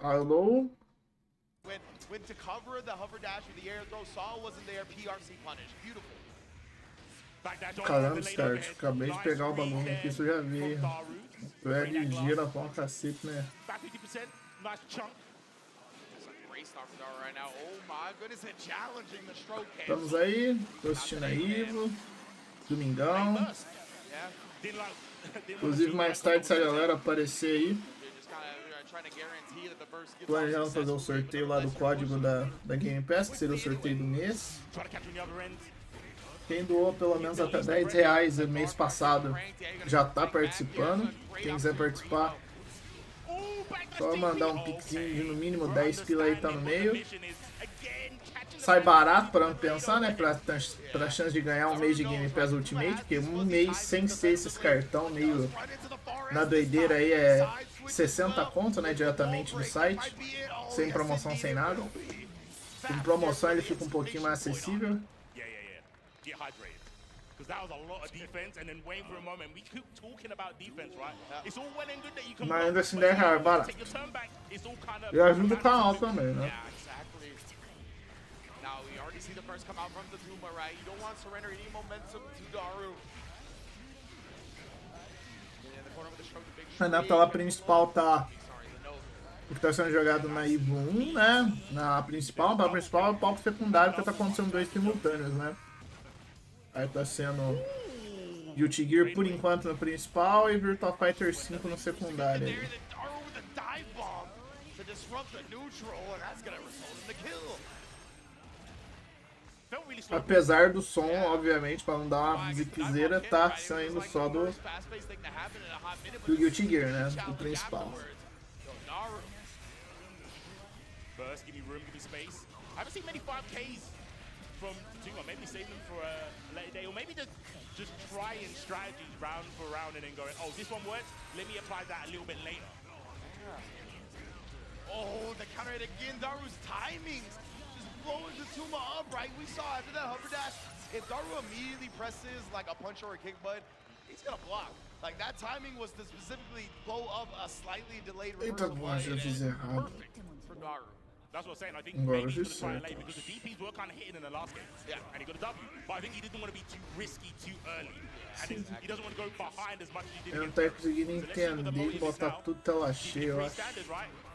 Alô? When to cover the hover dash with the air throw, Saul wasn't there, PRC punished. Beautiful. Caramba, start. Acabei de pegar o bagulho aqui, isso já veio. Tu é ligeira pra um cacete, né? Estamos aí, tô assistindo a EVO. Domingão. Inclusive mais tarde se a galera aparecer aí. Planejando fazer o sorteio lá do código da Gamepass, que seria o sorteio do mês. Quem doou pelo menos até R$10 no mês passado já tá participando. Quem quiser participar, só mandar um pixinho de no mínimo 10 pila aí, tá no meio. Sai barato para não pensar, né? Pra chance de ganhar um mês de Gamepass Ultimate, porque um mês sem ser esses cartão meio na doideira aí é 60 conto, né? Diretamente do site, sem promoção, sem nada. Com promoção ele fica um pouquinho mais acessível. Mas ainda assim R$10 barato. E ajuda o canal também, né? Na tela principal tá o que tá sendo jogado na EVO 1, né? Na principal é o palco secundário que tá acontecendo dois simultâneos, né? Aí tá sendo Guilty Gear por enquanto no principal e Virtua Fighter 5 no secundário aí. Apesar do som, obviamente, para não dar uma ziquezeira, tá saindo só do Guilty Gear, né? Do principal. From Tuma, maybe save them for a later day, or maybe just trying strategies round for round and then going, oh, this one works, let me apply that a little bit later. Oh, the counter hit again, Daru's timings just blowing the Tuma up, right? We saw after that hover dash, if Daru immediately presses like a punch or a kick bud, he's gonna block. Like that timing was to specifically blow up a slightly delayed reversal. Perfect for Daru. That's what I'm saying. I think maybe he's going to try and late because the DPs were kind of hitting in the last game. Yeah. And he got a W. But I think he didn't want to be too risky too early. And he doesn't want to go behind as much as he did. Eu não tô conseguindo entender e botar tudo tela cheia, eu acho.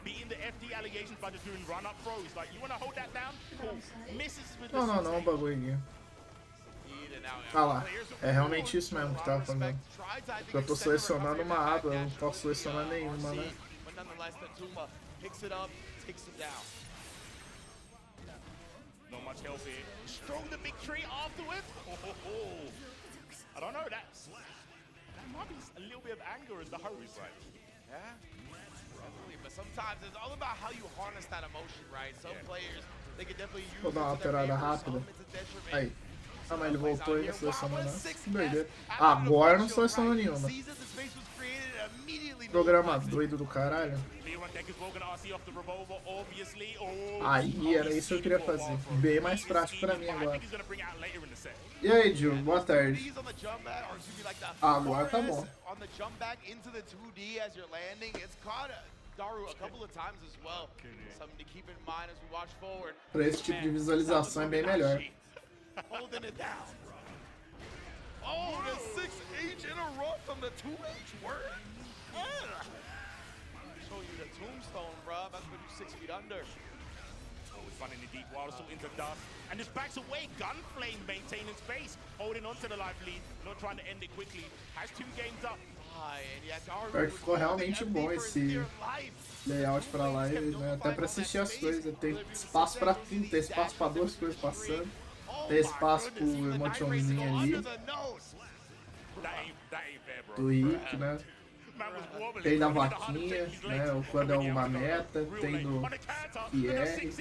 Beating the FD allegations by just doing run-up throws. Like, you want to hold that down? Cool. Misses with the Não, o bagulho aqui. Ah lá, é realmente isso mesmo que tava falando. Eu tô selecionando uma aba, eu não posso selecionar nenhuma, né? Not much health here. Strong the big tree afterwards. I don't know, that might be a little bit of anger as the hose, right? Yeah, definitely. But sometimes it's all about how you harness that emotion, right? Some players, they can definitely use it. Vou dar uma alterada rápida. Aí. Ah, mas ele voltou e não selecionou nada. Que doideira. Agora não selecionou nenhuma. Programa doido do caralho. Aí, era isso que eu queria fazer. Bem mais prático pra mim agora. E aí, Gil, boa tarde. Agora tá bom. Pra esse tipo de visualização é bem melhor. Oh, the 6H interrupt from the 2H word? Show you the tombstone, bro. That's when you're 6 feet under. Oh, he's running the deep wild assault into dust. And just backs away. Gunflame maintaining space. Holding on to the life lead. Not trying to end it quickly. Has 2 games up. Ficou realmente bom esse layout pra live, né? Até pra assistir as coisas. Tem espaço pra tudo. Tem espaço pra 2 coisas passando. Tem espaço pro emotionzinho ali. Do Rick, né? Tem da vaquinha, né? Quando é uma meta. Tem do IR.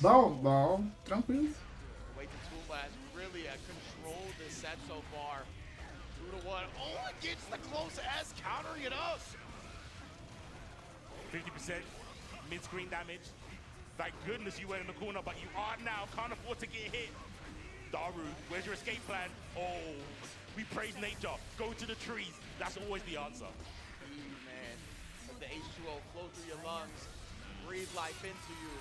Bom, tranquilo. 50% mid-screen damage. Thank goodness you went in the corner, but you are now. Can't afford to get hit. Daru, where's your escape plan? Oh, we praise nature. Go to the trees. That's always the answer. Man, the H2O flow through your lungs, breathe life into you.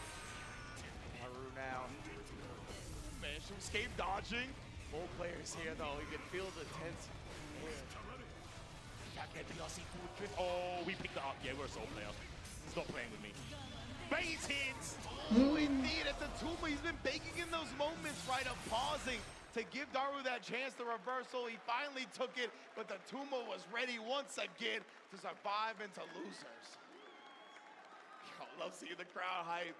Haru now. Managed to escape dodging. Both players here though, you can feel the tense air. That PRC forward drift. Oh, we picked it up. Yeah, we're a soul player. Stop playing with me. Baited! Oh, indeed, it's a Tuma. He's been baking in those moments, right, of pausing to give Daru that chance to reversal. He finally took it, but the Tuma was ready once again to survive into losers. Yo, love seeing the crowd hype.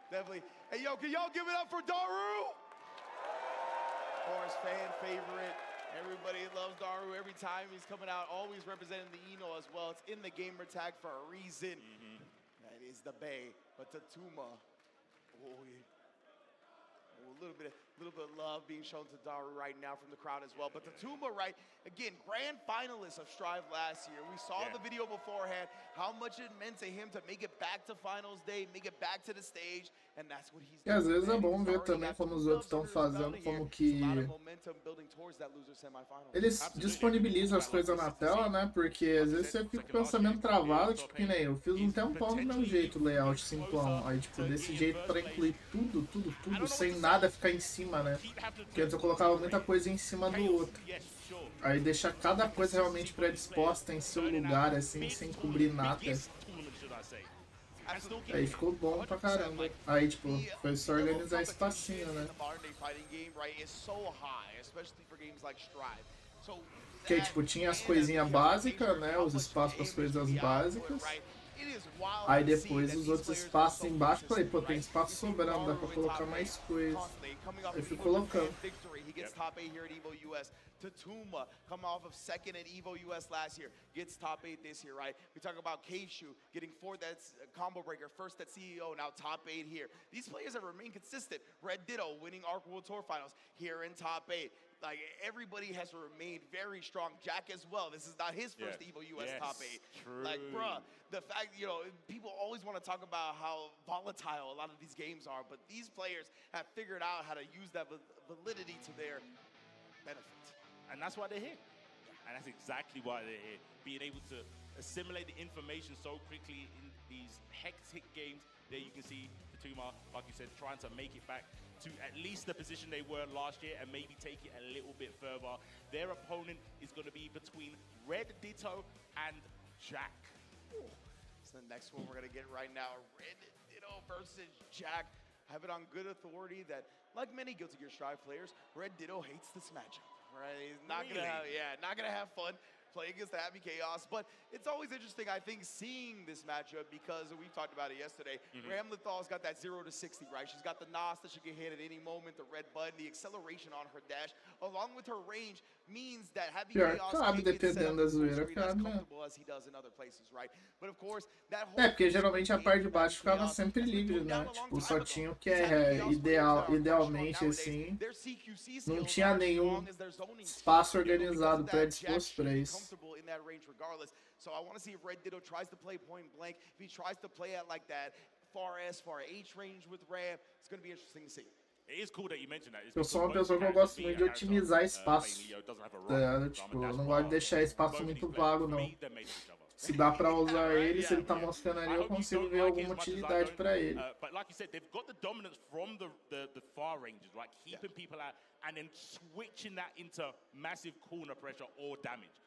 Definitely. Hey, yo, can y'all give it up for Daru? Of course, fan favorite. Everybody loves Daru every time he's coming out, always representing the Eno as well. It's in the gamer tag for a reason. That is the Bay, but Tatuma, oh, yeah. A little bit of love being shown to Daru right now from the crowd as well. But Tatuma, right, again, grand finalist of Strive last year. We saw the video beforehand, how much it meant to him to make it back to finals day, make it back to the stage, and that's what he's E às vezes é bom ver também como os outros estão fazendo, como que eles disponibilizam as coisas na tela, né? Porque às vezes você fica com o pensamento travado, tipo que nem eu fiz um tempão do meu jeito o layout simplão. Aí, tipo, desse jeito pra incluir tudo, sem nada ficar em cima, né? Porque antes eu colocava muita coisa em cima do outro. Aí deixa cada coisa realmente predisposta em seu lugar, assim, sem cobrir nada. Aí ficou bom pra caramba. Aí, tipo, foi só organizar espacinho, né? Porque, tipo, tinha as coisinhas básicas, né? Os espaços para as coisas básicas. Aí depois os outros espaços embaixo, falei, pô, tem espaço sobrando, dá pra colocar mais coisas. Aí fui colocando. Tatuma, coming off of second at EVO US last year, gets top 8 this year, right? We talk about Keishu getting fourth at Combo Breaker, first at CEO, now top 8 here. These players have remained consistent. Red Ditto winning ARC World Tour Finals here in top 8. Like, everybody has remained very strong. Jack as well. This is not his first EVO US top 8. True. Like, bruh, the fact, you know, people always want to talk about how volatile a lot of these games are, but these players have figured out how to use that validity to their benefit. And that's why they're here. And that's exactly why they're here. Being able to assimilate the information so quickly in these hectic games. There you can see Tatuma, like you said, trying to make it back to at least the position they were last year and maybe take it a little bit further. Their opponent is going to be between Red Ditto and Jack. So the next one we're going to get right now, Red Ditto versus Jack. I have it on good authority that, like many Guilty Gear Strive players, Red Ditto hates this matchup. Right, he's not gonna have fun playing against the Happy Chaos, but it's always interesting, I think, seeing this matchup because we talked about it yesterday. Ramlethal's got that 0 to 60, right? She's got the NOS that she can hit at any moment, the red button, the acceleration on her dash, along with her range, means that Happy Chaos cabe, dependendo da zoeira, cabe, né? É, porque geralmente a parte de baixo ficava sempre livre, né? Tipo, só tinha o que é idealmente, assim, não tinha nenhum espaço organizado predisposto para isso. So I want to see if Red Ditto tries to play point blank, if he tries to play at like that far S, far H range with Ram. It's going to be interesting to see. Eu sou uma pessoa que eu gosto muito de otimizar espaço. Tipo, eu não gosto de deixar espaço muito vago, não. Se dá pra usar ele, se ele tá mostrando ali, eu consigo ver alguma utilidade pra ele. But like you said, they've got the dominance from the far ranges, right? Keeping people out and then switching that into massive corner pressure or damage.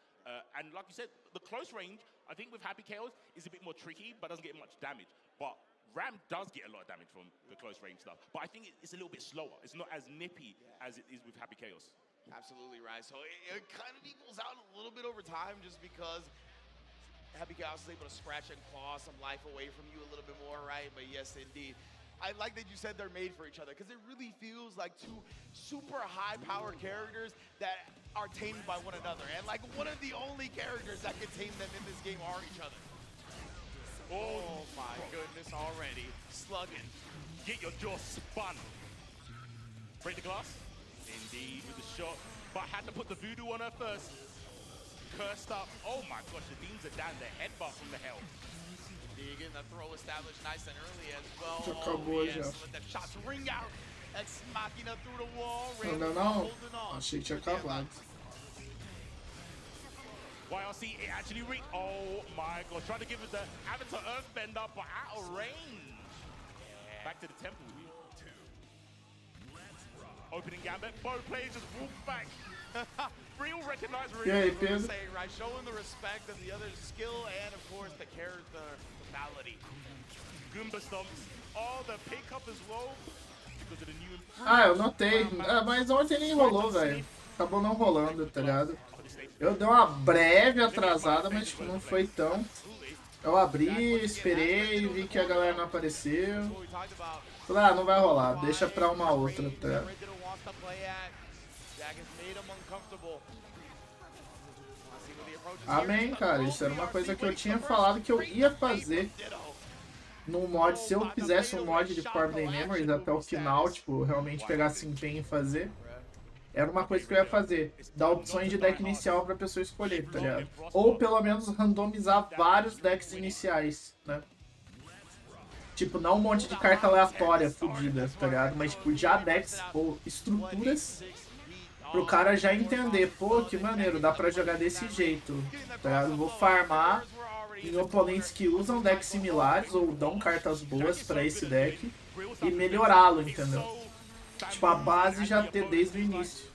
And like you said, the close range, I think with Happy Chaos, is a bit more tricky, but doesn't get much damage. But Ram does get a lot of damage from the close range stuff. But I think it's a little bit slower. It's not as nippy as it is with Happy Chaos. Absolutely right. So it kind of equals out a little bit over time just because Happy Chaos is able to scratch and claw some life away from you a little bit more, right? But yes, indeed. I like that you said they're made for each other because it really feels like two super high-powered characters that are tamed by one another. And like one of the only characters that can tame them in this game are each other. Oh my goodness already. Slugging. Get your jaw spun. Break the glass. Indeed, with the shot. But had to put the voodoo on her first. Cursed up. Oh my gosh, the Deans are down. The headbutt from the hell. Getting the throw established nice and early as well. Acabou já. Let the shots ring out. Ex Machina through the wall. Não, achei que tinha acabado. YRC, it actually reached. Oh my god, trying to give it the Avatar Earthbender, but out of range. Back to the temple. Opening gambit, both players just walk back. Real recognize Pedro. Saying, right, showing the respect of the other's skill and of course the character malady. Goomba stomps. Oh, the pickup as well. Because of the new Ah, eu notei. Ah, mas ontem nem rolou, velho. Acabou não rolando, tá ligado? Eu dei uma breve atrasada, mas tipo, não foi tão. Eu abri, esperei, vi que a galera não apareceu. Falei, ah, não vai rolar, deixa pra uma outra, tá ligado? Amém, cara. Isso era uma coisa que eu tinha falado que eu ia fazer no mod. Se eu fizesse um mod de Forbidden Memories até o final, tipo, realmente pegasse empenho em fazer, era uma coisa que eu ia fazer. Dar opções de deck inicial pra pessoa escolher, tá ligado? Ou pelo menos randomizar vários decks iniciais, né? Tipo, não um monte de carta aleatória fodida, tá ligado? Mas tipo, já decks ou estruturas pro cara já entender, pô, que maneiro, dá pra jogar desse jeito, tá ligado? Vou farmar em oponentes que usam decks similares ou dão cartas boas pra esse deck e melhorá-lo, entendeu? Tipo, a base já ter desde o início.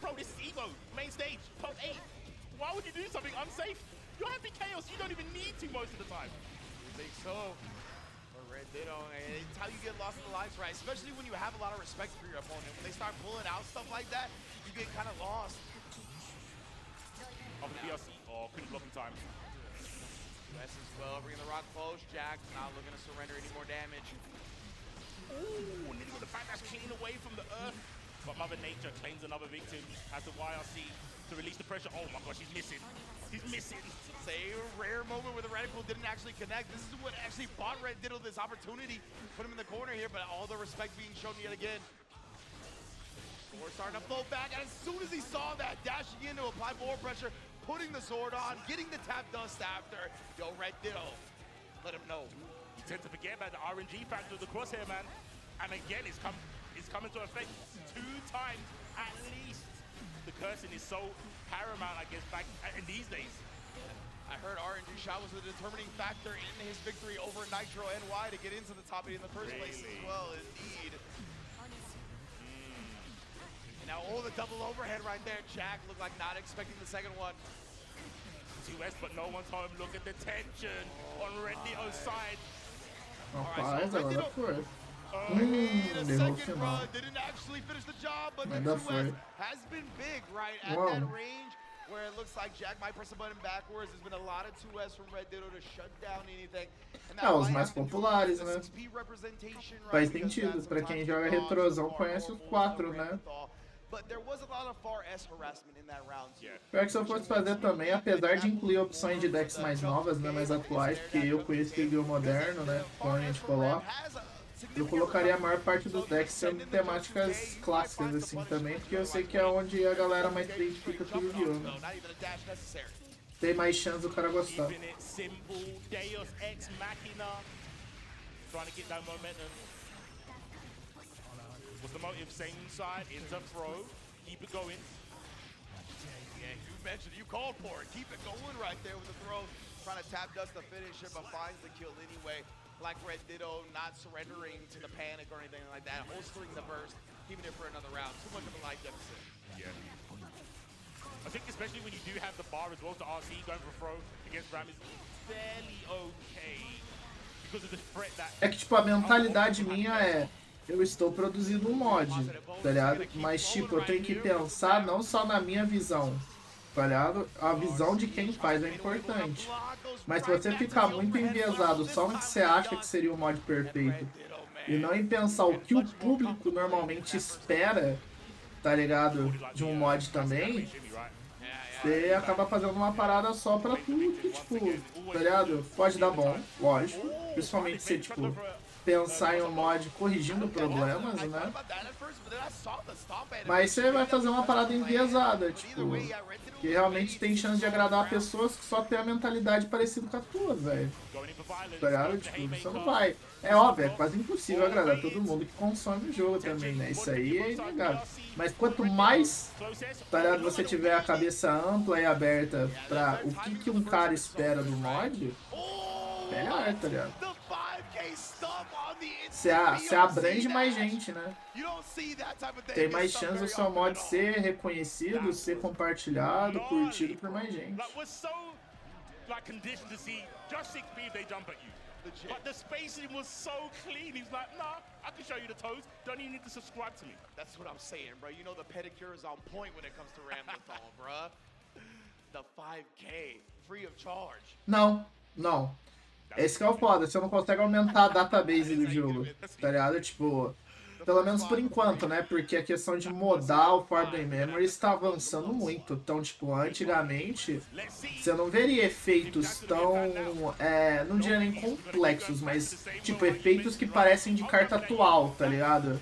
It's how you get lost in the lines, right? Especially when you have a lot of respect for your opponent. When they start pulling out stuff like that, you get kind of lost. Off the BRC. Oh, couldn't block in time. US as well, bringing the rock close. Jack not looking to surrender any more damage. Ooh, nearly got the backdash clean away from the earth. But Mother Nature claims another victim as the YRC to release the pressure. Oh my gosh, he's missing. He's missing. It's a rare moment where the reticle didn't actually connect. This is what actually bought Red Diddle this opportunity. Put him in the corner here, but all the respect being shown yet again. Sword starting to float back, and as soon as he saw that, dashing in to apply more pressure, putting the sword on, getting the tap dust after. Yo, Red Diddle, let him know. You tend to forget about the RNG factor of the crosshair, man. And again, it's coming to effect 2 times at least. The cursing is so paramount, I guess, back in these days. I heard RNG shot was the determining factor in his victory over Nitro NY to get into the top 8 in the first place as well, indeed. And now, oh, the double overhead right there. Jack looked like not expecting the second one. 2S, but no one's home. Look at the tension on Red Ditto's side. Rapaz, agora foi. The Derrou o second final. run didn't actually finish the job, but the Ainda 2S foi. has been big, right, at Wow. that range, where it looks like Jack might press the button backwards. There's been a lot of 2S from Red Ditto to shut down anything. And that Os might mais have to do populares, with né? the XP representation, right, Faz because sentido, that's pra sometimes quem joga the retrosão odds conhece are os more 4, on né? Ramithal. But there was a lot of far S harassment in that round. Yeah. Pior que se eu fosse fazer também, apesar de incluir opções de decks mais novas, né, mais atuais, porque eu conheço o moderno, né, quando a gente coloca, eu colocaria a maior parte dos decks sendo temáticas clássicas assim também, porque eu sei que é onde a galera mais se identifica com o Yu-Gi-Oh! Né? Tem mais chance do cara gostar. Keeping it simple, Deus Ex Machina. Trying to get that momentum. What's the motive? Same side, into throw. Keep it going. Yeah, you mentioned it. You called for it. Keep it going right there with the throw. Trying to tap dust the finisher, but finds the kill anyway. Like Red Ditto, not surrendering to the panic or anything like that. Holstering the burst, keeping it for another round. Too much of a life deficit. Yeah. I think especially when you do have the bar as well to RC going for throw against Ram is fairly okay. Because of the threat that... É que tipo, a mentalidade minha é, eu estou produzindo um mod, tá ligado? Mas tipo, eu tenho que pensar não só na minha visão, tá ligado? A visão de quem faz é importante. Mas se você ficar muito enviesado só no que você acha que seria o mod perfeito e não em pensar o que o público normalmente espera, tá ligado? De um mod também, você acaba fazendo uma parada só pra tudo que, tipo, tá ligado? Pode dar bom, lógico. Principalmente se, tipo, pensar em um mod corrigindo problemas, né? Mas você vai fazer uma parada enviesada, tipo, que realmente tem chance de agradar pessoas que só tem a mentalidade parecida com a tua, velho. Tá ligado? Tipo, você não vai. É óbvio, é quase impossível agradar todo mundo que consome o jogo também, né? Isso aí é inegável. Mas quanto mais, tá ligado, você tiver a cabeça ampla e aberta pra o que um cara espera do mod, melhor, tá ligado? Você abrange mais gente, né? Tem mais chance do seu mod ser reconhecido, ser compartilhado, curtido por mais gente. But the spacing was so clean. He's like, nah, I can show you the toes. Don't even need to subscribe to me. That's what I'm saying, bro. You know the pedicure is on point when it comes to Ramlethal, bro. The 5K, free of charge. Não, não. Esse que é o foda, você não consegue aumentar a database do jogo, tá ligado? Tipo, pelo menos por enquanto, né? Porque a questão de modar o Forbidden Memory está avançando muito. Então, tipo, antigamente, você não veria efeitos tão, não diria nem complexos, mas, tipo, efeitos que parecem de carta atual, tá ligado?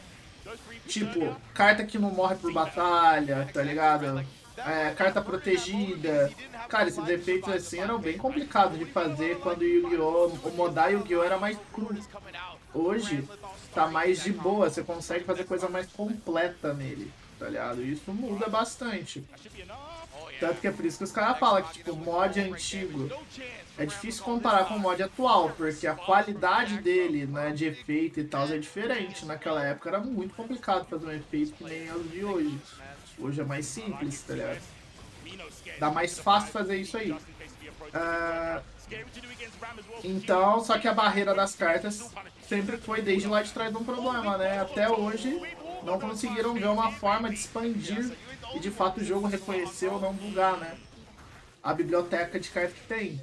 Tipo, carta que não morre por batalha, tá ligado? Carta protegida. Cara, esses efeitos assim eram bem complicados de fazer quando o Yu-Gi-Oh! O modar Yu-Gi-Oh! Era mais cru. Hoje tá mais de boa, você consegue fazer coisa mais completa nele, tá ligado? Isso muda bastante. Tanto que é por isso que os caras falam que, tipo, mod antigo é difícil comparar com o mod atual, porque a qualidade dele, né, de efeito e tal, é diferente. Naquela época era muito complicado fazer um efeito que nem os de hoje. Hoje é mais simples, tá ligado? Dá mais fácil fazer isso aí. Então, só que a barreira das cartas sempre foi desde lá de trás um problema, né? Até hoje não conseguiram ver uma forma de expandir e de fato o jogo reconhecer ou não bugar, né? A biblioteca de cartas que tem,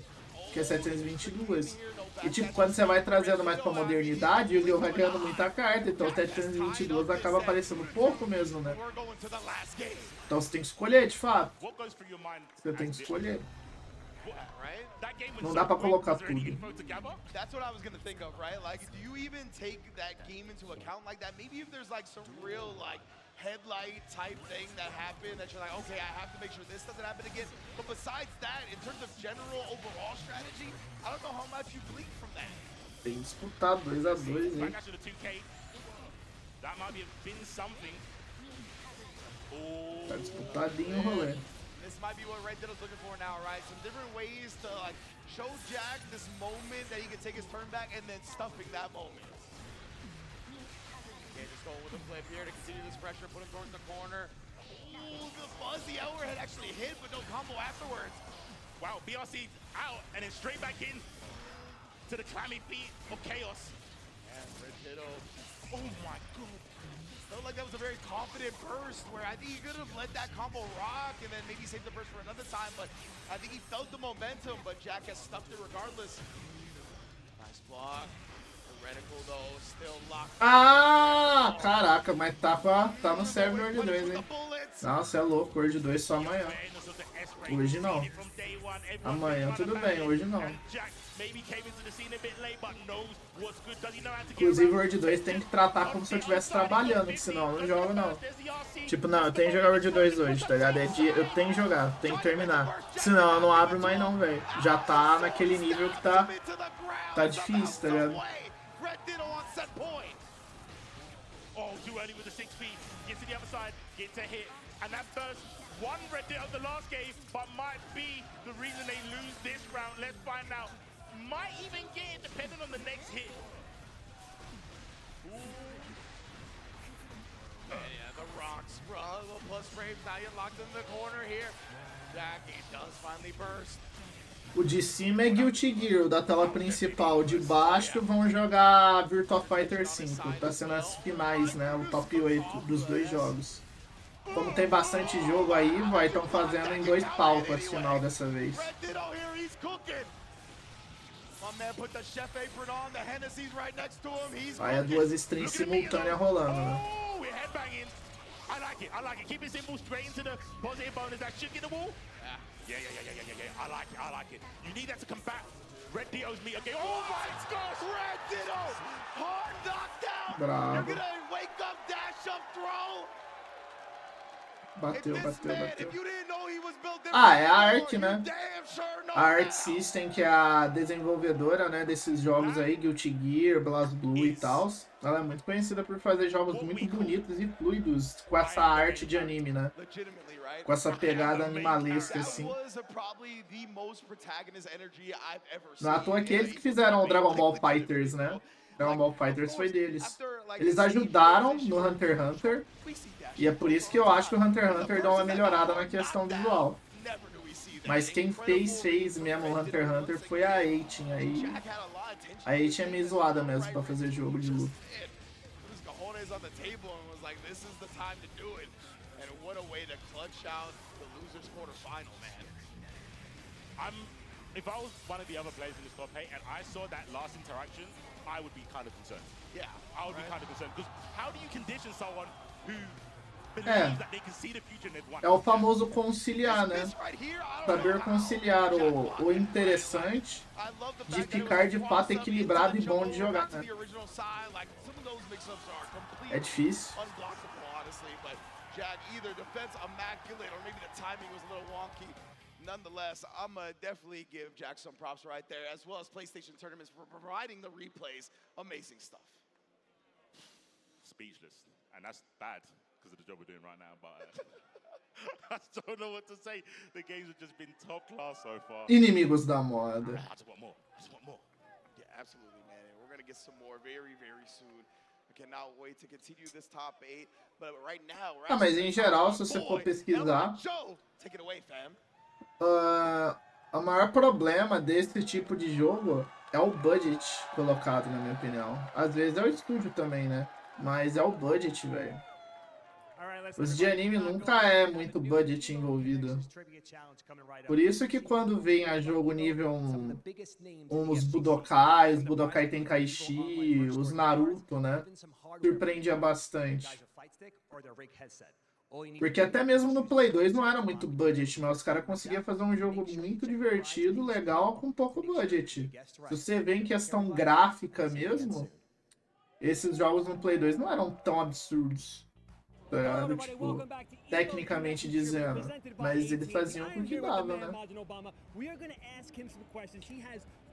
que é 722. E tipo, quando você vai trazendo mais pra modernidade, o Yu-Gi-Oh! Vai ganhando muita carta, então 722 acaba aparecendo pouco mesmo, né? Então você tem que escolher, de fato. Você tem que escolher. Não dá pra colocar tudo. That's what I was gonna think of, right? Like, do you even take that game into account like that? Maybe if there's like some real like headlight type thing that happened that you're like, okay, I have to make sure this doesn't happen again. But besides that, in terms of general overall strategy, I don't know how much you glean from that. Tem disputado 2 a 2, hein? Tá disputadinho o rolê. This might be what Red Diddle's looking for now, right? Some different ways to like show Jack this moment that he can take his turn back and then stuffing that moment. Okay, just going with a flip here to continue this pressure, put him towards the corner. Ooh, the fuzzy overhead actually hit, but no combo afterwards. Wow, BRC out and then straight back in to the clammy feet of Chaos. And Red Diddle, Oh my god. felt like that was a very confident burst where I think he could have let that combo rock and then maybe save the burst for another time, but I think he felt the momentum, but Jack has stuffed it regardless. Nice block. Reticle though, still locked. Ah, caraca, mas tá no server Word 2, hein? Nossa, é louco, Word 2 só amanhã. Hoje não. Amanhã tudo bem, hoje não. Inclusive o Word 2 tem que tratar como se eu estivesse trabalhando, que senão eu não jogo não. Tipo, não, eu tenho que jogar Word 2 hoje, tá ligado? Eu tenho que jogar, tenho que terminar. Senão eu não abro mais não, velho. Já tá naquele nível que tá difícil, tá ligado? Red Diddle on set point. Oh, too early with the 6-speed. Gets to the other side, gets a hit. And that burst won Red Diddle the last game, but might be the reason they lose this round. Let's find out. Might even get it depending on the next hit. Ooh. And yeah, the rocks, bro. Plus frames, now you're locked in the corner here. Jack, he does finally burst. O de cima é Guilty Gear, o da tela principal. De baixo vão jogar Virtua Fighter 5. Tá sendo as finais, né? O top 8 dos 2 jogos. Como tem bastante jogo aí, estão fazendo em 2 palcos a final dessa vez. Aí é 2 streams simultâneas rolando, né? I like it. Keep it simple, straight into the positive bonus. That should get the wall. Yeah. I like it. You need that to combat Red Ditto's me again. Oh my gosh! Red Ditto! Hard knockdown! Bravo. You're gonna wake up, dash up, throw! Bateu, bateu, bateu. If you didn't know he was built Ah, é a different Ark, before, né? you damn sure know A Ark now. System, que é a desenvolvedora, né, desses jogos aí, Guilty Gear, BlazBlue e tal. Ela é muito conhecida por fazer jogos muito bonitos e fluidos com essa arte de anime, né? Legitimately, right? Com essa pegada animalesca, assim. Não é à toa aqueles que fizeram o Dragon Ball Fighters, né? Dragon Ball Fighters foi deles. Eles ajudaram no Hunter x Hunter. E é por isso que eu acho que o Hunter x Hunter dá uma melhorada na questão visual. Mas quem fez mesmo o Hunter x Hunter foi a Eightin. Aí a Eightin é meio zoada mesmo pra fazer jogo de luta. If I was one of the other players in this top 8 and I saw that last interaction, I would be kind of concerned. Yeah, I would be kind of concerned. Because how do you condition someone who believes that they can see the future and they've won? É o famoso conciliar, né? Saber conciliar o interessante de ficar de fato equilibrado e bom de jogar, né? É difícil. Nonetheless, I'm gonna definitely give Jack some props right there, as well as PlayStation Tournaments for providing the replays. Amazing stuff. Speechless. And that's bad because of the job we're doing right now, but I don't know what to say. The games have just been top class so far. Inimigos da moda. I just want more. I just want more. Yeah, absolutely, man. And we're gonna get some more very, very soon. I cannot wait to continue this top 8. But right now, we're mas em geral, se você for pesquisar, take it away, fam. O maior problema desse tipo de jogo é o budget colocado, na minha opinião. Às vezes é o estúdio também, né? Mas é o budget, velho. Os de anime nunca é muito budget envolvido. Por isso que quando vem a jogo nível os Budokai, os Budokai Tenkaichi, os Naruto, né? Surpreendia bastante. Porque até mesmo no Play 2 não era muito budget, mas os caras conseguiam fazer um jogo muito divertido, legal, com pouco budget. Se você vê em questão gráfica mesmo, esses jogos no Play 2 não eram tão absurdos. Tipo, tecnicamente dizendo. Mas eles faziam o que dava, né?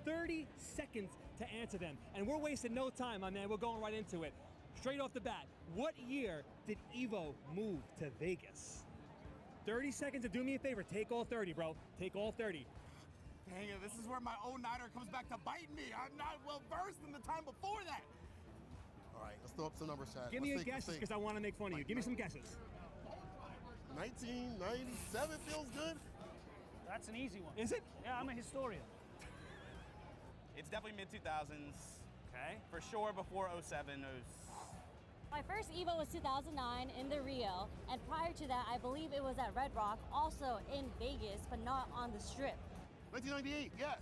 30 seconds to answer them, and we're wasting no time, my man. We're going right into it. Straight off the bat, what year did EVO move to Vegas? 30 seconds to do me a favor. Take all 30, bro. Take all 30. Dang it, this is where my own Niner comes back to bite me. I'm not well versed in the time before that. All right, let's throw up some numbers, chat. Give me a guess because I want to make fun of you. Give me some guesses. 1997 feels good. That's an easy one. Is it? Yeah, I'm a historian. It's definitely mid-2000s. Okay. For sure before 07. My first EVO was 2009 in the Rio, and prior to that, I believe it was at Red Rock, also in Vegas, but not on the Strip. 1998, yes.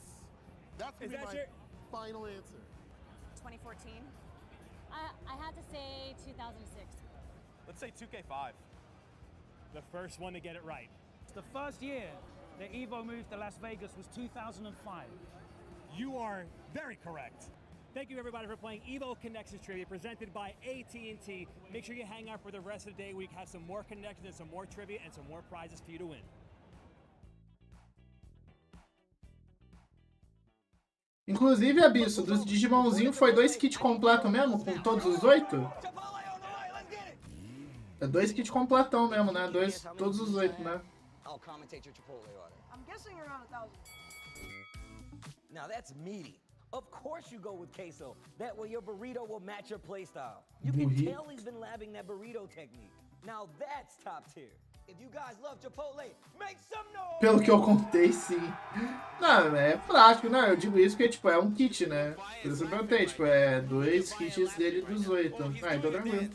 That's gonna be my final answer. 2014? I had to say 2006. Let's say 2K5. The first one to get it right. The first year that EVO moved to Las Vegas was 2005. You are very correct. Thank you everybody for playing EVO Connections Trivia presented by AT&T. Make sure you hang out for the rest of the day. We have some more connections and some more trivia and some more prizes for you to win. Inclusive, Abisso, dos Digimonzinho foi 2 kits completos mesmo, com todos os 8? É 2 kits completão mesmo, né? Todos os 8, né? I'll commentate your Chipotle order. I'm guessing around 1,000. Now that's meaty. Of course you go with queso. That way your burrito will match your playstyle. You can tell he's been labbing that burrito technique. Now that's top tier. If you guys love Chipotle, make some noise! Pelo que eu contei, sim. Não, é prático, né? Eu digo isso porque, tipo, é um kit, né? Por isso eu perguntei, tipo, é 2 kits dele dos 8. Ah, então tranquilo.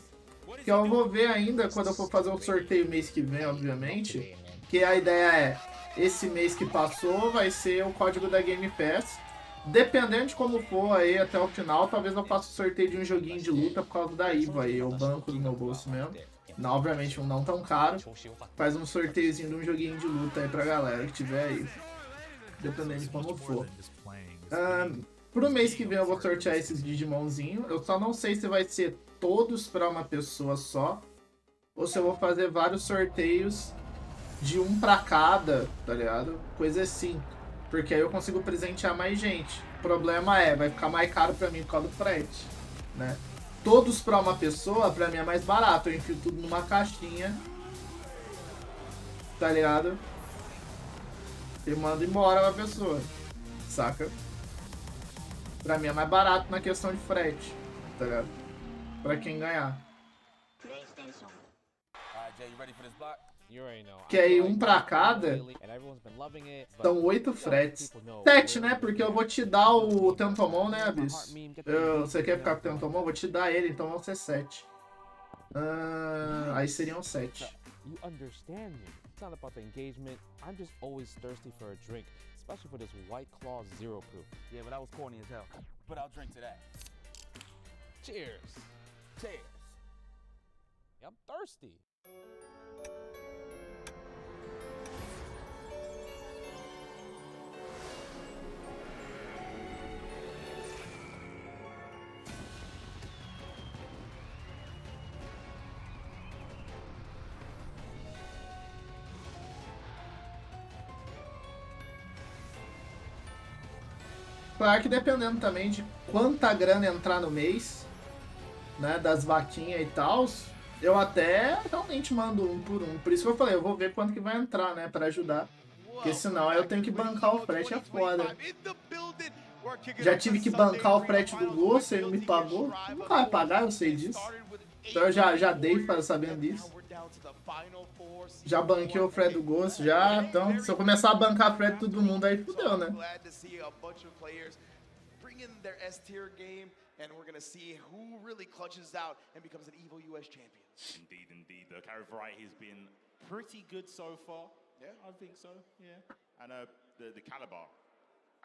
Que eu vou ver ainda quando eu for fazer o sorteio mês que vem, obviamente. Que a ideia é, esse mês que passou vai ser o código da Game Pass. Dependendo de como for aí até o final, talvez eu faça o sorteio de um joguinho de luta por causa da EVO aí, o banco do meu bolso mesmo. Não, obviamente um não tão caro. Faz um sorteiozinho de um joguinho de luta aí pra galera que tiver aí. dependendo de como for. Pro mês que vem eu vou sortear esses Digimonzinho. Eu só não sei se vai ser todos pra uma pessoa só, ou se eu vou fazer vários sorteios de um pra cada, tá ligado? Coisa assim. Porque aí eu consigo presentear mais gente. O problema é, vai ficar mais caro pra mim por causa do frete, né? Todos pra uma pessoa, pra mim é mais barato. Eu enfio tudo numa caixinha, tá ligado? E mando embora pra pessoa, saca? Pra mim é mais barato na questão de frete, tá ligado? Pra quem ganhar. Que aí um pra cada, são 8 fretes. 7, né? Porque eu vou te dar o Tentomon, né, Abyss? Você quer ficar com o Tentomon? Vou te dar ele, então vão ser 7. Aí seriam 7. It's not about the engagement. I'm just always thirsty for a drink, especially for this White Claw Zero Proof. Yeah, but that was corny as hell. But I'll drink to that. Cheers. Cheers. I'm thirsty. Claro que dependendo também de quanta grana entrar no mês, né, das vaquinhas e tal, eu até realmente mando um por um. Por isso que eu falei, eu vou ver quanto que vai entrar, né, pra ajudar. Porque senão eu tenho que bancar o frete, é foda. Já tive que bancar o frete do Gosto, ele me pagou. Nunca vai pagar, eu sei disso. Então eu já dei sabendo disso. Já banquei o frete do Gosto, já. Então, se eu começar a bancar o frete de todo mundo, aí fudeu, né? And we're gonna see who really clutches out and becomes an EVO US champion. Indeed, indeed. The carry variety has been pretty good so far. Yeah, I think so. Yeah. And the caliber.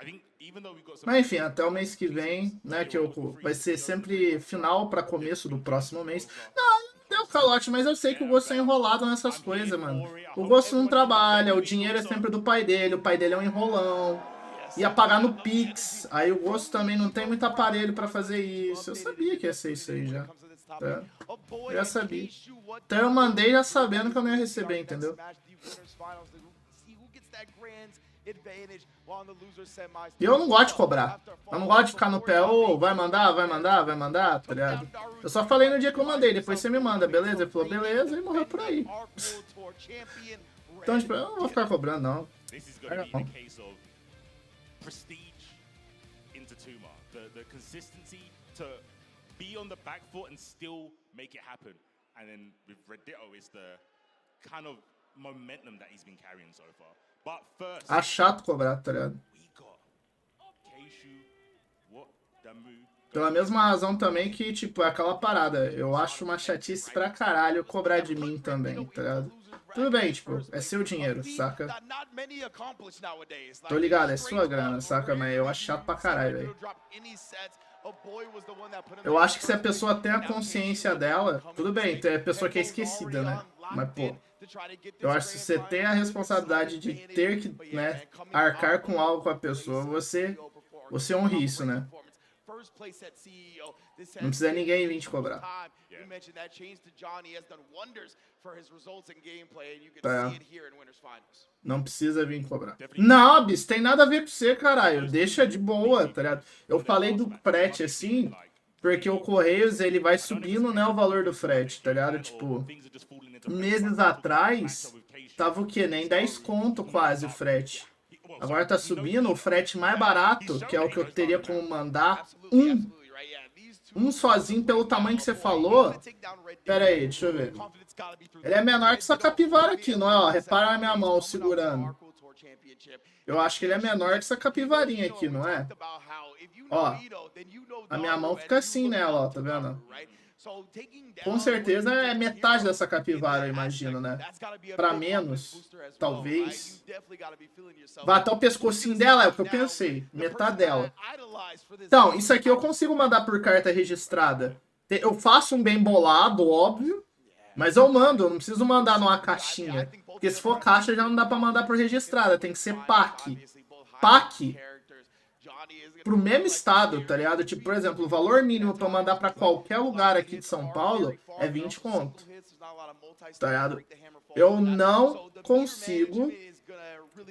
I think even though we've got some... Mas enfim, até o mês que vem, né, que vai ser sempre final para começo do próximo mês. Não deu calote, mas eu sei que o Gosto é enrolado nessas coisas, mano. O Gosto não trabalha, o dinheiro é sempre do pai dele, o pai dele é um enrolão. Ia pagar no Pix, aí o Gosto também não tem muito aparelho pra fazer isso. Eu sabia que ia ser isso aí já. É. Eu já sabia. Então eu mandei já sabendo que eu não ia receber, entendeu? E eu não gosto de cobrar. Eu não gosto de ficar no pé, ô, vai mandar, tá ligado? Eu só falei no dia que eu mandei, depois você me manda, beleza? Ele falou, beleza, e morreu por aí. Então, tipo, eu não vou ficar cobrando, não. Prestige into Tuma, the consistency to be on the back foot and still make it happen. And then with Redditto is the kind of momentum that he's been carrying so far. But first, é chato cobrar, tá ligado? Pela mesma razão também que, tipo, é aquela parada. Eu acho uma chatice pra caralho cobrar de mim também, tá ligado? Tudo bem, tipo, é seu dinheiro, saca? Tô ligado, é sua grana, saca? Mas eu acho chato pra caralho, velho. Eu acho que se a pessoa tem a consciência dela, tudo bem, tem a pessoa que é esquecida, né? Mas, pô, eu acho que se você tem a responsabilidade de ter que, né, arcar com algo com a pessoa, você honra isso, né? Não precisa ninguém vir te cobrar. Não precisa vir cobrar. Não, Bis, tem nada a ver com você, caralho. Deixa de boa, tá ligado? Eu falei do frete assim, porque o Correios, ele vai subindo, né, o valor do frete, tá ligado? Tipo, meses atrás, tava o quê? Nem 10 conto quase o frete. Agora tá subindo o frete mais barato, que é o que eu teria como mandar, um sozinho pelo tamanho que você falou. Pera aí, deixa eu ver. Ele é menor que essa capivara aqui, não é? Ó, repara a minha mão segurando. Eu acho que ele é menor que essa capivarinha aqui, não é? Ó, a minha mão fica assim nela, ó, tá vendo? Com certeza é metade dessa capivara, eu imagino, né? Pra menos, talvez. Vai até o pescocinho dela, é o que eu pensei. Metade dela. Então, isso aqui eu consigo mandar por carta registrada. Eu faço um bem bolado, óbvio. Mas eu mando, eu não preciso mandar numa caixinha. Porque se for caixa já não dá pra mandar por registrada, tem que ser pack. pack pro mesmo estado, tá ligado? Tipo, por exemplo, o valor mínimo pra mandar pra qualquer lugar aqui de São Paulo é 20 conto, tá ligado? Eu não consigo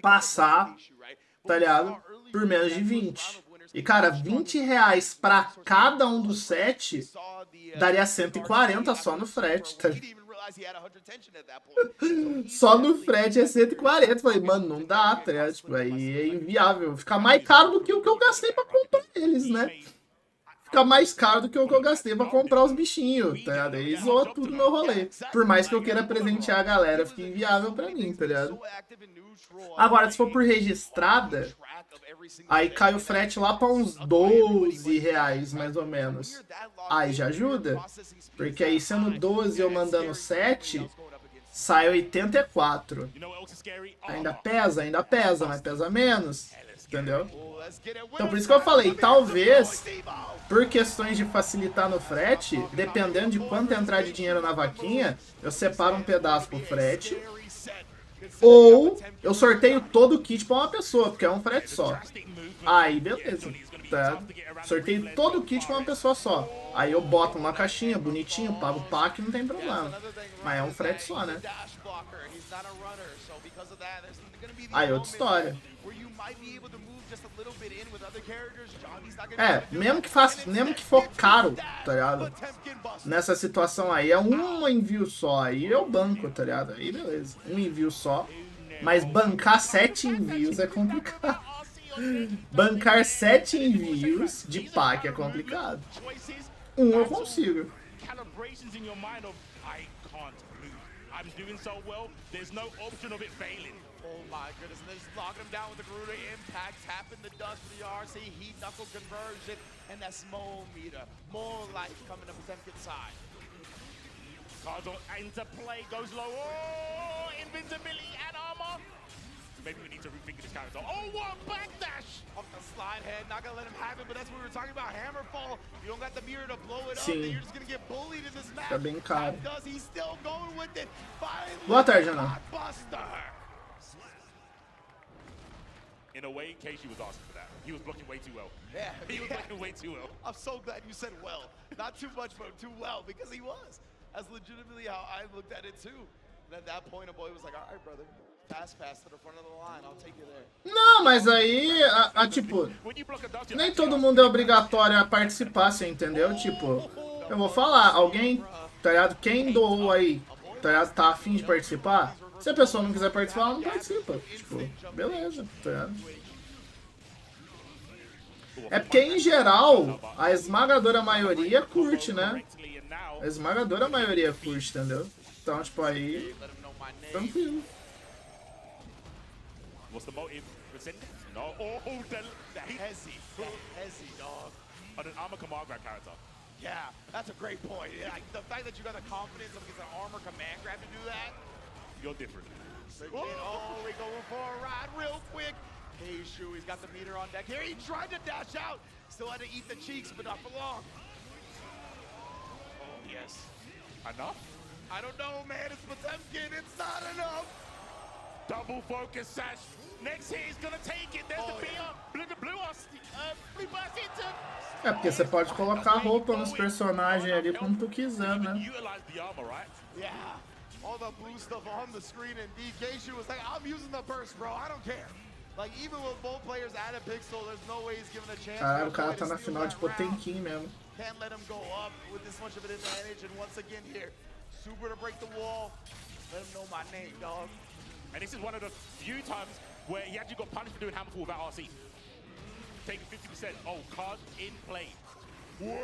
passar, tá ligado? Por menos de 20. E, cara, 20 reais pra cada um dos 7 daria 140 só no frete, tá ligado? Só no frete é 140. Falei, mano, não dá, tá ligado? Tipo, aí é inviável. Fica mais caro do que o que eu gastei pra comprar eles, né? Fica mais caro do que o que eu gastei pra comprar os bichinhos, tá ligado? Aí zoa tudo no meu rolê. Por mais que eu queira presentear a galera, fica inviável pra mim, tá ligado? Agora, se for por registrada, aí cai o frete lá pra uns 12 reais, mais ou menos. Aí já ajuda. Porque aí sendo 12 eu mandando 7, sai 84. Ainda pesa, mas pesa menos. Entendeu? Então por isso que eu falei, talvez, por questões de facilitar no frete, dependendo de quanto entrar de dinheiro na vaquinha, eu separo um pedaço pro frete. Ou eu sorteio todo o kit pra uma pessoa, porque é um frete só. Aí, beleza. Tá? Sorteio todo o kit pra uma pessoa só. Aí eu boto uma caixinha bonitinho, pago o pack, não tem problema. Mas é um frete só, né? Aí outra história. É, mesmo que for caro, tá ligado? Nessa situação aí, é um envio só, aí eu banco, tá ligado? Aí beleza, um envio só. Mas bancar 7 envios é complicado. Bancar 7 envios de pack é complicado. Um eu consigo. Oh my goodness, and they're just locking him down with the Garuda impact, tapping the dust for the RC, heat knuckle conversion, and that small meter. More life coming up Potemkin side. Cards into play, goes low. Oh, invincibility and armor. Maybe we need to rethink this character. Oh, what a backdash! Off the slide head, not gonna let him have it, but that's what we were talking about. Hammerfall, you don't got the mirror to blow it up, then you're just gonna get bullied in this match. Tá bem caro. He's still going with it. Finally, boa tarde, Ana. In a way, Casey was asking for that. He was blocking way too well. Yeah, he was blocking way too well. I'm so glad you said well. Not too much, but too well, because he was. That's legitimately how I looked at it too. And at that point, a boy was like, all right, brother, pass to the front of the line. I'll take you there. Não, mas aí, tipo, nem todo mundo é obrigatório a participar, você entendeu? Tipo, eu vou falar, alguém, tá ligado? Quem doou aí, tá ligado? Tá afim de participar? Se a pessoa não quiser participar, ela não participa. Tipo, beleza, tá ligado? É porque, em geral, a esmagadora maioria curte, né? A esmagadora maioria curte, entendeu? Então, tipo, aí, tranquilo. What's the motive? No. Oh, the hezzy, dog. On an armor command grab character. Yeah, that's a great point. Yeah, the fact that you got the confidence of against an armor command grab to do that. You're different. Oh, we going for a ride real quick. Keishu, he's got the meter on deck here. He tried to dash out. Still had to eat the cheeks, but not for long. Oh, yes. Enough? I don't know, man. It's Potemkin. It's not enough. Double focus sash. Next hit is gonna take it. There's the BR. Blue burst into. É porque você pode colocar roupa nos personagens ali como tu quiser, né? Utilize the armor, right? Yeah. All the blue stuff on the screen, and DK was like, I'm using the burst, bro. I don't care. Like, even with both players at a pixel, there's no way he's given a chance. Caralho, o cara tá na final de Potemkin mesmo. Can't let him go up with this much of an advantage, and once again here, Super to break the wall. Let him know my name, dog. And this is one of the few times where he actually got punished for doing Hammerfall without RC. Taking 50%. Oh, card in play. Wait!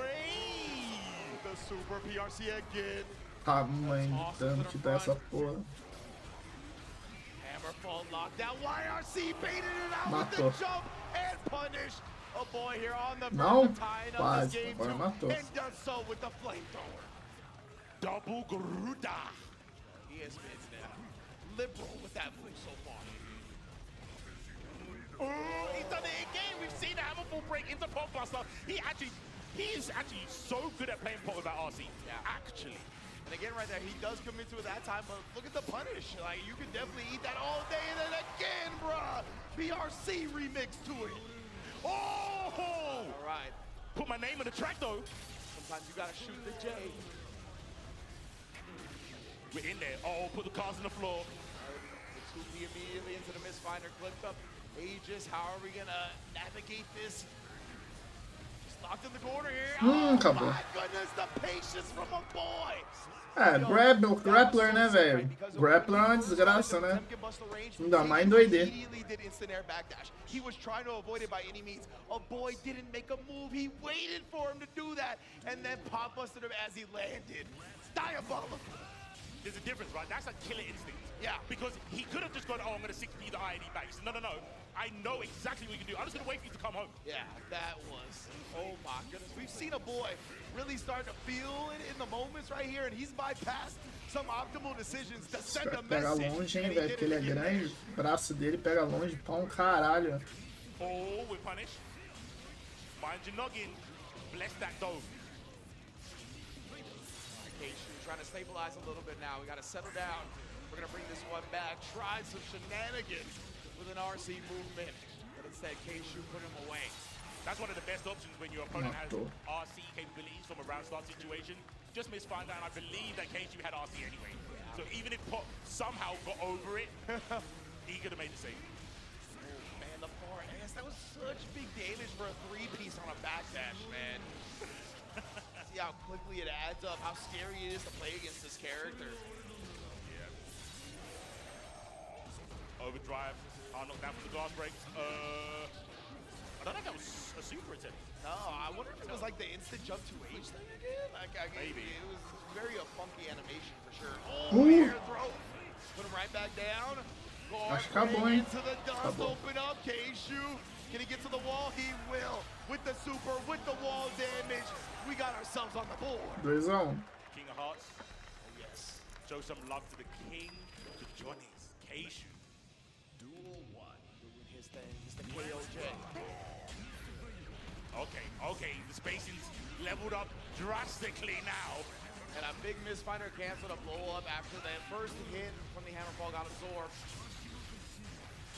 The Super PRC again. Tá, mãe, dano que dá essa porra. Hammerfall locked down. YRC baited it out Matou. with the jump and punish. A boy here on the Não, tying up quase, this game agora matou. and does so with the flamethrower. Double Garuda. He has been liberal with that move so far. Oh, he's done it again. We've seen the Hammerfall break into Potbuster. He is actually so good at playing pot without RC. Yeah. Actually. And again, right there, he does commit to it that time, but look at the punish. Like, you could definitely eat that all day, and then again, bruh, BRC remix to it. Oh! All right. Put my name on the track, though. Sometimes you gotta shoot the J. We're in there. Oh, put the cards on the floor. The 2P immediately into the misfinder, clipped up. Aegis, how are we gonna navigate this? Just locked in the corner here. Oh acabou. my goodness, the patience from a boy. Grappler, né, velho? Grappler é uma desgraça, né? Ainda mais em 2D. He was trying to avoid it by any means. A boy didn't make a move. He waited for him to do that, and then pop busted him as he landed. Diabolical. There's a difference, right? That's a killer instinct. Yeah. Because he could have just gone, oh, I'm going to 6P the INE back. He said, no, no, no. I know exactly what you can do. I'm just going to wait for you to come home. Yeah, that was, oh my goodness. We've seen a boy really start to feel it in the moments right here, and he's bypassed some optimal decisions to send a Pega message. longe, hein, velho, porque ele é grande. O braço dele pega longe pra um caralho. Oh, we're punished. Mind your noggin. Bless that dome. Trying to stabilize a little bit now. We got to settle down. We're going to bring this one back. Tried some shenanigans with an RC movement, but instead Keishu put him away. That's one of the best options when your opponent has RC capabilities from a round start situation. Just misfind out, I believe that Keishu had RC anyway. Yeah. So even if Pop somehow got over it, he could have made the save. Oh man, the far ass. That was such big damage for a 3-piece on a backdash, man. See how quickly it adds up, how scary it is to play against this character. Yeah. Overdrive, knocked down from the glass break. I don't think that was a super attempt. No, I wonder if it was like the instant jump to H thing again. Like, maybe. It was very a funky animation for sure. Oh, air throw. Put him right back down. Acho que acabou, hein? Into the dust, open up, Keishu. Can he get to the wall? He will. With the super, with the wall damage, we got ourselves on the board. 2-1. King of Hearts. Oh, yes. Show some love to the king, to Johnny's, Keishu. Duel 1. Doing his thing. It's the KOJ. Okay. The spacing's leveled up drastically now. And a big misfinder canceled a blow up after that first hit from the Hammerfall got absorbed.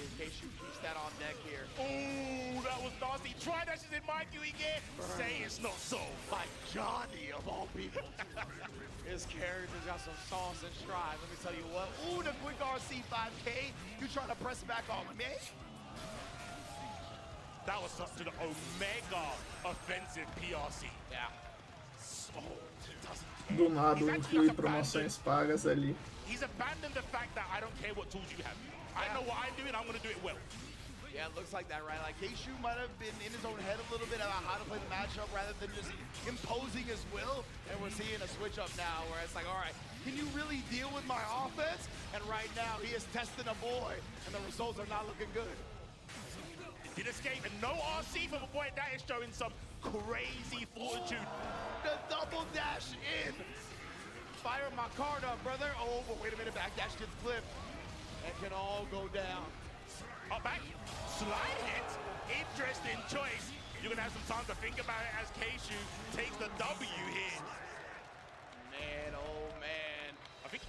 In case you keeps that on deck here. Oh, that was nasty. Try that shit in my Q again. Say it's not so. By Johnny of all people. His character's got some sauce and stride. Let me tell you what. Ooh, the quick RC 5K. You trying to press back on me? That was such an Omega offensive PRC. Yeah. So, Do nada, inclui promoções pagas ali. He's abandoned the fact that I don't care what tools you have. I know what I'm doing, I'm going to do it well. Yeah, it looks like that, right? Like, Keishu might have been in his own head a little bit about how to play the matchup rather than just imposing his will. And we're seeing a switch up now where it's like, all right, can you really deal with my offense? And right now, he is testing a boy, and the results are not looking good. Did escape, and no RC from a boy. That is showing some crazy fortitude. The double dash in. Fire my card up, brother. Oh, but wait a minute, back dash gets clipped. That can all go down. Up back, slide hit. Interesting choice. You're gonna have some time to think about it as Keishu takes the W here. Man, oh man. I think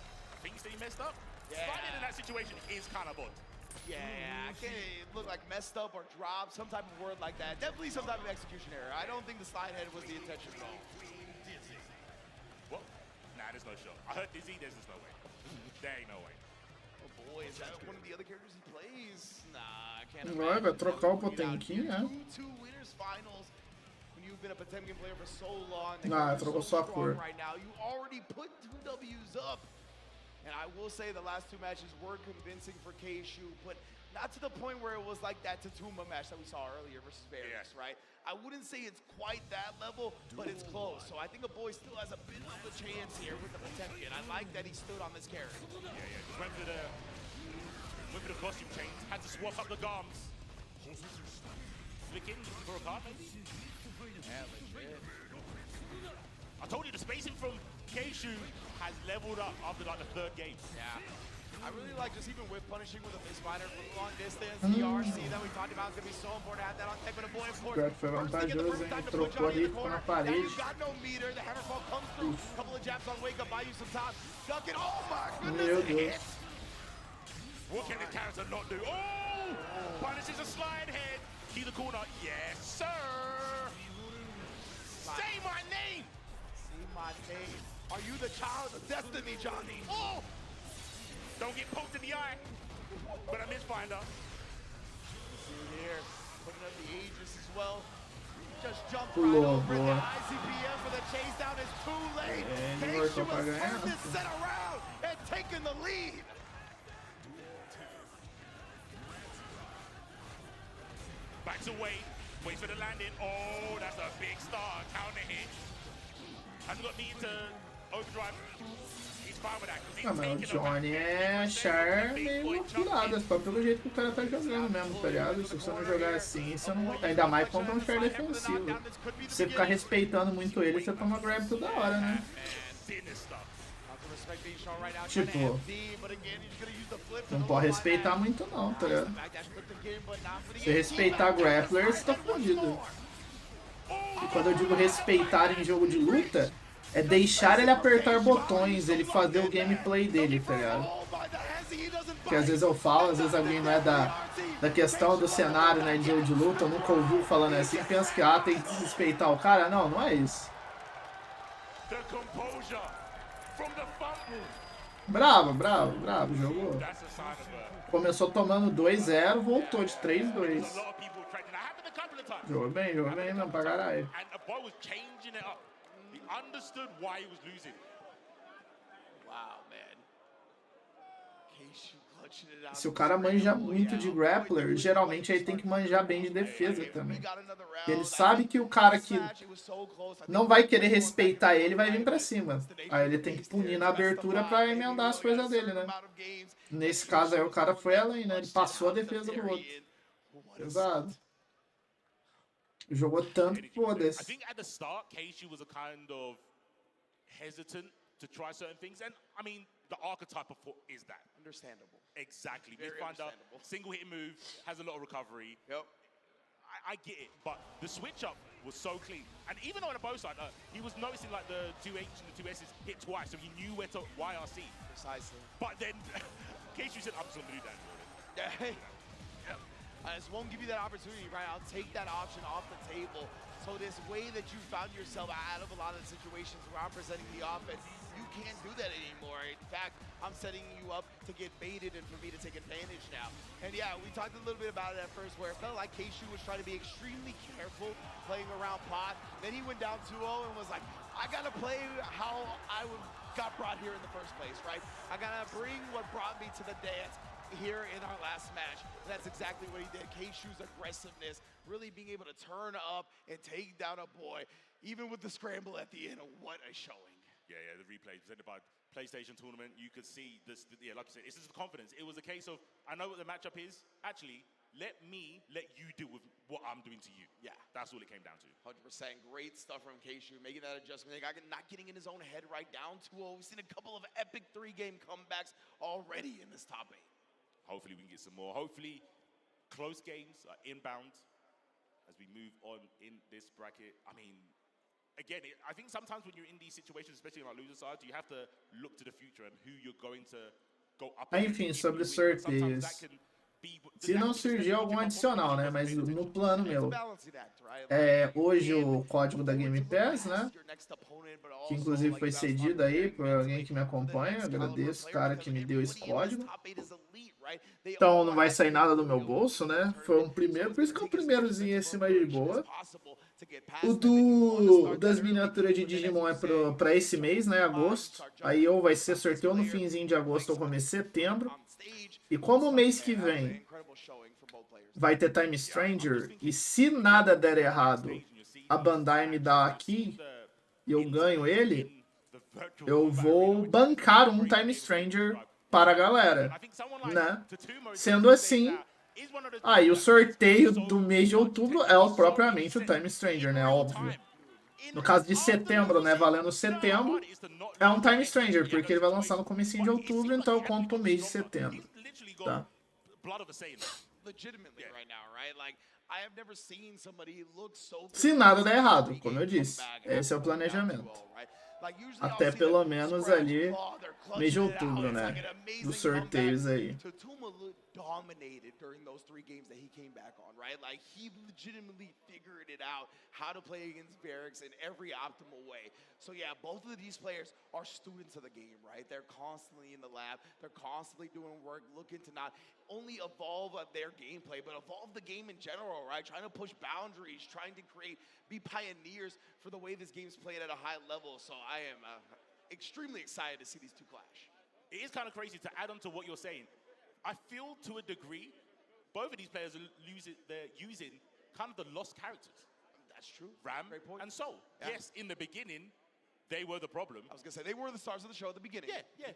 he messed up. Yeah. Sliding in that situation is kind of odd. Yeah, I can't look like messed up or dropped, some type of word like that. Definitely some type of execution error. I don't think the slide head was the intention at all. What? Nah, there's no shot. I heard Dizzy, there's just no way. There ain't no way. Oh boy, is that one of the other characters he plays? Nah, I can't Vai trocar o Potemkin, né? Two winners finals. When you've been a Potemkin player for so long, trocou só a cor. right now, you already put 2 W's up. And I will say the last 2 matches were convincing for Keishu, but not to the point where it was like that Tatuma match that we saw earlier versus Varus, right? I wouldn't say it's quite that level, but it's close. So I think a boy still has a bit of a chance here with the Potemkin. I like that he stood on this character. Yeah. Just went for the costume change. Had to swap up the garms. Flick in, looking for a card maybe? Yeah, legit. I told you the spacing from Keishu has leveled up after like the 3rd game. Yeah. I really like just even with punishing with a face spider from long distance. The RC that we talked about is going to be so important to have that on tech, but a boy important. Foi vantajoso, hein? Trocou ali, ficou na parede. Meu Deus. What can the character not do? Oh! Punishes a slide head. Key the corner. Yes, sir. Say my name. Say my name. Are you the child of destiny, Johnny? Oh! Don't get poked in the eye. But I misfinder. See here, putting up the Aegis as well. Just jumped Pulou, right over boa. the ICPM for the chase down is too late. Ele Keishu voltou pra has ganhar. turned this set around and taken the lead. Backs away. Waits for the landing. Oh, that's a big star. Counter hit. Hasn't got need to overdrive. He's fine with that. Ah, mas o Johnny é char meio pirado, só pelo jeito que o cara tá jogando mesmo, tá ligado? Se você não jogar assim, você não... ainda mais contra um char defensivo. Se você ficar respeitando muito ele, você toma grab toda hora, né? Tipo, não pode respeitar muito não, tá ligado? Se respeitar grappler, você tá fudido. E quando eu digo respeitar em jogo de luta, é deixar ele apertar botões, ele fazer o gameplay dele, tá ligado? Porque às vezes eu falo, às vezes alguém não é da questão do cenário, né, de jogo de luta, eu nunca ouvi falando assim, pensa que tem que respeitar o cara. Não, não é isso. Bravo, bravo, bravo, jogou. Começou tomando 2-0, voltou de 3-2. Jogou bem mesmo pra caralho. Understood why he was losing. Wow, man. Keishu clutching it out. Se o cara manja muito de grappler, geralmente ele tem que manjar bem de defesa também. E ele sabe que o cara que não vai querer respeitar ele vai vir pra cima. Aí ele tem que punir na abertura pra emendar as coisas dele, né? Nesse caso aí o cara foi além, né? Ele passou a defesa do outro. Pesado. Jogou tanto que foda-se. I think at the start, Keishu was a kind of hesitant to try certain things, and I mean, the archetype of foot is that. Understandable. Exactly. Very understandable. Single hit move, has a lot of recovery. Yep. I get it, but the switch up was so clean. And even though on the bow side, he was noticing like the 2H and the 2S's hit twice, so he knew where to YRC. Precisely. But then, Keishu said, I'm just going to do that. Yeah. I just won't give you that opportunity, right? I'll take that option off the table. So this way that you found yourself out of a lot of the situations where I'm presenting the offense, you can't do that anymore. In fact, I'm setting you up to get baited and for me to take advantage now. And yeah, we talked a little bit about it at first where it felt like Keishu was trying to be extremely careful playing around pot. Then he went down 2-0 and was like, I gotta play how I got brought here in the first place, right? I gotta bring what brought me to the dance here in our last match. And that's exactly what he did. Keishu's aggressiveness, really being able to turn up and take down a boy, even with the scramble at the end. What a showing. Yeah, the replay presented by PlayStation Tournament. You could see this, yeah, like you said, this is the confidence. It was a case of, I know what the matchup is. Actually, let you deal with what I'm doing to you. Yeah. That's all it came down to. 100%. Great stuff from Keishu, making that adjustment. Not getting in his own head right down 2-0. We've seen a couple of epic 3-game comebacks already in this top 8. Hopefully we can get some more. Hopefully close games are inbound as we move on in this bracket. I mean, again, I think sometimes when you're in these situations, especially on our loser side, you have to look to the future and who you're going to go up against. Enfim, sobre sorteios. Se não surgir algum adicional, né? Mas no plano meu, hoje o código da Gamepass, né? Que inclusive foi cedido aí por alguém que me acompanha. Agradeço o cara que me deu esse código. Então não vai sair nada do meu bolso, né? Foi um primeiro, por isso que é um primeirozinho assim mais de boa. O das miniaturas de Digimon é pra esse mês, né? Agosto. Aí ou vai ser sorteio no finzinho de agosto ou começo de setembro. E como o mês que vem vai ter Time Stranger, e se nada der errado, a Bandai me dá aqui e eu ganho ele, eu vou bancar um Time Stranger para a galera, né? Sendo assim, aí o sorteio do mês de outubro é propriamente o Time Stranger, né? Óbvio. No caso de setembro, né, valendo setembro, é um Time Stranger, porque ele vai lançar no comecinho de outubro, então eu conto pro mês de setembro, tá? Legitimately right now, right? Like I have never seen somebody look so Se nada der errado, como eu disse, esse é o planejamento. Até pelo menos ali, mês de outubro, né, dos sorteios aí. Dominated during those 3 games that he came back on, right? Like he legitimately figured it out how to play against Barracks in every optimal way. So yeah, both of these players are students of the game, right? They're constantly in the lab, they're constantly doing work, looking to not only evolve their gameplay, but evolve the game in general, right? Trying to push boundaries, trying to be pioneers for the way this game's played at a high level. So I am extremely excited to see these two clash. It is kind of crazy to add on to what you're saying. I feel to a degree, both of these players they're using kind of the lost characters. That's true. Ram Great point. and Soul. Yeah. Yes, in the beginning, they were the problem. I was going to say, they were the stars of the show at the beginning. Yeah.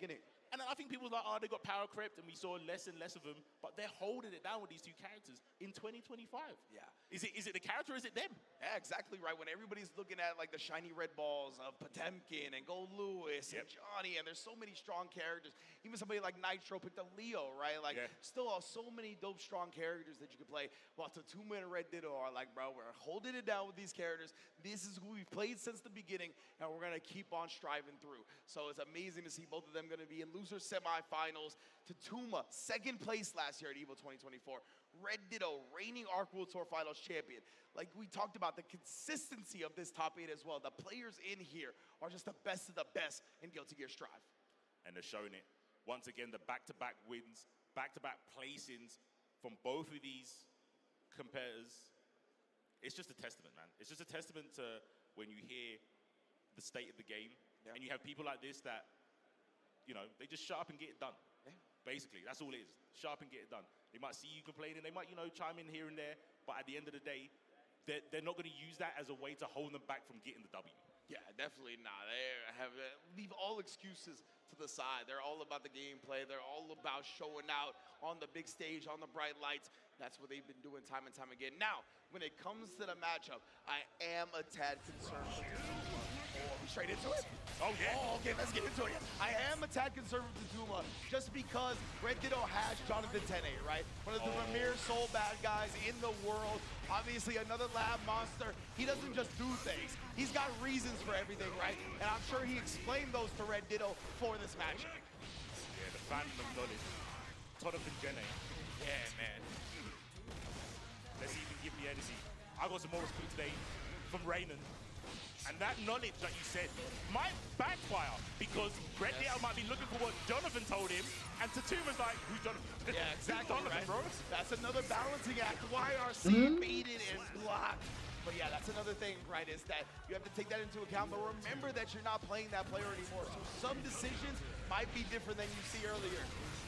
And I think people were like, oh, they got power crept, and we saw less and less of them. But they're holding it down with these two characters in 2025. Yeah. Is it the character or is it them? Yeah, exactly right. When everybody's looking at like the shiny red balls of Potemkin and Gold Lewis and Johnny, and there's so many strong characters. Even somebody like Nitro picked up Leo, right? Like still so many dope strong characters that you could play. While Tatuma and Red Ditto are like, bro, we're holding it down with these characters. This is who we've played since the beginning, and we're gonna keep on striving through. So it's amazing to see both of them gonna be in loser semifinals. Tatuma, 2nd place last year at EVO 2024. Red Ditto, reigning Arc World Tour Finals champion. Like we talked about, the consistency of this top 8 as well. The players in here are just the best of the best in Guilty Gear Strive. And they're showing it. Once again, the back-to-back wins, back-to-back placings from both of these competitors. It's just a testament, man. It's just a testament to when you hear the state of the game, and you have people like this that, you know, they just shut up and get it done. Basically, that's all it is. Shut up and get it done. They might see you complaining, they might, you know, chime in here and there, but at the end of the day, they're not going to use that as a way to hold them back from getting the W. Yeah, definitely not. They leave all excuses to the side. They're all about the gameplay. They're all about showing out on the big stage, on the bright lights. That's what they've been doing time and time again. Now, when it comes to the matchup, I am a tad concerned with Tatuma. Oh, straight into it? Oh, yeah. Oh, okay, let's get into it. I am a tad concerned with Tatuma just because Red Ditto has Jonathan Tene, right? One of the premier soul bad guys in the world. Obviously, another lab monster. He doesn't just do things. He's got reasons for everything, right? And I'm sure he explained those to Red Ditto for this matchup. Yeah, the fandom knowledge. Jonathan Tene. Yeah, man. Let's see if he can give me energy. I got some more respect today from Raynon. And that knowledge that you said might backfire because Red Ditto might be looking for what Jonathan told him, and Tatuma's like, who's Jonathan? Yeah, exactly, Jonathan, right? Bro? That's another balancing act. YRC baited and blocked. But yeah, that's another thing, right, is that you have to take that into account, but remember that you're not playing that player anymore. So some decisions might be different than you see earlier.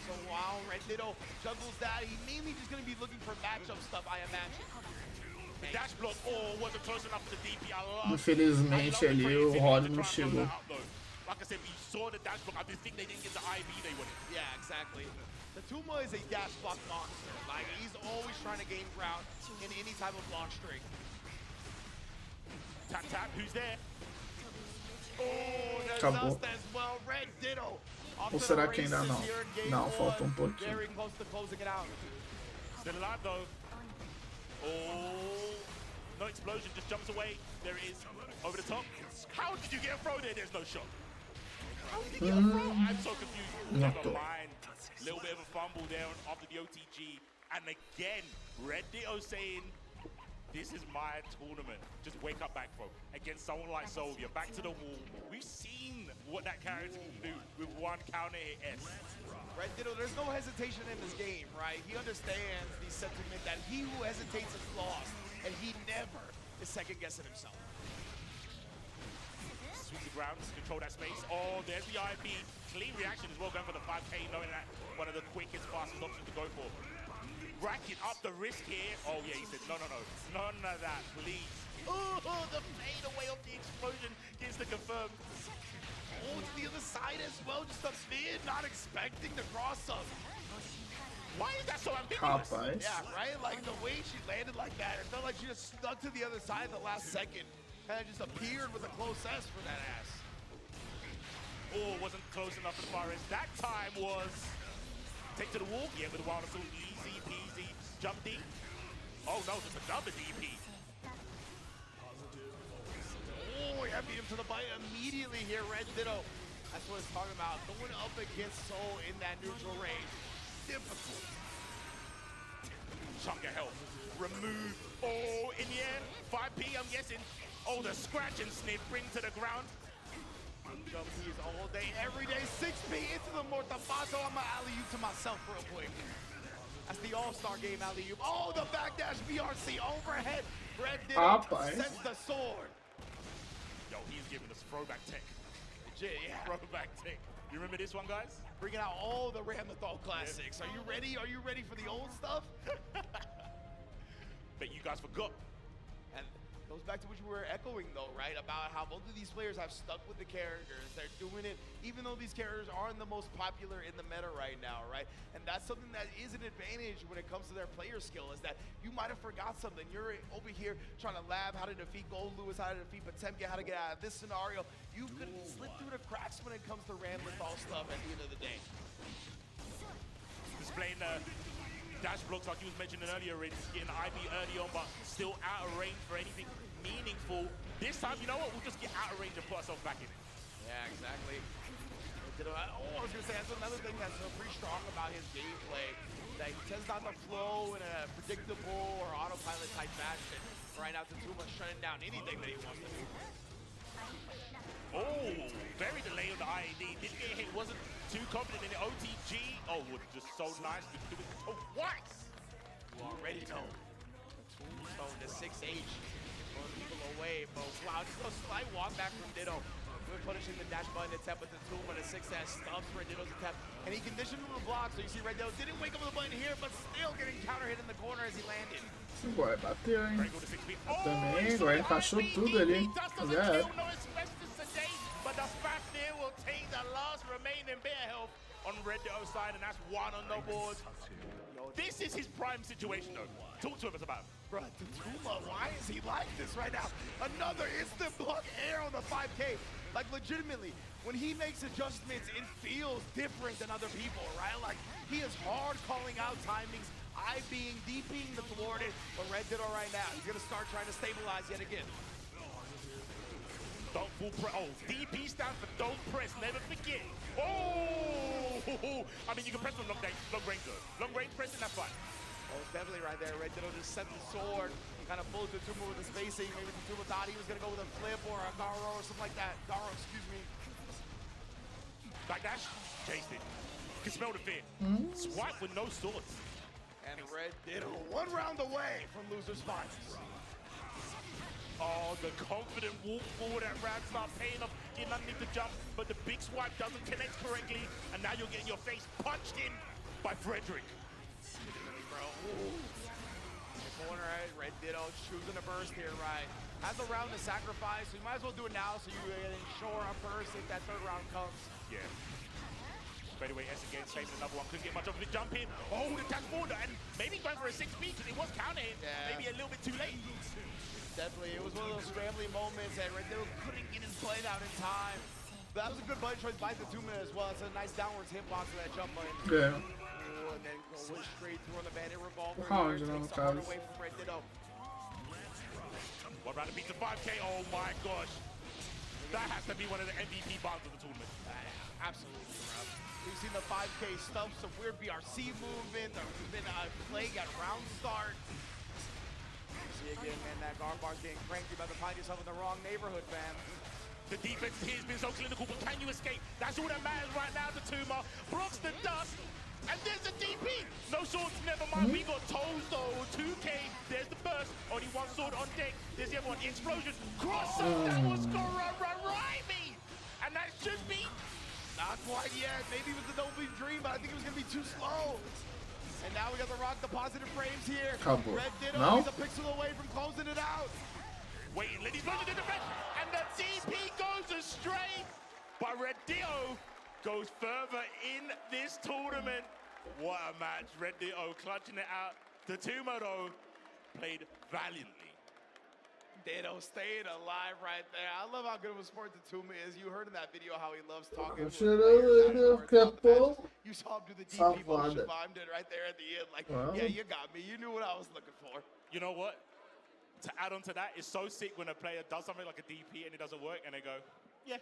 So while Red Ditto juggles that, he's mainly just going to be looking for matchup stuff, I imagine. The dash block, wasn't close enough for the DP. Infelizmente ali o Rod não chegou. Like I said, we saw the dash block. I just think they didn't get the IV they wanted. Yeah, exactly. Tatuma is a dash block monster. Like, he's always trying to gain ground in any type of block streak. Tap, tap, who's there? Oh, there's Acabou. us as well. Red Ditto. Ou será que ainda não? Não, falta um pouquinho. Very close to closing it out. Still alive though. Oh, no explosion, just jumps away. There it is, over the top. How did you get a throw there? There's no shot. How did he get a throw? I'm so confused. Never mind. Little bit of a fumble there after the OTG. And again, Red Ditto saying, this is my tournament. Just wake up back, bro. Against someone like Sylvia, back to the wall. We've seen what that character can do with one counter hit S. Red Ditto, there's no hesitation in this game, right? He understands the sentiment that he who hesitates is lost, and he never is second-guessing himself. Sweep the ground, control that space. Oh, there's the IP. Clean reaction as well, going for the 5K, knowing that one of the quickest, fastest options to go for. Racking up the risk here. Oh, yeah, he said, no. None of that, please. Oh, the fade away of the explosion gets the confirm. Oh, to the other side as well, just a mid, not expecting the cross-up. Why is that so ambiguous? Rapaz. Yeah, right? Like, the way she landed like that, it felt like she just stuck to the other side at the last second. kind of just appeared with a close S for that ass. Oh, wasn't close enough as far as that time was. Take to the wall, yeah, with a wild assault, easy peasy, jump deep. Oh no, just another DP. Oh, yeah, beat him to the bite immediately here, Red Ditto. That's what it's talking about. Going up against Soul in that neutral range. Difficult. Chunk of health. Remove. Oh, in the air. 5P, I'm guessing. Oh, the scratch and sniff bring to the ground. Jumpies all day, every day. 6P into the Mortabato. I'm going to alley-oop to myself real quick. That's the all-star game alley-oop. Oh, the backdash VRC overhead. Red Ditto sends the sword. Yo, he's giving us throwback tech. Legit, yeah. Throwback tech. You remember this one, guys? Bringing out all the Ramlethal classics. Are you ready? Are you ready for the old stuff? Bet you guys forgot. And goes back to what you were echoing though, right? About how both of these players have stuck with the characters. They're doing it even though these characters aren't the most popular in the meta right now, right? And that's something that is an advantage when it comes to their player skill, is that you might have forgot something. You're over here trying to lab how to defeat Gold Lewis, how to defeat Potemkin, how to get out of this scenario. You could slip through the cracks when it comes to Ramlethal stuff at the end of the day. Displaying the dash blocks like you was mentioning earlier, it's getting IB early on, but still out of range for anything meaningful. This time, you know what? We'll just get out of range and put ourselves back in it. Yeah, exactly. Oh, I was gonna say, that's another thing that's pretty strong about his gameplay, that he tends not to flow in a predictable or autopilot type fashion. Right now, Tatuma shutting down anything that he wants to do. Oh, very delayed on the IAD. Didn't get hit, wasn't too confident in the OTG. Oh, just so nice to do it twice. You already know. The tombstone, the 6H, pulling people away. But wow, just a slight walk back from Ditto. We're punishing the dash button attempt with the 2, but a 6S stuffs Red Ditto's attempt. And he conditioned him to block, so you see Red Ditto didn't wake up with the button here, but still getting counter hit in the corner as he landed. Agora bateu, hein? Também, agora encaixou tudo ali. Já era. But the Fafnir will take the last remaining bit of health on Red Ditto's side, and that's 1 on the board. This is his prime situation, though. Talk to us about it. Bro, Tatuma, why is he like this right now? Another instant block air on the 5K. Like, legitimately, when he makes adjustments, it feels different than other people, right? Like, he is hard calling out timings, IBing, DPing the thwarted, but Red Ditto right now, he's gonna start trying to stabilize yet again. Don't full press. Oh, DP stands for don't press, never forget. Oh! I mean, you can press from long range, though. Long range pressing, that's fine. Oh, it's definitely right there. Red Ditto just sent the sword, kind of pulled Tatuma with the spacing. Maybe Tatuma thought he was going to go with a flip or a Garo or something like that. Garo, excuse me. Backdash, chased it. You can smell the fear. Swipe with no swords. And Red Ditto 1 round away from losers finals. Oh, the confident walk forward at Rad start paying off, getting underneath the jump, but the big swipe doesn't connect correctly, and now you're getting your face punched in by Frederick. Bro, in the corner, right? Red Ditto choosing a burst here, right? Has a round to sacrifice, so you might as well do it now so you ensure a burst if that 3rd round comes. Yeah. Straight away, S again, saving another one. Couldn't get much of the jump in. Oh, the dash forward, and maybe going for a 6B because it was counting. Yeah. Maybe a little bit too late. Definitely, it was one of those scrambling moments that Red Ditto couldn't get his play out in time. But that was a good button choice by Tatuma as well. It's a nice downwards hitbox for that jump button. Yeah. Ooh, and then go straight through on the bandit revolver. Hard, Takes the heart away from Red Ditto. One round to beat the 5K. Oh my gosh. That has to be one of the MVP bombs of the tournament. Absolutely, bro. We've seen the 5K stuff, some weird BRC movement. There's been a plague at round start. See again, man, that guard bar's getting cranky. You're about to find yourself in the wrong neighborhood, fam. The defense here has been so clinical, but can you escape? That's all that matters right now, Tatuma. Blocks the dust, and there's a DP. No swords, never mind. We got toes, though. 2K, there's the burst. Only 1 sword on deck. There's the other one. Explosion. Cross up. That was Garaimi. And that should be... Not quite yet. Maybe it was a no-beat dream, but I think it was going to be too slow. And now we got the rock, the positive frames here. Red Ditto is a pixel away from closing it out. Waiting, Liddy's running to defense, and the DP goes astray. But Red Ditto goes further in this tournament. What a match. Red Ditto clutching it out. Tatuma, though, played valiantly. Ditto staying alive right there. I love how good of a sport the Tuma is. You heard in that video how he loves talking with You saw him do the DP motion Shibam did right there at the end. Like, yeah, you got me. You knew what I was looking for. You know what? To add on to that, it's so sick when a player does something like a DP and it doesn't work and they go, yeah.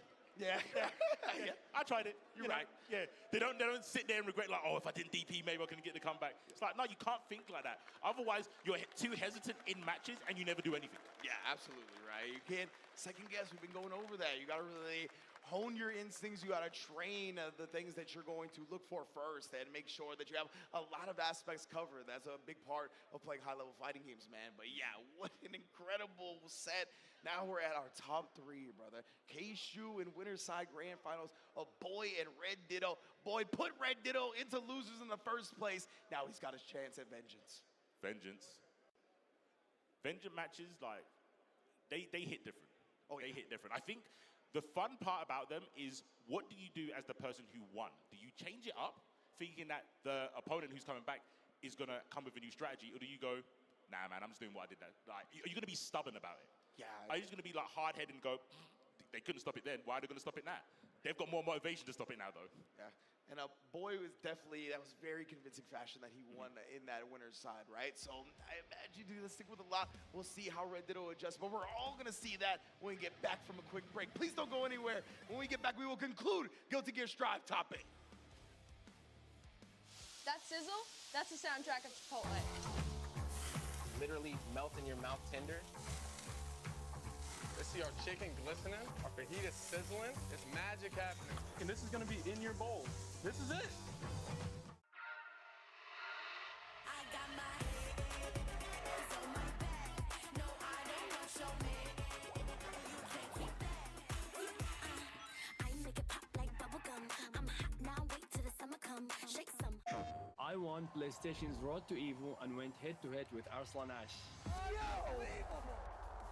I tried it. You're right. Yeah, they don't sit there and regret like, oh, if I didn't DP, maybe I couldn't get the comeback. It's like, no, you can't think like that. Otherwise, you're too hesitant in matches and you never do anything. Yeah, absolutely right. You can't second guess. We've been going over that. You got to really hone your instincts. You got to train the things that you're going to look for first and make sure that you have a lot of aspects covered. That's a big part of playing high-level fighting games, man. But yeah, what an incredible set. Now we're at our top three, brother. K-Shu in Winner's Side Grand Finals. A Boy and Red Ditto. Boy put Red Ditto into losers in the first place. Now he's got his chance at Vengeance. Vengeance matches, like, they hit different. They hit different. I think the fun part about them is, what do you do as the person who won? Do you change it up, thinking that the opponent who's coming back is going to come with a new strategy? Or do you go, nah, man, I'm just doing what I did that? Like, are you going to be stubborn about it? Yeah. Are you just going to be like hard-headed and go, they couldn't stop it then, why are they going to stop it now? They've got more motivation to stop it now, though. Yeah. And Boy was definitely, that was very convincing fashion that he won in that Winner's Side, right? So I imagine you're going to stick with a lot. We'll see how Red Ditto adjusts, but we're all going to see that when we get back from a quick break. Please don't go anywhere. When we get back, we will conclude Guilty Gear Strive Top 8. That sizzle, that's the soundtrack of Chipotle. Literally melt in your mouth tender. Let's see our chicken glistening, our fajita sizzling. It's magic happening. And this is gonna be in your bowl. This is it. I won PlayStation's Road to EVO and went head-to-head with Arslan Ash.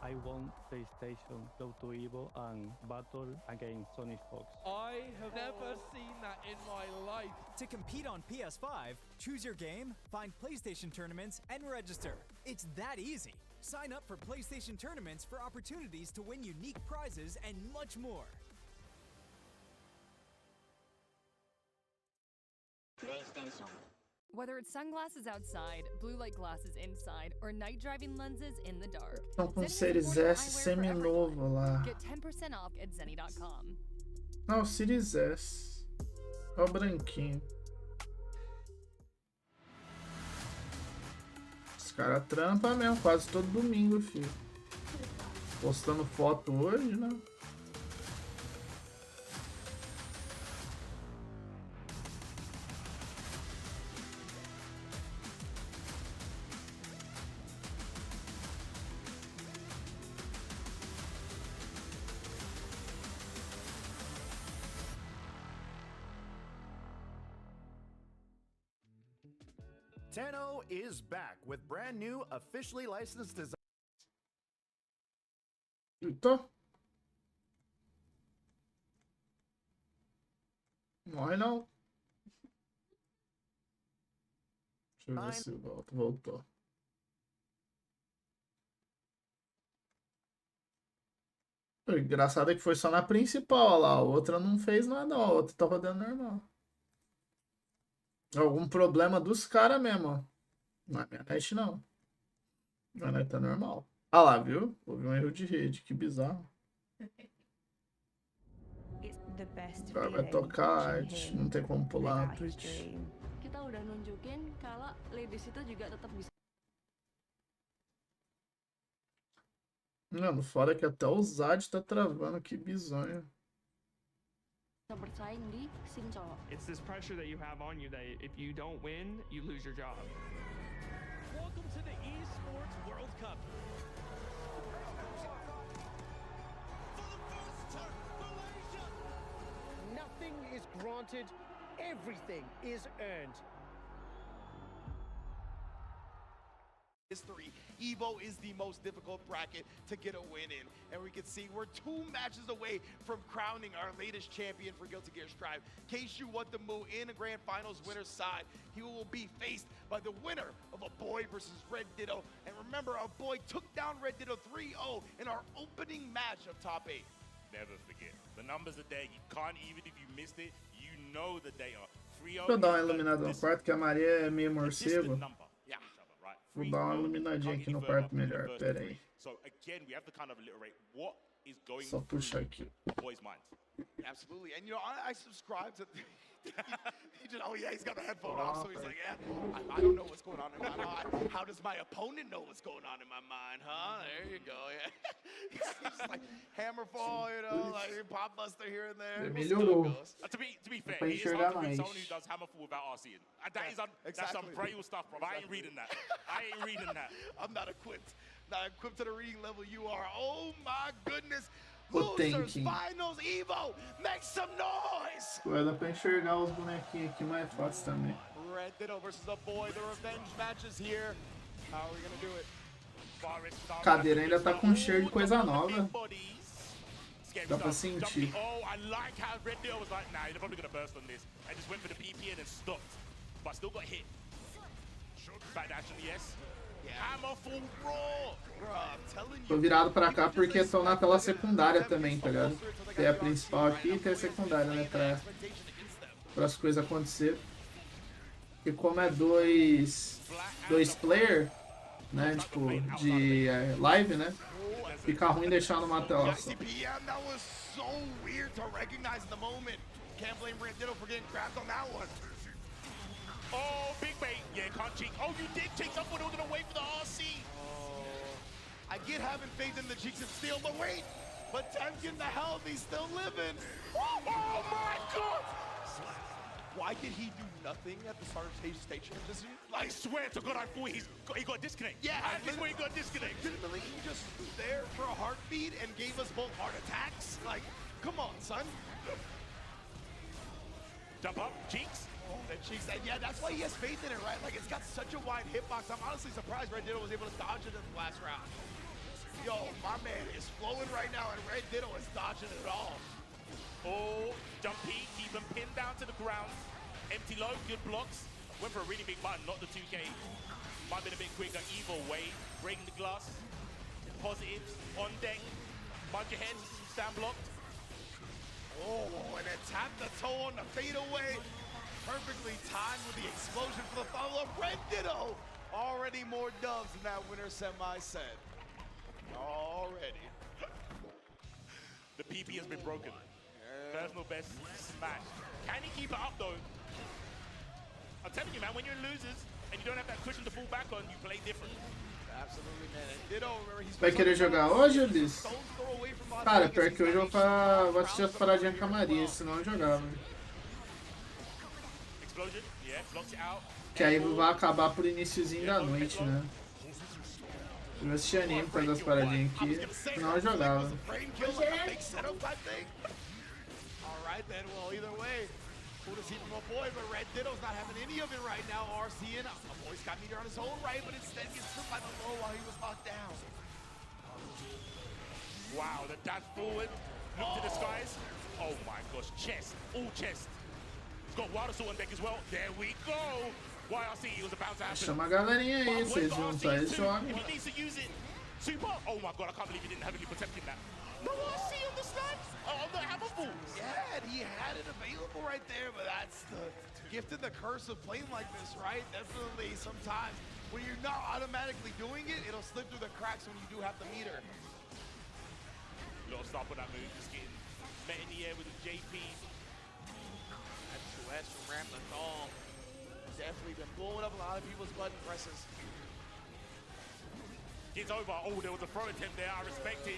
I won PlayStation Road to EVO and battled against Sonic Fox. I have never seen that in my life. To compete on PS5, choose your game, find PlayStation tournaments, and register. It's that easy. Sign up for PlayStation tournaments for opportunities to win unique prizes and much more. PlayStation. Whether it's sunglasses outside, blue light glasses inside, or night driving lenses in the dark, Estão com Series S semi-novo lá. Get 10% off at zenny.com. Não, o Series S. É o branquinho. Os caras trampam mesmo, quase todo domingo, filho. Postando foto hoje, né? Tenno is back with brand new, officially licensed design. Eita. Morre não. Deixa eu ver se voltou. O engraçado é que foi só na principal, olha lá. A outra não fez nada, ó. A outra tá rodando normal. Algum problema dos caras mesmo, ó. Não é minha net, não. Minha net tá normal. Ah lá, viu? Houve um erro de rede, que bizarro. Agora vai tocar arte, não tem como pular na Twitch. Kita udah nunjukin kalau ladies itu juga tetap bisa. Mano, fora que até o Zad tá travando, que bizonho. It's this pressure that you have on you that if you don't win, you lose your job. Welcome to the Esports World Cup. Nothing is granted, everything is earned. History EVO is the most difficult bracket to get a win in. And we can see we're 2 matches away from crowning our latest champion for Guilty Gear Strive. In case you want the move in a Grand Finals winner's side, he will be faced by the winner of a Boy versus Red Ditto. And remember, our Boy took down Red Ditto 3-0 in our opening match of Top 8. Never forget. The numbers are there. You can't, even if you missed it, you know the data. 3-0. Deixa eu dar uma iluminada no quarto, que a Maria é meio morcego. Vou dar uma iluminadinha aqui no quarto melhor, pera aí. So again, we have to kind of alliterate what is going Só puxar aqui. through Boy's mind. Absolutely. And you know, I subscribe to he just, oh yeah, he's got the headphone off, so he's like, yeah, I don't know what's going on in my mind. How does my opponent know what's going on in my mind, huh? There you go, yeah. He's just like Hammerfall, you know, like Pop Buster here and there. Melhorou. To be fair, Pra it is hard enxergar to read mais. someone who does Hammerfall without RCing. That's some braille stuff, bro. I ain't reading that. I ain't reading that. I'm not equipped. Not equipped to the reading level you are. Oh my goodness. Potente. Losers, finals, EVO, make some noise! Vai dar pra enxergar os bonequinhos aqui mais fácil também. Red Ditto versus the Boy, the revenge match is here. How are we gonna do it? A cadeira ainda tá com cheiro de coisa nova. Dá pra sentir. Oh, I like how Red Ditto was like, nah, they're probably gonna burst on this. I just went for the PP and then stopped. But still got hit. Back dash on the S. Hammerfall raw! Tô virado pra cá porque tô na tela secundária também, tá ligado? Tem a principal aqui e tem a secundária, né? Pra as coisas acontecerem. Porque como é dois player, né? Tipo, de live, né? Fica ruim deixar numa tela só. Oh, big bait. Yeah, can't cheat. Oh, you did cheat. Someone who's gonna wait for the RC. I get having faith in the Cheeks of Steel, but wait! But Temkin, the hell, he's still living! Oh my god! Why did he do nothing at the start of stage of this year? I swear to God, I thought he got disconnected. Yeah, I just he got disconnected. Legitimately, he just stood there for a heartbeat and gave us both heart attacks? Like, come on, son. Jump up, Cheeks. Oh, the Cheeks, and yeah, that's why he has faith in it, right? Like, it's got such a wide hitbox. I'm honestly surprised Red Ditto was able to dodge it in the last round. Yo, my man is flowing right now, and Red Ditto is dodging it all. Oh, jumpy, keep him pinned down to the ground. Empty low, good blocks. Went for a really big button, not the 2K. Might have been a bit quicker, evil way. Breaking the glass. Positives, on deck. Bunch of heads, stand blocked. Oh, and then tap the toe on the fadeaway. Perfectly timed with the explosion for the follow-up. Red Ditto already more dubs in that winner semi-set. Already. The PP has been broken. Personal best smash. Can he keep it up though? I'm telling you, man, when you're losers and you don't have that cushion to fall back on, you play different. Absolutely, man. And Ditto, remember, he's Vai querer jogar hoje, Ulisses? Cara, pior que hoje eu vou assistir as paradinhas com a Maria, senão eu jogava. Explosion, yeah, blocks it out. Que aí vai acabar por iniciozinho da noite, né? Eu assisti anime, fazer as paradinhas aqui, senão eu jogava. Alright then, well, either way, cool to see from a Boy, but Red Ditto's not having any of it right now. RC and a Boy's got meter on his own right, but instead gets put by the low while he was locked down. Wow, the dash forward, look to the skies. Oh my gosh, chest, all chest. He's got Wild Assault on deck as well. There we go. YRC was about to happen. Chama a galerinha aí, vocês juntam aí, jogam. If he needs to use it, super. Oh my god, I can't believe he didn't heavily protecting that. No RC on the snipe. Oh, the Hammerfall. Yeah, he had it available right there, but that's the gift and the curse of playing like this, right? Definitely sometimes when you're not automatically doing it, it'll slip through the cracks when you do have the meter. Little stop on that move, just getting met in the air with the JP. That's 2S from Ramlathal. Definitely been blowing up a lot of people's button presses. Gets over. Oh, there was a throw attempt there. I respect it.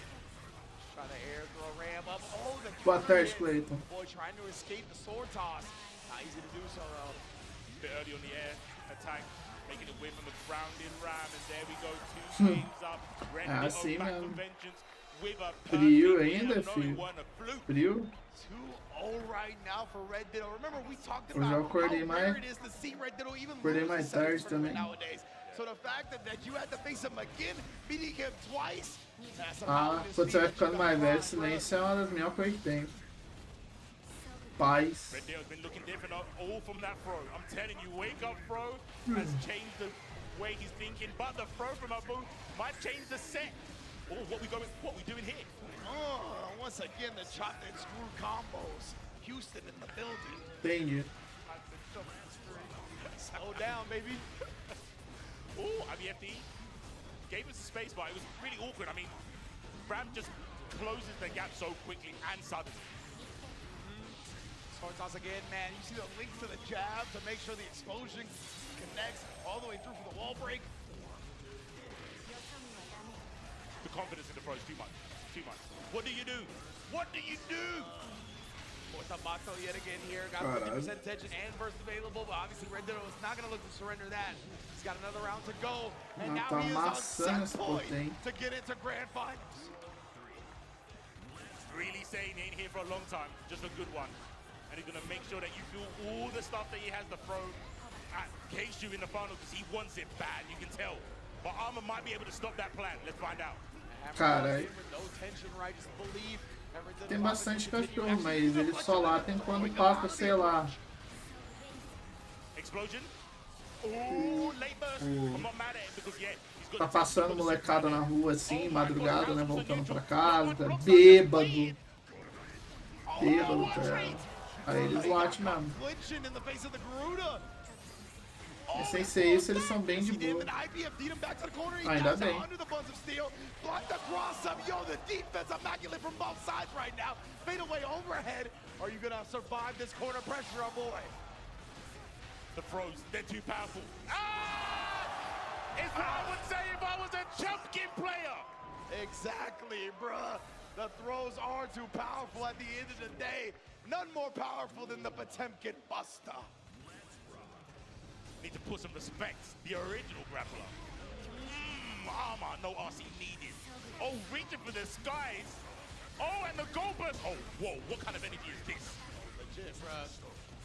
Trying to air throw ram up. Oh, the Boa tarde, Cleiton. Boy trying to escape the sword toss. Not easy to do so, though. A bit early on the air attack, making it away from the grounded ram, and there we go. 2 games up. Red Ditto back for vengeance with a Frio ainda, filho. Frio. 2-0 right now for Red Ditto. Remember, we talked Hoje eu about acordei how mais. rare it is to see Red Ditto even Acordei lose mais the tarde também. nowadays. So the fact that you had to face him again, beating him twice. Ah, quando você vai ficando mais velho, silêncio é uma das melhores coisas que tem. Paz. Red Deal's been looking different all from that throw. I'm telling you, wake up throw has changed the way he's thinking, but the throw from Abu might change the set. Oh, what we doing here? Oh, once again, the chopped and screw combos. Houston in the building. Entendi. Slow down, baby. Oh, IBFD gave us the space, but it was really awkward. I mean, Bram just closes the gap so quickly and suddenly. Smart toss again, man. You see the link to the jab to make sure the explosion connects all the way through for the wall break. The confidence in the throw is too much. Too much. What do you do? What do you do? Tabato yet again here. Got 50% attention and burst available, but obviously Red Dead is not going to look to surrender that. He's got another round to go, and now he is on set point to get into grand finals. Really saying he ain't here for a long time, just a good one. And he's going to make sure that you feel all the stuff that he has to throw at Keishu in the final, because he wants it bad, you can tell. But Armor might be able to stop that plan. Let's find out. Caralho. Tem bastante cachorro, mas eles só latem quando passa, sei lá. Tá passando molecada na rua assim, madrugada, né? Voltando pra casa, bêbado. Bêbado, cara. Aí eles latem mesmo. E sem ser isso, eles são bem de boa. Ainda bem. The throws, they're too powerful. Ah! It's what I would say if I was a Chumpkin player. Exactly, bruh. The throws are too powerful at the end of the day. None more powerful than the Potemkin Buster. Need to put some respect. The original grappler. Armor, no RC needed. Oh, reaching for the skies. Oh, and the goal burst. Oh, whoa, what kind of energy is this? Legit, bruh.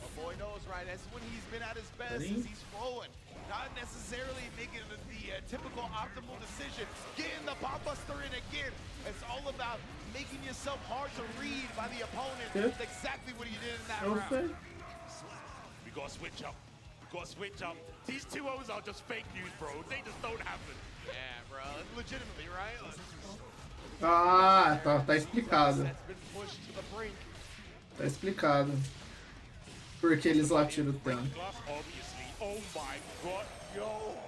A boy knows, right? That's when he's been at his best, as he's flowing. Not necessarily making the typical optimal decision. Getting the pop buster in again. It's all about making yourself hard to read by the opponent. That's exactly what he did in that round. We gotta switch up. Gotta switch up. These 2-0s are just fake news, bro. They just don't happen. Yeah, bro. Legitimately, right? Ah, tá explicado. Tá explicado. Porque eles latiram tanto. Obviously. Oh my god. Yo.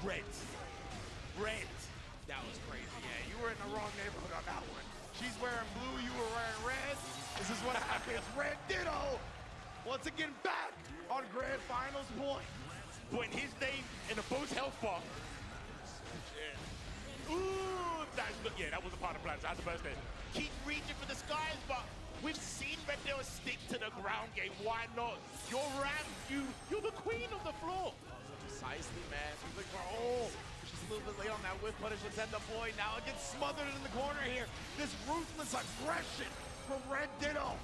Red. That was crazy. Yeah, you were in the wrong neighborhood on that one. She's wearing blue, you were wearing red. This is what happens. Red Ditto. Once again back on grand finals point. Putting his name in the post health bar. Yeah. Ooh, that's good. Yeah, that was a part of the plan. So that's the first thing. Keep reaching for the skies, but we've seen Red Deal stick to the ground game. Why not? You're Ram. You're the queen of the floor. Precisely, man. She's like, oh, she's a little bit late on that whip punish. Let's end the point. Now it gets smothered in the corner here. This ruthless aggression from Red Ditto.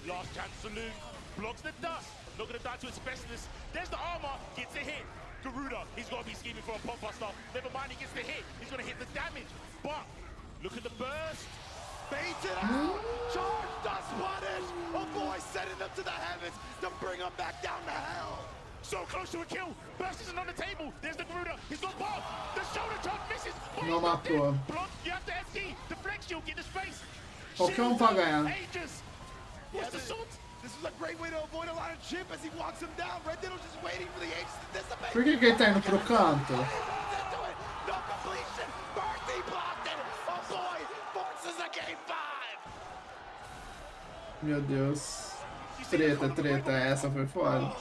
Last chance saloon. Blocks the dust. Not gonna die to his specialist. There's the armor. Gets a hit. Garuda, he's got to be scheming for a pop buster. Never mind, he gets the hit. He's gonna hit the damage. But look at the burst. Baited out. Charge dust punish. Oh boy, sending them to the heavens to bring them back down to hell. So close to a kill. Burst isn't on the table. There's the Garuda. He's got both. The shoulder chop misses. Não matou. Block. You have to FD. Deflect shield. Get the space. Qualquer um vai ganhar. Ages. What's the salt? This is a great way to avoid a lot of chip as he walks him down. Red Ditto just waiting for the Aces to dissipate. Por que ele tá indo pro canto? No completion. Mercy blocked it. Oh boy, forces a game 5. Meu Deus. Treta. Essa foi foda.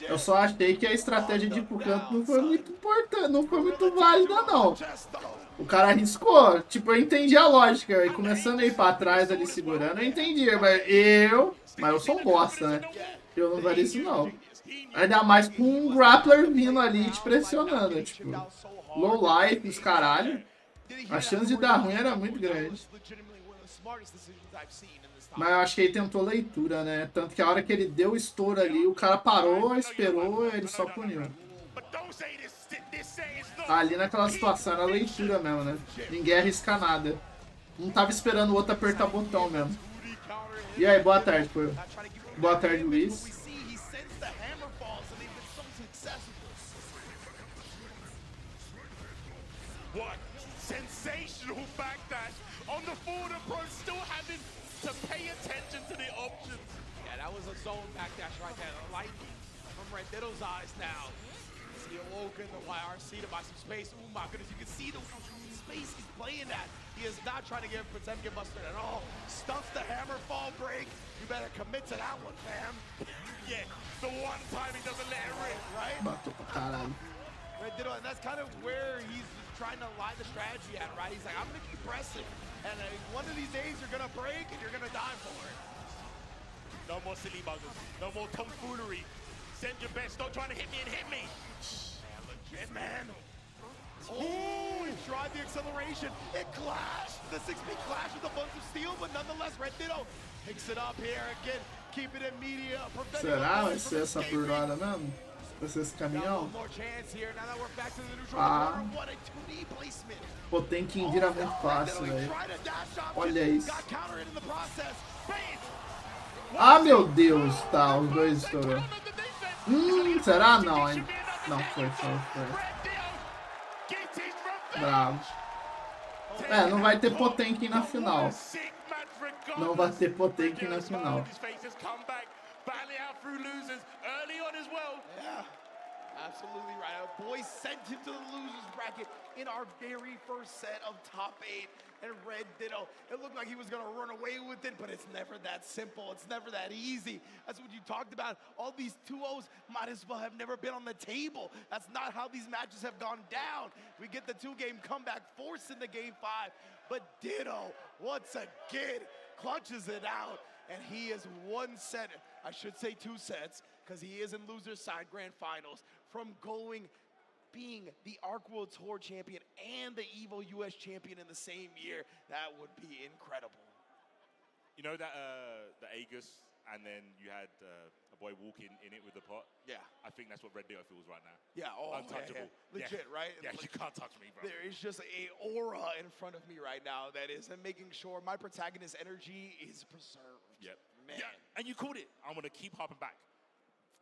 Eu só achei que a estratégia de ir pro canto não foi muito importante, não foi muito válida, não. O cara arriscou. Tipo, eu entendi a lógica. E começando a ir pra trás ali segurando, eu entendi. Mas eu sou um bosta, né? Eu não faria isso, não. Ainda mais com um grappler vindo ali te pressionando. Tipo, low life, os caralho. A chance de dar ruim era muito grande. Mas eu acho que ele tentou leitura, né? Tanto que a hora que ele deu o estouro ali, o cara parou, esperou, ele só puniu. Ali naquela situação era leitura mesmo, né? Ninguém arrisca nada. Não tava esperando o outro apertar o botão mesmo. E aí, boa tarde, pô. Boa tarde, Luiz. What sensational backdash on the forward approach, still having to pay attention to the options. Yeah, that was a zone backdash right there. Lightning from Renditto's eyes now. He awoken the YRC to buy some space. Oh my goodness, you can see the space he's playing at. He is not trying to pretend to get busted at all. Stunts the hammer fall break. You better commit to that one, fam. Yeah, the one time he doesn't let it rip, right? Renditto, and that's kind of where he's trying to lie the strategy at, right? He's like, I'm gonna keep pressing, and one of these days you're gonna break and you're gonna die for it. No more silly buggers, no more tomfoolery. Send your best, stop trying to hit me and hit me. Man, legit, man. Oh, he tried the acceleration. It clashed. The 6-speed clash with a bunch of steel, but nonetheless, Renditto picks it up here again. Keep it immediate. Será? Vai ser essa burlada mesmo? Vai ser esse caminhão? Ah. Pô, tem que virar muito fácil, velho. Olha isso. Ah, meu Deus, tá, os dois estourou. Será? Não, hein? Não, foi. Bravo. É, não vai ter Potemkin na final. Não vai ter Potemkin na final. Absolutely right. Our boys sent him to the losers bracket in our very first set of top 8. And Renditto, it looked like he was going to run away with it, but it's never that simple. It's never that easy. That's what you talked about. All these 2-0s might as well have never been on the table. That's not how these matches have gone down. We get the 2-game comeback, forcing the game 5. But Ditto, once again, clutches it out. And he is 1 set, I should say 2 sets, because he is in loser's side grand finals, from being the ARC World Tour champion and the EVO US champion in the same year. That would be incredible. You know that the Aegis, and then you had a boy walking in it with the pot? Yeah. I think that's what Renditto feels right now. Yeah, untouchable. Yeah. Legit, right? Yeah, you can't touch me, bro. There is just a aura in front of me right now that is making sure my protagonist energy is preserved. Yep. Man. Yeah, and you called it. I'm going to keep hopping back.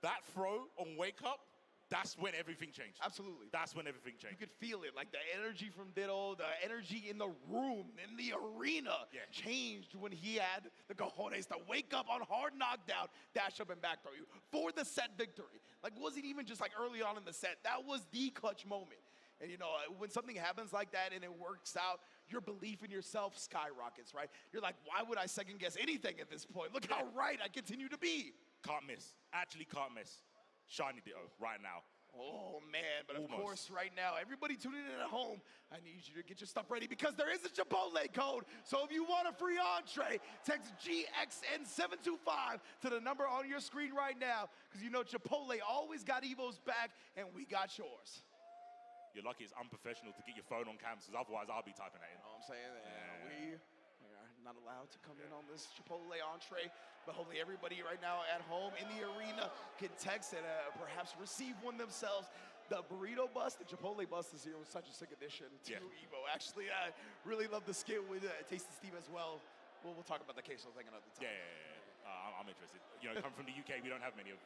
That throw on Wake Up, that's when everything changed. Absolutely. That's when everything changed. You could feel it, like the energy from Ditto, the energy in the room, in the arena, changed when he had the cojones to wake up on hard knockdown, dash up and back throw you for the set victory. Like, wasn't even just like early on in the set. That was the clutch moment. And you know, when something happens like that and it works out, your belief in yourself skyrockets, right? You're like, why would I second guess anything at this point? Look how right I continue to be. Can't miss. Actually can't miss. Shiny Ditto right now. Oh, man, but of course, right now, everybody tuning in at home, I need you to get your stuff ready because there is a Chipotle code. So if you want a free entree, text GXN725 to the number on your screen right now because you know Chipotle always got Evo's back, and we got yours. You're lucky it's unprofessional to get your phone on cam, because otherwise I'll be typing that in. You know what I'm saying? We are not allowed to come in on this Chipotle entree, but hopefully everybody right now at home in the arena can text and perhaps receive one themselves. The burrito bus, the Chipotle bus this year was such a sick addition to EVO. Actually, I really love the skill with Tasty Steve as well. We'll talk about the queso thing another time. I'm interested. You know, coming from the UK, we don't have many of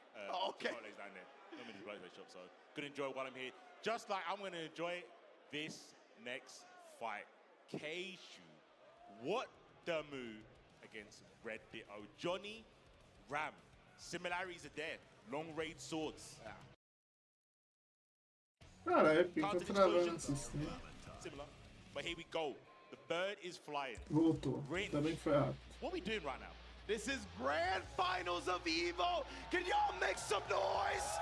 Chipotles down there. Not many Chipotle shops, so gonna enjoy while I'm here. Just like I'm gonna enjoy this next fight. Keishu, what the move against Red Ditto. Johnny, Ram, similarities are there. Long range swords. Caralho, fica travando esse sistema. Similar, but here we go. The bird is flying. Voltou. Também foi rápido. What are we doing right now? This is grand finals of EVO. Can y'all make some noise?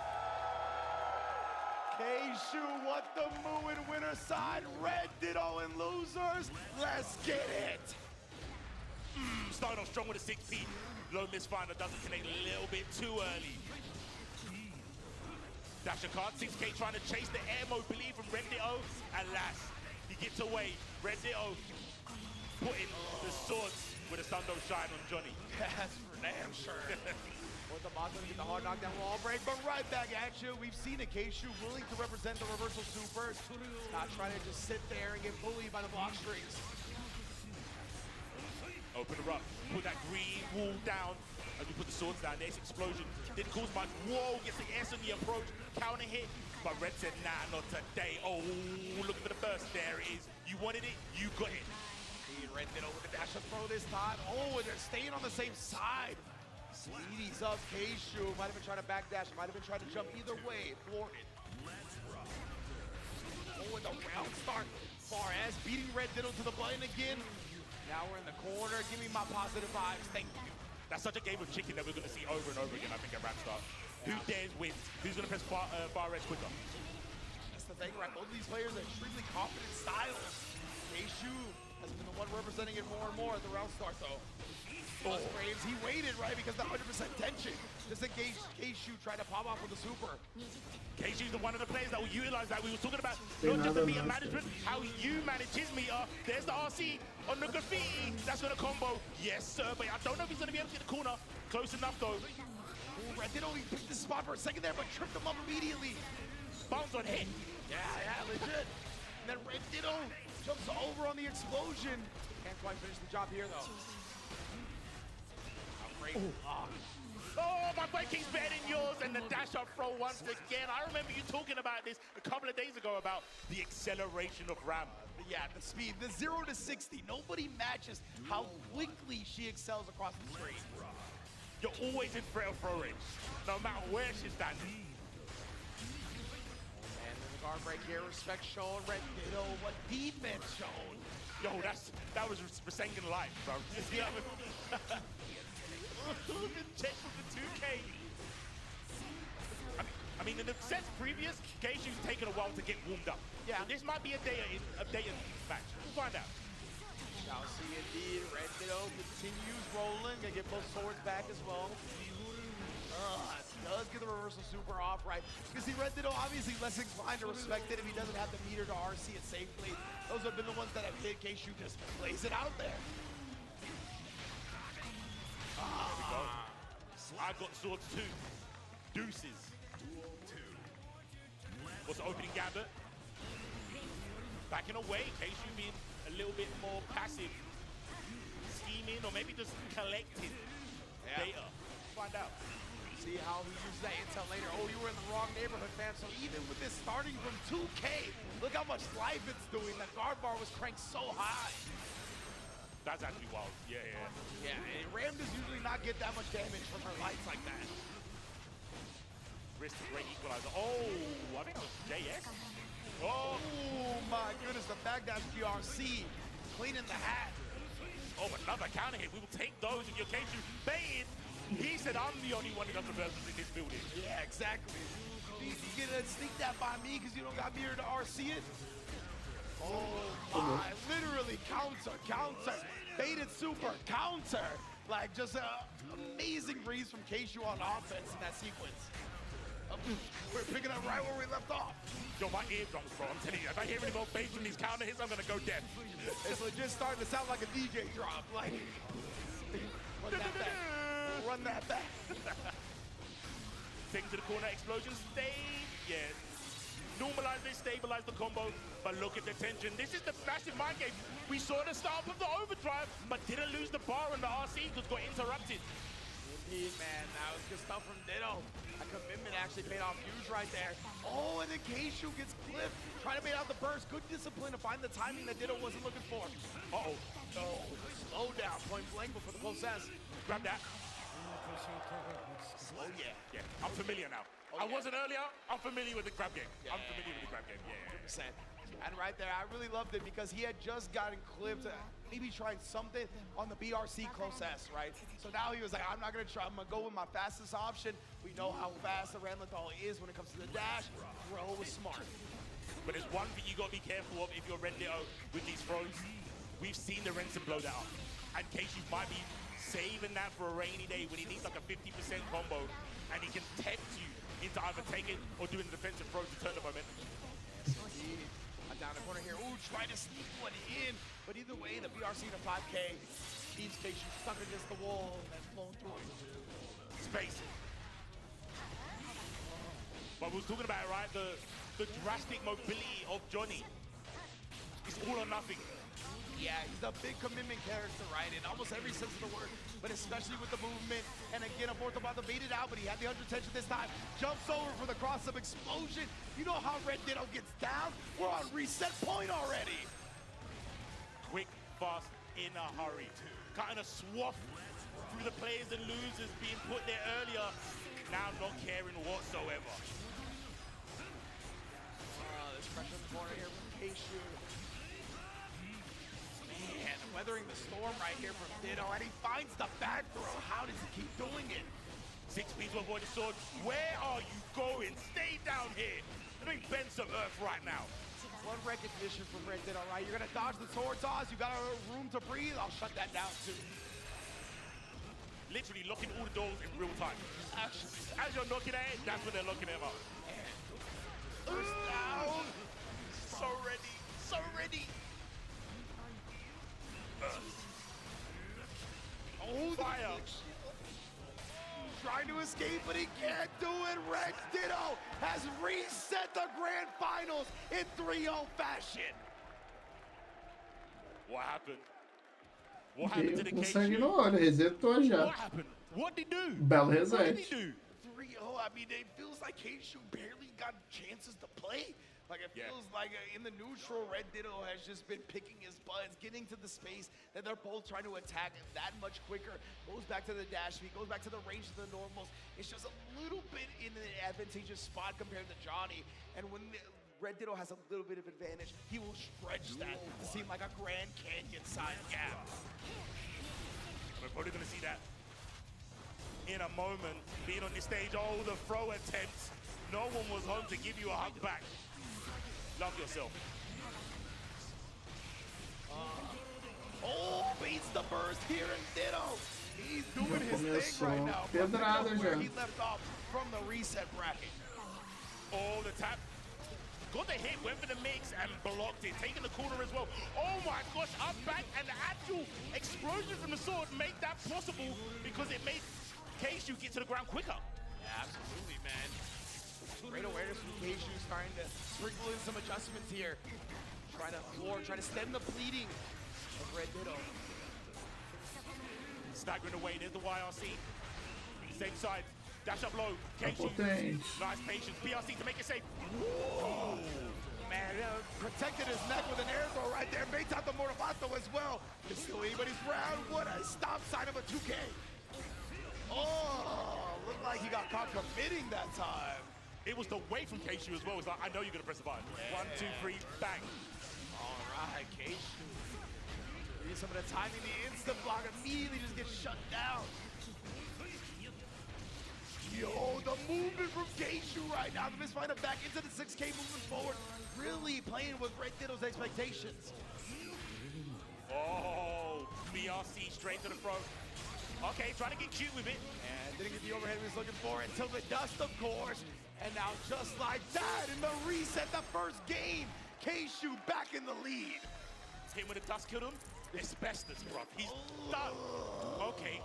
Keishu, what the moo in winner side. Red Ditto in losers. Let's get it. Starting off strong with a 6P. Low misfinder doesn't connect a little bit too early. Dasher card, 6K trying to chase the air mobility from Red Ditto. Alas, he gets away. Red Ditto putting the swords with a Sundo shine on Johnny. That's for damn sure. Or the Moz gonna get the hard knockdown wall break, but right back at you. We've seen a Keishu willing to represent the reversal super. Not trying to just sit there and get bullied by the block strings. Open her up, put that green wall down as we put the swords down. Nice explosion, didn't cause much. Whoa, gets the S on the approach, counter hit. But Red said, nah, not today. Oh, looking for the burst. There it is. You wanted it, you got it. Red Ditto with the dash and throw this time. Oh, and they're staying on the same side. Speedy's up, Keishu. Might have been trying to backdash, might have been trying to jump either way. Thwarted. Oh, and the round start. Far as beating Red Ditto to the button again. Now we're in the corner. Give me my positive vibes. Thank you. That's such a game of chicken that we're going to see over and over again, I think, at Rapstar. Who dares win? Who's going to press far red quicker? That's the thing, right? Both of these players are extremely confident styles. Keishu has been the one representing it more and more at the round start, though. Oh. Frames, he waited, right? Because the 100% tension. Just in case Keishu tried to pop off with a super. Keishu's one of the players that will utilize that. We were talking about not just the meter management, how you manage his meter. There's the RC on the graffiti. That's going to combo. Yes, sir, but I don't know if he's going to be able to get the corner. Close enough, though. Ooh, Red Ditto, he picked this spot for a second there, but tripped him up immediately. Bounce on hit. Yeah, legit. And then Red Ditto jumps over on the explosion. Can't quite finish the job here, though. Oh, my Viking's better than yours, and the dash up throw once again. I remember you talking about this a couple of days ago about the acceleration of Ram. Yeah, the speed, the 0 to 60. Nobody matches how quickly she excels across the screen. You're always in threat of throw range, no matter where she's standing. And the guard break here, respect shown. Red Ditto, what defense shown? Yo, that was Rasengan life, bro. Check with the 2K. I mean, in the sets previous, Keishu's taken a while to get warmed up. Yeah. So this might be a day in match. We'll find out. Shall see indeed. Red Ditto continues rolling. Gonna get both swords back as well. Does get the reversal super off, right? You see Red Ditto obviously less inclined to respect it if he doesn't have the meter to RC it safely. Those have been the ones that have hit. Keishu just lays it out there. There we go. I got swords too. Deuces. What's the opening gambit? Backing away. Keishu being a little bit more passive. Scheming or maybe just collecting data. Find out. See how he uses that intel later. Oh, you were in the wrong neighborhood, fam. So even with this starting from 2K, look how much life it's doing. That guard bar was cranked so high. That's actually wild. Yeah. Yeah, and Ram does usually not get that much damage from her lights like that. Wrist great equalizer. Oh, I think it was JS. Oh my goodness, the backdash GRC cleaning the hat. Oh, another counter hit. We will take those in your case. You baited. He said, I'm the only one who does the versus in this building. Yeah, exactly. You gonna sneak that by me because you don't got meter to RC it? Oh my, literally counter. Baited super, counter. Like just an amazing reads from Keishu on offense in that sequence. We're picking up right where we left off. Yo, my eardrums, bro. I'm telling you, if I hear any more bass from these counter hits, I'm gonna go deaf. It's legit starting to sound like a DJ drop. Like, run that back. Run that back. Taking to the corner, explosion, stay. Yeah. Normalize it, stabilize the combo, but look at the tension. This is the massive mind game. We saw the start of the overdrive, but didn't lose the bar on the RC because got interrupted. Indeed, man. That was good stuff from Ditto. A commitment actually paid off huge right there. Oh, and then Keishu gets clipped. Trying to bait out the burst. Good discipline to find the timing that Ditto wasn't looking for. Uh-oh. No, the slow down, point blank before the close S. Grab that. Oh, yeah. Yeah, I'm familiar now. I wasn't earlier. I'm familiar with the grab game. Yeah. I'm familiar with the grab game. Yeah. 100%. And right there, I really loved it because he had just gotten clipped, maybe trying something on the BRC close S, right? So now he was like, I'm not going to try. I'm going to go with my fastest option. We know how fast the Ranlathal is when it comes to the dash. Throw was smart. But there's one thing you got to be careful of if you're Red Ditto with these throws. We've seen the Renson blow that up. And Keishu might be saving that for a rainy day when he needs like a 50% combo and he can tempt you into either taking or doing the defensive throw to turn the momentum. Down the corner here. Ooh, try to sneak one in. But either way, the BRC to 5K keeps Keishu stuck against the wall and then blown through. space. But we was talking about it, right? The drastic mobility of Johnny. It's all or nothing. Yeah, he's a big commitment character, right? In almost every sense of the word, but especially with the movement. And again, Aborto about to bait it out, but he had the 100 tension this time. Jumps over for the cross-up explosion. You know how Red Ditto gets down? We're on reset point already. Quick, fast, in a hurry. Cutting a swath through the players and losers being put there earlier. Now not caring whatsoever. There's pressure in the corner here from Keishu. Man, weathering the storm right here from Ditto, and he finds the back throw. How does he keep doing it? 6 speeds to avoid the sword. Where are you going? Stay down here. Let me bend some earth right now. One recognition from Red Ditto, right? You're gonna dodge the sword toss. You got a room to breathe. I'll shut that down too. Literally locking all the doors in real time. As you're knocking at it, that's when they're locking it up. First down. So ready. So ready. Oh, fire. Trying to escape, but he can't do it. Red Ditto has reset the grand finals in 3-0 fashion. What happened? What happened to the Consegue no olho, resetou já. What happened? What did he do? Belo What reset. did he do? 3-0, I mean, it feels like Keishu barely got chances to play. Like, it feels like in the neutral, Red Ditto has just been picking his buttons, getting to the space that they're both trying to attack that much quicker. Goes back to the dash speed, goes back to the range of the normals. It's just a little bit in an advantageous spot compared to Johnny. And when Red Ditto has a little bit of advantage, he will stretch that to seem like a Grand Canyon-sized gap. We're probably going to see that in a moment. Being on this stage, oh, the throw attempts. No one was home to give you a hug back. Love yourself. Oh, beats the burst here in Ditto. He's doing his thing right now. Pedrada Where já. he left off from the reset bracket. Oh, the tap. Got the hit, went for the mix and blocked it. Taking the corner as well. Oh my gosh, up back, and the actual explosion from the sword made that possible because it made Keishu get to the ground quicker. Yeah, absolutely, man. Great awareness from Keishu, starting to sprinkle in some adjustments here. Trying to stem the bleeding of Red Ditto. Staggering away, there's the YRC. Same side, dash up low. Keishu, nice patience. BRC to make it safe. Whoa. Man, protected his neck with an air throw right there. Baits out the Moravato as well. It's still anybody's round. What a stop sign of a 2K. Oh, looked like he got caught committing that time. It was the weight from Keishu as well. It's like, I know you're going to press the button. 1, 2, 3, bang. All right, Keishu. Read some of the timing, the instant block immediately just gets shut down. Yo, the movement from Keishu right now. The misfinder back into the 6K moving forward. Really playing with Red Ditto's expectations. Oh, BRC straight to the front. Okay, trying to get cute with it. And didn't get the overhead he was looking for until the dust, of course. And now just like that, in the reset, the first game, Keishu back in the lead. Hit with the dust killed him. Asbestos, bro. He's done. Okay.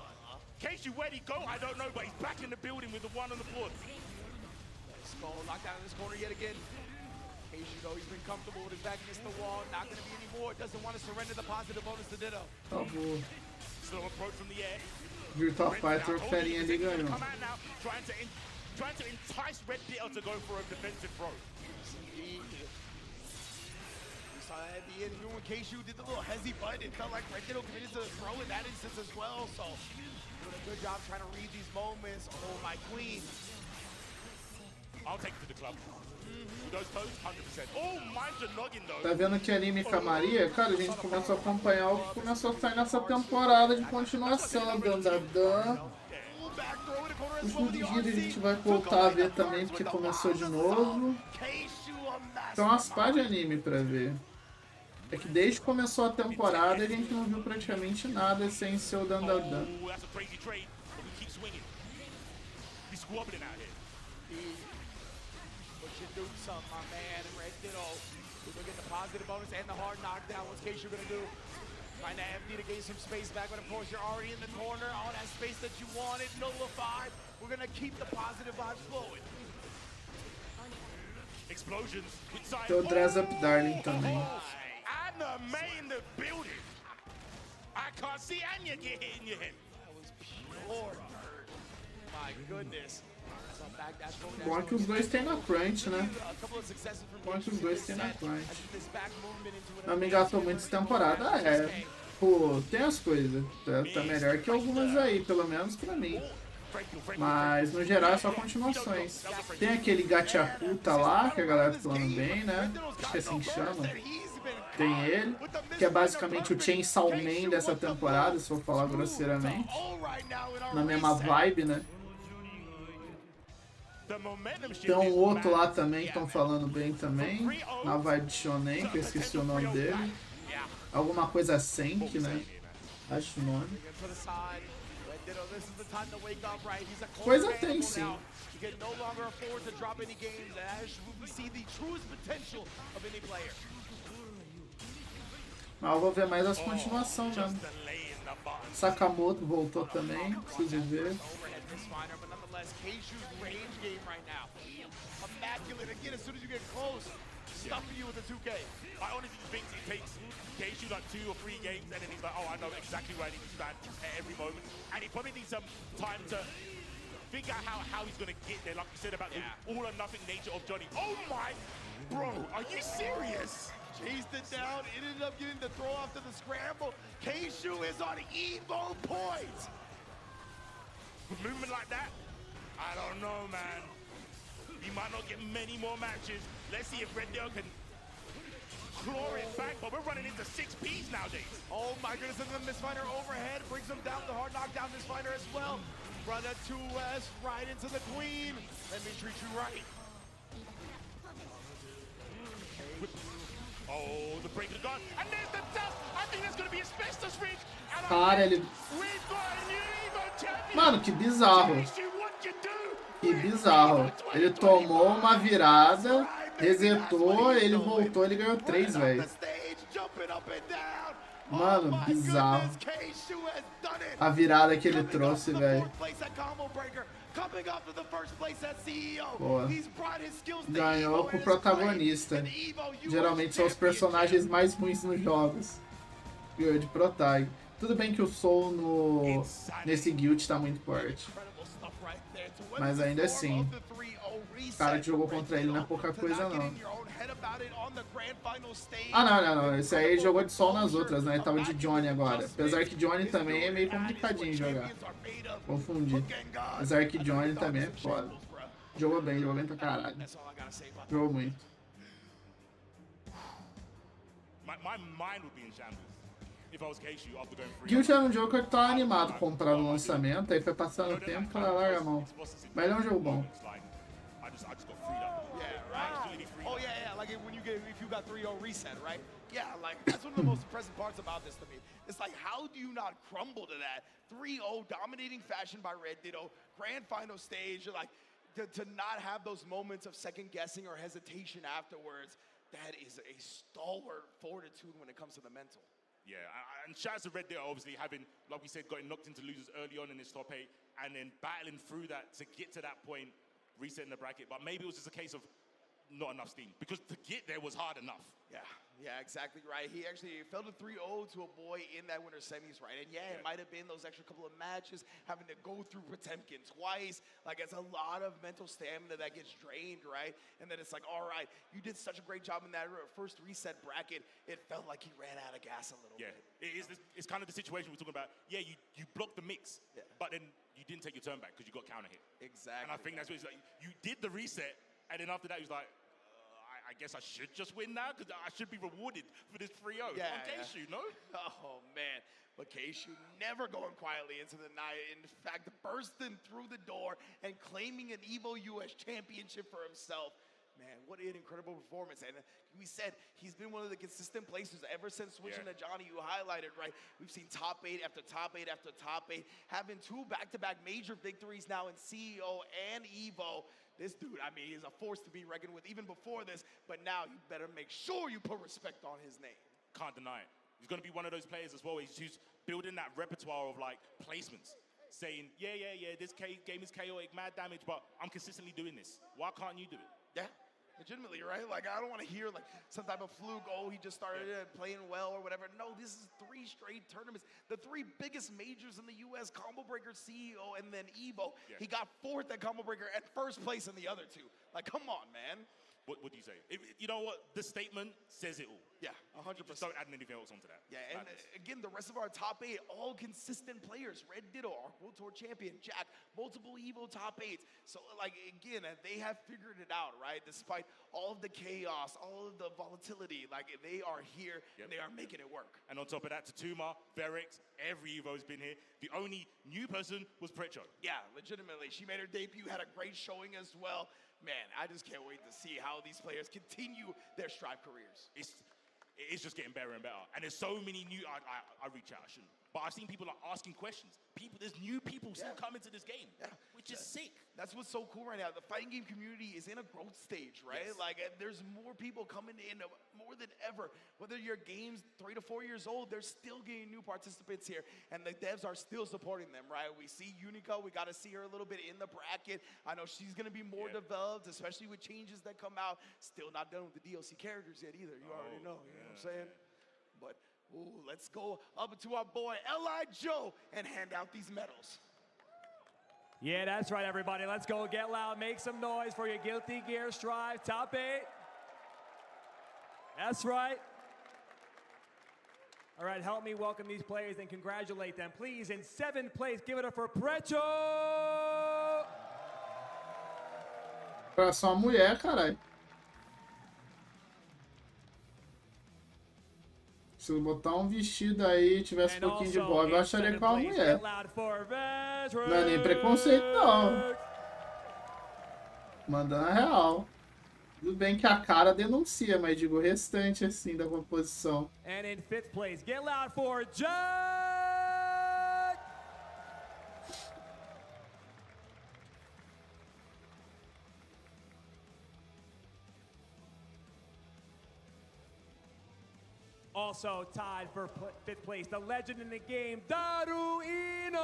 Keishu, where'd he go? I don't know, but he's back in the building with the one on the board. Skull locked down in this corner yet again. Keishu, though, he's been comfortable with his back against the wall. Not going to be any more. Doesn't want to surrender the positive bonus to Ditto. Slow approach from the air. Virtual Fighter ferinha ali ganhou. Come out now, trying to entice Red Ditto to go for a defensive throw. We saw that at the end, even when Keishu did the little hezzy button, it felt like Red Ditto committed to the throw in that instance as well. So, doing a good job trying to read these moments. Oh, my queen. I'll take it to the club. Those toes, 100%. Oh, mine's a noggin though. Tá vendo que anime Camaria? Cara, a gente começou a acompanhar o que começou a sair nessa temporada de continuação. Dan. Os vídeos a gente vai voltar a ver também, porque começou de novo. Tem umas pá de anime pra ver. É que desde que começou a temporada a gente não viu praticamente nada sem ser o Dan. Do some, my man, Red Ditto. We're gonna get the positive bonus and the hard knockdown. What's Keishu gonna do? Trying to empty to gain some space back, but of course you're already in the corner. All that space that you wanted nullified. We're gonna keep the positive vibes flowing. Explosions with side. Tem o Dress Up Darling também. And the main the building. I can't see Anya get hit in your head. That was pure dirt. My goodness. Bom é que os dois tem na crunch, né? Bom é que os dois tem na crunch. Não me engatou muito essa temporada. Ah, é. Pô, tem as coisas. Tá melhor que algumas aí, pelo menos pra mim. Mas no geral é só continuações. Tem aquele Gachaputa lá, que a galera tá falando bem, né? Acho que é assim que chama. Tem ele, que é basicamente o Chainsaw Man dessa temporada, se for falar grosseiramente. Na mesma vibe, né? Tem um outro lá também que estão falando bem também, na vibe de Shonen, que eu esqueci o nome dele. Alguma coisa Senki, né? Acho o nome. Coisa tem sim. Mas eu vou ver mais as continuações mesmo. Sakamoto voltou também, preciso ver. Immaculate again as soon as you get close, stuffing you with a 2K. I honestly think it takes Keishu like 2 or 3 games, and then he's like, oh, I know exactly where I need to stand at every moment. And he probably needs some time to figure out how he's going to get there, like you said about the all or nothing nature of Johnny. Oh my, bro, are you serious? Chased it down, ended up getting the throw after the scramble. Keishu is on Evo points. With movement like that, I don't know, man. He might not get many more matches. Let's see if Red Deal can claw it back, but we're running into 6 Ps nowadays. Oh my goodness, and the Mistfinder overhead brings him down, the hard knockdown Mistfinder as well. Run a 2S right into the Queen. Let me treat you right. Oh, the break is gone, and there's the dust. I think there's going to be asbestos ridge. Cara, ele... We've got a new Evo champion. Mano, que bizarro. Que bizarro. Ele tomou uma virada, resetou, ele voltou, ele ganhou 3, velho. Mano, bizarro. A virada que ele trouxe, velho. Boa. Ganhou pro protagonista. Geralmente são os personagens mais ruins nos jogos. Ganhou de protag. Tudo bem que o Soul nesse guild tá muito forte. Mas ainda assim, o cara que jogou contra ele não é pouca coisa não. Ah, não. Esse aí jogou de Sol nas outras, né? Ele tava de Johnny agora. Apesar que Johnny também é meio complicadinho de jogar. Confundi. Apesar que Johnny também é foda. Jogou bem pra caralho. Jogou muito. Guild era um jogo que eu tava animado a comprar no lançamento, aí foi passando o tempo e ela larga a mão. Mas ele é um jogo bom. Oh yeah, like if you got 3-0 reset, right? Yeah, like that's one of the most impressive parts about this to me. It's like, how do you not crumble to that? 3-0 dominating fashion by Red Ditto, grand final stage, like to not have those moments of second guessing or hesitation afterwards. That is a stalwart fortitude when it comes to the mental. Yeah, and shout out to Red Dead obviously having, like we said, gotten knocked into losers early on in this top 8 and then battling through that to get to that point, resetting the bracket. But maybe it was just a case of not enough steam because to get there was hard enough. Yeah, exactly right. He actually fell to 3-0 to a boy in that winter semis, right? And yeah, it might have been those extra couple of matches, having to go through Potemkin twice. Like, it's a lot of mental stamina that gets drained, right? And then it's like, all right, you did such a great job in that first reset bracket. It felt like he ran out of gas a little bit. It's kind of the situation we're talking about. Yeah, you blocked the mix, but then you didn't take your turn back because you got counter hit. Exactly. And I think that's what it's like. You did the reset, and then after that, he was like, I guess I should just win now because I should be rewarded for this 3-0. Yeah, on Keishu, no? Oh, man. But Keishu never going quietly into the night. In fact, bursting through the door and claiming an EVO US championship for himself. Man, what an incredible performance. And we said he's been one of the consistent places ever since switching to Johnny, you highlighted, right? We've seen top 8 after top 8 after top 8, having 2 back-to-back major victories now in CEO and EVO. This dude, I mean, is a force to be reckoned with even before this, but now you better make sure you put respect on his name. Can't deny it. He's going to be one of those players as well. Who's building that repertoire of like placements, saying, yeah, this game is chaotic, mad damage, but I'm consistently doing this. Why can't you do it? Yeah. Legitimately, right? Like, I don't want to hear like some type of fluke, oh, he just started playing well or whatever. No, this is 3 straight tournaments. The 3 biggest majors in the U.S., Combo Breaker, CEO, and then EVO. Yeah. He got 4th at Combo Breaker and 1st place in the other 2. Like, come on, man. What do you say? You know what? The statement says it all. Yeah, 100%. Just don't add anything else onto that. Yeah, and again, the rest of our top 8, all consistent players. Red Ditto, our World Tour champion. Jack, multiple EVO top 8s. So, like, again, they have figured it out, right? Despite all of the chaos, all of the volatility, like, they are here and they are making it work. And on top of that, Tatuma, Verix, every EVO's been here. The only new person was Precho. Yeah, legitimately. She made her debut, had a great showing as well. Man, I just can't wait to see how these players continue their Strive careers. It's just getting better and better. And there's so many new, I reach out, I shouldn't. But I've seen people asking questions. There's new people still coming to this game, which is sick. That's what's so cool right now. The fighting game community is in a growth stage, right? Yes. Like, there's more people coming in more than ever. Whether your game's 3 to 4 years old, they're still getting new participants here, and the devs are still supporting them, right? We see Unica. We got to see her a little bit in the bracket. I know she's going to be more developed, especially with changes that come out. Still not done with the DLC characters yet either. You already know, you know what I'm saying? But ooh, let's go up to our boy L.I. Joe and hand out these medals. Yeah, that's right, everybody. Let's go get loud. Make some noise for your Guilty Gear Strive top 8. That's right. All right, help me welcome these players and congratulate them. Please, in 7th place, give it up for Precho! Pra só mulher, caralho. Se eu botar um vestido aí e tivesse um pouquinho de bola, eu acharia que é uma mulher. Não é nem preconceito, não. Mandando a real. Tudo bem que a cara denuncia, mas digo o restante, assim, da composição. And in 5th place, get loud for Jack! Also tied for 5th place, the legend in the game, Daruino!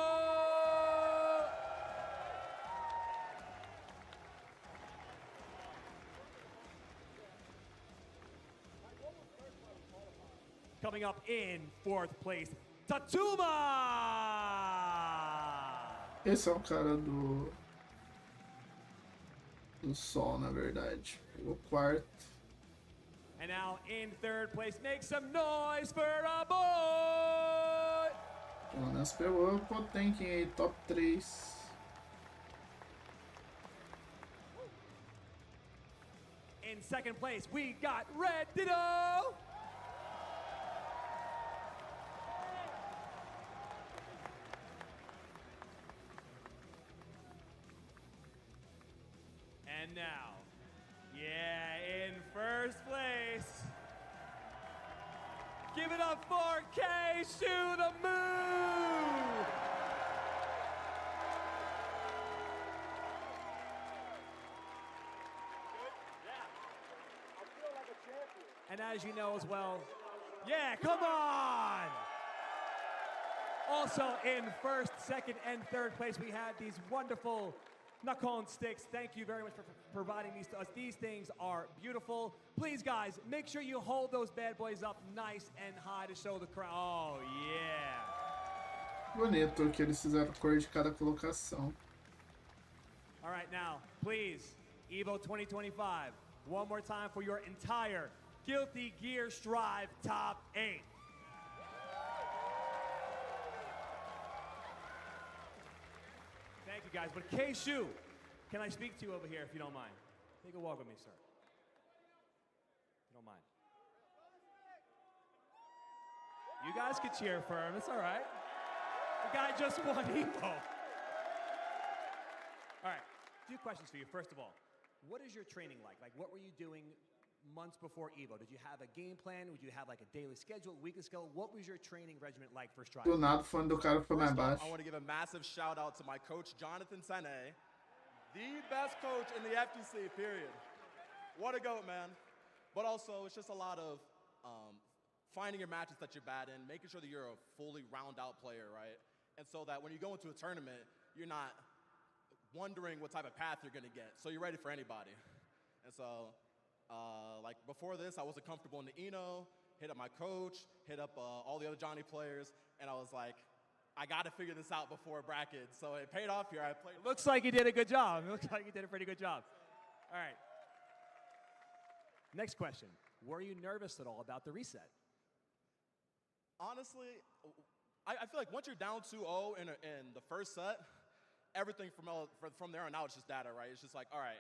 Coming up in 4th place, Tatuma! Esse é o cara do sol, na verdade. O 4º. And now in 3rd place, make some noise for a boy! Pelo menos pegou o Potenkin aí, top 3. In 2nd place, we got Red Ditto! And now, in 1st place, give it up for K-Shu the Move! And as you know as well, yeah, come on! Also in 1st, 2nd, and 3rd place, we had these wonderful Nakon sticks. Thank you very much for providing these to us. These things are beautiful. Please, guys, make sure you hold those bad boys up nice and high to show the crowd. Oh, yeah. Bonito que eles fizeram cor de cada colocação. All right, now, please, EVO 2025, one more time for your entire Guilty Gear Strive top 8. Thank you, guys. But K-Shu, can I speak to you over here if you don't mind? Take a walk with me, sir. If you don't mind. You guys can cheer for him. It's all right. The guy just won EVO. All right, 2 questions for you. First of all, what is your training like? Like, what were you doing months before EVO? Did you have a game plan? Would you have like a daily schedule, weekly schedule? What was your training regimen like for Strive? Do nada, fã do cara foi mais baixo. I want to give a massive shout out to my coach, Jonathan Sene, the best coach in the FTC, period. What a goat, man. But also, it's just a lot of finding your matches that you're bad in, making sure that you're a fully round-out player, right? And so that when you go into a tournament, you're not wondering what type of path you're going to get. So you're ready for anybody. And so, like, before this, I wasn't comfortable in the Eno, hit up my coach, hit up all the other Johnny players, and I was like, I got to figure this out before brackets. So it paid off here. I played. Looks like you did a good job. It looks like you did a pretty good job. All right. Next question. Were you nervous at all about the reset? Honestly, I feel like once you're down 2-0 in the first set, everything from there on out is just data, right? It's just like, all right,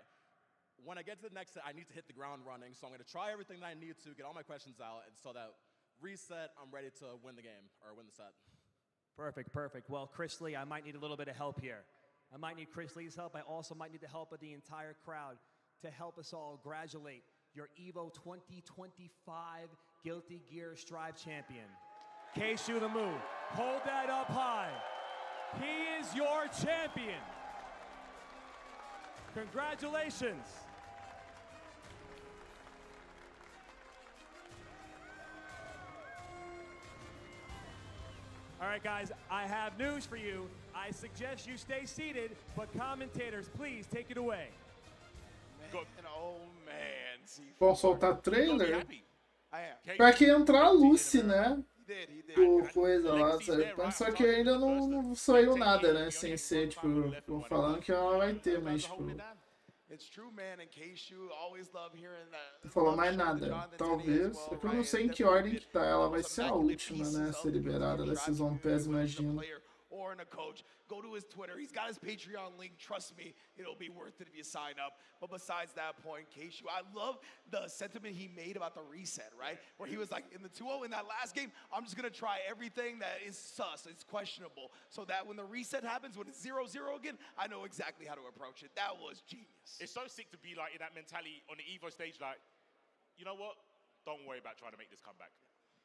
when I get to the next set, I need to hit the ground running. So I'm going to try everything that I need to, get all my questions out, and so that reset, I'm ready to win the game or win the set. Perfect, perfect. Well, Chris Lee, I might need a little bit of help here. I might need Chris Lee's help. I also might need the help of the entire crowd to help us all graduate your EVO 2025 Guilty Gear Strive champion. Keishu the Moo, hold that up high. He is your champion. Congratulations. All right, guys, I have news for you. I suggest you stay seated, but commentators, please take it away. Man, oh man. Vão soltar trailer? Pra que entrar a Lucy, né? Por coisa lá, sabe? Só que ainda não saiu nada, né? Sem ser, tipo, vou falando que ela vai ter, mas, tipo. Não falou mais nada. Talvez. É que eu não sei em que ordem que tá. Ela vai ser a última, né? A ser liberada da Season Pass, imagino. Or in a coach, go to his Twitter. He's got his Patreon link. Trust me, it'll be worth it if you sign up. But besides that point, Keishu, I love the sentiment he made about the reset, right? Where he was like, in the 2-0 in that last game, I'm just going to try everything that is sus, it's questionable. So that when the reset happens, when it's 0-0 again, I know exactly how to approach it. That was genius. It's so sick to be like in that mentality on the EVO stage, like, you know what? Don't worry about trying to make this comeback.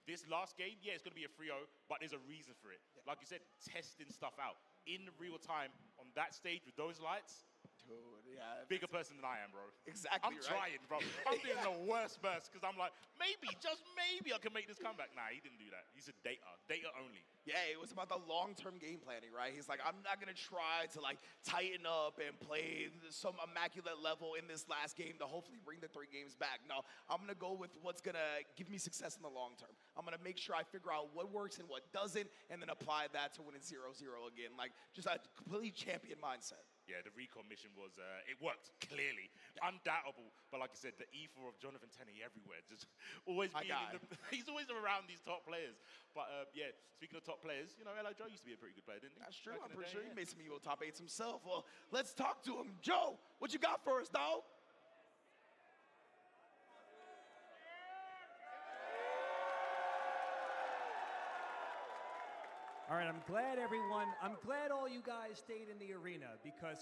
This last game, yeah, it's going to be a 3-0, but there's a reason for it. Yeah. Like you said, testing stuff out in real time on that stage with those lights. Dude, yeah. Bigger person than I am, bro. Exactly, I'm trying, bro. I'm doing the worst burst because I'm like, maybe, just maybe I can make this comeback. Nah, he didn't do that. He said data only. Yeah, it was about the long-term game planning, right? He's like, I'm not going to try to, like, tighten up and play some immaculate level in this last game to hopefully bring the 3 games back. No, I'm going to go with what's going to give me success in the long term. I'm going to make sure I figure out what works and what doesn't, and then apply that to winning 0-0 again. Like, just a completely champion mindset. Yeah, the recon mission was, it worked, clearly. Yeah. Undoubtable. But like I said, the ether of Jonathan Tenney everywhere. Just always being he's always around these top players. But yeah, speaking of top players, you know, Elo Joe used to be a pretty good player, didn't he? That's true. I'm pretty sure he made some EVO top 8s himself. Well, let's talk to him. Joe, what you got for us, dog? All right, I'm glad all you guys stayed in the arena, because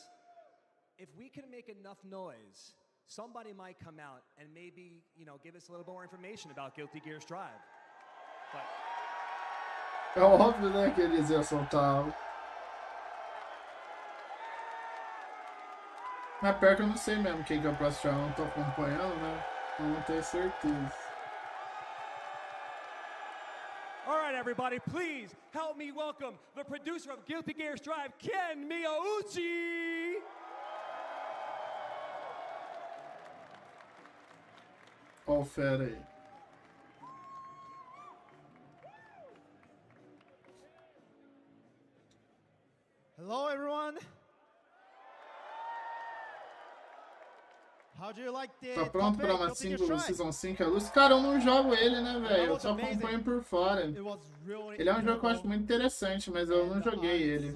if we can make enough noise, somebody might come out and maybe, you know, give us a little more information about Guilty Gear Strive. But é óbvio, né, que eles iam soltar. Mas pior que eu não sei mesmo quem que é o próximo, eu não tô acompanhando, né? Eu não tenho certeza. all right, everybody, please help me welcome the producer of Guilty Gear Strive, Ken Miyauchi. Ó o fera aí. Hello, everyone. How do you like the Tá pronto pra uma Season 5 a luz? Cara, eu não jogo ele, né, velho? Eu só acompanho por fora. Ele é um jogo que eu acho muito interessante, mas eu não joguei ele.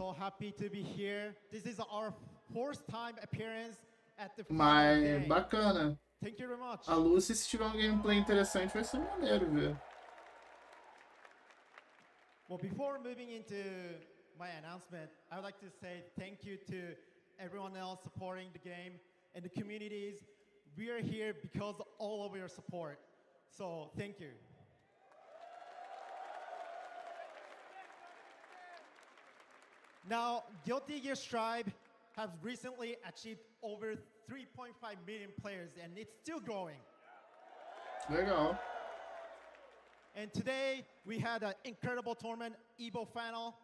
Mas bacana. A Lucy, se tiver um gameplay interessante, vai ser maneiro, ver. Well, before moving into my announcement, I would like to say thank you to everyone else supporting the game and the communities. We are here because of all of your support. So, thank you. Now, Guilty Gear Strive has recently achieved over 3.5 million players, and it's still growing. Legal. And today we had an incredible tournament, EVO final,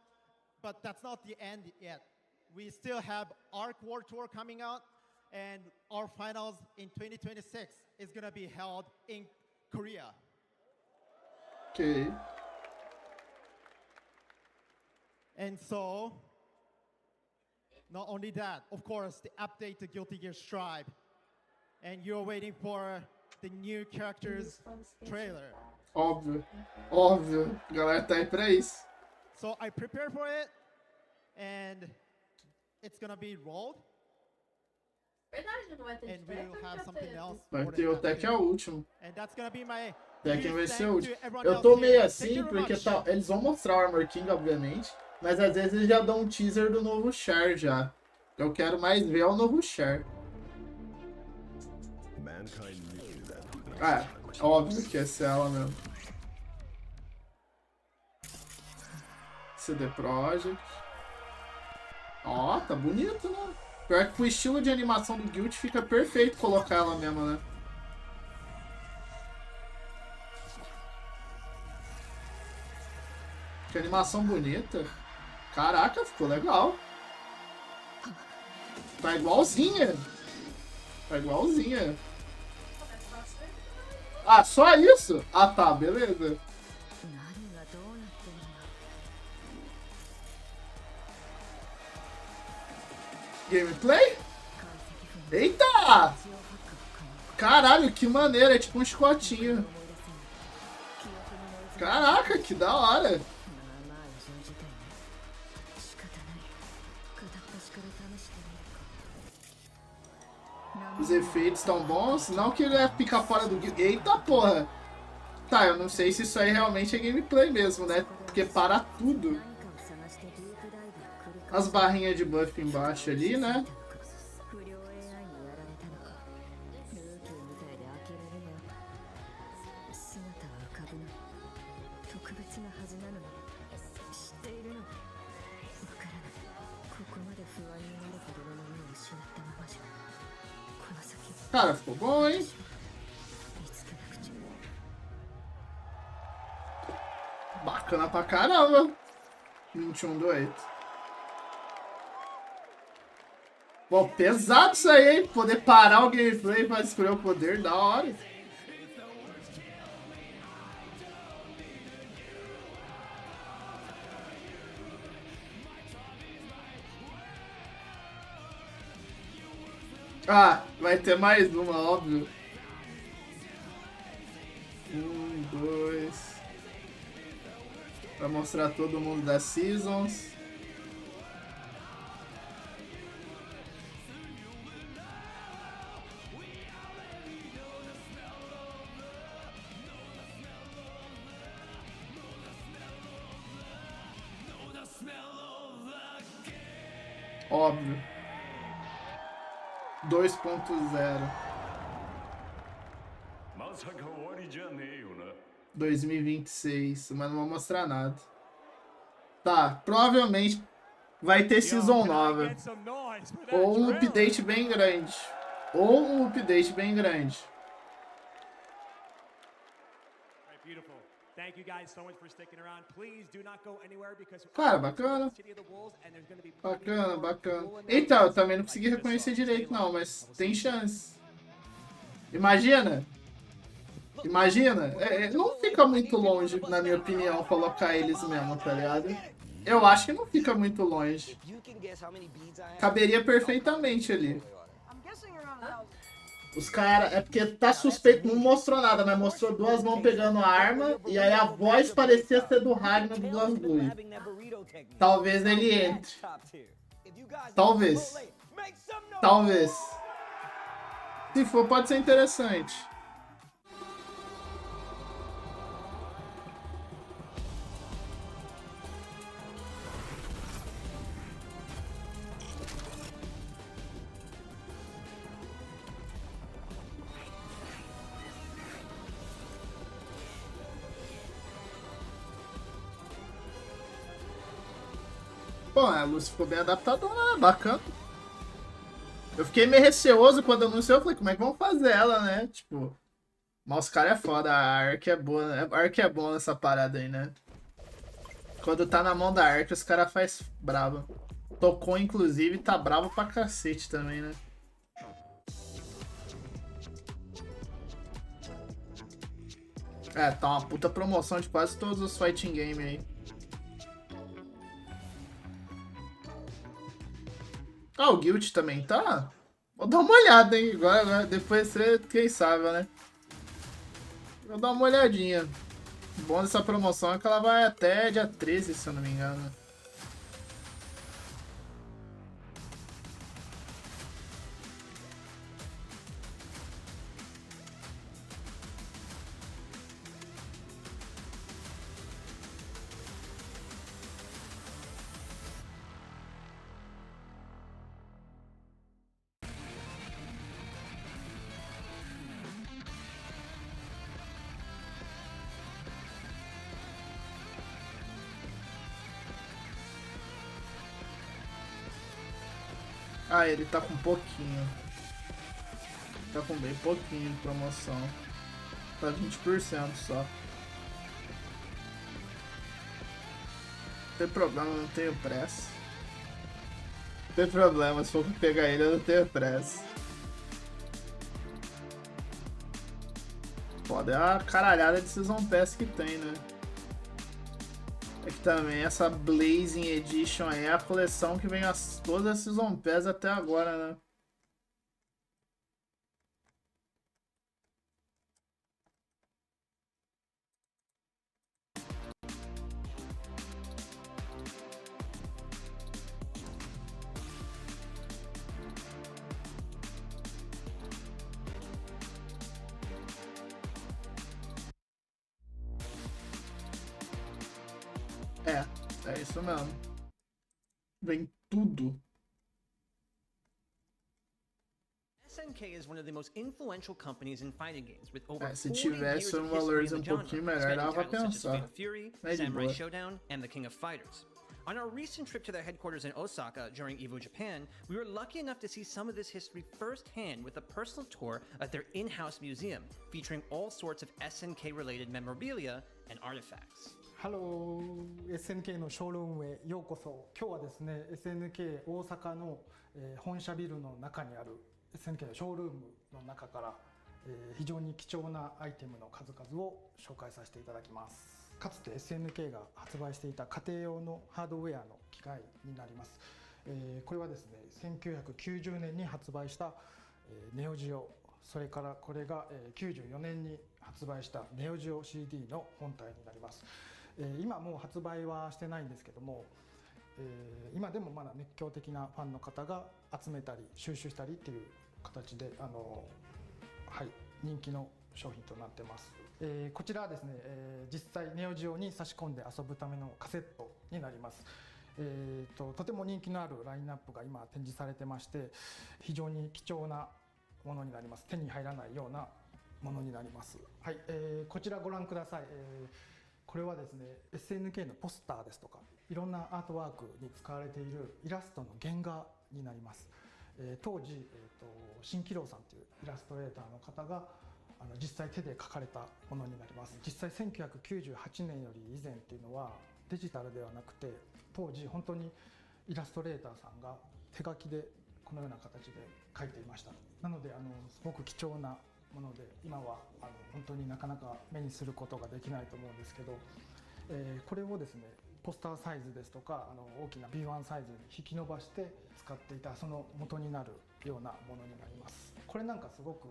but that's not the end yet. We still have ARC World Tour coming out, and our finals in 2026 is going to be held in Korea. Okay. And so, not only that, of course, the update to Guilty Gear Strive. And you're waiting for the new characters trailer. Óbvio. Óbvio. A galera tá aí pra isso. So I prepared for it, and it's gonna be rolled. Verdade, não vai ter And we'll have something else. Vai ter o Tech é o último. And that's gonna be my Tekken vai ser o último. everyone Eu else tô here. meio Thank assim you very porque much. eles vão mostrar o Armor King, obviamente. Mas às vezes eles já dão um teaser do novo Char já. Eu quero mais ver o novo Char. Ah, óbvio que essa é ela mesmo. CD Projekt. Ó, tá bonito, né? Pior que o estilo de animação do Guild fica perfeito colocar ela mesmo, né? Que animação bonita. Caraca, ficou legal. Tá igualzinha. Tá igualzinha. Ah, só isso? Ah, tá, beleza. Gameplay? Eita! Caralho, que maneiro, é tipo um chicotinho. Caraca, que da hora. Os efeitos estão bons. Não que ele é picar fora do... Eita porra! Tá, eu não sei se isso aí realmente é gameplay mesmo, né? Porque para tudo. As barrinhas de buff embaixo ali, né? Cara, ficou bom, hein? Bacana pra caramba. 21-8. Bom, pesado isso aí, hein? Poder parar o gameplay pra escolher o poder, da hora. Ah, vai ter mais uma, óbvio. 1, 2. Pra mostrar todo mundo das Seasons. Óbvio. 2.0. 2026, mas não vou mostrar nada. Tá, provavelmente vai ter Season nova. Ou um update bem grande. Ou um update bem grande. Cara, bacana. Bacana, bacana. Então, eu também não consegui reconhecer direito não, mas tem chance. Imagina. Imagina. Não fica muito longe, na minha opinião, colocar eles mesmo, tá ligado? Eu acho que não fica muito longe. Caberia perfeitamente ali. Os caras... É porque tá suspeito, não mostrou nada, mas mostrou duas mãos pegando a arma e aí a voz parecia ser do Ragnar do BlazBlue. Talvez ele entre. Talvez. Talvez. Se for, pode ser interessante. Bom, a luz ficou bem adaptadora, né? Bacana. Eu fiquei meio receoso quando anunciou, eu falei, como é que vão fazer ela, né? Tipo, Mas os caras é foda, a Ark é boa, né? A Ark é bom nessa parada aí, né? Quando tá na mão da Ark, os caras faz bravo. Tocou, inclusive, tá bravo pra cacete também, né? É, tá uma puta promoção de quase todos os fighting game aí. Ah, o Guild também tá? Vou dar uma olhada, hein? Agora depois você, quem sabe, né? Vou dar uma olhadinha. O bom dessa promoção é que ela vai até dia 13, se eu não me engano. Ah, ele tá com pouquinho. Tá com bem pouquinho de promoção. Tá 20% só. Não tem problema, não tenho pressa. Não tem problema, se for pegar ele eu não tenho pressa. Foda é a caralhada de Season Pass que tem, né? É que também essa Blazing Edition aí é a coleção que vem todas as Season Pass até agora, né? É isso mesmo. Vem tudo. SNK is one of the most influential companies in fighting games, with over Se 40 tivesse years of valores history in the pouquinho genre, melhor, dava spanning pra titles such as pensar. Fatal Fury, É de Samurai boa. Showdown, and the King of Fighters. On our recent trip to their headquarters in Osaka during EVO Japan, we were lucky enough to see some of this history firsthand with a personal tour at their in-house museum, featuring all sorts of SNK-related memorabilia and artifacts. ハロー SNK のショールームへようこそ。今日はですね SNK 大阪の、本社ビルの中にある SNK のショールームの中から、非常に貴重なアイテムの数々を紹介させていただきます。かつて SNK が発売していた家庭用のハードウェアの機械になります。これはですね1990年に発売した、ネオジオ、それからこれが、94年に発売したネオジオ CD の本体になります。今もう発売はしてないんですけども、今でもまだ熱狂的なファンの方が集めたり収集したりっていう形で人気の商品となってます。こちらはですね、実際ネオジオに差し込んで遊ぶためのカセットになります。とても人気のあるラインナップが今展示されてまして、非常に貴重なものになります。手に入らないようなものになります。はい、こちらご覧ください。これはですね SNK のポスターですとかいろんなアートワークに使われているイラストの原画になります。当時、新喜郎さんというイラストレーターの方が実際手で描かれたものになります。実際1998年より以前っていうのはデジタルではなくて、当時本当にイラストレーターさんが手書きでこのような形で描いていました。なのですごく貴重なもので、今は本当になかなか目にすることができないと思うんですけど、これをですねポスターサイズですとか大きな B1 サイズに引き伸ばして使っていたその元になるようなものになります。これなんかすごく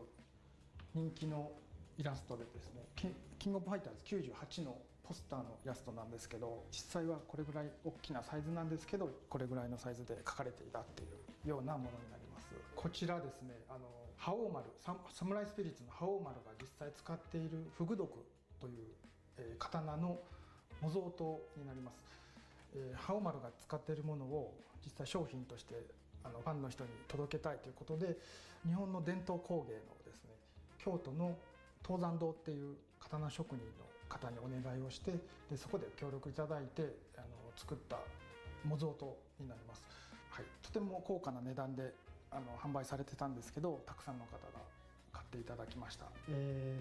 人気のイラストでですね、キングオブファイターズ98のポスターのイラストなんですけど、実際はこれぐらい大きなサイズなんですけど、これぐらいのサイズで描かれていたっていうようなものになります。こちらですね覇王丸、サムライスピリッツの覇王丸が実際使っているフグ毒という、刀の模造刀になります。覇王丸が使っているものを実際商品としてファンの人に届けたいということで、日本の伝統工芸のですね京都の東山堂っていう刀職人の方にお願いをして、でそこで協力いただいて作った模造刀になります。はい、とても高価な値段で販売されてたんですけど、たくさんの方が買っっていただきました。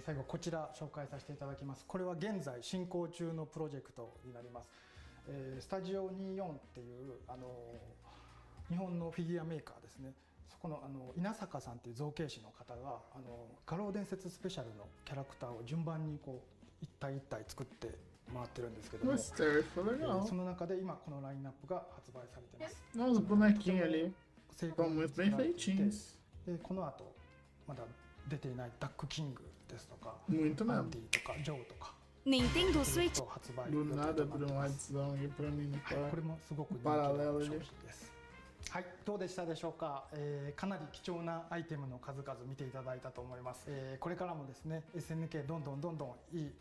最後こちら紹介させていただきます。これは現在進行中のプロジェクトになります。スタジオ24っていう日本のフィギュアメーカーですね。そこの稲坂さんっていう造形師の方が画廊伝説スペシャルのキャラクターを順番にこう一体一体作って回ってるんですけども、その中で今このラインナップが発売されています。Não, os bonequinhos ali estão muito bem feitinhos. でこの後まだ出ていないダックキングですとか、 Muito アン mesmo. ディとかジョーとか。 Nintendo Switch 発売 Do nada abriu um adesão aí pra mim no これもすごく人気の paralelo 商品 ali. です。はい、どうでしたでしょうか。かなり貴重なアイテムの数々見ていただいたと思います。これからもですね SNK どんどんいい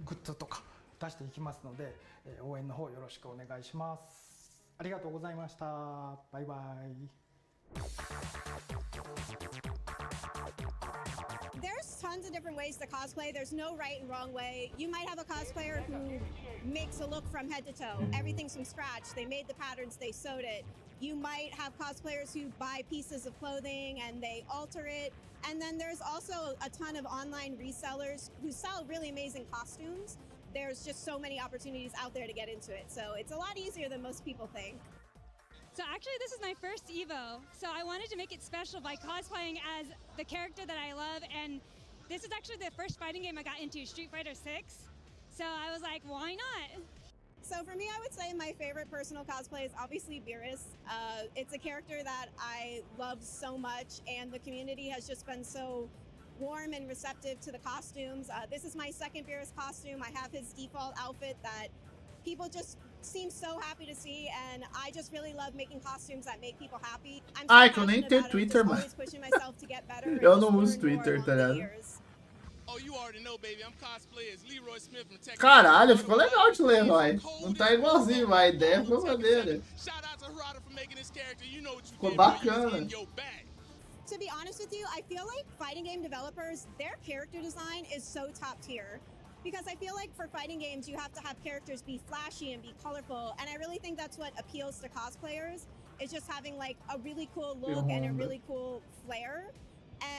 グッズとか出していきますので、応援の方よろしくお願いします。ありがとうございました。バイバイ。 There's tons of different ways to cosplay. There's no right and wrong way. You might have a cosplayer who makes a look from head to toe. Everything's from scratch. They made the patterns, they sewed it. You might have cosplayers who buy pieces of clothing and they alter it. And then there's also a ton of online resellers who sell really amazing costumes. There's just so many opportunities out there to get into it. So it's a lot easier than most people think. So actually this is my first EVO, so I wanted to make it special by cosplaying as the character that I love, and this is actually the first fighting game I got into, Street Fighter 6. So I was like, why not? So for me, I would say my favorite personal cosplay is obviously Beerus. It's a character that I love so much, and the community has just been so warm and receptive to the costumes. This is my second Beerus costume. I have his default outfit that people just seem so happy to see, and I just really love making costumes that make people happy. I'm so Ai, que eu nem passionate tenho about it, Twitter, just mano. always pushing myself to get better and Eu just não uso learn more Twitter, along tá the ligado? years. Oh, you already know, baby. I'm cosplay as Leroy Smith from Texas. Caralho, ficou legal de Leroy. Não tá igualzinho, mas a ideia ficou maneira. Shout out to Harada for making this character. You know what you Ficou did, boy. You was bacana. in your bag. To be honest with you, I feel like fighting game developers, their character design is so top tier. Because I feel like for fighting games, you have to have characters be flashy and be colorful. And I really think that's what appeals to cosplayers, is just having like a really cool look and a really cool flair.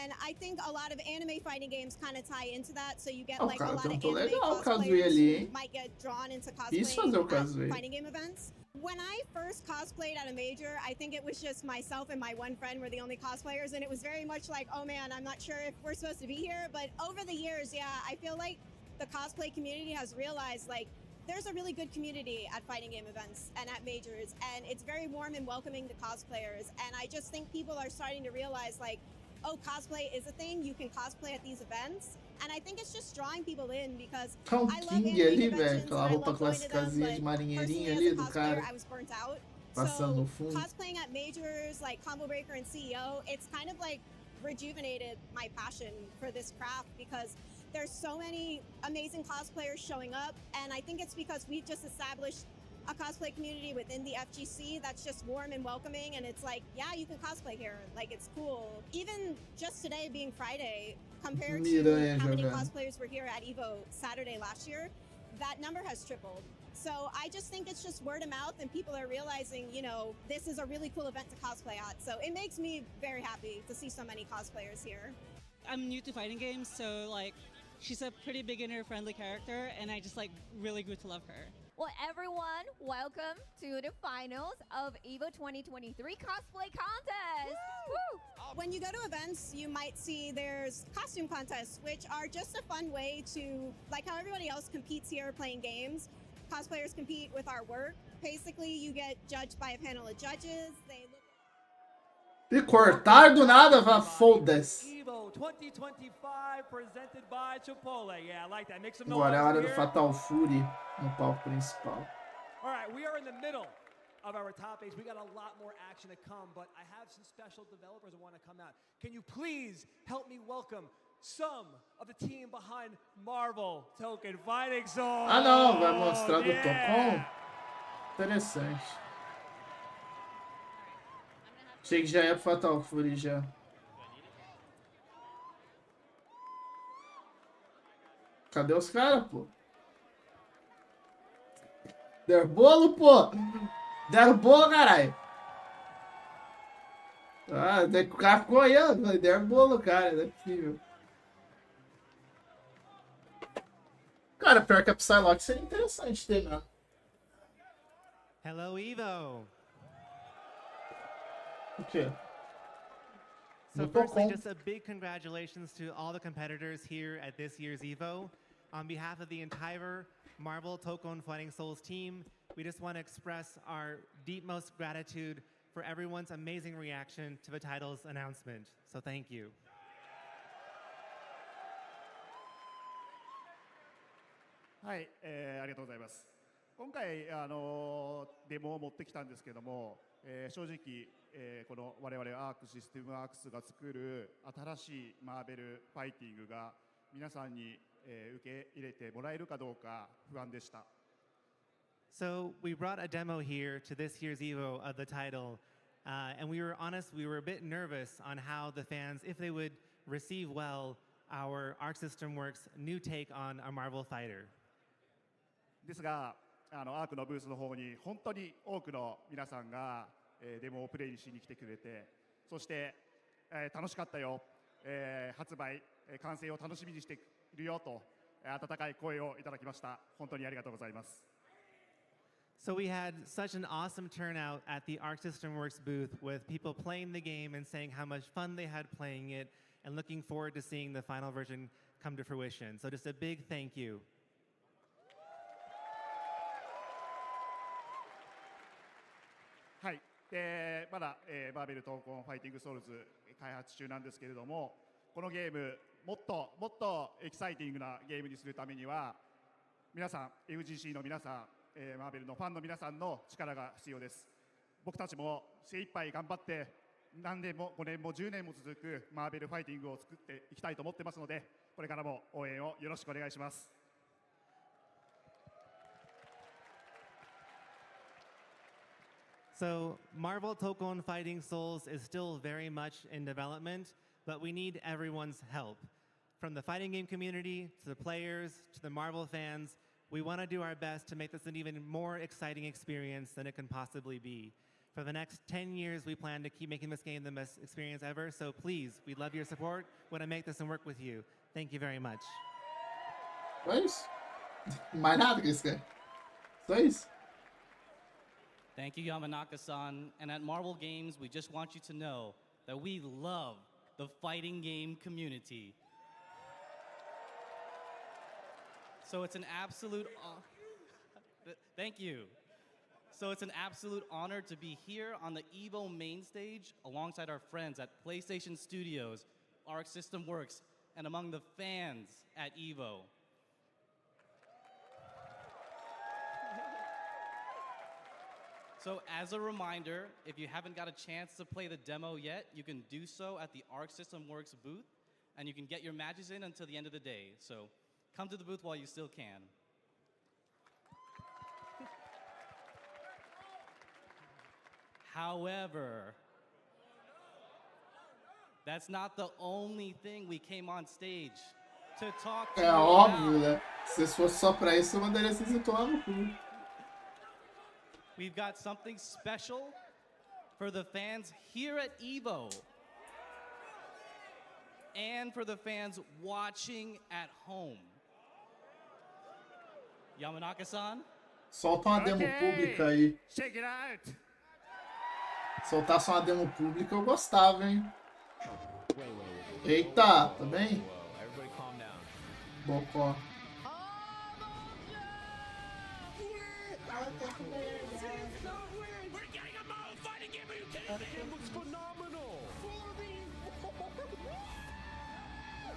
And I think a lot of anime fighting games kind of tie into that. So you get like a lot of anime cosplayers who might get drawn into cosplaying at fighting game events. When I first cosplayed at a major, I think it was just myself and my one friend were the only cosplayers. And it was very much like, oh man, I'm not sure if we're supposed to be here. But over the years, yeah, I feel like the cosplay community has realized like there's a really good community at fighting game events and at majors, and it's very warm and welcoming to cosplayers. And I just think people are starting to realize like, oh, cosplay is a thing, you can cosplay at these events. And I think it's just drawing people in because I love anime conventions and I love going to them, but personally as a cosplayer, I was burnt out. So cosplaying at majors like Combo Breaker and CEO, it's kind of like rejuvenated my passion for this craft because there's so many amazing cosplayers showing up, and I think it's because we've just established a cosplay community within the FGC that's just warm and welcoming, and it's like, yeah, you can cosplay here, like it's cool. Even just today being Friday, compared to how many cosplayers were here at EVO Saturday last year, that number has tripled. So I just think it's just word of mouth, and people are realizing, you know, this is a really cool event to cosplay at. So it makes me very happy to see so many cosplayers here. I'm new to fighting games, so like, she's a pretty beginner-friendly character, and I just like really grew to love her. Well, everyone, welcome to the finals of EVO 2023 Cosplay Contest! Woo! When you go to events, you might see there's costume contests, which are just a fun way to, like how everybody else competes here playing games, cosplayers compete with our work. Basically, you get judged by a panel of judges. They look E cortar do nada, foda-se. EVO 2025 presented by Chipotle. Yeah, I like that. Make some noise. Agora é a hora do Fatal Fury no palco principal. All right, we are in the middle of our top 8. We got a lot more action to come, but I have some special developers who want to come out. Can you please help me welcome some of the team behind Marvel Token Fighting Zone? Ah não, vai mostrar do Tocon? Interessante. Achei que já ia pro Fatal Fury já. Cadê os caras, pô? Deram bolo, pô! Deram bolo, caralho! Ah, o cara ficou aí, ó. A ideia é boa, cara. Não é possível. Cara, pior que a Psylocke seria interessante ter, né? Hello, Evo. O quê? So firstly, just a big congratulations to all the competitors here at this year's EVO. On behalf of the entire Marvel Tokon Fighting Souls team, we just want to express our deepmost gratitude for everyone's amazing reaction to the title's announcement. So thank you. はい、ありがとうございます。今回デモを持ってきたんですけども、正直、この我々アークシステムアークスが作る新しいマーベルファイティングが皆さんに、受け入れてもらえるかどうか不安でした。So we brought a demo here to this year's EVO of the title, and we were honest, we were a bit nervous on how the fans, if they would receive well our Arc System Works new take on a Marvel fighter. ですが、アークのブースの方に本当に多くの皆さんが、デモをプレイしに来てくれて、そして、楽しかったよ、発売、完成を楽しみにしているよと温かい声をいただきました。本当にありがとうございます。So we had such an awesome turnout at the Arc System Works booth with people playing the game and saying how much fun they had playing it and looking forward to seeing the final version come to fruition. So just a big thank you. はい、まだ、マーベル闘魂ファイティングソウルズ開発中なんですけれども、このゲームもっともっとエキサイティングなゲームにするためには皆さん FGC の皆さん、マーベルのファンの皆さんの力が必要です。僕たちも精一杯頑張って何年も5年も10年も続くマーベルファイティングを作っていきたいと思ってますので、これからも応援をよろしくお願いします。So Marvel Tokon Fighting Souls is still very much in development, but we need everyone's help. From the fighting game community, to the players, to the Marvel fans, we want to do our best to make this an even more exciting experience than it can possibly be. For the next 10 years, we plan to keep making this game the best experience ever, so please, we'd love your support. We want to make this and work with you. Thank you very much. Só isso. Mais nada que isso, cara. Só isso. Thank you, Yamanaka-san. And at Marvel Games, we just want you to know that we love the fighting game community. So it's an absolute thank you. So it's an absolute honor to be here on the EVO main stage alongside our friends at PlayStation Studios, Arc System Works, and among the fans at EVO. So as a reminder, if you haven't got a chance to play the demo yet, you can do so at the Arc System Works booth, and you can get your matches in until the end of the day. So come to the booth while you still can. However, that's not the only thing we came on stage to talk to you about. Óbvio, né? Se fosse só pra isso, eu mandaria se situar no cu. We've got something special for the fans here at EVO and for the fans watching at home. Yamanaka-san? Solta uma demo pública aí. Check it out. Soltasse uma demo pública eu gostava, hein? Eita, tá bem? Bocó. It looks phenomenal!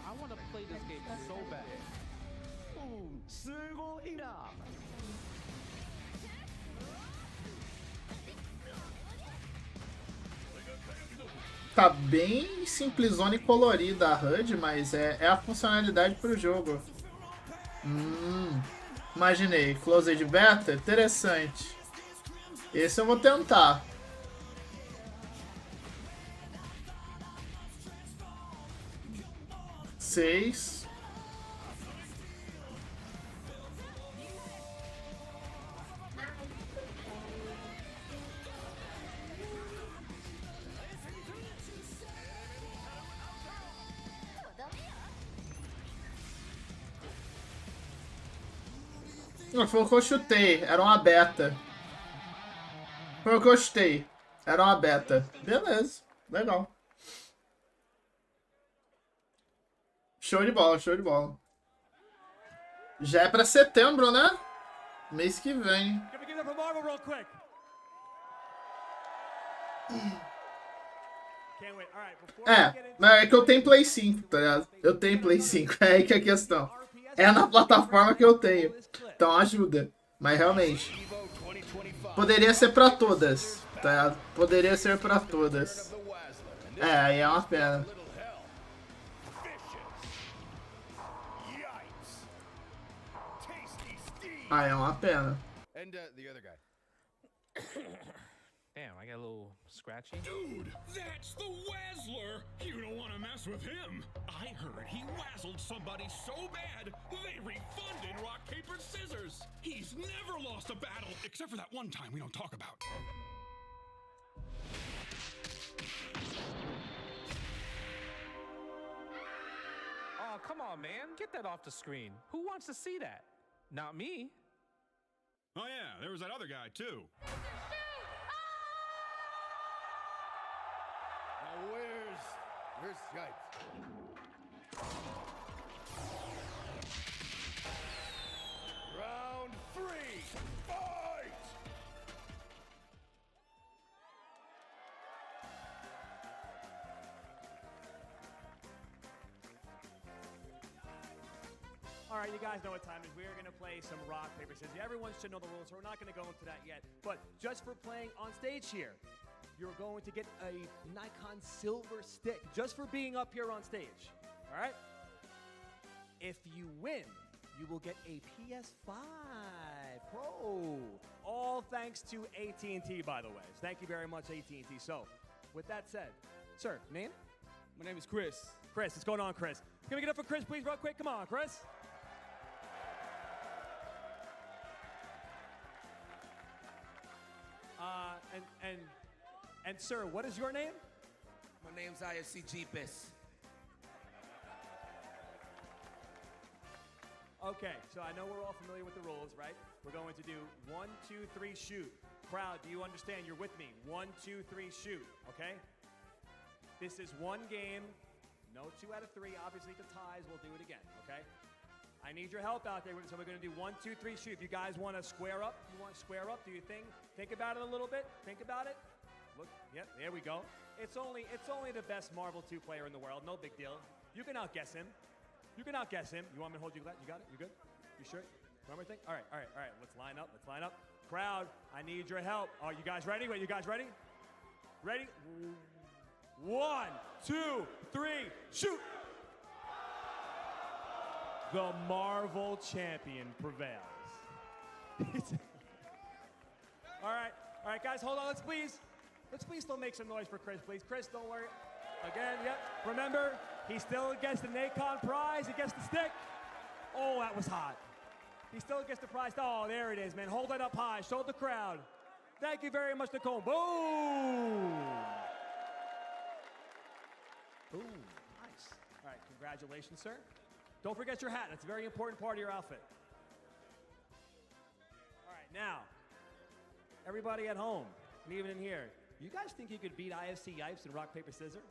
I want to play this game so bad. Boom! すごいな! Tá bem simplesona e colorida a HUD, mas é a funcionalidade pro jogo. Imaginei. Closed Beta? Interessante. Esse eu vou tentar. Seis. Não, foi o que eu chutei. Era uma beta. Foi o que eu chutei. Era uma beta. Beleza. Legal. Show de bola, show de bola. Já é pra setembro, né? Mês que vem. É que eu tenho Play 5, tá ligado? Eu tenho Play 5, é aí que é a questão. É na plataforma que eu tenho. Então ajuda. Mas realmente. Poderia ser pra todas, tá ligado? Poderia ser pra todas. É, aí é uma pena. Ah, é uma pena. Damn, I got a little scratchy. Dude, that's the Wazzler! You don't want to mess with him. I heard he wazzled somebody so bad, they refunded rock, paper, scissors. He's never lost a battle, except for that one time we don't talk about. Oh, come on, man. Get that off the screen. Who wants to see that? Not me. Oh yeah, there was that other guy too. Now where's Yipes? Round 3, fight! All right, you guys know what time it is. We are going to play some rock, paper, scissors. Everyone should know the rules, so we're not going to go into that yet. But just for playing on stage here, you're going to get a Nikon silver stick just for being up here on stage. All right? If you win, you will get a PS5 Pro. All thanks to AT&T, by the way. Thank you very much, AT&T. So, with that said, sir, name? My name is Chris. Chris, what's going on, Chris? Can we get up for Chris, please, real quick? Come on, Chris. And sir, what is your name? My name's EliasXD. Okay, so I know we're all familiar with the rules, right? We're going to do 1, 2, 3, shoot. Crowd, do you understand? You're with me. 1, 2, 3, shoot, okay? This is one game. No 2 out of 3. Obviously, the ties, we'll do it again, okay? I need your help out there, so we're going to do 1, 2, 3, shoot. If you guys want to square up, do your thing. Think about it a little bit. Think about it. Look, yep, there we go. It's only the best Marvel 2 player in the world. No big deal. You can outguess him. You can outguess him. You want me to hold you? You got it? You good? You sure? One more thing? All right. Let's line up. Crowd, I need your help. Are you guys ready? Wait, you guys ready? Ready? 1, 2, 3, shoot! The Marvel champion prevails. All right, guys, hold on. Let's please still make some noise for Chris, please. Chris, don't worry. Again, yep. Remember, he still gets the Nikon prize. He gets the stick. Oh, that was hot. He still gets the prize. Oh, there it is, man. Hold it up high. Show the crowd. Thank you very much, Nicole. Boom. Boom. Nice. All right, congratulations, sir. Don't forget your hat. That's a very important part of your outfit. All right, now, everybody at home, and even in here, you guys think you could beat IFC Yipes in rock, paper, scissors?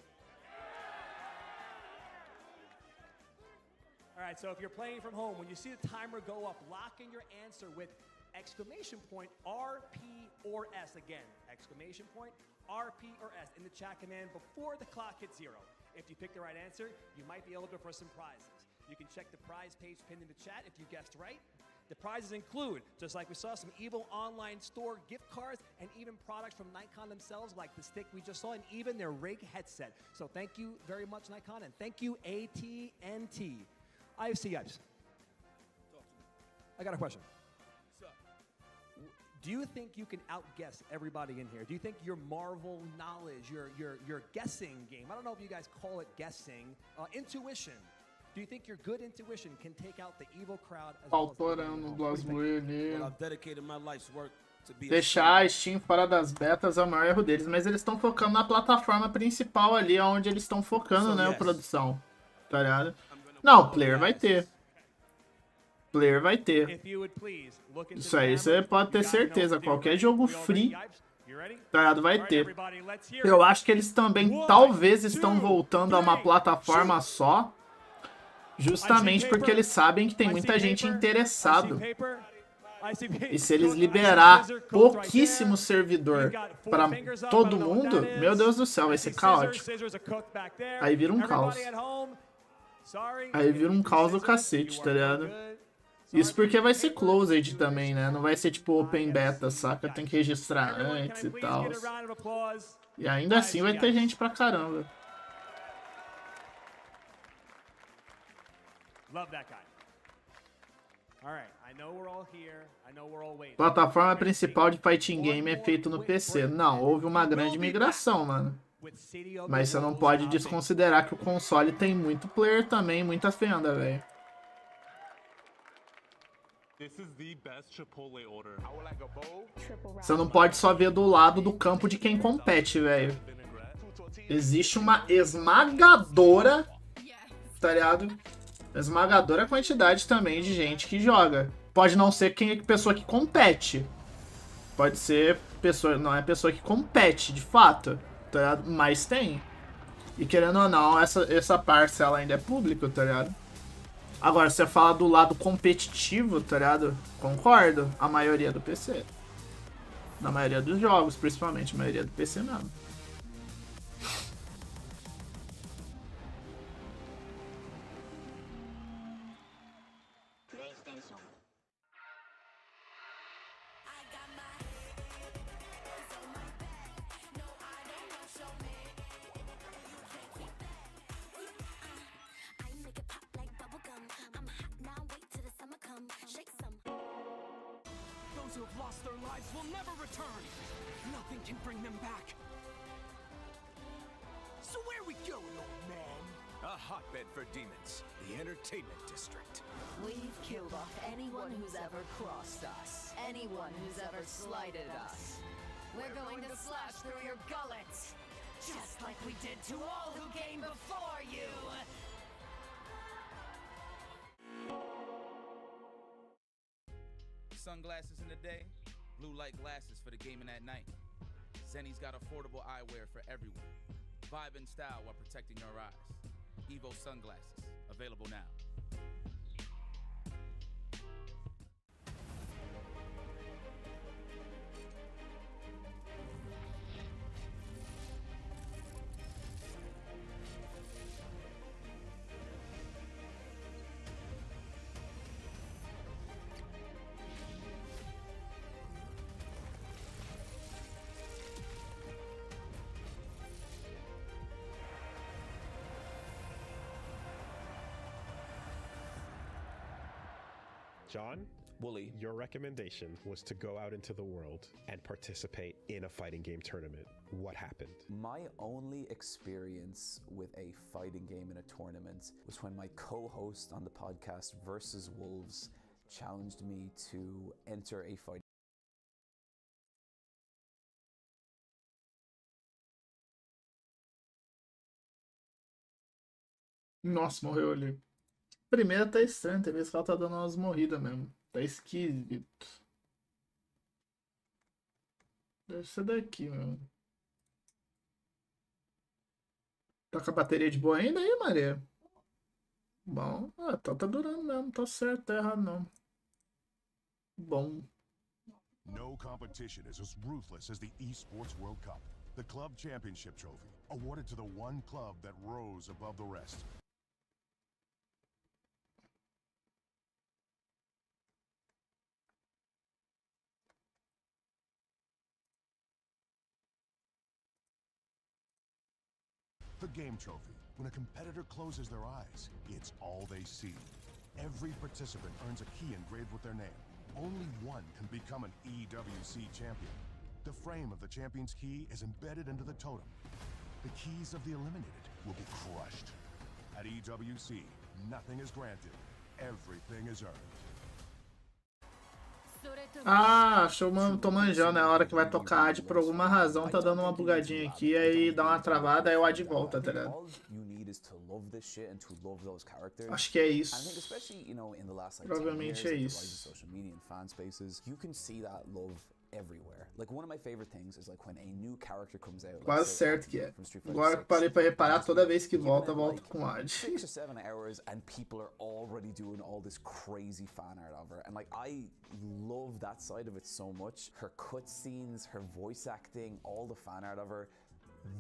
All right, so if you're playing from home, when you see the timer go up, lock in your answer with exclamation point RP or S. Again, exclamation point RP or S in the chat command before the clock hits 0. If you pick the right answer, you might be eligible for some prizes. You can check the prize page pinned in the chat if you guessed right. The prizes include, just like we saw, some EVO Online Store gift cards and even products from Nikon themselves, like the stick we just saw, and even their rig headset. So thank you very much, Nikon, and thank you, AT&T. IFC Yipes. I got a question. Do you think you can outguess everybody in here? Do you think your Marvel knowledge, your guessing game, I don't know if you guys call it guessing, intuition, do you think your good intuition can take out the evil crowd as well as ali. I've dedicated my life's work to be Deixar a Steam fora das betas é o maior erro deles, mas eles estão focando na plataforma principal ali, onde eles estão focando, né, a produção. Tá ligado? Não, o player vai ter. Player vai ter. If you would please look into Isso the aí você camera. pode ter You got to know certeza. what to do, Qualquer right? jogo We all ready, free, guys? You ready? tá ligado? Vai All right, ter. everybody, let's hear Eu it. acho que eles também, One, talvez, estão two, voltando a uma three, plataforma só, justamente porque eles sabem que tem muita gente interessado. E se eles liberar pouquíssimo servidor para todo mundo, meu Deus do céu, vai ser caótico. Aí vira um caos. Aí vira um caos do cacete, tá ligado? Isso porque vai ser closed também, né? Não vai ser tipo open beta, saca? Tem que registrar antes e tal. E ainda assim vai ter gente pra caramba. Plataforma principal de fighting game é feito no PC. Não, houve uma grande migração, mano. Mas você não pode desconsiderar que o console tem muito player também, muita venda, velho. Você não pode só ver do lado do campo de quem compete, velho. Existe uma esmagadora, tá ligado? Esmagadora quantidade também de gente que joga. Pode não ser pessoa que compete. Pode ser pessoa, não é pessoa que compete, de fato, tá ligado? Mas tem. E querendo ou não, essa parcela ainda é público, tá ligado? Agora, você fala do lado competitivo, tá ligado? Concordo. A maioria do PC. Na maioria dos jogos, principalmente. A maioria do PC mesmo. Those who have lost their lives will never return. Nothing can bring them back. So where we going, old man? A hotbed for demons. The entertainment district. We've killed off anyone who's ever crossed us. Anyone who's ever slighted us. We're going to slash through your gullets. Just like we did to all who came before you. Sunglasses in the day, blue light glasses for the gaming at night. Zenny's got affordable eyewear for everyone. Vibe and style while protecting your eyes. EVO sunglasses, available now. John, Wooly, your recommendation was to go out into the world and participate in a fighting game tournament. What happened? My only experience with a fighting game in a tournament was when my co-host on the podcast Versus Wolves challenged me to enter a fighting. Nossa, morreu ali. Primeiro tá estranho, tem vezes que ela tá dando umas morridas mesmo. Tá esquisito. Deve ser daqui, meu. Tá com a bateria de boa ainda aí, Maria? Bom, tá durando mesmo, tá certo, tá errado não. Bom. No competition is as ruthless as the Esports World Cup, the club championship trophy, awarded to the one club that rose above the rest. The game trophy. When a competitor closes their eyes, it's all they see. Every participant earns a key engraved with their name. Only one can become an EWC champion. The frame of the champion's key is embedded into the totem. The keys of the eliminated will be crushed. At EWC, nothing is granted. Everything is earned. Ah, tô manjando, é a hora que vai tocar AD por alguma razão, tá dando uma bugadinha aqui, aí dá uma travada, aí o AD volta, tá ligado? is to love this shit and to love those characters. Acho que é isso. I think especially, you know, in the last like 10 Provavelmente years, é like, the isso. rise of social media and fan spaces, you can see that love everywhere. Like one of my favorite things is like when a new character comes out. Quase certo que é. Agora que parei pra reparar, toda vez que volta, volta com ad. 6 or 7 hours and people are already doing all this crazy fan art of her, and like I love that side of it so much. Her cutscenes, her voice acting, all the fan art of her.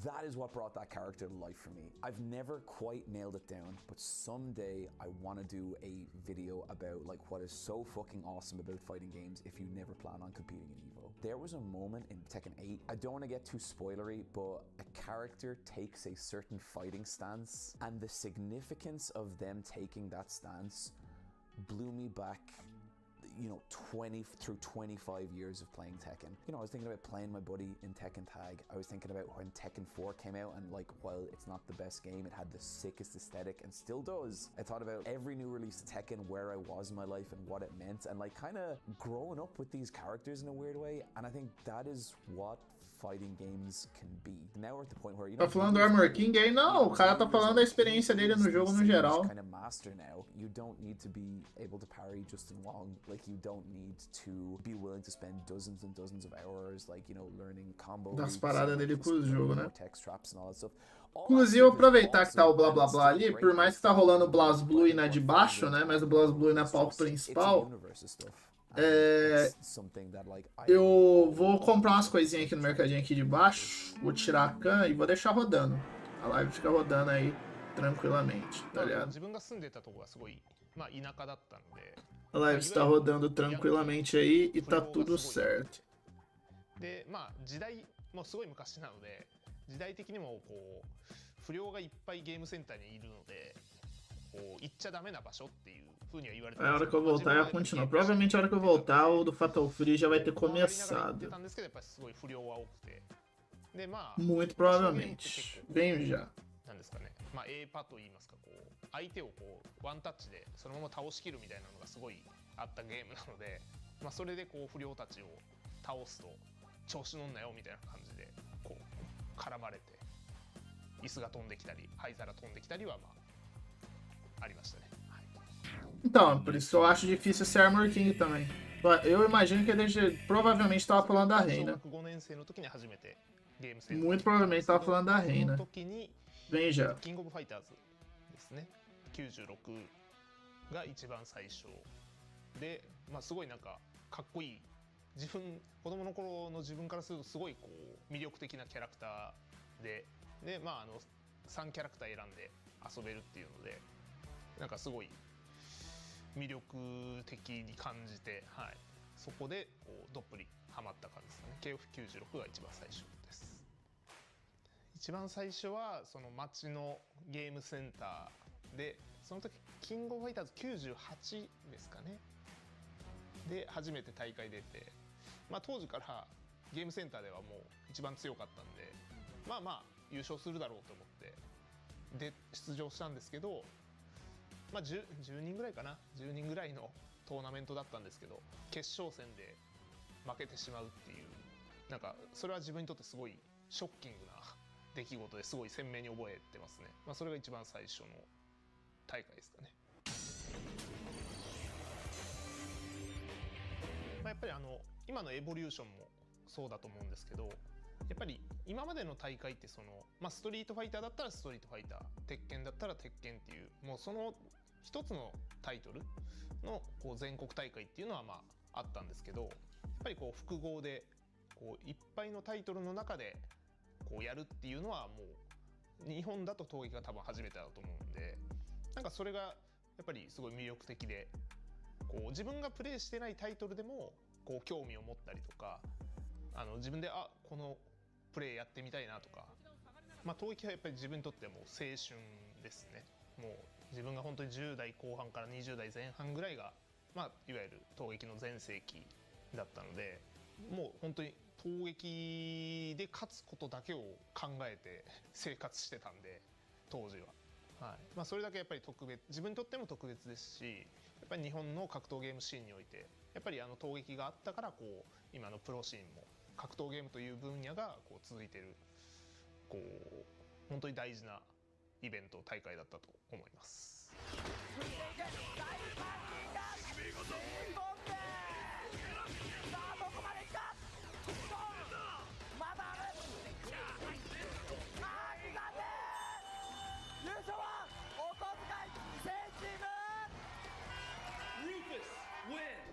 That is what brought that character to life for me. I've never quite nailed it down, but someday I want to do a video about like what is so fucking awesome about fighting games if you never plan on competing in EVO. There was a moment in Tekken 8, I don't want to get too spoilery, but a character takes a certain fighting stance, and the significance of them taking that stance blew me back, you know, 20 through 25 years of playing Tekken. You know, I was thinking about playing my buddy in Tekken Tag. I was thinking about when Tekken 4 came out, and like, while it's not the best game, it had the sickest aesthetic and still does. I thought about every new release of Tekken, where I was in my life and what it meant, and like kind of growing up with these characters in a weird way. And I think that is what fighting games can be. Now we're at the point where, you know, tá falando do Armor King aí? Não, o cara tá falando da experiência dele no jogo no geral. Kind of master now. You don't need to be able to parry Justin Wong. Like, you don't need to be willing to spend dozens and dozens of hours, like, you know, learning combo. Das paradas dele com o jogo, né? Text traps and all that stuff. Inclusive, eu aproveitar que tá o blá blá blá ali, por mais que tá rolando o BlazBlue na de baixo, né? Mas o BlazBlue na palco principal. Eu vou comprar umas coisinhas aqui no mercadinho aqui de baixo, vou tirar a cam e vou deixar rodando. A live fica rodando aí tranquilamente, tá ligado? A live está rodando tranquilamente aí e tá tudo certo. で、まあ時代もすごい昔なので、時代的にもこう不良がいっぱいゲームセンターにいるので、こう行っちゃダメな場所っていう風には言われてます。A hora que eu voltar eu continuo. Provavelmente a hora que eu voltar o do Fatal Fury já vai ter começado. Muito provavelmente. Venho já. なんですかね。まあ A パと言いますか、こう相手をこうワンタッチでそのまま倒しきるみたいなのがすごいあったゲームなので、まあそれでこう不良たちを倒すと調子乗んなよみたいな感じでこう絡まれて椅子が飛んできたり灰皿飛んできたりはまあありましたね。Então, por isso que eu acho difícil ser Armor King também. Eu imagino que ele provavelmente estava falando da Reina. Muito provavelmente estava falando da Reina. Vem já. King of Fighters ですね。96が一番最初で、まあすごいなんかかっこいい。子供の頃の自分からするとすごいこう魅力的なキャラクターで、まあ3キャラクター選んで遊べるっていうので、なんかすごい魅力的に感じて、はい、そこでこうどっぷりハマった感じですね。KF96 が一番最初です。一番最初はその街のゲームセンターで、その時キングオブファイターズ98ですかね。で初めて大会出て、まあ当時からゲームセンターではもう一番強かったんで、まあまあ優勝するだろうと思ってで出場したんですけど。まあ 10人ぐらいかな、10人ぐらいのトーナメントだったんですけど、決勝戦で負けてしまうっていう、なんかそれは自分にとってすごいショッキングな出来事ですごい鮮明に覚えてますね。まあそれが一番最初の大会ですかね。まあやっぱり今のエボリューションもそうだと思うんですけど、やっぱり今までの大会ってその、まあ、ストリートファイターだったらストリートファイター、鉄拳だったら鉄拳っていう、もうその一つのタイトルのこう全国大会っていうのはまああったんですけど、やっぱりこう複合でこういっぱいのタイトルの中でこうやるっていうのはもう日本だと闘撃が多分初めてだと思うんで、なんかそれがやっぱりすごい魅力的で、こう自分がプレイしてないタイトルでもこう興味を持ったりとか、自分でこのプレイやってみたいなとか、まあ闘撃はやっぱり自分にとっても青春ですね。もう自分が本当に10代後半から20代前半ぐらいが、まあいわゆる闘撃の全盛期だったので、もう本当に闘撃で勝つことだけを考えて生活してたんで、当時は。はい。まあそれだけやっぱり自分にとっても特別ですし、やっぱり日本の格闘ゲームシーンにおいて、やっぱり闘撃があったからこう今のプロシーンも格闘ゲームという分野がこう続いてる、こう本当に大事なイベント大会だったと思います。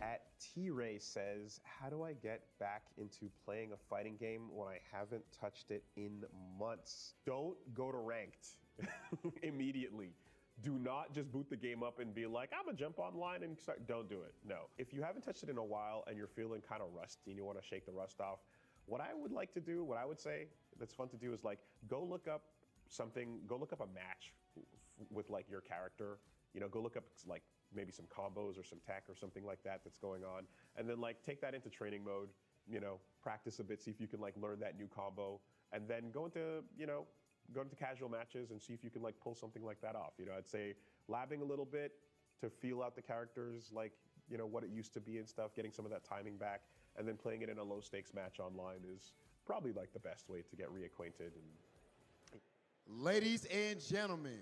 At T-Ray says, how do I get back into playing a fighting game when I haven't touched it in months? Don't go to ranked immediately. Do not just boot the game up and be like, I'm gonna jump online and start. Don't do it. No. If you haven't touched it in a while and you're feeling kind of rusty and you want to shake the rust off, what I would like to do, what I would say that's fun to do is like, go look up a match with like your character. You know, go look up like maybe some combos or some tech or something like that that's going on. And then like take that into training mode, you know, practice a bit, see if you can like learn that new combo. And then go into casual matches and see if you can like pull something like that off. You know, I'd say labbing a little bit to feel out the characters, like, you know, what it used to be and stuff, getting some of that timing back, and then playing it in a low stakes match online is probably like the best way to get reacquainted. Ladies and gentlemen,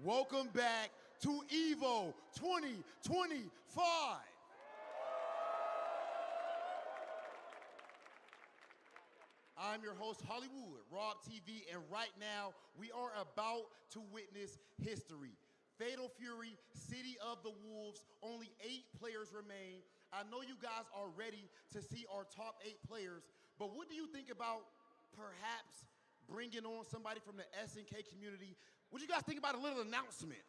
welcome back to EVO 2025. I'm your host, Hollywood, Rob TV, and right now we are about to witness history. Fatal Fury, City of the Wolves, only 8 players remain. I know you guys are ready to see our top 8 players, but what do you think about perhaps bringing on somebody from the SNK community? What do you guys think about a little announcement?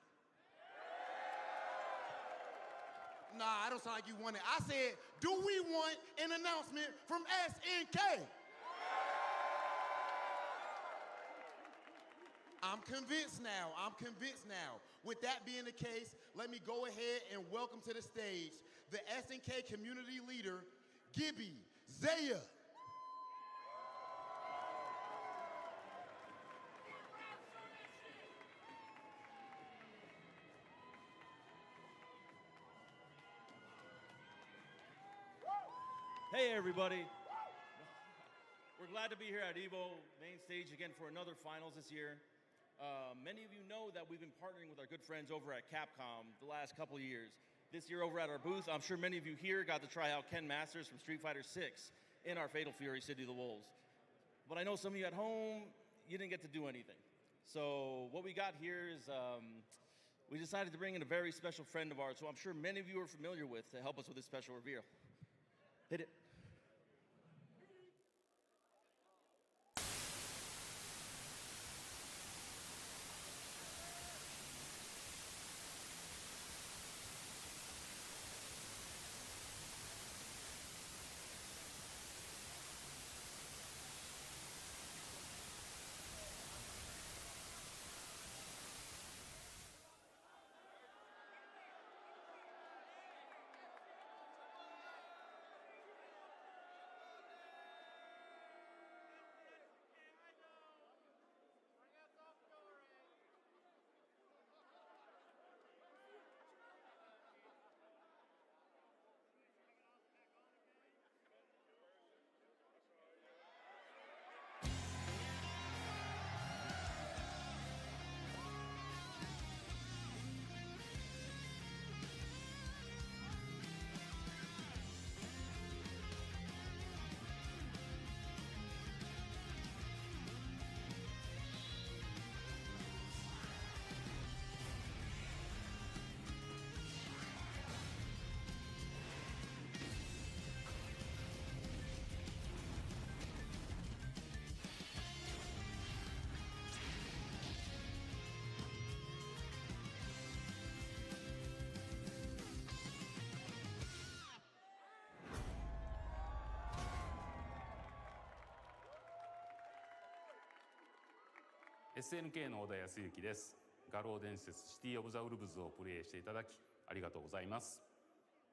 Nah, I don't sound like you want it. I said, do we want an announcement from SNK? I'm convinced now. With that being the case, let me go ahead and welcome to the stage the SNK community leader, Gibby Zaya. Hey everybody. We're glad to be here at EVO main stage again for another finals this year. Many of you know that we've been partnering with our good friends over at Capcom the last couple of years. This year over at our booth, I'm sure many of you here got to try out Ken Masters from Street Fighter 6 in our Fatal Fury City of the Wolves. But I know some of you at home, you didn't get to do anything. So what we got here is we decided to bring in a very special friend of ours who I'm sure many of you are familiar with to help us with this special reveal. Hit it. SNK の小田康之です。画廊伝説シティオブザウルブズをプレイしていただきありがとうございます。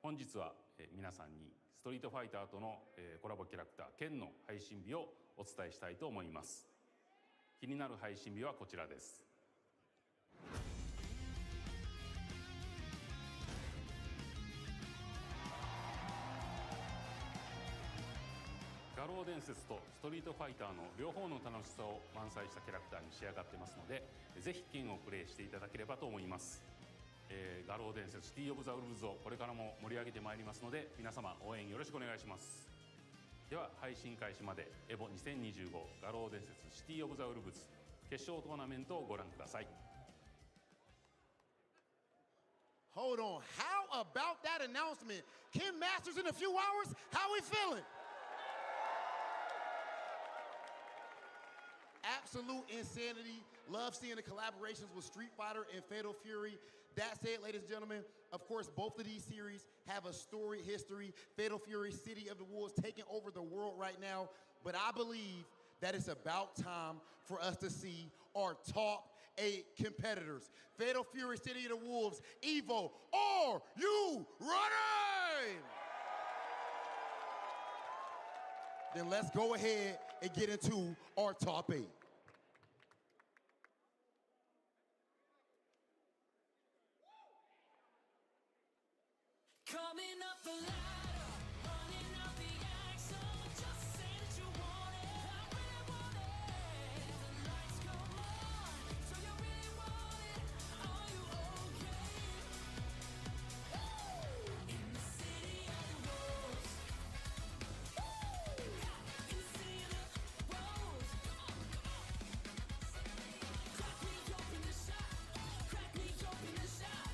本日は皆さんにストリートファイターとのコラボキャラクターケンの配信日をお伝えしたいと思います。気になる配信日はこちらです。画廊伝説とストリートファイターの両方の楽しさを満載したキャラクターに仕上がってますので、ぜひ剣をプレイしていただければと思います。画廊伝説シティオブザウルブズをこれからも盛り上げてまいりますので、皆様応援よろしくお願いします。では配信開始までエボ2025画廊伝説シティオブザウルブズ決勝トーナメントをご覧ください。 Hold on. How about that announcement? Ken Masters in a few hours? How we feeling? Absolute insanity. Love seeing the collaborations with Street Fighter and Fatal Fury. That said, ladies and gentlemen, of course, both of these series have a storied history. Fatal Fury, City of the Wolves, taking over the world right now. But I believe that it's about time for us to see our top 8 competitors. Fatal Fury, City of the Wolves, EVO, are you ready? Then let's go ahead and get into our top 8. Coming up the ladder, running up the axle. Just say that you want it. I really want it. The lights come on, so you really want it. Are you okay? In the city of the wolves. In the city of the wolves. Crack me open the shot. Crack me open the shot.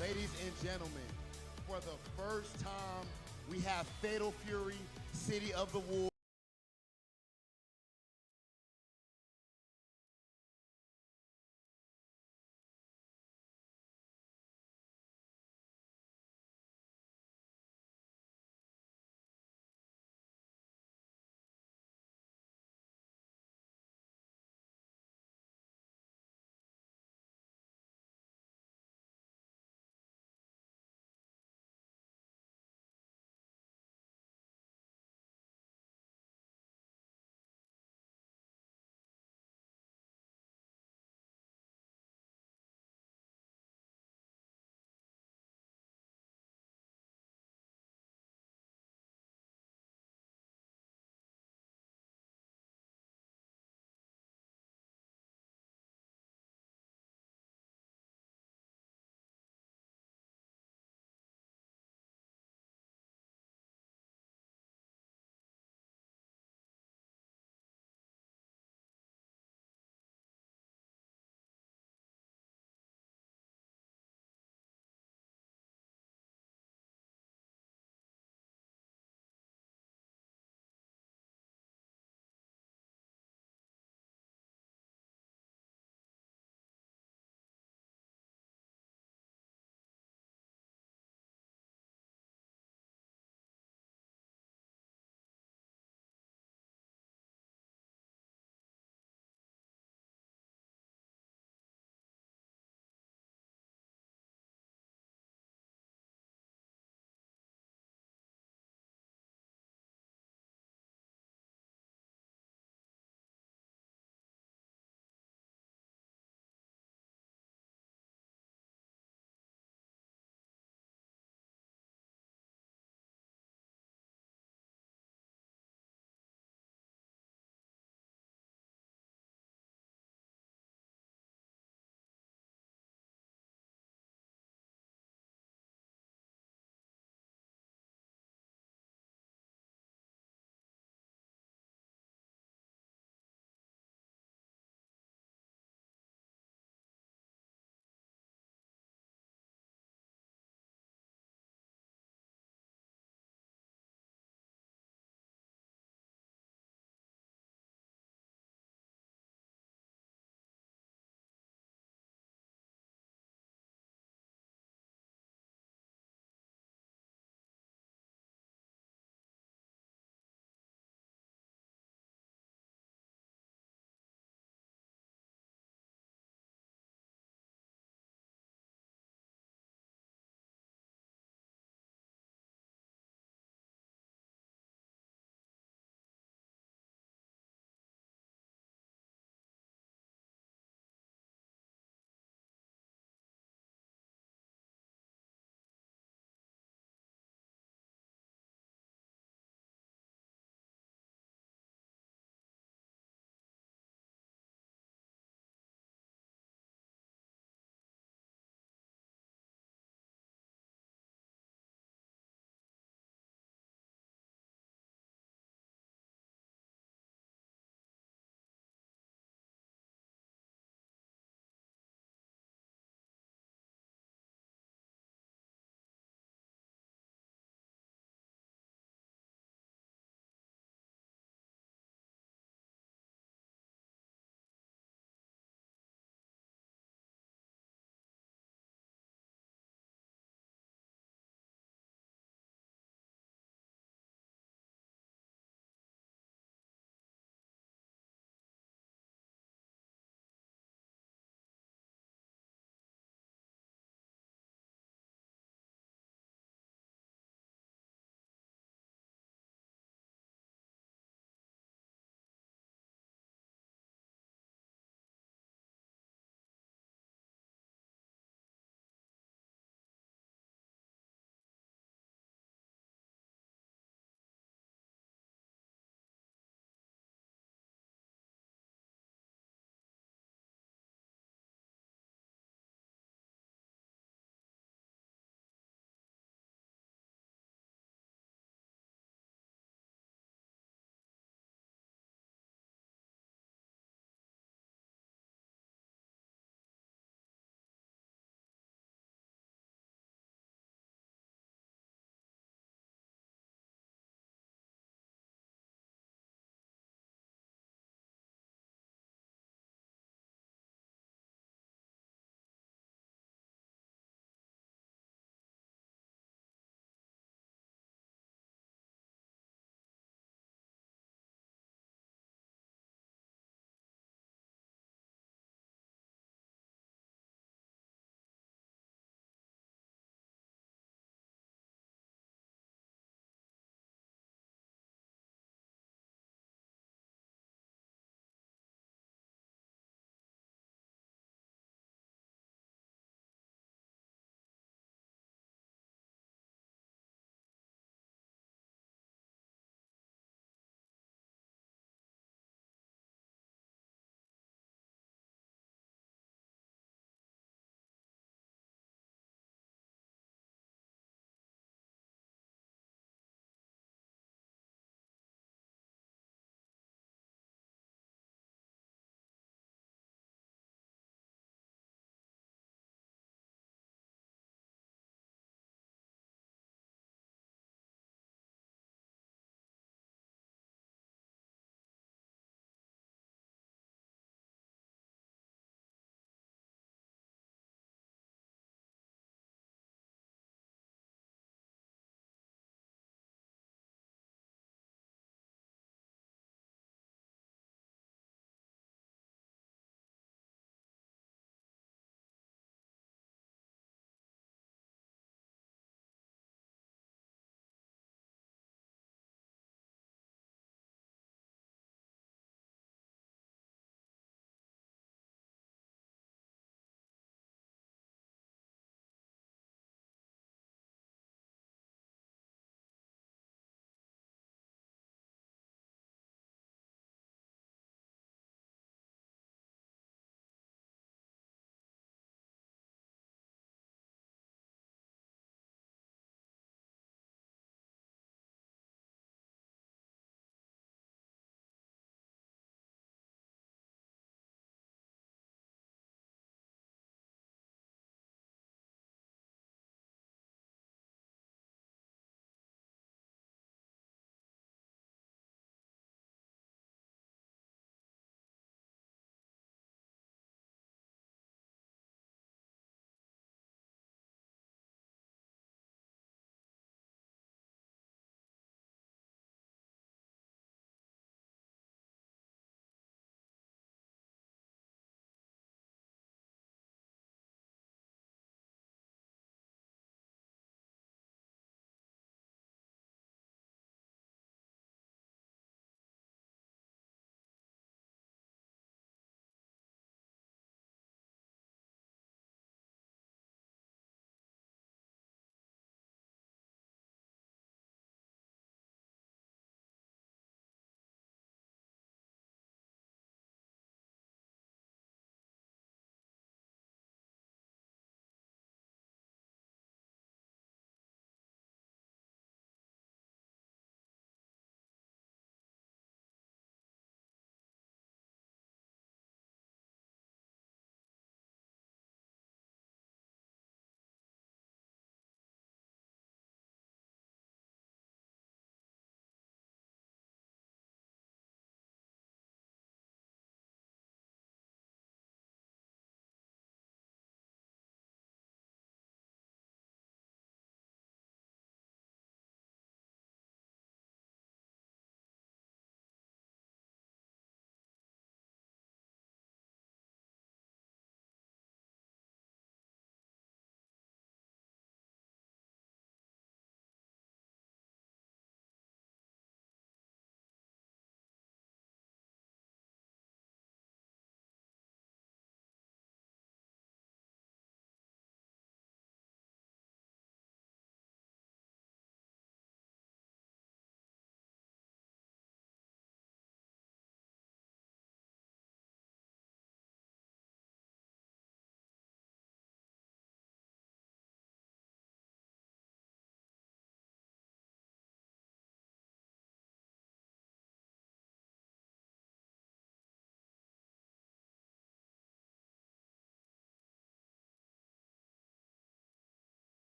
Ladies and gentlemen, for the first time, we have Fatal Fury, City of the Wolves.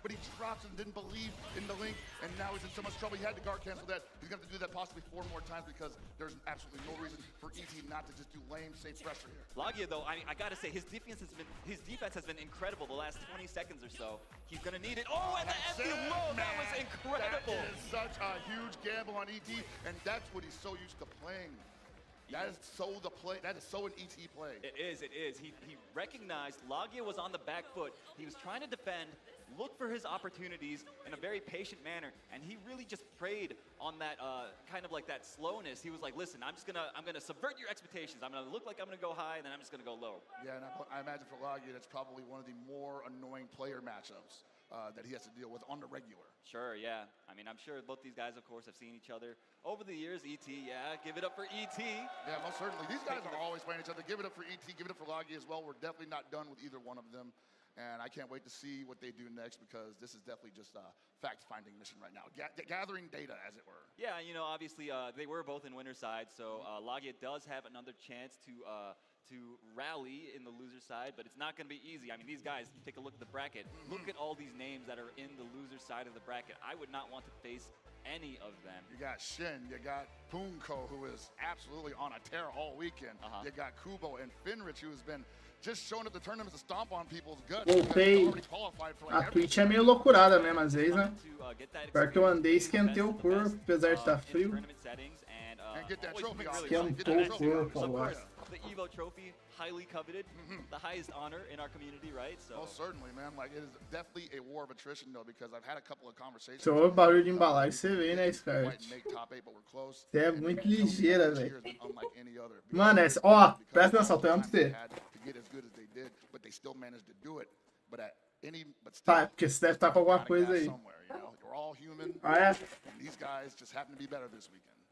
but he drops and didn't believe in the link, and now he's in so much trouble. He had to guard cancel that. He's going to have to do that possibly 4 more times because there's absolutely no reason for ET not to just do lame, safe pressure here. Lagia, though, I gotta say, his defense has been incredible the last 20 seconds or so. He's gonna need it. Oh, and the empty low, that was incredible. That is such a huge gamble on ET, and that's what he's so used to playing. That is so the play. That is so an ET play. It is. He recognized Lagia was on the back foot. He was trying to defend, look for his opportunities in a very patient manner, and he really just preyed on that kind of like that slowness. He was like, "Listen, I'm gonna subvert your expectations. I'm gonna look like I'm gonna go high, and then I'm just gonna go low." Yeah, and I imagine for Lagia, that's probably one of the more annoying player matchups that he has to deal with on the regular. Sure, yeah. I mean, I'm sure both these guys, of course, have seen each other over the years. ET, yeah, give it up for ET. Yeah, most certainly. These guys are always playing each other. Give it up for ET, give it up for Lagia as well. We're definitely not done with either one of them. And I can't wait to see what they do next because this is definitely just a fact-finding mission right now. Gathering data, as it were. Yeah, you know, obviously, they were both in winner's side, so Lagia does have another chance to rally in the loser side, but it's not going to be easy. I mean, these guys, take a look at the bracket. Look at all these names that are in the loser side of the bracket. I would not want to face any of them. You got Shin, you got Punko, who is absolutely on a tear all weekend. You got Kubo and Finrich, who has been just showing up the tournaments to stomp on people's guts. Voltei. A Twitch é meio loucurada mesmo, às vezes, né? Pior que eu andei e esquentei o corpo, apesar de estar frio. Esquentou o corpo agora. The EVO trophy, highly coveted, the highest honor in our community, right? So. Most certainly, man. Like, it is definitely a war of attrition, though, because I've had a couple of conversations. Se ouve o barulho de embalagem, você vê, né, Scar? Você é muito ligeira, velho. Mano, ó, presta atenção, tô olhando pra você. Tá, porque você deve estar com alguma coisa aí. Ah, é?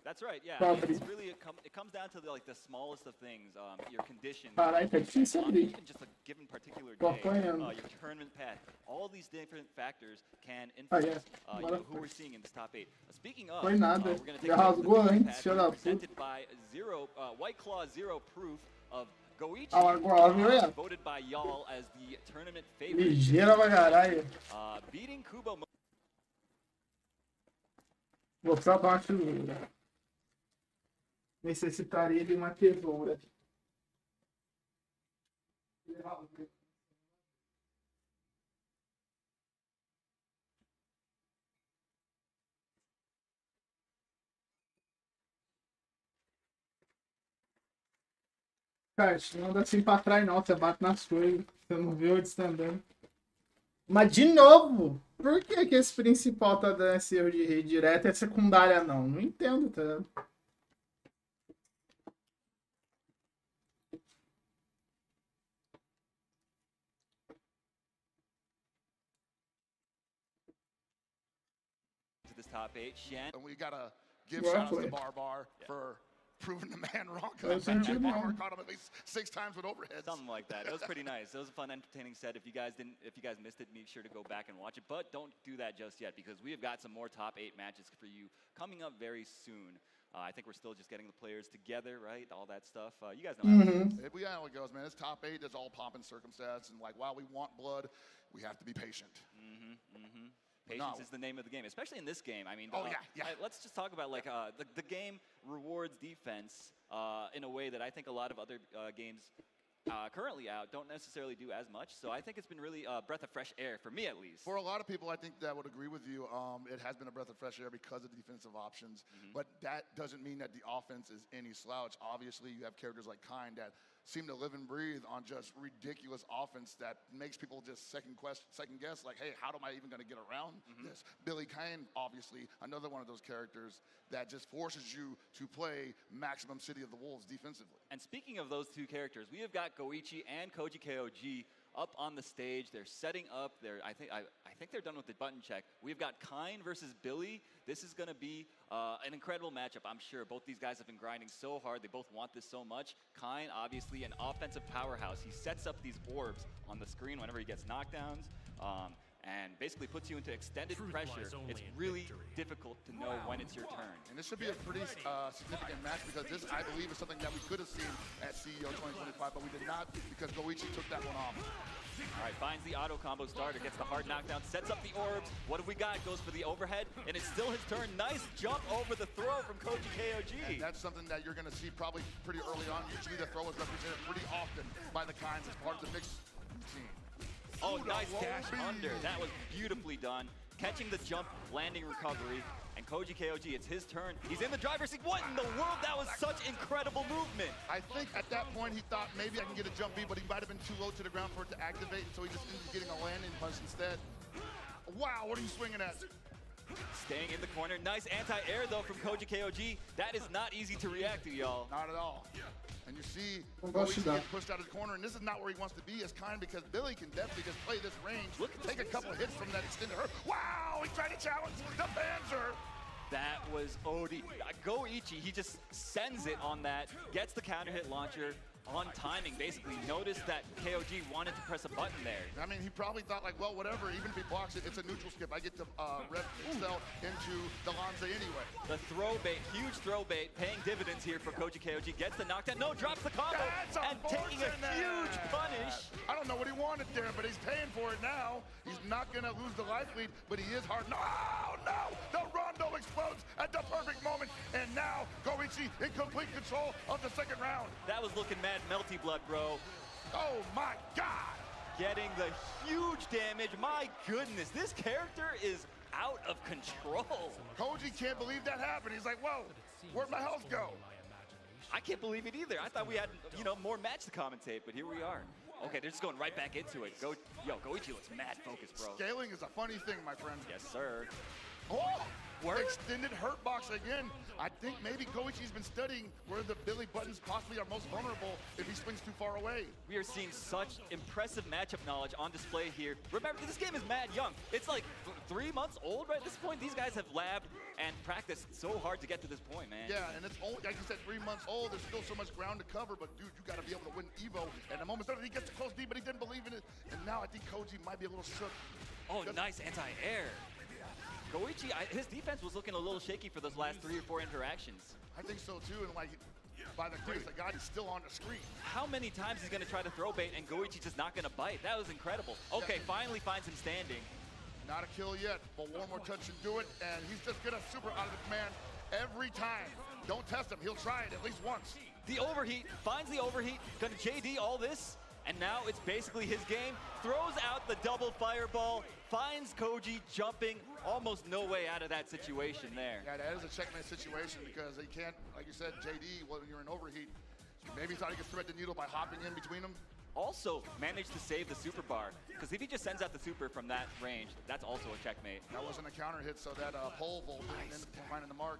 That's right, yeah. It's really, it comes down to the smallest of things, your condition. Caralho, tá difícil abrir. Even just a given particular day, your tournament path. All these different factors can influence who we're seeing in this top 8. Speaking of, Foi nada. we're going to take Já rasgou, hein? a look presented by White Claw Zero Proof of Goichi, voted by y'all as the tournament favorite. Ligeira pra caralho. Beating Kubo. Vou pra baixo. Necessitaria de uma tesoura. Cara, não anda assim pra trás não, você bate nas coisas. Você não vê onde está andando. Mas de novo, por que esse principal tá dando esse erro de rede direta e a secundária não? Não entendo, tá ligado? This top 8, Shen. And we gotta give shout outs to Bar for proving the man wrong. Because Bar caught him at least 6 times with overheads. Something like that. It was pretty nice. It was a fun, entertaining set. If you guys missed it, make sure to go back and watch it. But don't do that just yet because we have got some more top 8 matches for you coming up very soon. I think we're still just getting the players together, right? All that stuff. You guys know how it is. We know how it goes, man. It's top 8. It's all pomp and circumstance. And like, while we want blood, we have to be patient. Patience is the name of the game, especially in this game. I mean, yeah. Let's just talk about like the game rewards defense in a way that I think a lot of other games currently out don't necessarily do as much. So I think it's been really a breath of fresh air for me, at least. For a lot of people, I think that would agree with you. It has been a breath of fresh air because of the defensive options, but that doesn't mean that the offense is any slouch. Obviously, you have characters like Kind that seem to live and breathe on just ridiculous offense that makes people just second guess, like, hey, how am I even going to get around this? Billy Kane, obviously, another one of those characters that just forces you to play maximum City of the Wolves defensively. And speaking of those two characters, we have got Goichi and Koji KOG up on the stage. They're setting up. I think they're done with the button check. We've got Kine versus Billy. This is going to be an incredible matchup, I'm sure. Both these guys have been grinding so hard. They both want this so much. Kine, obviously, an offensive powerhouse. He sets up these orbs on the screen whenever he gets knockdowns. And basically puts you into extended pressure. It's really difficult to know when it's your turn. And this should be a pretty significant match because this, I believe, is something that we could have seen at CEO 2025, but we did not because Goichi took that one off. All right, finds the auto combo starter, gets the hard knockdown, sets up the orbs. What have we got? Goes for the overhead, and it's still his turn. Nice jump over the throw from Koji KOG. And that's something that you're going to see probably pretty early on. Usually the throw is represented pretty often by the Kinds as part of the mix routine. Oh, nice dash under. That was beautifully done. Catching the jump, landing recovery, and Koji KOG, it's his turn. He's in the driver's seat. What in the world? That was such incredible movement. I think at that point he thought maybe I can get a jump B, but he might have been too low to the ground for it to activate, so he just ended up getting a landing punch instead. Wow, what are you swinging at? Staying in the corner. Nice anti-air, though, from Koji KOG. That is not easy to react to, y'all. Not at all. And you see Goichi get pushed out of the corner, and this is not where he wants to be as Kind, because Billy can definitely just play this range. Take a couple hits from that extended hurt. Wow, he tried to challenge the Panzer. That was OD. Goichi, he just sends it on that, gets the counter hit launcher on timing, basically. Notice that KOG wanted to press a button there. I mean, he probably thought, like, well, whatever, even if he blocks it, it's a neutral skip. I get to excel into the Lanze anyway. The throw bait, huge throw bait, paying dividends here for Koji KOG. Gets the knockdown, no, drops the combo, and taking a huge punish. I don't know what he wanted there, but he's paying for it now. He's not gonna lose the life lead, but he is hard. No, no, the Rondo explodes at the perfect moment, and now Goichi in complete control of the second round. That was looking mad melty blood, bro. Oh my God! Getting the huge damage. My goodness, this character is out of control. Koji can't believe that happened. He's like, whoa, where'd my health go? I can't believe it either. I thought we had, more match to commentate, but here we are. Okay, they're just going right back into it. Goichi looks mad focused, bro. Scaling is a funny thing, my friend. Yes, sir. Oh! Extended hurt box again. I think maybe Goichi's been studying where the Billy buttons possibly are most vulnerable if he swings too far away. We are seeing such impressive matchup knowledge on display here. Remember, this game is mad young. It's like 3 months old right at this point. These guys have labbed and practiced so hard to get to this point, man. Yeah, and it's only, like you said, 3 months old. There's still so much ground to cover, but dude, you got to be able to win EVO. And the moment started, he gets to close D, but he didn't believe in it. And now I think Koji might be a little shook. Oh, nice anti-air. Goichi, his defense was looking a little shaky for those last 3 or 4 interactions. I think so too, and like, by the grace of God, he's still on the screen. How many times he's gonna try to throw bait and Goichi's just not gonna bite? That was incredible. Okay, finally finds him standing. Not a kill yet, but one more touch should do it, and he's just gonna super out of the command every time. Don't test him, he'll try it at least once. The overheat, finds the overheat, gonna JD all this, and now it's basically his game. Throws out the double fireball, finds Koji jumping, almost no way out of that situation there. Yeah, that is a checkmate situation because he can't, like you said, JD, when you're in overheat, maybe thought he could thread the needle by hopping in between them. Also managed to save the super bar, because if he just sends out the super from that range, that's also a checkmate. That wasn't a counter hit, so that pole vault didn't end up finding the mark.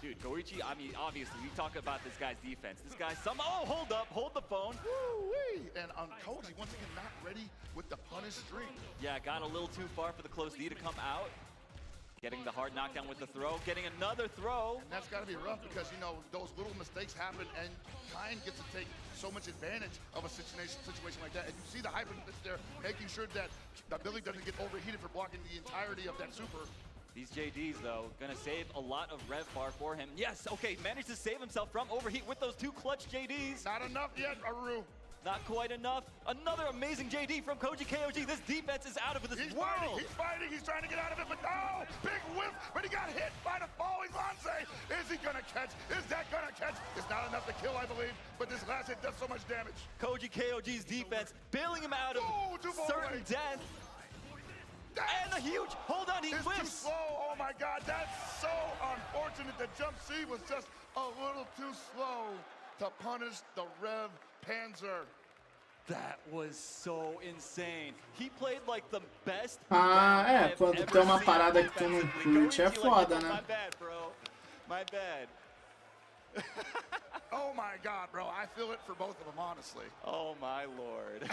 Dude, Goichi, I mean, obviously, we talk about this guy's defense. This guy's hold up, hold the phone. Woo-wee! And Koji, once again, not ready with the punish string. Yeah, got a little too far for the close D to come out. Getting the hard knockdown with the throw, getting another throw. And that's got to be rough because, those little mistakes happen and Kind gets to take so much advantage of a situation like that. And you see the hyper that's there, making sure that Billy doesn't get overheated for blocking the entirety of that super. These JDs, though, gonna save a lot of rev bar for him. Yes, okay, managed to save himself from overheat with those 2 clutch JDs. Not enough yet, Aru. Not quite enough. Another amazing JD from Koji KOG. This defense is out of this world. He's fighting, he's trying to get out of it, but no! Big whiff, but he got hit by the falling Lanze. Is he gonna catch? Is that gonna catch? It's not enough to kill, I believe, but this last hit does so much damage. Koji KOG's defense bailing him out of certain death. And a huge, hold on, he whiffs. It's too slow, oh my God, that's so unfortunate. The jump C was just a little too slow to punish the Rev Panzer. That was so insane. He played like the best. Quando tem uma parada que tu não curte é foda, né? My bad, bro. My bad. Oh my God, bro. I feel it for both of them, honestly. Oh my Lord.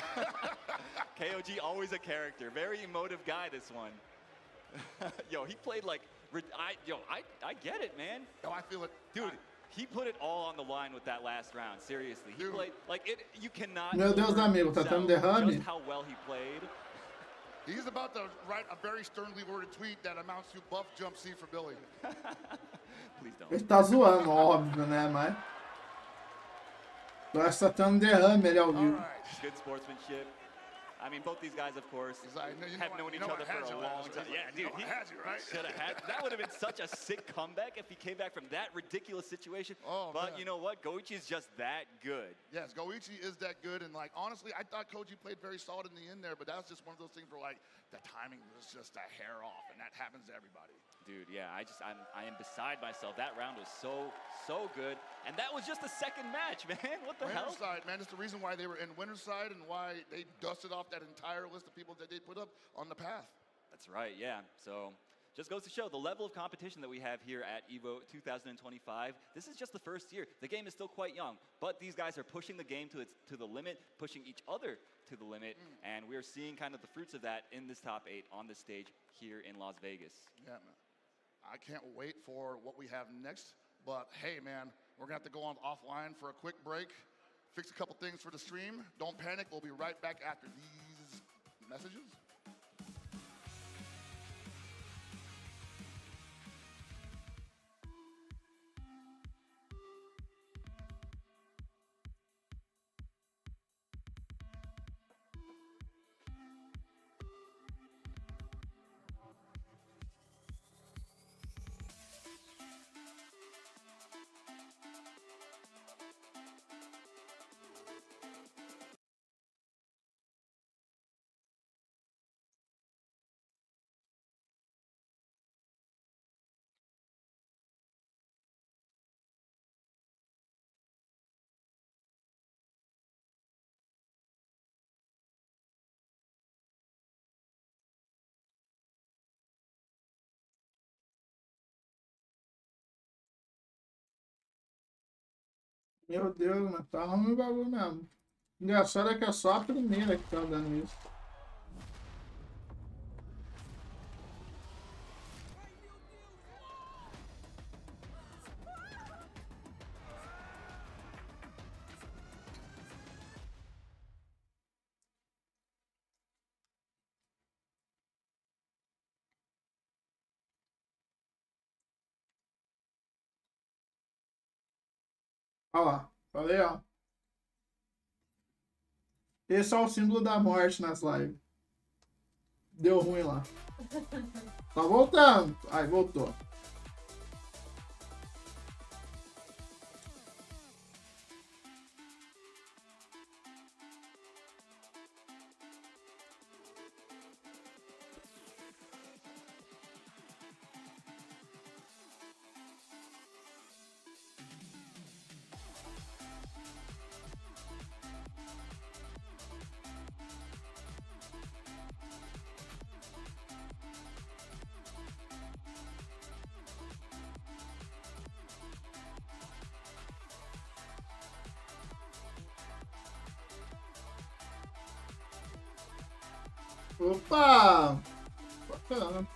KOG, always a character. Very emotive guy, this one. Yo, he played like, I get it, man. Yo, I feel it. Dude, he put it all on the line with that last round, seriously. He played, like, you cannot Meu Deus, amigo, tá tendo derrame? just how well he played. He's about to write a very sternly worded tweet that amounts to buff jump C for Billy. Please don't. Ele tá zoando, óbvio, né? Mas eu acho que tá tendo derrame ele ao vivo. Good sportsmanship. I mean, both these guys, of course, have known each other for a long time. Yeah, dude, he should have had. That would have been such a sick comeback if he came back from that ridiculous situation. But you know what? Goichi's just that good. Yes, Goichi is that good, and like honestly, I thought Koji played very solid in the end there, but that was just one of those things where like the timing was just a hair off, and that happens to everybody. Dude, yeah, I am beside myself. That round was so good, and that was just the second match, man. What the hell? Winner's side, man, it's the reason why they were in winner's side and why they dusted off that entire list of people that they put up on the path. That's right, yeah. So just goes to show the level of competition that we have here at EVO 2025. This is just the first year. The game is still quite young, but these guys are pushing the game to the limit, pushing each other to the limit, and we're seeing kind of the fruits of that in this top 8 on this stage here in Las Vegas. Yeah, man. I can't wait for what we have next, but hey, man, we're gonna have to go on offline for a quick break, fix a couple things for the stream. Don't panic, we'll be right back after these messages. Meu Deus, mas tá ruim o bagulho mesmo. Engraçado é que é só a primeira que tá dando isso. Olha lá, falei, ó. Esse é o símbolo da morte nas lives. Deu ruim lá. Tá voltando. Aí, voltou. Opa! Bacana.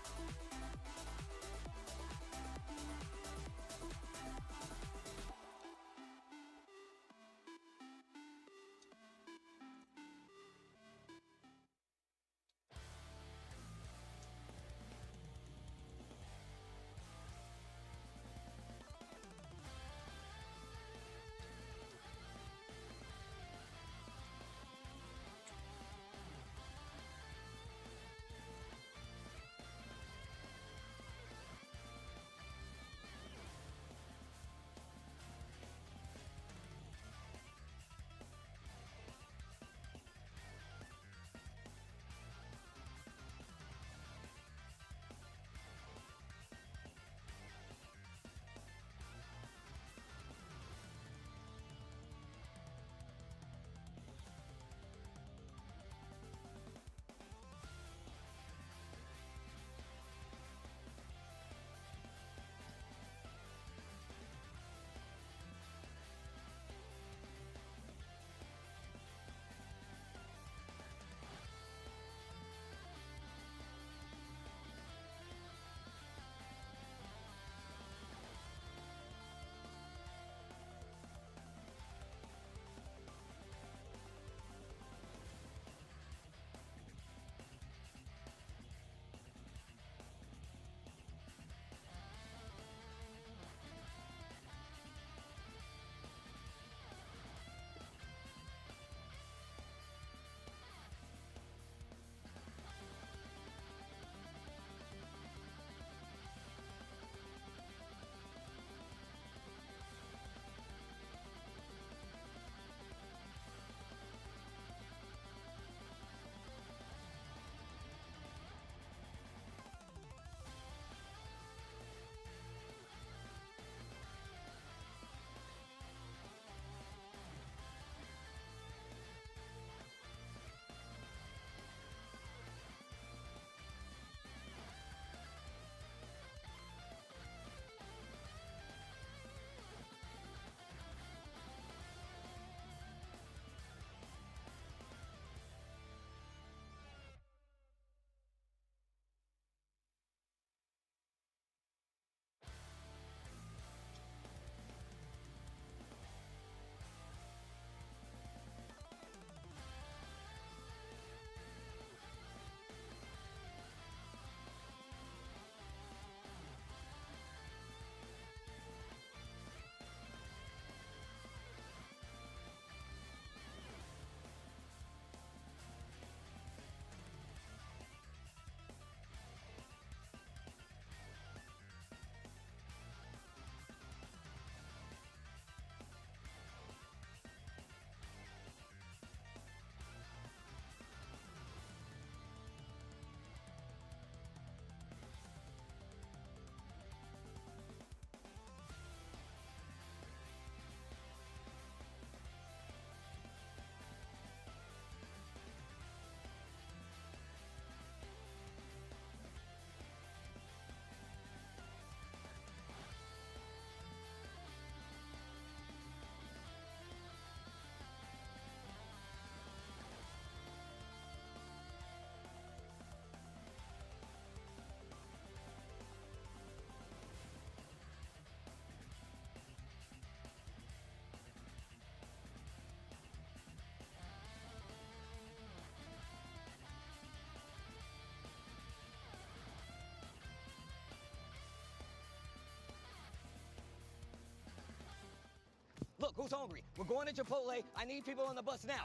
Look, who's hungry? We're going to Chipotle. I need people on the bus now.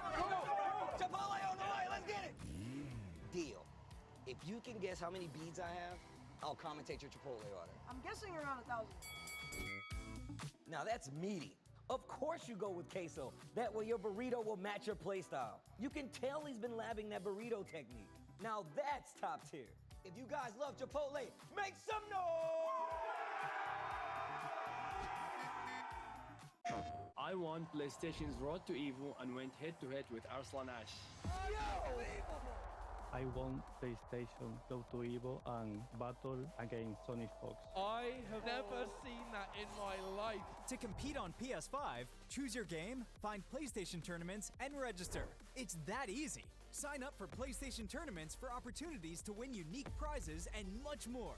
Chipotle on the way. Let's get it. Deal. If you can guess how many beads I have, I'll commentate your Chipotle order. I'm guessing around 1,000. Now that's meaty. Of course you go with queso. That way your burrito will match your playstyle. You can tell he's been labbing that burrito technique. Now that's top tier. If you guys love Chipotle, make some noise! I won PlayStation's Road to EVO and went head-to-head with Arslan Ash. I won PlayStation Road to EVO and battle against Sonic Fox. I have never seen that in my life. To compete on PS5, choose your game, find PlayStation tournaments, and register. It's that easy. Sign up for PlayStation tournaments for opportunities to win unique prizes and much more.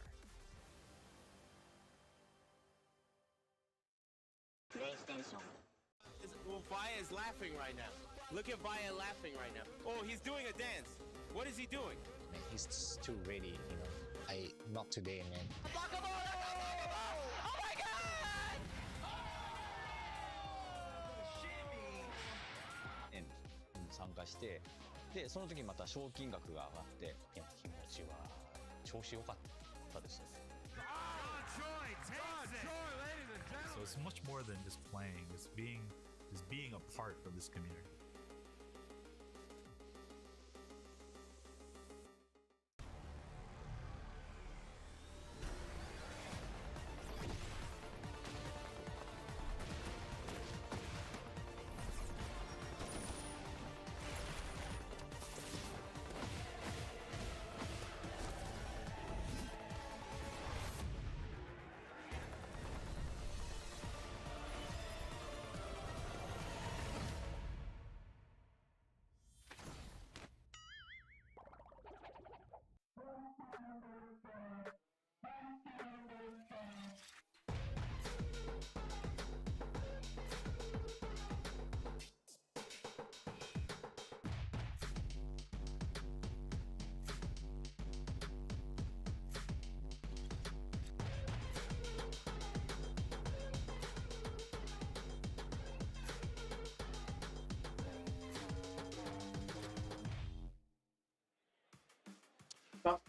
PlayStation. Well, Vaya is laughing right now. Look at Vaya laughing right now. Oh, he's doing a dance. What is he doing? Man, he's too ready, you know. Not today, man. Oh my God! 参加して、でその時にまた賞金額が上がって、いや気持ちは調子良かったですね。So it's much more than just playing. It's being a part of this community.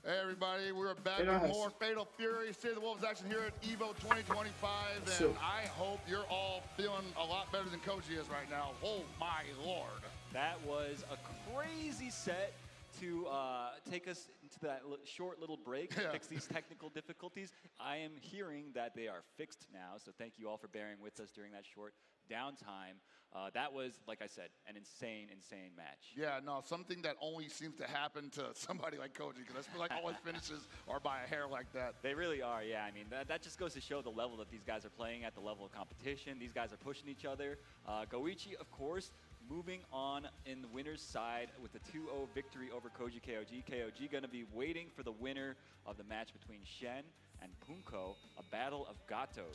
Hey everybody, we're back with more Fatal Fury. City of the Wolves action here at EVO 2025, and I hope you're all feeling a lot better than Koji is right now. Oh my lord. That was a crazy set to take us into that short little break to fix these technical difficulties. I am hearing that they are fixed now, so thank you all for bearing with us during that short downtime. That was, like I said, an insane match. Yeah, no, something that only seems to happen to somebody like Koji, because I feel like all his finishes are by a hair like that. They really are, yeah. I mean, that just goes to show the level that these guys are playing at, the level of competition. These guys are pushing each other. Goichi, of course, moving on in the winner's side with a 2-0 victory over Koji KOG. KOG going to be waiting for the winner of the match between Shen and Punko, a battle of Gatos.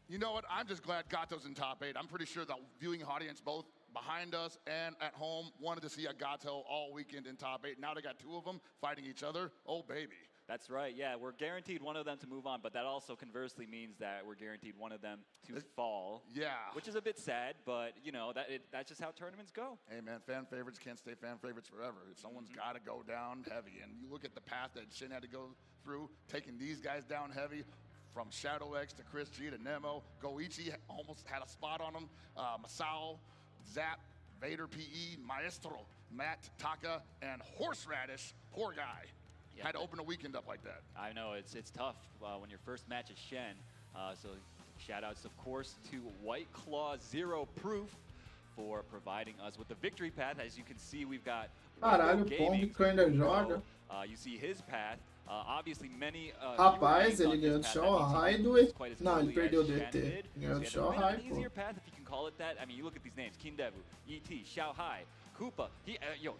You know what? I'm just glad Gato's in top 8. I'm pretty sure the viewing audience, both behind us and at home, wanted to see a Gato all weekend in top 8. Now they got two of them fighting each other. Oh, baby. That's right, yeah. We're guaranteed one of them to move on, but that also conversely means that we're guaranteed one of them to fall. Yeah. Which is a bit sad, but, you know, that's just how tournaments go. Hey, man, fan favorites can't stay fan favorites forever. Someone's got to go down heavy. And you look at the path that Shin had to go through, taking these guys down heavy, from Shadow X to Chris G to Nemo. Goichi almost had a spot on him. Masao, Zap, Vader PE, Maestro, Matt, Taka, and Horseradish, poor guy. Yeah, had to open a weekend up like that. I know, it's tough when your first match is Shen. So shout-outs, of course, to White Claw Zero Proof for providing us with the victory path. As you can see, we've got Caralho, Pôndico ainda joga. You see his path. Obviously, many. Rapaz, ele ganhou do Shanghai do ET. Não, ele perdeu do ET. Ganhou do Shanghai, pô. Easier path, if you can call it that. I mean, you look at these names: Kindevu, ET, Shanghai, Koopa.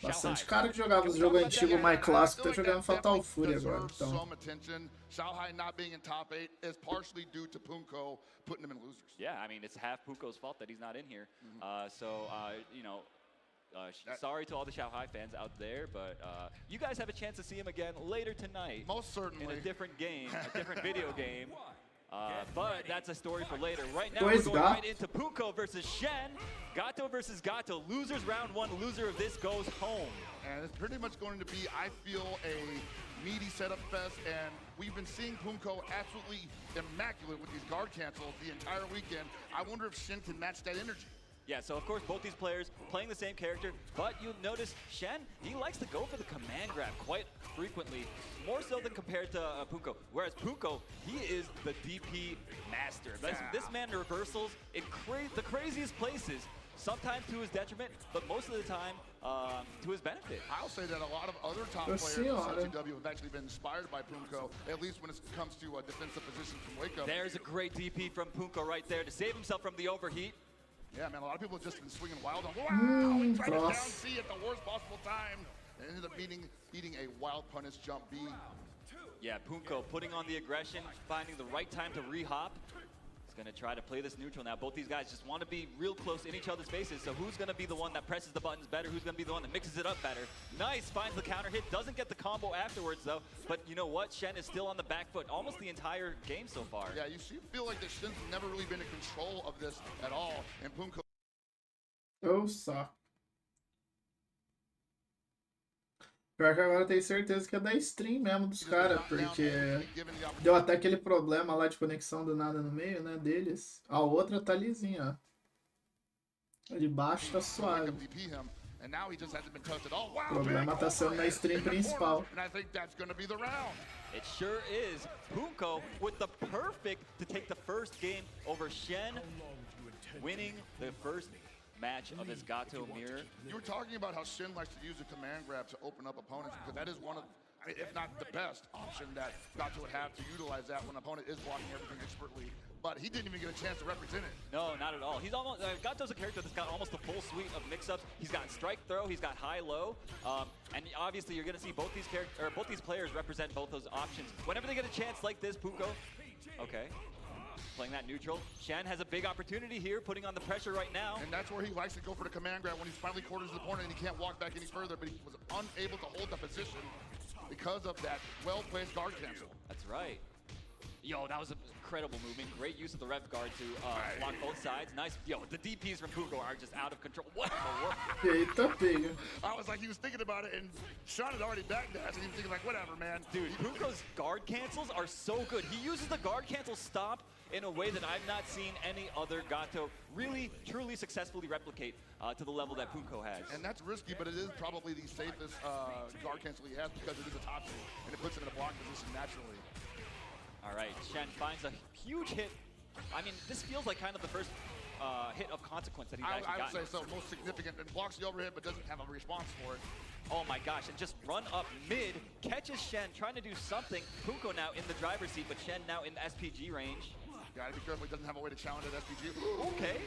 Bastante cara que jogava o jogo antigo mais clássico tá jogando Fatal Fury agora. Então. Some attention. Shanghai not being in top 8 is partially due to Punko putting him in losers. Yeah, I mean, it's half Punko's fault that he's not in here. You know. Sorry to all the Shanghai fans out there, but you guys have a chance to see him again later tonight. Most certainly. In a different game, a different video game. But that's a story for later. Right now, Pois we're going dá. right into Punko versus Shen. Gato versus Gato. Losers round one. Loser of this goes home. And it's pretty much going to be, I feel, a meaty setup fest. And we've been seeing Punko absolutely immaculate with these guard cancels the entire weekend. I wonder if Shen can match that energy. Yeah, so of course both these players playing the same character, but you notice Shen, he likes to go for the command grab quite frequently, more so than compared to Punko. Whereas Punko, he is the DP master. This man reversals in the craziest places, sometimes to his detriment, but most of the time to his benefit. I'll say that a lot of other top players in CW have actually been inspired by Punko, at least when it comes to defensive positions from Wake Up. There's a great DP from Punko right there to save himself from the overheat. Yeah, man, a lot of people have just been swinging wild on. Wow, he tried to down C at the worst possible time and ended up eating a wild punish jump B. Yeah, Punko putting on the aggression, finding the right time to re-hop. He's going to try to play this neutral now. Both these guys just want to be real close in each other's faces, so who's going to be the one that presses the buttons better? Who's going to be the one that mixes it up better? Nice, finds the counter hit, doesn't get the combo afterwards though, but you know what? Shen is still on the back foot almost the entire game so far. Yeah, you feel like that Shen's never really been in control of this at all, and Punko... Ouça. Pior que agora eu tenho certeza que é da stream mesmo dos caras, porque deu até aquele problema lá de conexão do nada no meio, né, deles. A outra tá lisinha, ó. A de baixo tá suave. O problema tá sendo na stream principal. It sure is. Punko with the perfect to take the first game over Shen, winning the first match of his Gato mirror. You were talking about how Shen likes to use a command grab to open up opponents, because that is one of, I mean, if not the best option that Gato would have to utilize that when an opponent is blocking everything expertly. But he didn't even get a chance to represent it. No, not at all. He's almost Gato's a character that's got almost a full suite of mix-ups. He's got strike throw, he's got high-low, and obviously you're going to see both these players represent both those options. Whenever they get a chance like this, Punko, okay, playing that neutral. Shen has a big opportunity here, putting on the pressure right now. And that's where he likes to go for the command grab when he's finally corners the opponent and he can't walk back any further, but he was unable to hold the position because of that well-placed guard cancel. That's right. Yo, that was an incredible movement. Great use of the rev guard to block both sides. Nice. Yo, the DPs from Punko are just out of control. What in the world? I was like, he was thinking about it, and Sean had already backdashed, and he was thinking like, whatever, man. Dude, Punko's guard cancels are so good. He uses the guard cancel stop in a way that I've not seen any other Gato really, truly successfully replicate to the level that Punko has. And that's risky, but it is probably the safest guard cancel he has because it is a top seed, and it puts him in a block position naturally. All right, Shen finds a huge hit. I mean, this feels like kind of the first hit of consequence that he's actually gotten. I would say so, most significant, and blocks the overhead but doesn't have a response for it. Oh my gosh, and just run up mid, catches Shen, trying to do something. Punko now in the driver's seat, but Shen now in SPG range. Gotta be careful, he doesn't have a way to challenge that SPG. Okay.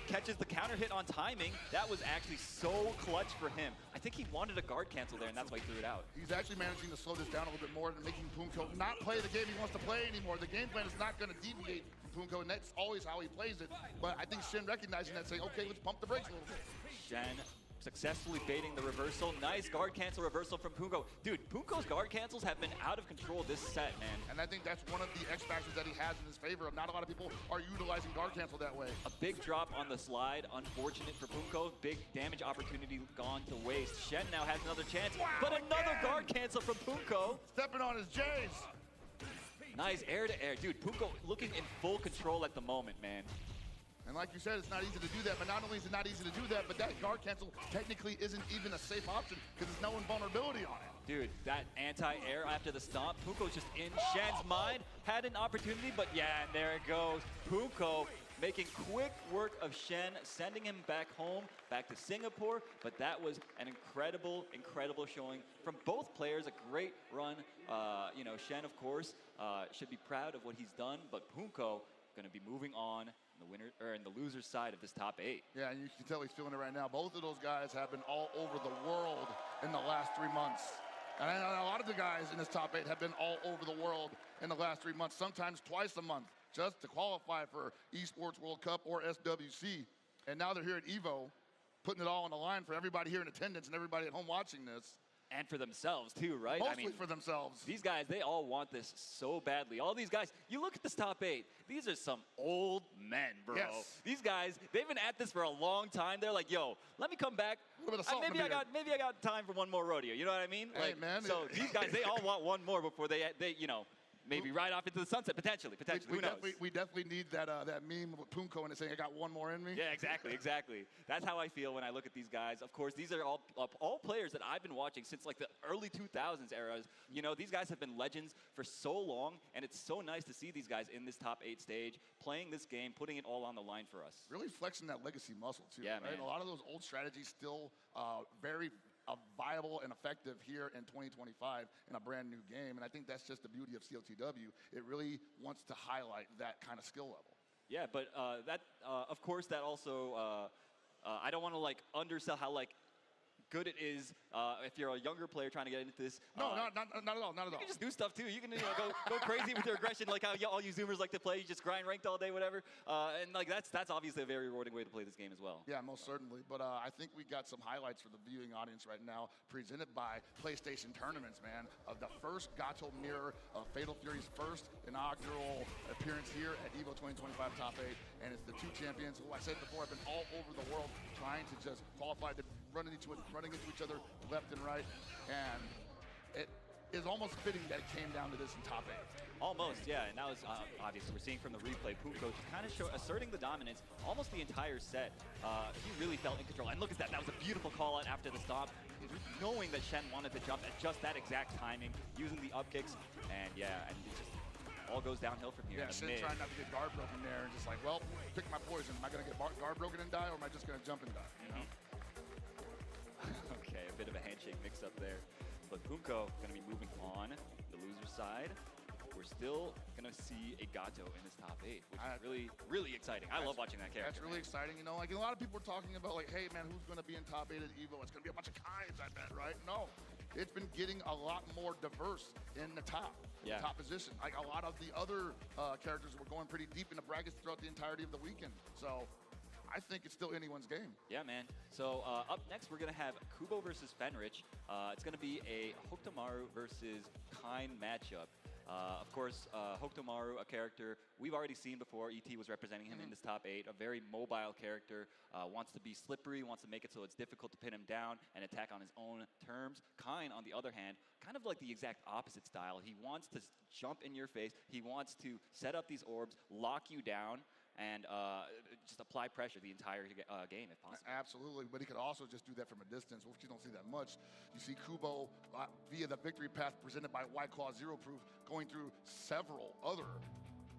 Catches the counter hit on timing. That was actually so clutch for him. I think he wanted a guard cancel there, and that's why he threw it out. He's actually managing to slow this down a little bit more and making Punko not play the game he wants to play anymore. The game plan is not going to deviate from Punko, and that's always how he plays it. But I think Shen recognizing that, saying, okay, let's pump the brakes a little bit. Shen successfully baiting the reversal. Nice guard cancel reversal from Punko. Dude, Punko's guard cancels have been out of control this set, man. And I think that's one of the X factors that he has in his favor. Not a lot of people are utilizing guard cancel that way. A big drop on the slide. Unfortunate for Punko. Big damage opportunity gone to waste. Shen now has another chance, but another guard cancel from Punko. Stepping on his J's. Nice air to air. Dude, Punko looking in full control at the moment, man. And like you said, it's not easy to do that, but not only is it not easy to do that, but that guard cancel technically isn't even a safe option because there's no invulnerability on it. Dude, that anti-air after the stomp, Punko's just in Shen's mind. Had an opportunity, but yeah, and there it goes. Punko making quick work of Shen, sending him back home, back to Singapore, but that was an incredible, incredible showing from both players. A great run. You know, Shen, of course, should be proud of what he's done, but Punko going to be moving on in the winner or in the loser's side of this top 8. Yeah, and you can tell he's feeling it right now. Both of those guys have been all over the world in the last 3 months. And I know a lot of the guys in this top 8 have been all over the world in the last 3 months, sometimes twice a month, just to qualify for Esports World Cup or SWC. And now they're here at EVO, putting it all on the line for everybody here in attendance and everybody at home watching this. and for themselves too, right? Mostly for themselves. These guys, they all want this so badly. All these guys, you look at this top 8, these are some old men, bro. Yes. These guys, they've been at this for a long time. They're like, yo, let me come back. Maybe I got time for one more rodeo. You know what I mean? Hey, man. So these guys, they all want one more before they maybe ride off into the sunset, potentially. Who knows? We definitely need that meme with Punko and it saying, I got one more in me. Yeah, exactly. That's how I feel when I look at these guys. Of course, these are all players that I've been watching since like the early 2000s eras. You know, these guys have been legends for so long, and it's so nice to see these guys in this top 8 stage, playing this game, putting it all on the line for us. Really flexing that legacy muscle, too. Yeah, right? man. A lot of those old strategies still very viable and effective here in 2025 in a brand new game. And I think that's just the beauty of COTW. It really wants to highlight that kind of skill level. Yeah, but of course, that also, I don't want to like undersell how like good it is if you're a younger player trying to get into this. No, not at all. You can just do stuff too. You can go crazy with your aggression, like how all you Zoomers like to play. You just grind ranked all day, whatever. And like that's obviously a very rewarding way to play this game as well. Yeah, most certainly. But I think we got some highlights for the viewing audience right now, presented by PlayStation Tournaments, man, of the first Gato mirror of Fatal Fury's first inaugural appearance here at EVO 2025 Top 8. And it's the 2 champions who I said before have been all over the world trying to just qualify, running into each other left and right, and it is almost fitting that it came down to this in top 8. Almost, yeah, and that was obviously we're seeing from the replay, Punko just kind of asserting the dominance almost the entire set. He really felt in control, and look at that, that was a beautiful call out after the stop, knowing that Shen wanted to jump at just that exact timing, using the up kicks, and yeah, and it just all goes downhill from here. Yeah, Shen trying not to get guard broken there, and just like, well, pick my poison. Am I going to get guard broken and die, or am I just going to jump and die, you know? Okay, a bit of a handshake mix up there. But Punko going to be moving on the loser side. We're still going to see a Gato in this top 8, which is really, really exciting. I love watching that character. That's really exciting. You know, like a lot of people are talking about like, hey, man, who's going to be in top 8 at EVO? It's going to be a bunch of Kains, I bet, right? No. It's been getting a lot more diverse in the top position. Like a lot of the other characters were going pretty deep in the brackets throughout the entirety of the weekend. So I think it's still anyone's game. Yeah, man. So up next, we're going to have Kubo versus Fenrich. It's going to be a Hokutomaru versus Kain matchup. Of course, Hokutomaru, a character we've already seen before. ET was representing him in this top 8. A very mobile character, wants to be slippery, wants to make it so it's difficult to pin him down and attack on his own terms. Kain, on the other hand, kind of like the exact opposite style. He wants to jump in your face. He wants to set up these orbs, lock you down, and just apply pressure the entire game if possible. Absolutely, but he could also just do that from a distance, which you don't see that much. You see Kubo via the victory path presented by White Claw Zero Proof going through several other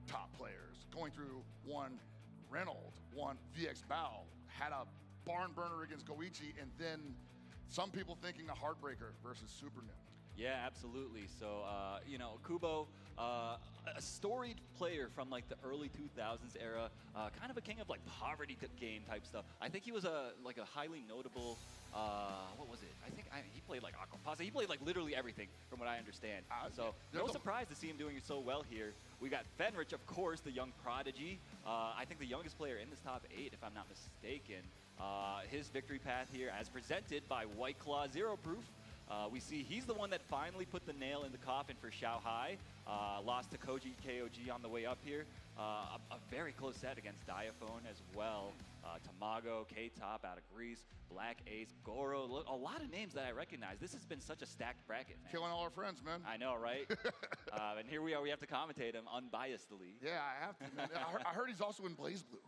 top players, going through one Reynolds, one VX Bao, had a barn burner against Goichi, and then some people thinking a heartbreaker versus Super New. Yeah, absolutely. So, you know, Kubo, a storied player from like the early 2000s era, kind of a king of like poverty game type stuff. I think he was like a highly notable, what was it? I think he played like Aquapasa. He played like literally everything from what I understand. So no surprise to see him doing so well here. We got Fenrich, of course, the young prodigy. I think the youngest player in this top 8, if I'm not mistaken. His victory path here as presented by White Claw Zero Proof. We see he's the one that finally put the nail in the coffin for Xiaohai. Lost to Koji KOG on the way up here. A very close set against Diaphone as well. Tamago, K-Top out of Greece, Black Ace, Goro. Look, a lot of names that I recognize. This has been such a stacked bracket, man. Killing all our friends, man. I know, right? And here we are. We have to commentate him unbiasedly. Yeah, I have to, man. I heard he's also in Blaze Blue.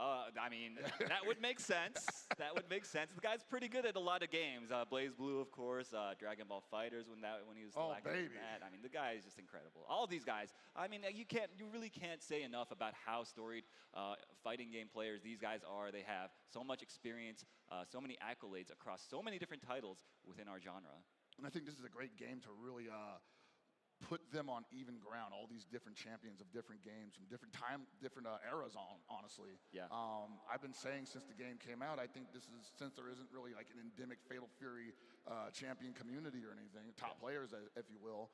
I mean, that would make sense. That would make sense. The guy's pretty good at a lot of games. Blaze Blue, of course. Dragon Ball FighterZ when he was still active in that. I mean, the guy is just incredible. All these guys. I mean, you really can't say enough about how storied fighting game players these guys are. They have so much experience, so many accolades across so many different titles within our genre. And I think this is a great game to really put them on even ground, all these different champions of different games from different eras, honestly. Yeah. I've been saying since the game came out, I think this is, since there isn't really like an endemic Fatal Fury champion community or anything, top players, if you will,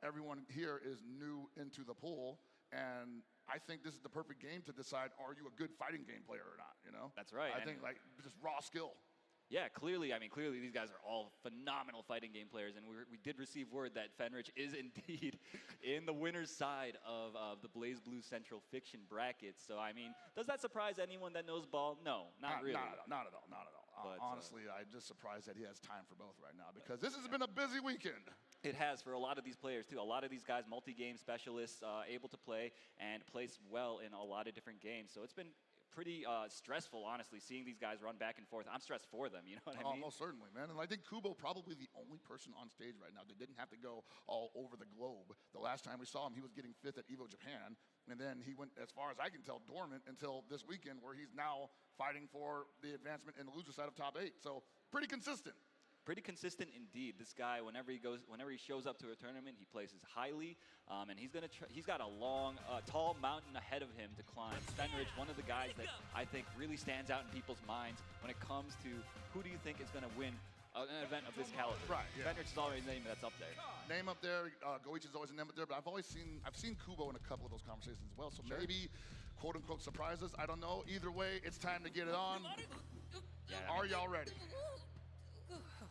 everyone here is new into the pool, and I think this is the perfect game to decide, are you a good fighting game player or not, you know? That's right. I think like just raw skill. Yeah, clearly, I mean, clearly these guys are all phenomenal fighting game players, and we did receive word that Fenrich is indeed in the winner's side of the Blaze Blue Central Fiction bracket. So, I mean, does that surprise anyone that knows ball? No, not really. Not at all. But, honestly, I'm just surprised that he has time for both right now because this has been a busy weekend. It has for a lot of these players, too. A lot of these guys, multi-game specialists, able to play and place well in a lot of different games. So it's been pretty stressful, honestly, seeing these guys run back and forth. I'm stressed for them, you know what I mean? Most certainly, man. And I think Kubo probably the only person on stage right now that didn't have to go all over the globe. The last time we saw him, he was getting 5th at EVO Japan. And then he went, as far as I can tell, dormant until this weekend where he's now fighting for the advancement in the loser side of top 8. So pretty consistent. Pretty consistent indeed. This guy, whenever he shows up to a tournament, he places highly, and he's got a long, tall mountain ahead of him to climb. Fenrich, one of the guys that I think really stands out in people's minds when it comes to who do you think is going to win an event of this caliber. Right. Yeah. Fenrich is always a name that's up there. Name up there. Goichi's always a name up there, but I've seen Kubo in a couple of those conversations as well. So maybe quote unquote surprises. I don't know. Either way, it's time to get it on. Yeah, Are y'all ready?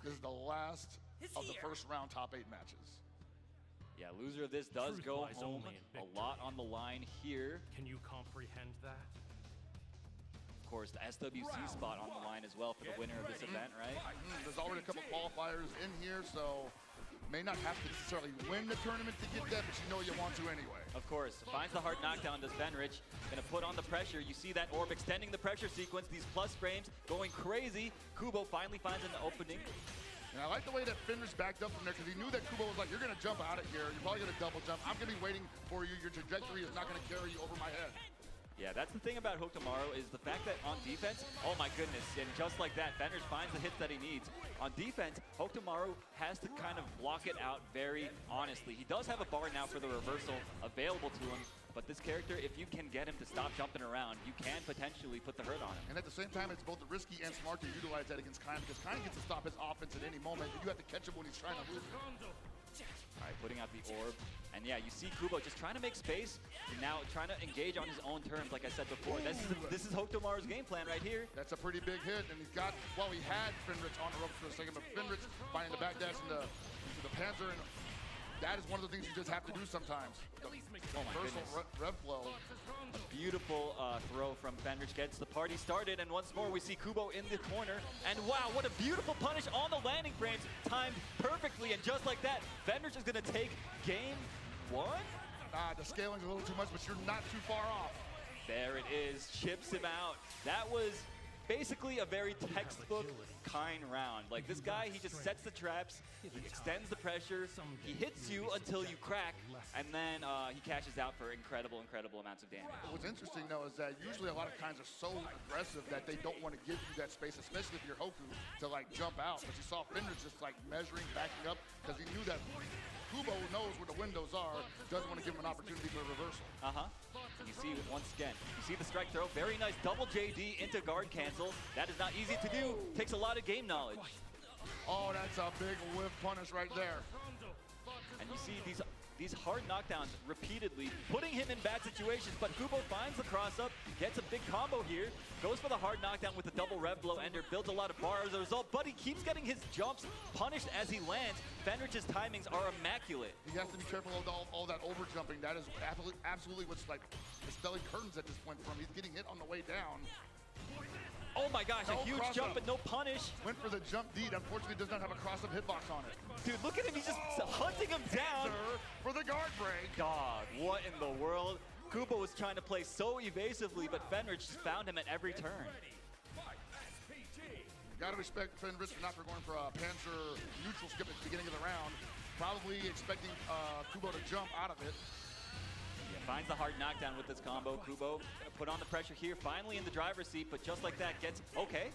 This is the last of the first round top 8 matches. Yeah, loser of this does go home. A lot on the line here. Can you comprehend that? Of course, the SWC spot on the line as well for the winner of this event, right? There's already a couple qualifiers in here, so may not have to necessarily win the tournament to get that, but you know you want to anyway. Of course. Finds the hard knockdown, does Fenrich. Gonna put on the pressure. You see that orb extending the pressure sequence. These plus frames going crazy. Kubo finally finds an opening. And I like the way that Fenrich backed up from there because he knew that Kubo was like, you're going to jump out of here. You're probably going to double jump. I'm going to be waiting for you. Your trajectory is not going to carry you over my head. Yeah, that's the thing about Hook Tomorrow is the fact that on defense, oh my goodness, and just like that, Fenrich finds the hits that he needs. On defense, Hook Tomorrow has to kind of block it out very honestly. He does have a bar now for the reversal available to him, but this character, if you can get him to stop jumping around, you can potentially put the hurt on him. And at the same time, it's both risky and smart to utilize that against Kain because Kain gets to stop his offense at any moment, and you have to catch him when he's trying to move. All right, putting out the orb. And yeah, you see Kubo just trying to make space and now trying to engage on his own terms, like I said before. This is Hook Tomorrow's game plan right here. That's a pretty big hit, and he's got, well, he had Fenrich on the ropes for a second, but Fenrich finding the backdash into the Panzer, and that is one of the things you just have to do sometimes. The reversal rev flow. A beautiful throw from Fenrich gets the party started, and once more we see Kubo in the corner. And wow, what a beautiful punish on the landing frames, timed perfectly, and just like that, Fenrich is going to take game 1? The scaling's a little too much, but you're not too far off. There it is, chips him out. That was basically a very textbook Kain round. Like this guy, he just sets the traps, he extends the pressure, he hits you until you crack, and then he cashes out for incredible amounts of damage. What's interesting though is that usually a lot of Kains are so aggressive that they don't want to give you that space, especially if you're Hoku, to like jump out. But you saw Fenrich just like measuring, backing up, because he knew that Kubo knows where the windows are, doesn't want to give him an opportunity for a reversal. And you see, once again, you see the strike throw, very nice double JD into guard cancel. That is not easy to do, takes a lot of game knowledge. Oh, that's a big whiff punish right there. And you see these hard knockdowns repeatedly, putting him in bad situations, but Kubo finds the cross-up, gets a big combo here, goes for the hard knockdown with the double rev blow ender, builds a lot of bar as a result, but he keeps getting his jumps punished as he lands. Fenrich's timings are immaculate. He has to be careful of all that over jumping. That is absolutely what's like dispelling curtains at this point from. He's getting hit on the way down. Oh my gosh, a huge jump and no punish. Went for the jump deed, unfortunately does not have a cross-up hitbox on it. Dude, look at him, he's just hunting him down. For the guard break. God, what in the world? Kubo was trying to play so evasively, but Fenrich just found him at every turn. Gotta respect Fenrich not for going for a Panzer neutral skip at the beginning of the round. Probably expecting Kubo to jump out of it. Yeah, finds the hard knockdown with this combo. Kubo gonna put on the pressure here, finally in the driver's seat, but just like that gets, okay.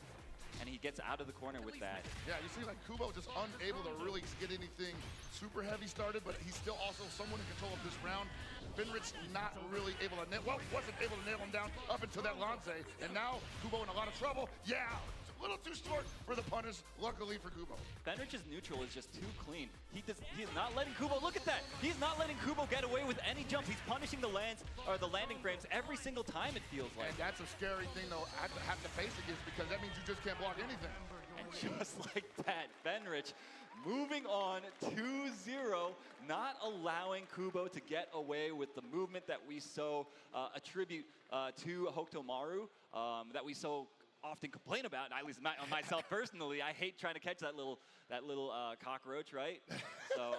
And he gets out of the corner with that. Yeah, you see like Kubo just unable to really get anything super heavy started, but he's still also somewhat in control of this round. Fenrich not really able to wasn't able to nail him down up until that lance, and now Kubo in a lot of trouble. Yeah, a little too short for the punish, luckily for Kubo. Fenrich's neutral is just too clean. He is not letting Kubo, look at that! He's not letting Kubo get away with any jumps. He's punishing the landing frames every single time, it feels like. And that's a scary thing though, I have to face against, because that means you just can't block anything. And just like that, Fenrich moving on 2-0, not allowing Kubo to get away with the movement that we so attribute to Hokutomaru, that we so often complain about, at least myself personally. I hate trying to catch that little cockroach, right? So,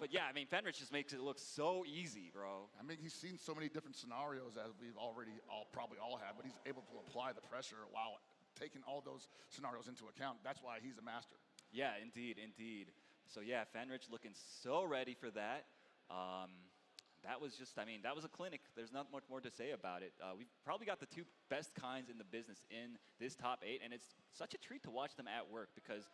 but yeah, I mean, Fenrich just makes it look so easy, bro. I mean, he's seen so many different scenarios, as we've already probably all have, but he's able to apply the pressure while taking all those scenarios into account. That's why he's a master. Yeah, indeed, indeed. So yeah, Fenrich looking so ready for that. That was just, I mean, that was a clinic. There's not much more to say about it. We've probably got the two best kinds in the business in this top 8, and it's such a treat to watch them at work because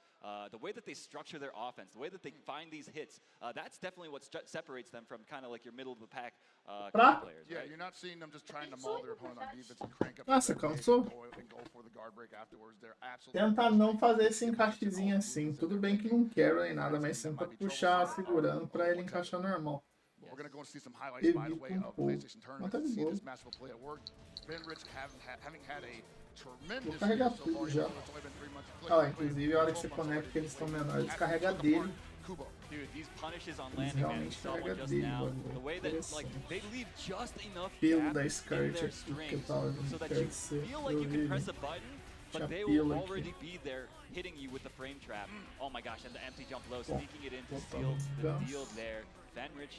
the way that they structure their offense, the way that they find these hits, that's definitely what separates them from kind of like your middle of the pack players. Yeah, right? you're not seeing them just trying to maul their opponent on defense and crank up Nossa, cansou? and go for the guard break afterwards. They're absolutely Tenta não fazer esse encaixezinho assim. Tudo bem que não quero nem nada, mas tenta puxar segurando pra ele encaixar normal. We're going to go and see some highlights, by the way, of PlayStation Mas tá tournaments de to see boa. this match will play at work. Fenrich having had a tremendous Vou carregar year so tudo far, já. even though it's only been 3 months of play. Olha lá, inclusive a hora que você conecta que eles estão menores, descarrega dele. Dude, these punishes on Eles landing, man, we realmente saw one carregam just dele, now. mano. The way that, like, Interessante. they leave just enough Pelo gap da in Scout their aqui que eu strings tava so that perto you de ser. feel like you can press a button, but Tinha they pelo will aqui. already be there hitting you with the frame trap. Oh my gosh, and the empty jump low, Bom, sneaking it in to botamos seal the gancho. deal there. Fenrich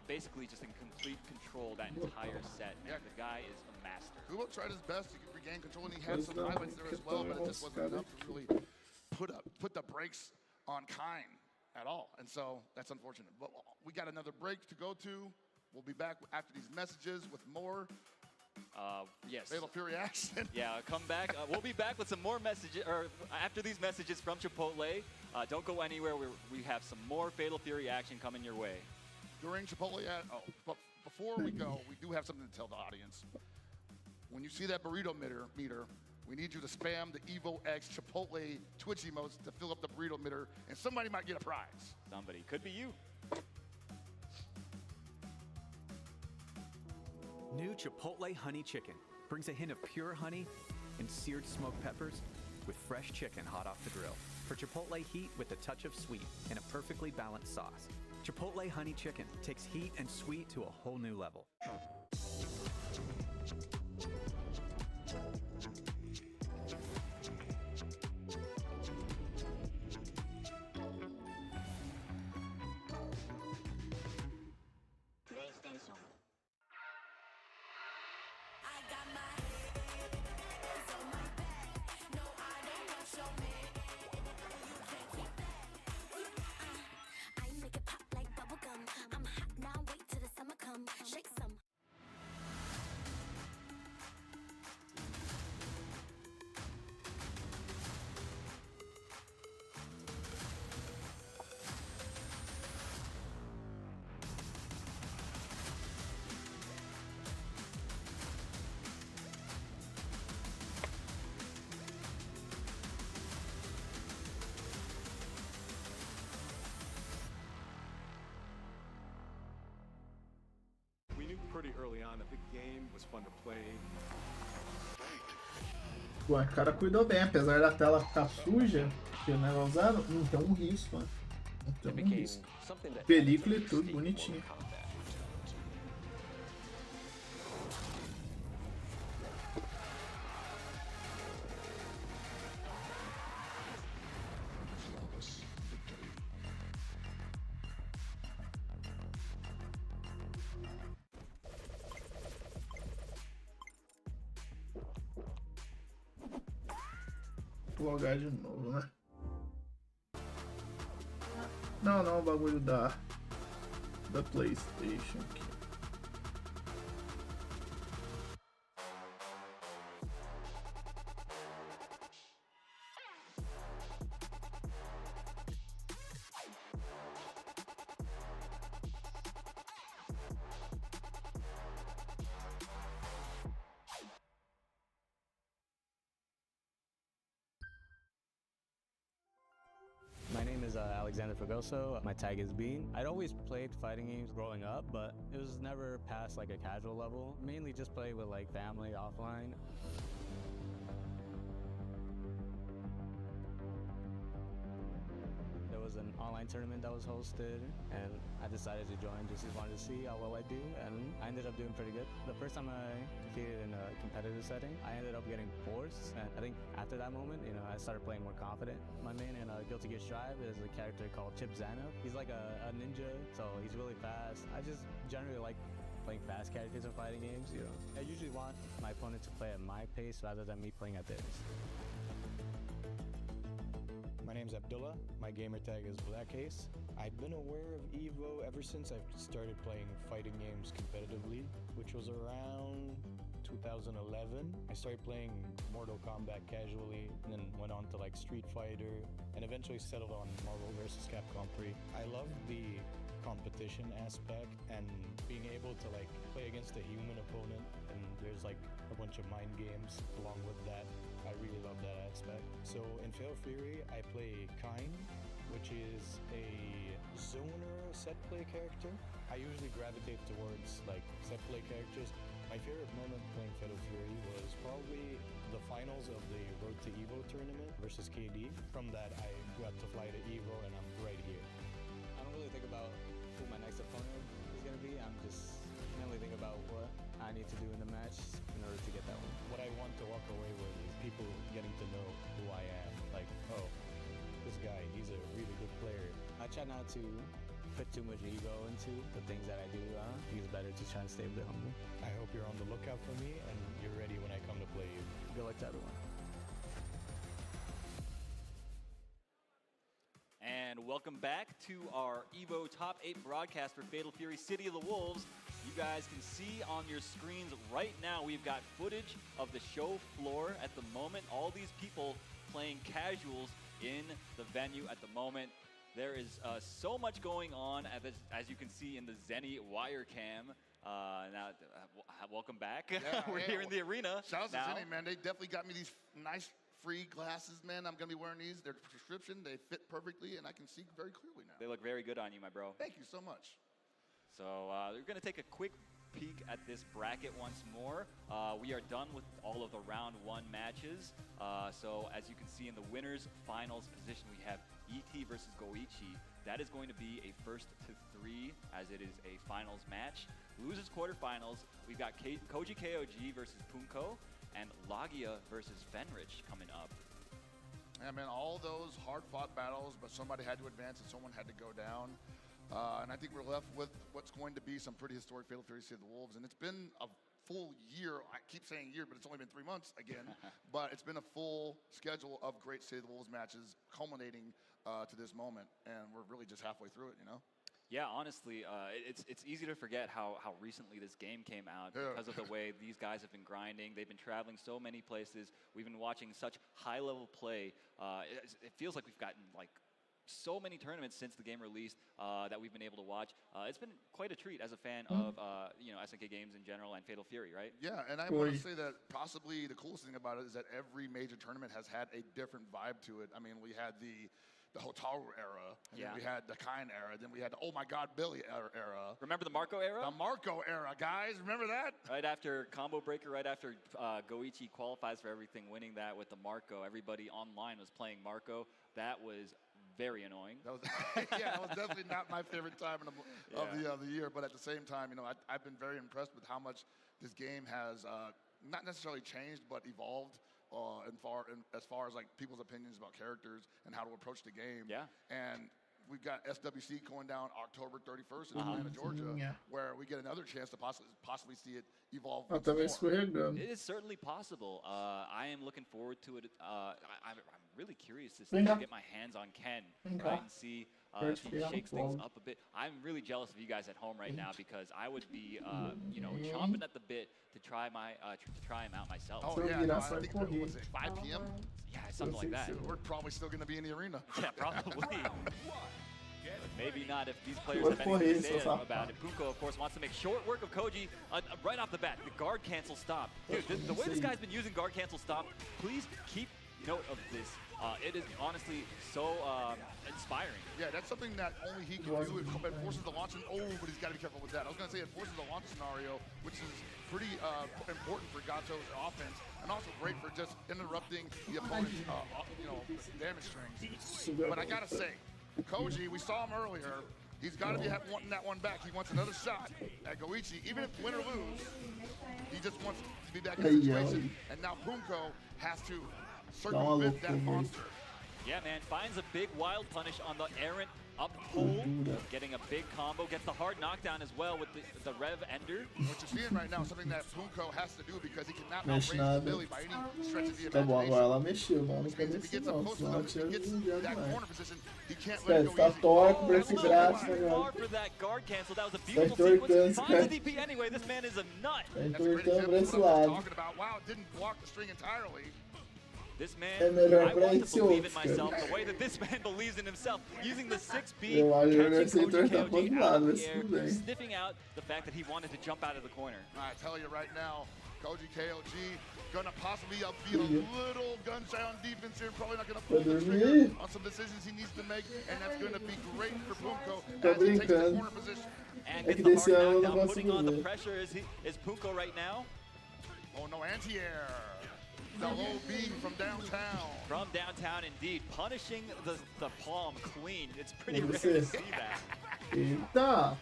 basically just in complete control that entire set. Man, the guy is a master. Kubo tried his best to regain control, and he had some Pois é, highlights there as well, but it just wasn't enough to really put the brakes on Kine at all. And so that's unfortunate. But we got another break to go to. We'll be back after these messages with more. Yes. Fatal Fury action. Yeah, come back. We'll be back with some more messages, or after these messages from Chipotle. Don't go anywhere. We have some more Fatal Fury action coming your way. During Chipotle, but before we go, we do have something to tell the audience. When you see that burrito meter, we need you to spam the Evo X Chipotle Twitch emotes to fill up the burrito meter, and somebody might get a prize. Somebody. Could be you. New Chipotle Honey Chicken brings a hint of pure honey and seared smoked peppers with fresh chicken hot off the grill. For Chipotle heat with a touch of sweet and a perfectly balanced sauce. Chipotle Honey Chicken takes heat and sweet to a whole new level. We knew pretty early on that the game was fun to play. Bom, o cara cuidou bem, apesar da tela ficar suja, que o negócio usando, não tem um risco, né? Não tem um risco. Película e tudo, bonitinho. Vou logar de novo, né? Não, o bagulho da PlayStation aqui. My name is Alexander Fagoso. My tag is Bean. I'd always played fighting games growing up, but it was never past like a casual level. Mainly just play with like family offline. was an online tournament that was hosted, and I decided to join just wanted to see how well I do, and I ended up doing pretty good. The first time I competed in a competitive setting, I ended up getting fourth, and I think after that moment, you know, I started playing more confident. My main in Guilty Gear Strive is a character called Chip Zano. He's like a ninja, so he's really fast. I just generally like playing fast characters in fighting games, you know. I usually want my opponent to play at my pace rather than me playing at theirs. My name's Abdullah. My gamer tag is Blackace. I've been aware of EVO ever since I've started playing fighting games competitively, which was around 2011. I started playing Mortal Kombat casually, and then went on to like Street Fighter, and eventually settled on Marvel vs. Capcom 3. I love the competition aspect and being able to like play against a human opponent, and there's like a bunch of mind games along with that. I really love that aspect. So in Fatal Fury, I play Kain, which is a zoner set play character. I usually gravitate towards like set play characters. My favorite moment playing Fatal Fury was probably the finals of the Road to EVO tournament versus KD. From that, I got to fly to EVO, and I'm right here. I don't really think about who my next opponent is going to be. I'm just mainly think about what I need to do in the match in order to get that one. What I want to walk away with is people getting to know who I am. Like, oh, this guy, he's a really good player. I try not to put too much ego into the things that I do. I think it's better to try and stay a bit humble. I hope you're on the lookout for me and you're ready when I come to play you. Good luck to everyone. And welcome back to our EVO Top 8 broadcast for Fatal Fury City of the Wolves. You guys can see on your screens right now, we've got footage of the show floor at the moment. All these people playing casuals in the venue at the moment. There is so much going on, as you can see in the Zenny wire cam. Welcome back. Yeah, We're here in the arena. Shout out to now. Zenny, man. They definitely got me these nice free glasses, man. I'm going to be wearing these. They're prescription. They fit perfectly, and I can see very clearly now. They look very good on you, my bro. Thank you so much. So we're going to take a quick peek at this bracket once more. We are done with all of the round 1 matches. So as you can see in the winners finals position, we have ET versus Goichi. That is going to be a first to 3, as it is a finals match. Losers quarterfinals, we've got Koji KOG versus Punko, and Lagia versus Fenrich coming up. Yeah, man, all those hard-fought battles, but somebody had to advance and someone had to go down. And I think we're left with what's going to be some pretty historic Fatal Fury City of the Wolves. And it's been a full year. I keep saying year, but it's only been 3 months again. But it's been a full schedule of great City of the Wolves matches culminating to this moment. And we're really just halfway through it, you know? Yeah, honestly, it's easy to forget how recently this game came out because of the way these guys have been grinding. They've been traveling so many places. We've been watching such high-level play. It feels like we've gotten like so many tournaments since the game released that we've been able to watch. It's been quite a treat as a fan of SNK games in general and Fatal Fury, right? Yeah, and I want to say that possibly the coolest thing about it is that every major tournament has had a different vibe to it. I mean, we had the Hotaru era, and then we had the Kain era, then we had the Oh My God Billy era. Remember the Marco era? The Marco era, guys. Remember that? Right after Combo Breaker, right after Goichi qualifies for everything, winning that with the Marco. Everybody online was playing Marco. That was very annoying. That was, that was definitely not my favorite time of the year. But at the same time, I've been very impressed with how much this game has not necessarily changed, but evolved. As far as like people's opinions about characters and how to approach the game. Yeah. And we've got SWC going down October 31st in Atlanta, Georgia, where we get another chance to possibly see it evolve. It is certainly possible. I am looking forward to it. I'm really curious to get my hands on Ken, right, and see if he shakes things up a bit. I'm really jealous of you guys at home right now because I would be, chomping at the bit to try him out myself. Oh yeah, I think what was it, 5 p.m.? Yeah, something like that. We're probably still going to be in the arena. Yeah, probably. Maybe not if these players have anything to say about it. Punko, of course, wants to make short work of Koji right off the bat. The guard cancel stop. Dude, the way this guy's been using guard cancel stop, please keep note of this. It is honestly so inspiring. Yeah, that's something that only he can do. It forces the launch, but he's got to be careful with that. I was going to say it forces the launch scenario, which is pretty important for Gato's offense, and also great for just interrupting the opponent's damage strings. But I got to say, Koji, we saw him earlier. He's got to be wanting that one back. He wants another shot at Goichi. Even if win or lose, he just wants to be back in the situation. And now Punko has to circumvent that monster. Yeah, man, finds a big wild punish on the errant up hold, getting a big combo, gets the hard knockdown as well with the Rev Ender. What you're seeing right now is something that Punko has to do because he cannot outrange Billy by any stretch of the Tá bom, agora imagination. ela mexeu, mano. Não Which quer means if he descer gets up não, close to senão them, ela if tira he gets judiado that demais. corner position, he can't let it Esquece, go tá easy. torto pra esse braço, Far negócio. for that guard cancel. That was a Tá beautiful entortando, sequence. cara. Finds the DP anyway. This man is a nut. Tá That's a great entortando pra example esse of what I was lado. talking about. Wow, it didn't block the string entirely. This man, É melhor I pra want esse to believe in outro, myself cara. the way that this man believes in himself, using the 6B, Eu acho melhor catching você Koji entortar pro KOG outro out lado, of mas the air, tudo bem. sniffing out the fact that he wanted to jump out of the corner. I tell you right now, Koji KOG gonna possibly be a little gun shy on defense here, probably not gonna pull the trigger on some decisions he needs to make, and that's gonna be great for Punko as he takes the corner position. And É gets que the desse hard ano eu não knockdown, putting on consigo the ver. pressure is Punko right now. Oh no, anti-air. The low beam from downtown. From downtown, indeed, punishing the palm clean. It's pretty Vamos rare to ver. see that. Eita!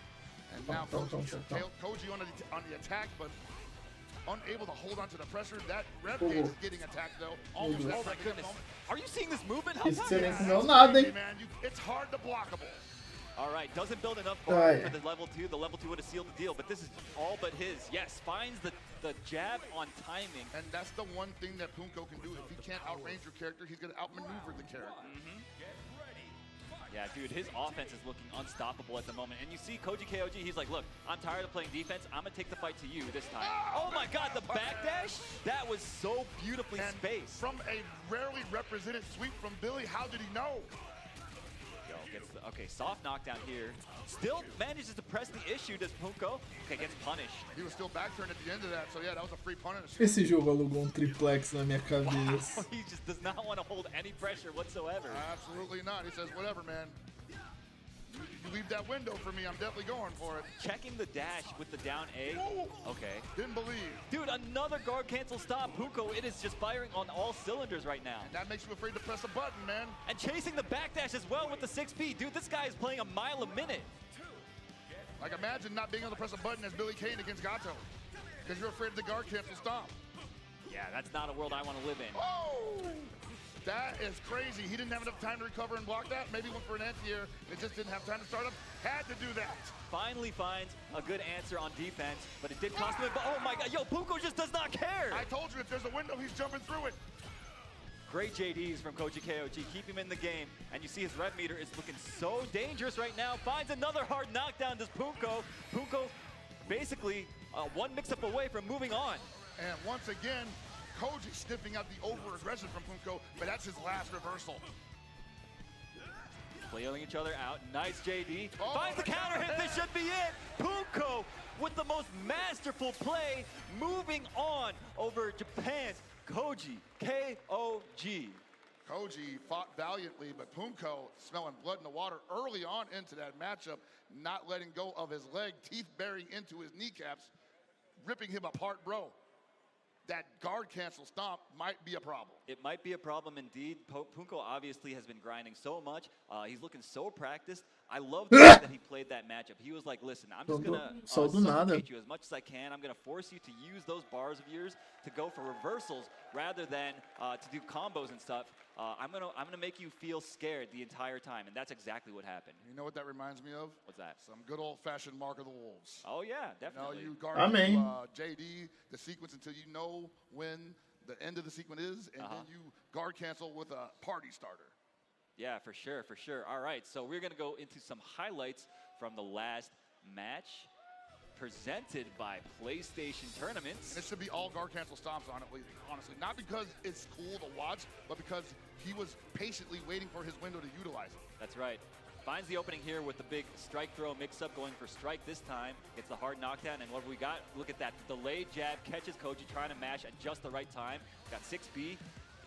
And now Koji on the attack, but unable to hold on to the pressure. That Rev Gauge is getting attacked though. Almost Oh my goodness. Are you seeing this movement? How Isso fast? você nem comeu nada, hein? Man, it's hard to blockable. All right, doesn't build enough bar Right. for the level 2. The level 2 would have sealed the deal, but this is all but his. Yes, finds the jab on timing. And that's the one thing that Punko can do. If he can't outrange your character, he's going to outmaneuver the character. Yeah, dude, his offense is looking unstoppable at the moment. And you see Koji KOG, he's like, look, I'm tired of playing defense. I'm going to take the fight to you this time. Oh my God, the backdash? That was so beautifully And spaced. from a rarely represented sweep from Billy, how did he know? Yo, gets the, okay, soft knockdown here. Still manages to press the issue, does Punko? Okay, gets punished. He was still back turned at the end of that, so yeah, that was a free punish. Esse jogo alugou triplex na minha cabeça. He just does not want to hold any pressure whatsoever. Absolutely not. He says, whatever, man. You leave that window for me, I'm definitely going for it. Checking the dash with the down A. Okay. Didn't believe. Dude, another guard cancel stop. Punko, it is just firing on all cylinders right now. And that makes you afraid to press a button, man. And chasing the backdash as well with the 6B. Dude, this guy is playing a mile a minute. Like, imagine not being able to press a button as Billy Kane against Gato. Because you're afraid of the guard cancel stomp. Yeah, that's not a world I want to live in. Oh! That is crazy. He didn't have enough time to recover and block that. Maybe went for an anti-air. It just didn't have time to start up. Had to do that. Finally finds a good answer on defense, but it did cost him. But oh my God, yo, Punko just does not care. I told you, if there's a window, he's jumping through it. Great JDs from Koji KOG. Keep him in the game. And you see his rev meter is looking so dangerous right now. Finds another hard knockdown, does Punko. Punko basically one mix-up away from moving on. And once again, Koji sniffing out the over-aggression from Punko, but that's his last reversal. Flailing each other out. Nice JD. Oh, Finds the counter hit. This should be it. Punko with the most masterful play. Moving on over Japan's Koji KOG. Koji fought valiantly, but Punko smelling blood in the water early on into that matchup, not letting go of his leg, teeth burying into his kneecaps, ripping him apart, bro. That guard cancel stomp might be a problem. It might be a problem indeed. Punko obviously has been grinding so much. He's looking so practiced. I love the way that he played that matchup. He was like, listen, I'm just going to suffocate you as much as I can. I'm going to force you to use those bars of yours to go for reversals rather than to do combos and stuff. I'm gonna make you feel scared the entire time, and that's exactly what happened. You know what that reminds me of? What's that? Some good old-fashioned Mark of the Wolves. Oh yeah, definitely. You know, you guard JD, the sequence until you know when the end of the sequence is, and then you guard cancel with a party starter. Yeah, for sure, for sure. All right, so we're gonna go into some highlights from the last match presented by PlayStation Tournaments. And it should be all guard cancel stomps on it, honestly. Not because it's cool to watch, but because he was patiently waiting for his window to utilize it. That's right. Finds the opening here with the big strike throw mix-up, going for strike this time. Gets the hard knockdown, and what have we got? Look at that delayed jab, catches Koji trying to mash at just the right time. Got 6B.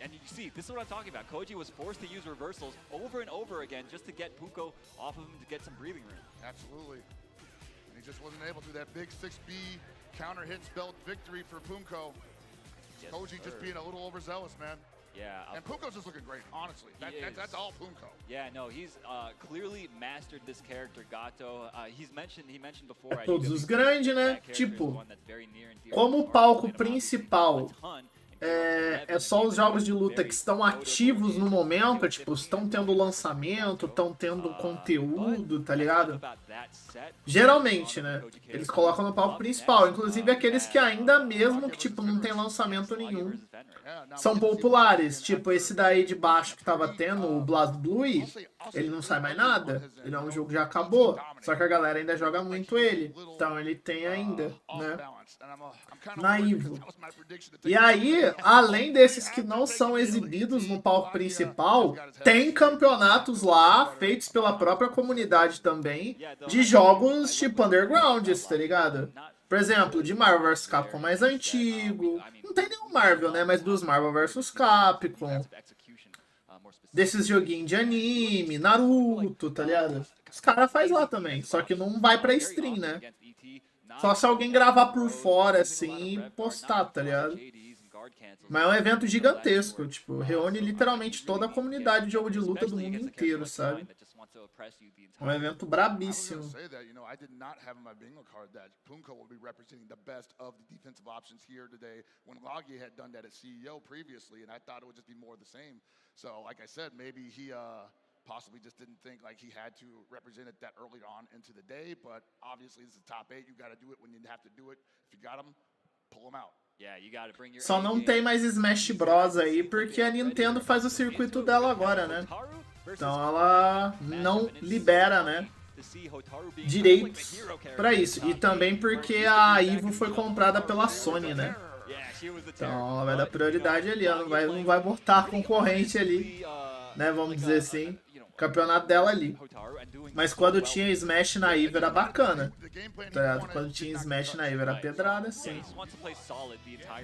And you see, this is what I'm talking about. Koji was forced to use reversals over and over again just to get Punko off of him to get some breathing room. Absolutely. And he just wasn't able to. That big 6B counter hit spelled victory for Punko. Yes, Koji just being a little overzealous, man. Yeah. And Punko's just looking great, honestly. That's all Punko. Yeah, no, he's clearly mastered this character, Gato. He mentioned before. É todos os grandes, né? Tipo, como o palco principal é só os jogos de luta que estão ativos no momento, tipo, estão tendo lançamento, estão tendo conteúdo, tá ligado? Geralmente, né? Eles colocam no palco principal, inclusive aqueles que ainda mesmo que, tipo, não tem lançamento nenhum, são populares. Tipo, esse daí de baixo que tava tendo, o BlazBlue, ele não sai mais nada. Ele é um jogo que já acabou, só que a galera ainda joga muito ele. Então ele tem ainda, né? Na EVO. E aí, além desses que não são exibidos no palco principal, tem campeonatos lá, feitos pela própria comunidade também, de jogos tipo undergrounds, tá ligado? Por exemplo, de Marvel vs Capcom mais antigo. Não tem nenhum Marvel, né? Mas dos Marvel vs Capcom. Desses joguinhos de anime, Naruto, tá ligado? Os caras fazem lá também. Só que não vai pra stream, né? Só se alguém gravar por fora, assim, e postar, tá ligado? Mas é um evento gigantesco, tipo, reúne literalmente toda a comunidade de jogo de luta do mundo inteiro, sabe? Um evento brabíssimo. I did not have in my bingo card that Punko will be representing the best of the defensive options here today when Logie had done that at CEO previously, and I thought it would just be more of the same. So, like I said, maybe he possibly just didn't think like he had to represent it that early on into the day, but obviously this is the top 8. You got to do it when you have to do it. If you got them, pull them out. Só não tem mais Smash Bros aí porque a Nintendo faz o circuito dela agora, né? Então ela não libera, né, direitos pra isso. E também porque a EVO foi comprada pela Sony, né? Então ela vai dar prioridade ali, ela não vai botar concorrente ali, né, vamos dizer assim. Campeonato dela ali. Mas quando tinha Smash na EVO era bacana, tá ligado? Quando tinha Smash na EVO era pedrada, sim.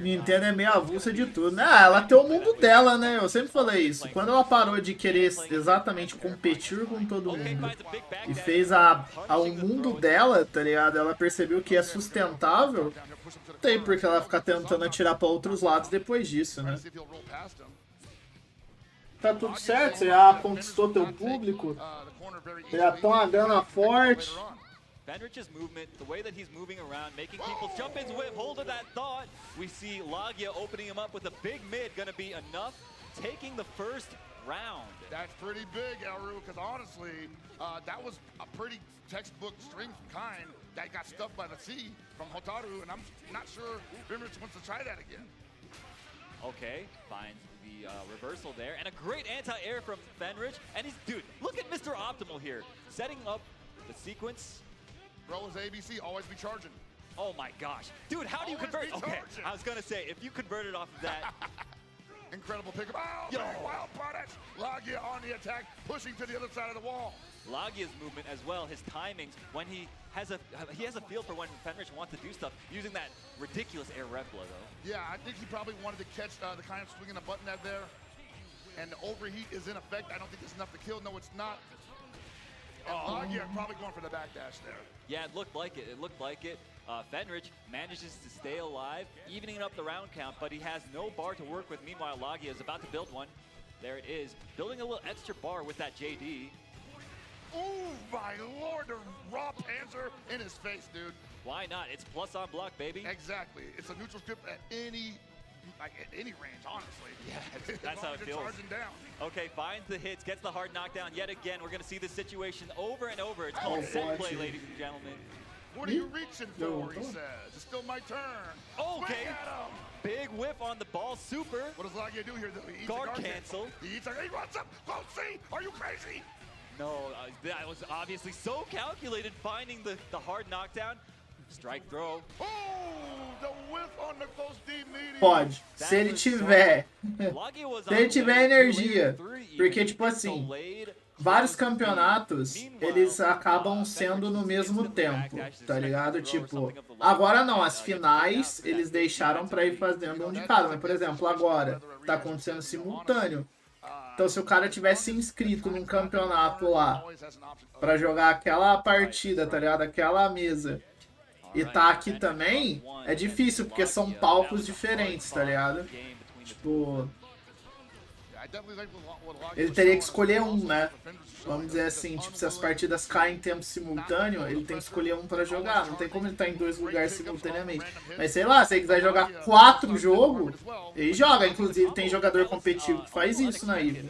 Nintendo é meio avulsa de tudo, né? Ah, ela tem o mundo dela, né? Eu sempre falei isso. Quando ela parou de querer exatamente competir com todo mundo e fez o mundo dela, tá ligado? Ela percebeu que é sustentável. Não tem por que ela ficar tentando atirar pra outros lados depois disso, né? Tá tudo certo, você já conquistou teu público, já estão a grana forte. Fenrich's movement, the way that he's moving around, making people jump into it, hold of that thought. We see Logia opening him up with a big mid, gonna be enough, taking the first round. That's pretty big, Elru, because honestly, that was a pretty textbook string from Kind that got stuffed by the C from Hotaru, and I'm not sure Fenrich wants to try that again. Okay, finds the reversal there, and a great anti-air from Fenrich, and he's, dude, look at Mr. Optimal here, setting up the sequence. Bro is ABC, always be charging. Oh my gosh. Dude, how do you convert? Okay, I was gonna say, if you converted off of that. Incredible pickup. Oh, yo, wild punish. Logia on the attack, pushing to the other side of the wall. Logia's movement as well, his timings, when he has a feel for when Fenrich wants to do stuff, using that ridiculous air repla though. Yeah, I think he probably wanted to catch the kind of swinging a button out there. And the overheat is in effect. I don't think it's enough to kill. No, it's not. And Logia probably going for the backdash there. Yeah, it looked like it. It looked like it. Fenrich manages to stay alive, evening up the round count, but he has no bar to work with. Meanwhile, Logia is about to build one. There it is, building a little extra bar with that JD. Oh my lord, the raw panzer in his face, dude. Why not? It's plus on block, baby. Exactly. It's a neutral script at any range, honestly. Yeah, that's how it feels. Charging down. Okay, finds the hits, gets the hard knockdown yet again. We're going to see this situation over and over. It's called set play, ladies and gentlemen. What are you reaching for, he says. It's still my turn. Okay. Big whip on the ball, super. What does Logia do here, though? He eats guard a cancel. He runs up. Close C. Are you crazy? No, that was obviously so calculated, finding the hard knockdown. Strike throw. Oh, the whiff on the close D medium. Pode, se ele tiver. Se ele tiver energia. Porque, tipo assim, vários campeonatos, eles acabam sendo no mesmo tempo, tá ligado? Tipo, agora não, as finais, eles deixaram pra ir fazendo um de cada. Mas, por exemplo, agora, tá acontecendo simultâneo. Então, se o cara tivesse inscrito num campeonato lá, pra jogar aquela partida, tá ligado? Aquela mesa, e tá aqui também, é difícil, porque são palcos diferentes, tá ligado? Tipo, Ele teria que escolher um, né? Vamos dizer assim, tipo, se as partidas caem em tempo simultâneo, ele tem que escolher um pra jogar. Não tem como ele estar em 2 lugares simultaneamente. Mas sei lá, se ele quiser jogar 4 jogos, ele joga. Inclusive, tem jogador competitivo que faz isso na EVO.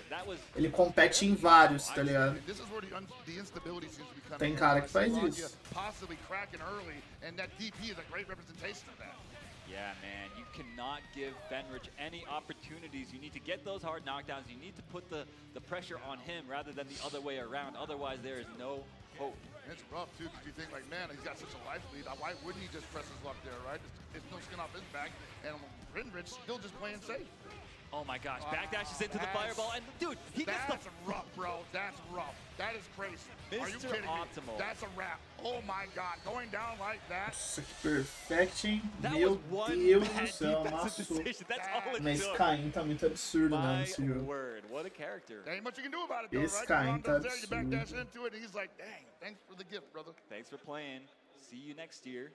Ele compete em vários, tá ligado? Tem cara que faz isso. Yeah, man, you cannot give Fenrich any opportunities. You need to get those hard knockdowns. You need to put the pressure on him rather than the other way around. Otherwise, there is no hope. And it's rough, too, because you think, like, man, he's got such a life lead. Why wouldn't he just press his luck there, right? It's no skin off his back. And Fenrich still just playing safe. Oh my gosh, backdashes into the fireball, and dude, he gets the... That's rough, bro. That's rough. That is crazy. Are you kidding Optimal. me? That's a wrap. Oh my God, going down like that. Nossa, que perfect, hein? Meu Deus do céu, amassou. Mas esse Caim tá muito absurdo, né, nesse jogo. Word, what a character. There ain't much you can do about it, though, Esse right? Caim tá You backdash absurdo. into it, and he's like, dang, thanks for the gift, brother. Thanks for playing. See you next year.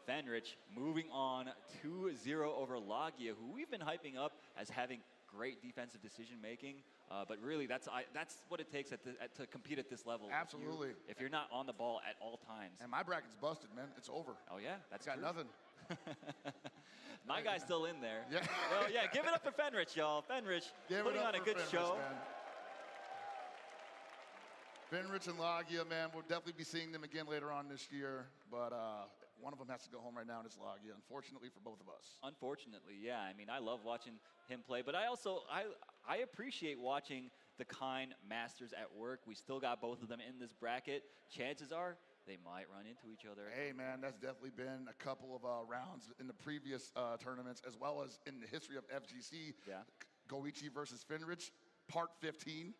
Fenrich moving on 2-0 over Lagia, who we've been hyping up as having great defensive decision making, but really that's what it takes to compete at this level. Absolutely. If you're not on the ball at all times. And my bracket's busted, man. It's over. Oh yeah, that's got true. nothing. My guy's still in there. Yeah. Well, yeah, give it up for Fenrich, y'all. Fenrich putting on a good show. Fenrich and Lagia, man, we'll definitely be seeing them again later on this year, but one of them has to go home right now, and it's Lagia, unfortunately for both of us. Unfortunately, yeah. I mean, I love watching him play, but I also, I appreciate watching the Kine Masters at work. We still got both of them in this bracket. Chances are they might run into each other. Hey, man, that's definitely been a couple of rounds in the previous tournaments, as well as in the history of FGC. Yeah. Goichi versus Fenrich, part 15.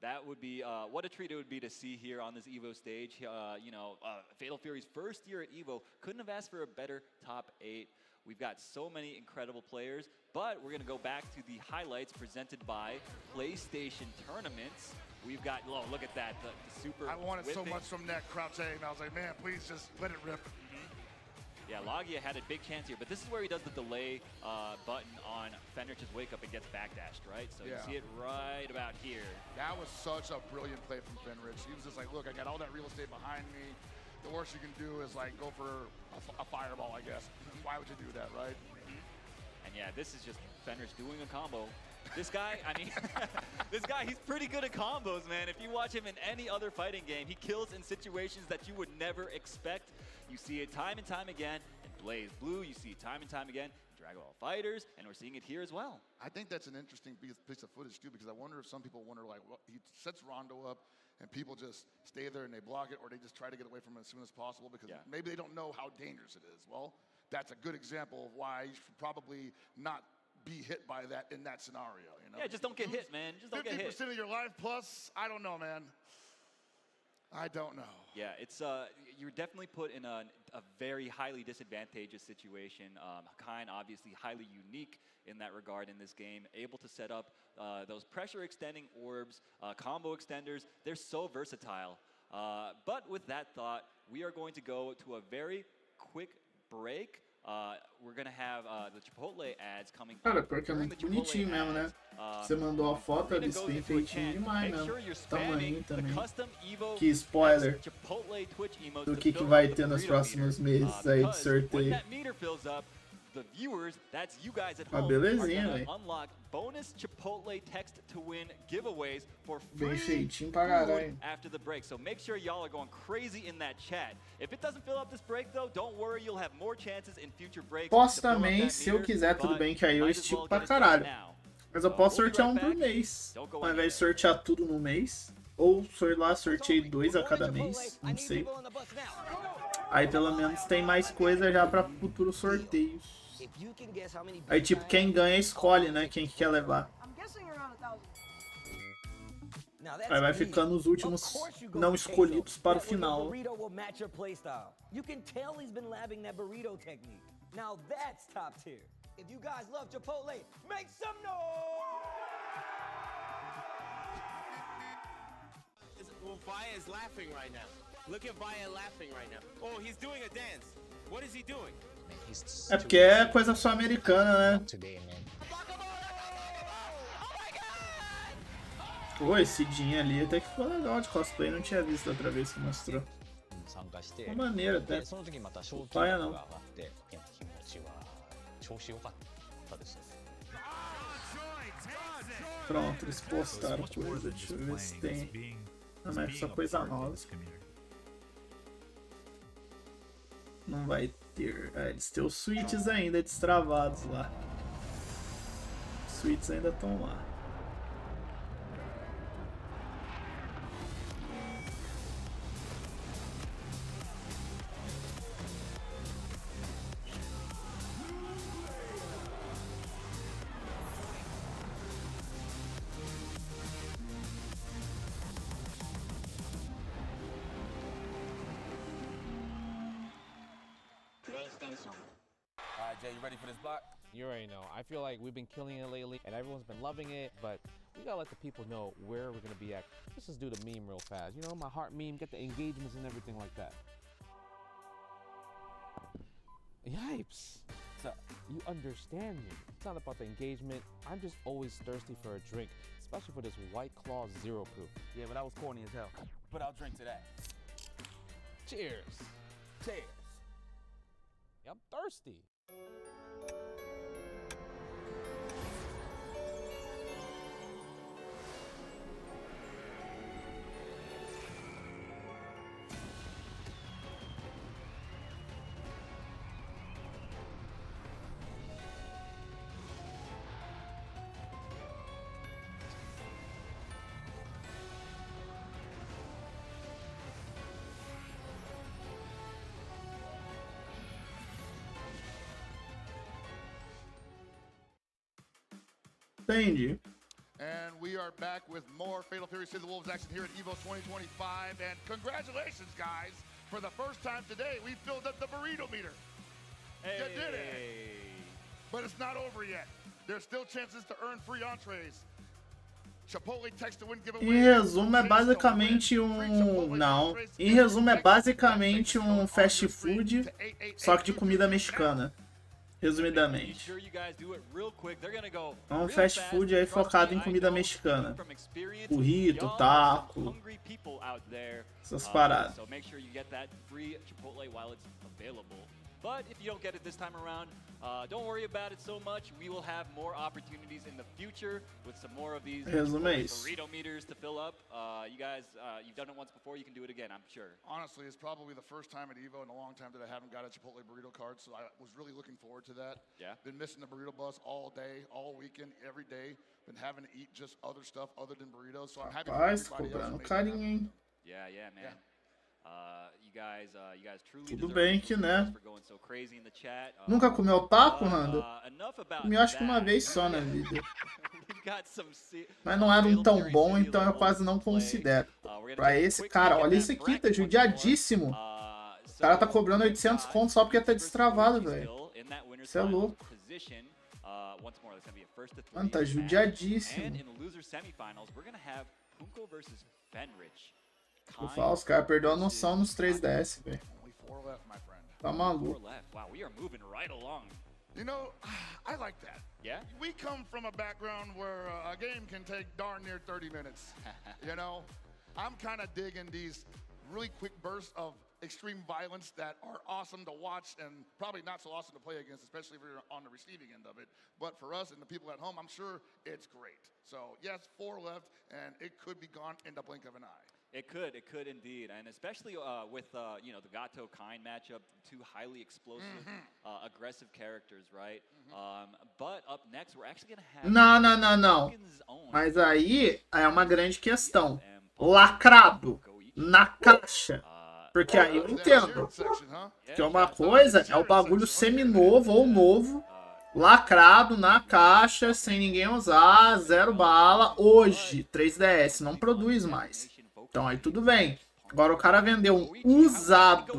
That would be, what a treat it would be to see here on this EVO stage. You know, Fatal Fury's first year at EVO, couldn't have asked for a better top 8. We've got so many incredible players, but we're gonna go back to the highlights presented by PlayStation Tournaments. We've got, oh, look at that, the super I wanted so whipping. much from that crouch A, and I was like, man, please just let it rip. Yeah, Lagia had a big chance here, but this is where he does the delay button on Fenrich's wake up and gets backdashed, right? So you see it right about here. That was such a brilliant play from Fenrich. He was just like, look, I got all that real estate behind me. The worst you can do is like go for a fireball, I guess. Why would you do that, right? And yeah, this is just Fenrich doing a combo. This guy, I mean, this guy, he's pretty good at combos, man. If you watch him in any other fighting game, he kills in situations that you would never expect. You see it time and time again in Blaze Blue. You see it time and time again in Dragon Ball Fighters, and we're seeing it here as well. I think that's an interesting piece of footage, too, because I wonder if some people wonder, like, well, he sets Rondo up, and people just stay there and they block it, or they just try to get away from it as soon as possible because maybe they don't know how dangerous it is. Well, that's a good example of why you should probably not be hit by that in that scenario, you know? Yeah, just don't get hit, man. Just don't get hit. 50% of your life plus, I don't know, man. I don't know. Yeah, it's you're definitely put in a very highly disadvantageous situation. Kine obviously highly unique in that regard in this game, able to set up those pressure extending orbs, combo extenders. They're so versatile. But with that thought, we are going to go to a very quick break. We're gonna have the Chipotle ads coming. Cara, porque é muito bonitinho mesmo, né? Você mandou a foto, eles bem feitinho demais mesmo. Tamanho também. Que spoiler do que vai ter nos próximos meses aí de sorteio. The viewers, that's you guys at Uma home, belezinha, are velho. gonna unlock bonus Chipotle text to win giveaways for Bem free feitinho pra caralho. after the break. So make sure y'all are going crazy in that chat. If it doesn't fill up this break though, don't worry, you'll have more chances in future breaks. Posso também, se eu quiser, tudo bem, que aí eu estico pra caralho. Mas eu posso sortear um por mês, ao invés de sortear tudo no mês. Ou sei lá, sorteei 2 a cada mês, não sei. Aí pelo menos tem mais coisa já pra futuros sorteios. Aí tipo, quem ganha escolhe, né, quem que quer levar. Aí vai ficando os últimos não escolhidos para o final. You can tell he's been labbing that burrito technique. Now that's top tier. If you guys love Chipotle, make some noise! Well, Vaya is laughing right now. Look at Vaya laughing right now. Oh, he's doing a dance. What is he doing? É porque é coisa só americana, né? Pô, esse Jin ali até que ficou legal de cosplay, não tinha visto outra vez que mostrou. 参加して Uma maneira até. でその時また賞金 Paia 額 não. が上がっていや気持ちは調子良かったです。 Pronto, eles postaram coisa. Deixa eu ver se tem. Não, mas é só coisa nova. Não vai ter. Ah, eles têm os switches ainda destravados lá. Os switches ainda estão lá. Alright, Jay, you ready for this block? You already know. I feel like we've been killing it lately, and everyone's been loving it, but we gotta let the people know where we're gonna be at. Let's just do the meme real fast. You know, my heart meme, get the engagements and everything like that. Yipes! So, you understand me. It's not about the engagement. I'm just always thirsty for a drink, especially for this White Claw Zero Proof. Yeah, but that was corny as hell. But I'll drink to that. Cheers! Cheers. Yeah, I'm thirsty. Entendi. And we are back with more Fatal Fury City of the Wolves action here at EVO 2025. And congratulations, guys. For the first time today, we filled up the burrito meter. Hey. You did it. But it's not over yet. There's still chances to earn free entrees. Chipotle text to win giveaway. Em resumo, é basicamente Não. Em resumo, é basicamente um fast food, só que de comida mexicana. Resumidamente. É um fast food aí focado em comida mexicana. Burrito, taco, essas paradas. But if you don't get it this time around, don't worry about it so much. We will have more opportunities in the future with some more of these burrito meters to fill up. You guys, you've done it once before. You can do it again, I'm sure. Honestly, it's probably the first time at EVO in a long time that I haven't got a Chipotle burrito card, so I was really looking forward to that. Yeah. Been missing the burrito bus all day, all weekend, every day. Been having to eat just other stuff other than burritos, so I'm happy for everybody else. Carinho. Yeah, man. Yeah. You guys truly Tudo bem que, né? for going so crazy in the chat. Nunca comeu taco, Rando? Comi acho que uma vez só na vida. Mas não era um tão bom, então eu quase não considero. Pra esse cara, olha isso aqui, tá judiadíssimo. O cara tá cobrando 800 conto só porque tá destravado, velho. Isso é louco. Mano, tá judiadíssimo. Vou falar, os caras perderam a noção nos 3DS, velho. Tá maluco. Wow, we are moving right along. You know, I like that. Yeah? We come from a background where a game can take darn near 30 minutes. You know, I'm kind of digging these really quick bursts of extreme violence that are awesome to watch and probably not so awesome to play against, especially if you're on the receiving end of it. But for us and the people at home, I'm sure it's great. So yes, 4 left, and it could be gone in the blink of an eye. It could indeed, and especially with you know, the Gato Kind matchup, two highly explosive, aggressive characters, right? But up next, we're actually gonna have Não. Mas aí é uma grande questão. Lacrado na caixa. Porque aí eu entendo. Que uma coisa é o bagulho seminovo ou novo, lacrado na caixa, sem ninguém usar, 0 bala, hoje, 3DS, não produz mais. Então aí tudo bem. Agora o cara vendeu um usado,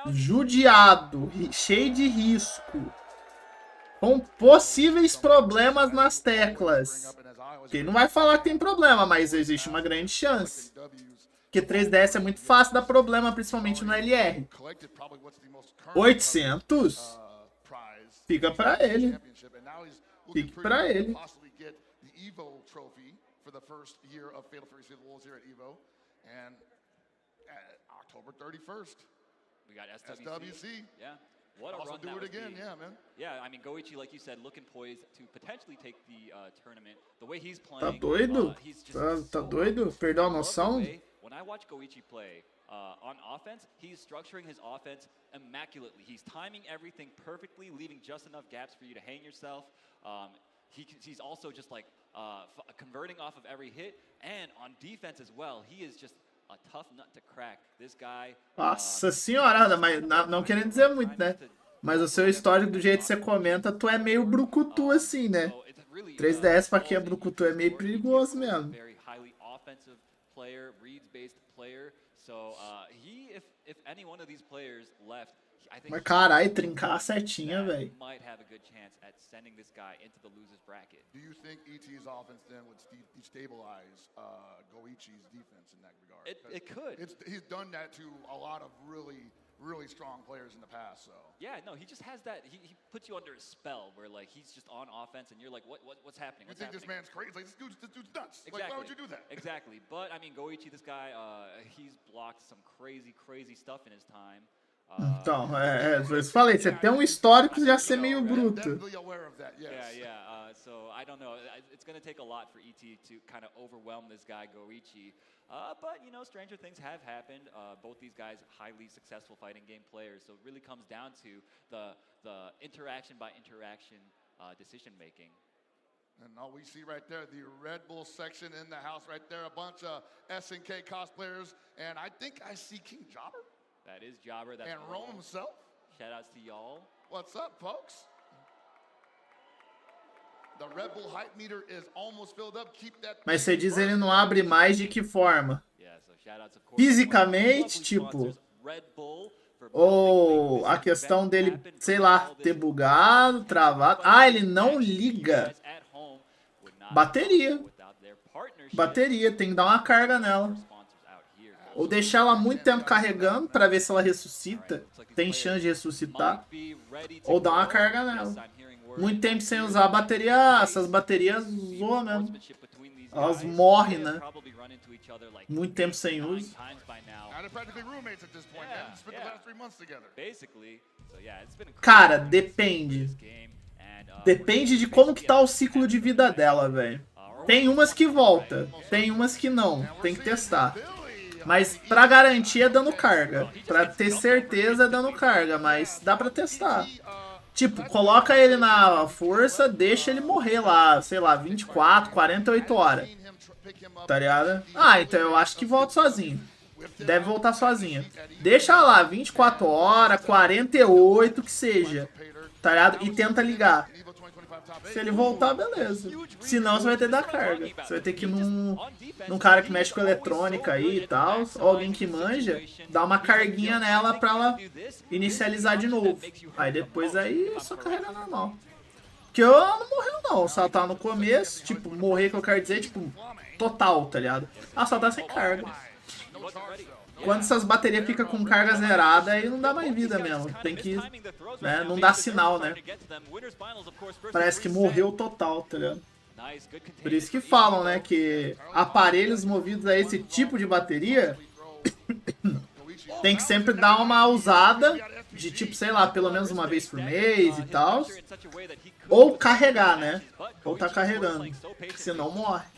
judiado, cheio de risco, com possíveis problemas nas teclas. Quem não vai falar que tem problema, mas existe uma grande chance. Porque 3DS é muito fácil dar problema, principalmente no LR. 800? Fica pra ele. Fique pra ele. for the first year of Fatal Fury City of the Wolves here at EVO. And October 31st. We got SWC. Yeah. What a also run do that it would again, be. yeah, man. Yeah, I mean, Goichi, like you said, looking poised to potentially take the tournament. The way he's Tá playing, doido? he's just Tá doido? Perdeu a noção? When I watch Goichi play on offense, he's structuring his offense immaculately. He's timing everything perfectly, leaving just enough gaps for you to hang yourself. He's also just like converting off of every hit, and on defense as well. He is just a tough nut to crack. This guy. Nossa senhora, mas não querendo dizer muito, né? Mas o seu histórico, do jeito que você comenta, tu é meio brucutu assim, né? 3DS pra quem é brucutu é meio perigoso mesmo. Very highly offensive player, reads-based player. So if any one of these players left, I think Mas caralho, trincar a setinha, velho. might have a good chance at sending this guy into the losers bracket. Do you think ET's offense then would destabilize Goichi's defense in that regard? It could. He's done that to a lot of really strong players in the past. So yeah, no, he just has that. He puts you under a spell where like he's just on offense and you're like, what's happening? You think this man's crazy? Like this dude's nuts. Exactly. Like why would you do that? Exactly. But I mean, Goichi, this guy, he's blocked some crazy stuff in his time. Então, eu falei, você tem histórico de já ser meio bruto. Yeah. So I don't know. It's going to take a lot for ET to kind of overwhelm this guy Goichi. But you know, stranger things have happened. Both these guys highly successful fighting game players. So it really comes down to the interaction by interaction decision making. And all we see right there, the Red Bull section in the house right there, a bunch of SNK cosplayers, and I think I see King Jobber. That is Jobber. That's and Rome himself. Shout outs to y'all. What's up, folks? The Red Bull hype meter is almost filled up. Keep that. Mas você diz ele não abre mais de que forma? Fisicamente, tipo, ou a questão dele, sei lá, ter bugado, travado. Ah, ele não liga. Bateria. Bateria, tem que dar uma carga nela. Ou deixar ela muito tempo carregando pra ver se ela ressuscita. Tem chance de ressuscitar. Ou dar uma carga nela. Muito tempo sem usar a bateria. Essas baterias zoam mesmo. Elas morrem, né? Muito tempo sem uso. Cara, depende. Depende de como que tá o ciclo de vida dela, velho. Tem umas que volta. Tem umas que não. Tem que testar. Mas pra garantir é dando carga. Pra ter certeza é dando carga. Mas dá pra testar. Tipo, coloca ele na força, deixa ele morrer lá, sei lá, 24, 48 horas. Tá ligado? Ah, então eu acho que volta sozinho. Deve voltar sozinha. Deixa lá, 24 horas, 48, que seja. Tá ligado? E tenta ligar. Se ele voltar, beleza. Senão você vai ter que dar carga. Você vai ter que ir num cara que mexe com eletrônica aí e tal, ou alguém que manja, dar uma carguinha nela pra ela inicializar de novo. Aí depois aí só carrega normal. Porque ela não morreu não, só ela tá no começo, tipo, morrer que eu quero dizer, tipo, total, tá ligado? Ela só tá sem carga. Quando essas baterias ficam com carga zerada, aí não dá mais vida mesmo. Tem que, né, não dá sinal, né? Parece que morreu total, tá ligado? Por isso que falam, né, que aparelhos movidos a esse tipo de bateria tem que sempre dar uma usada de tipo, sei lá, pelo menos uma vez por mês e tal. Ou carregar, né? Ou tá carregando, senão morre.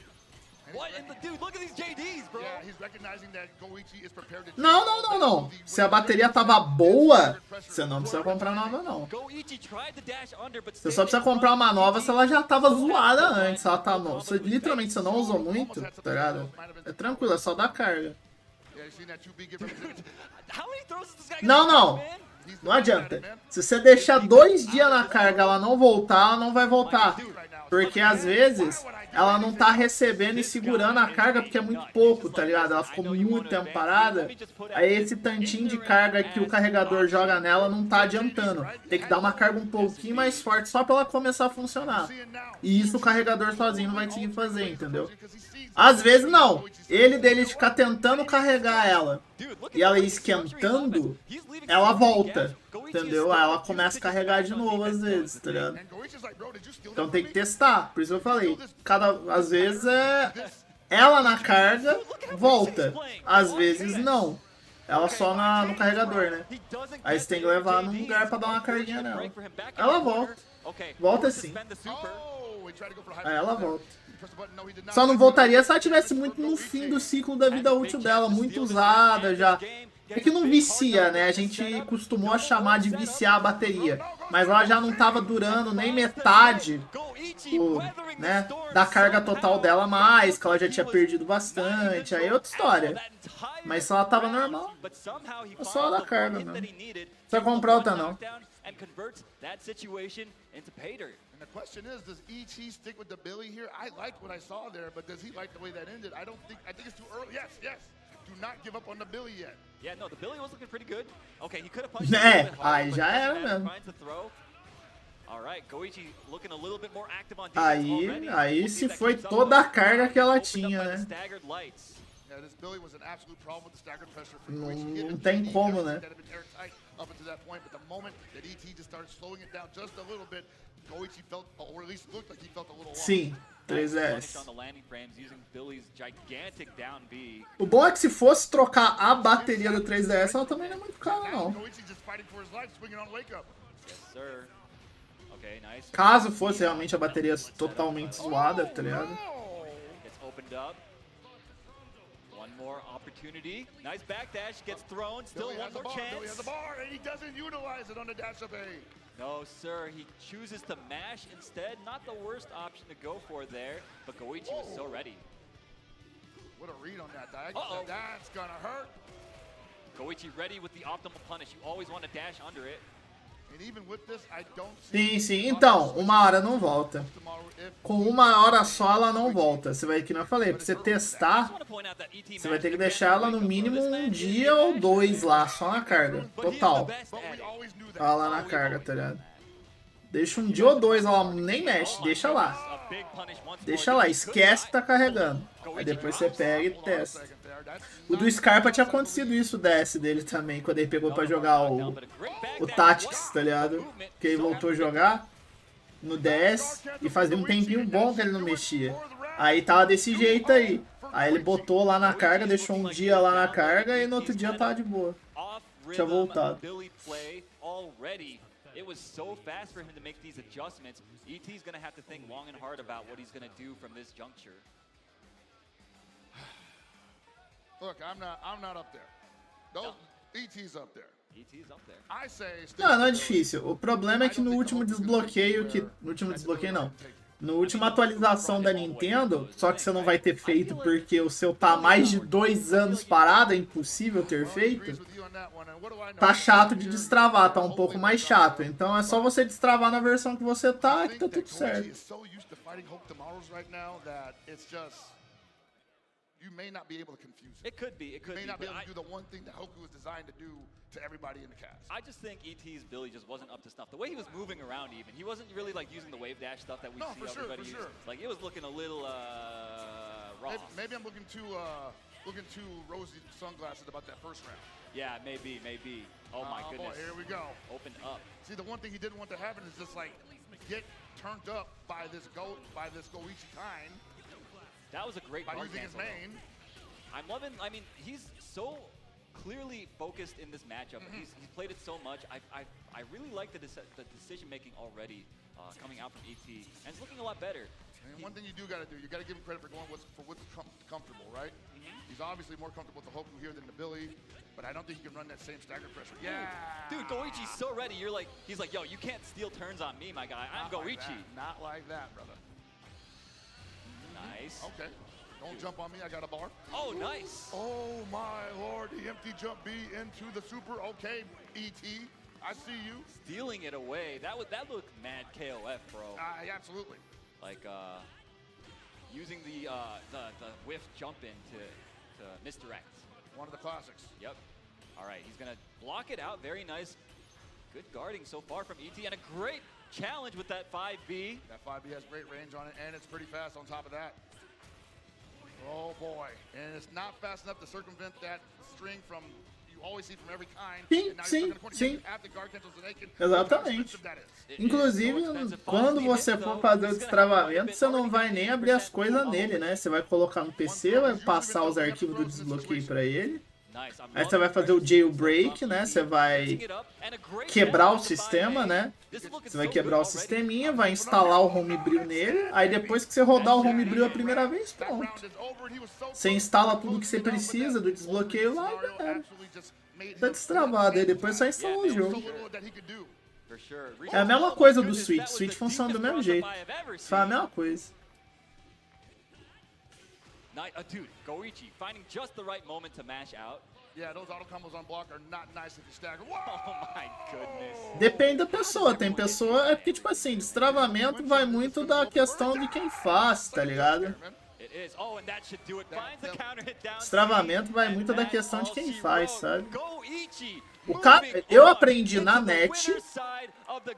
Não. Se a bateria tava boa, você não precisa comprar nova, não. Você só precisa comprar uma nova se ela já tava zoada antes. Ela tá nova. Literalmente, você não usou muito, tá ligado? É tranquilo, é só dar carga. Não adianta. Se você deixar 2 dias na carga ela não voltar, ela não vai voltar. Porque às vezes ela não tá recebendo e segurando a carga porque é muito pouco, tá ligado? Ela ficou muito tempo parada. Aí esse tantinho de carga que o carregador joga nela não tá adiantando. Tem que dar uma carga um pouquinho mais forte só pra ela começar a funcionar. E isso o carregador sozinho não vai conseguir fazer, entendeu? Às vezes não. Ele dele ficar tentando carregar ela e ela ir esquentando, ela volta, entendeu? Aí ela começa a carregar de novo às vezes, tá ligado? Então tem que testar, por isso eu falei. Às vezes ela na carga volta, às vezes não. Ela só no carregador, né? Aí você tem que levar num lugar pra dar uma carguinha nela. Ela volta. Volta sim. Aí ela volta. Só não voltaria se ela tivesse muito no fim do ciclo da vida útil dela, muito usada já. É que não vicia, né? A gente costumou a chamar de viciar a bateria. Mas ela já não tava durando nem metade né, da carga total dela mais, que ela já tinha perdido bastante. Aí é outra história. Mas se ela tava normal, é só ela da carga mesmo. Não precisa comprar outra não. And the question is, does ET stick with the Billy here? I liked what I saw there, but does he like the way that ended? I think it's too early. Yes, yes. Do not give up on the Billy yet. Yeah, no, the Billy was looking pretty good. Okay, he could have punched a little bit harder, aí já era mesmo. All right, Goichi looking a little bit more active on defense aí se foi toda a carga que ela tinha, né? Yeah, this Billy was an absolute problem with the staggered pressure for Não tem como, né? Up until that point, but the moment that ET just started slowing it down just a little bit, Goichi felt, or at least looked like he felt a little lost. Sim, 3S. O bom é que se fosse trocar a bateria do 3DS, ela também não é muito cara, não. Caso fosse realmente a bateria totalmente zoada, tá ligado? One more opportunity. Nice backdash, gets thrown, still one more chance. Billy has the bar, and he doesn't utilize it on the dash up A. No, sir, he chooses to mash instead. Not the worst option to go for there, but Goichi was so ready. What a read on that diagonal. That's gonna hurt. Goichi ready with the optimal punish. You always want to dash under it. Sim, então, uma hora não volta. Com uma hora só ela não volta. Você vai, que não eu falei, pra você testar, você vai ter que deixar ela no mínimo um dia ou dois lá, só na carga, total. Olha lá na carga, tá ligado? Deixa um dia ou dois, ela nem mexe, deixa lá. Deixa lá, esquece que tá carregando. Aí depois você pega e testa. O do Scarpa tinha acontecido isso, o DS dele também, quando ele pegou pra jogar o Tactics, tá ligado? Que ele voltou a jogar no DS e fazia um tempinho bom que ele não mexia. Aí tava desse jeito aí. Aí ele botou lá na carga, deixou um dia lá na carga e no outro dia tava de boa. Tinha voltado. It was so fast for him to make these adjustments. ET's going to have to think long and hard about what he's going to do from this juncture. Look, I'm not up there. ET's up there. ET's up there. I say não é difícil. O problema é que no último desbloqueio, na última atualização da Nintendo, só que você não vai ter feito porque o seu tá há mais de 2 anos parado, é impossível ter feito. Tá chato de destravar, tá um pouco mais chato. Então é só você destravar na versão que você tá que tá tudo certo. You may not be able to confuse it. It could be. You may not be able to do the one thing that Hoku was designed to do to everybody in the cast. I just think ET's Billy just wasn't up to snuff. The way he was moving around, even he wasn't really like using the wave dash stuff that we see everybody use. Like it was looking a little raw. Maybe I'm looking too rosy sunglasses about that first round. Yeah, maybe. Oh my goodness. Boy, here we go. Opened up. See, the one thing he didn't want to happen is just like get turned up by this Goichi kind. That was a great by guard using his cancel, main. I'm loving. I mean, he's so clearly focused in this matchup. He's played it so much. I really like the decision making already coming out from ET, and it's looking a lot better. And one thing you do got to do, you got to give him credit for going for what's comfortable, right? He's obviously more comfortable with the Hoku here than the Billy, but I don't think he can run that same stagger pressure. Yeah, dude, Goichi's so ready. He's like, yo, you can't steal turns on me, my guy. I'm Goichi. Not like that, brother. Nice. Okay. Don't jump on me. I got a bar. Oh, nice. Oh, my Lord. The empty jump B into the super. Okay, ET. I see you. Stealing it away. That looked mad KOF, bro. Absolutely. Like, using the whiff jump in to misdirect. One of the classics. Yep. All right, he's going to block it out. Very nice. Good guarding so far from ET, and a great challenge with that 5B. That 5B has great range on it, and it's pretty fast on top of that. Oh boy, and it's not fast enough to circumvent that string from Sim. Exatamente. Inclusive, quando você for fazer o destravamento, você não vai nem abrir as coisas nele, né? Você vai colocar no PC, vai passar os arquivos do desbloqueio para ele. Aí você vai fazer o jailbreak, né? Você vai quebrar o sistema, né? Você vai quebrar o sisteminha, vai instalar o homebrew nele. Aí depois que você rodar o homebrew a primeira vez, pronto. Você instala tudo que você precisa do desbloqueio lá e já era. Tá destravado, aí depois só instala o jogo. É a mesma coisa do Switch. Switch funciona do mesmo jeito. Faz a mesma coisa. Dude, Goichi finding just the right moment to mash out. Yeah, those auto combos on block are not nice if you stagger. Oh my goodness. Depende da pessoa. Tem pessoa... É porque, tipo assim, destravamento vai muito da questão de quem faz, tá ligado? Destravamento vai muito da questão de quem faz, sabe? Eu aprendi na net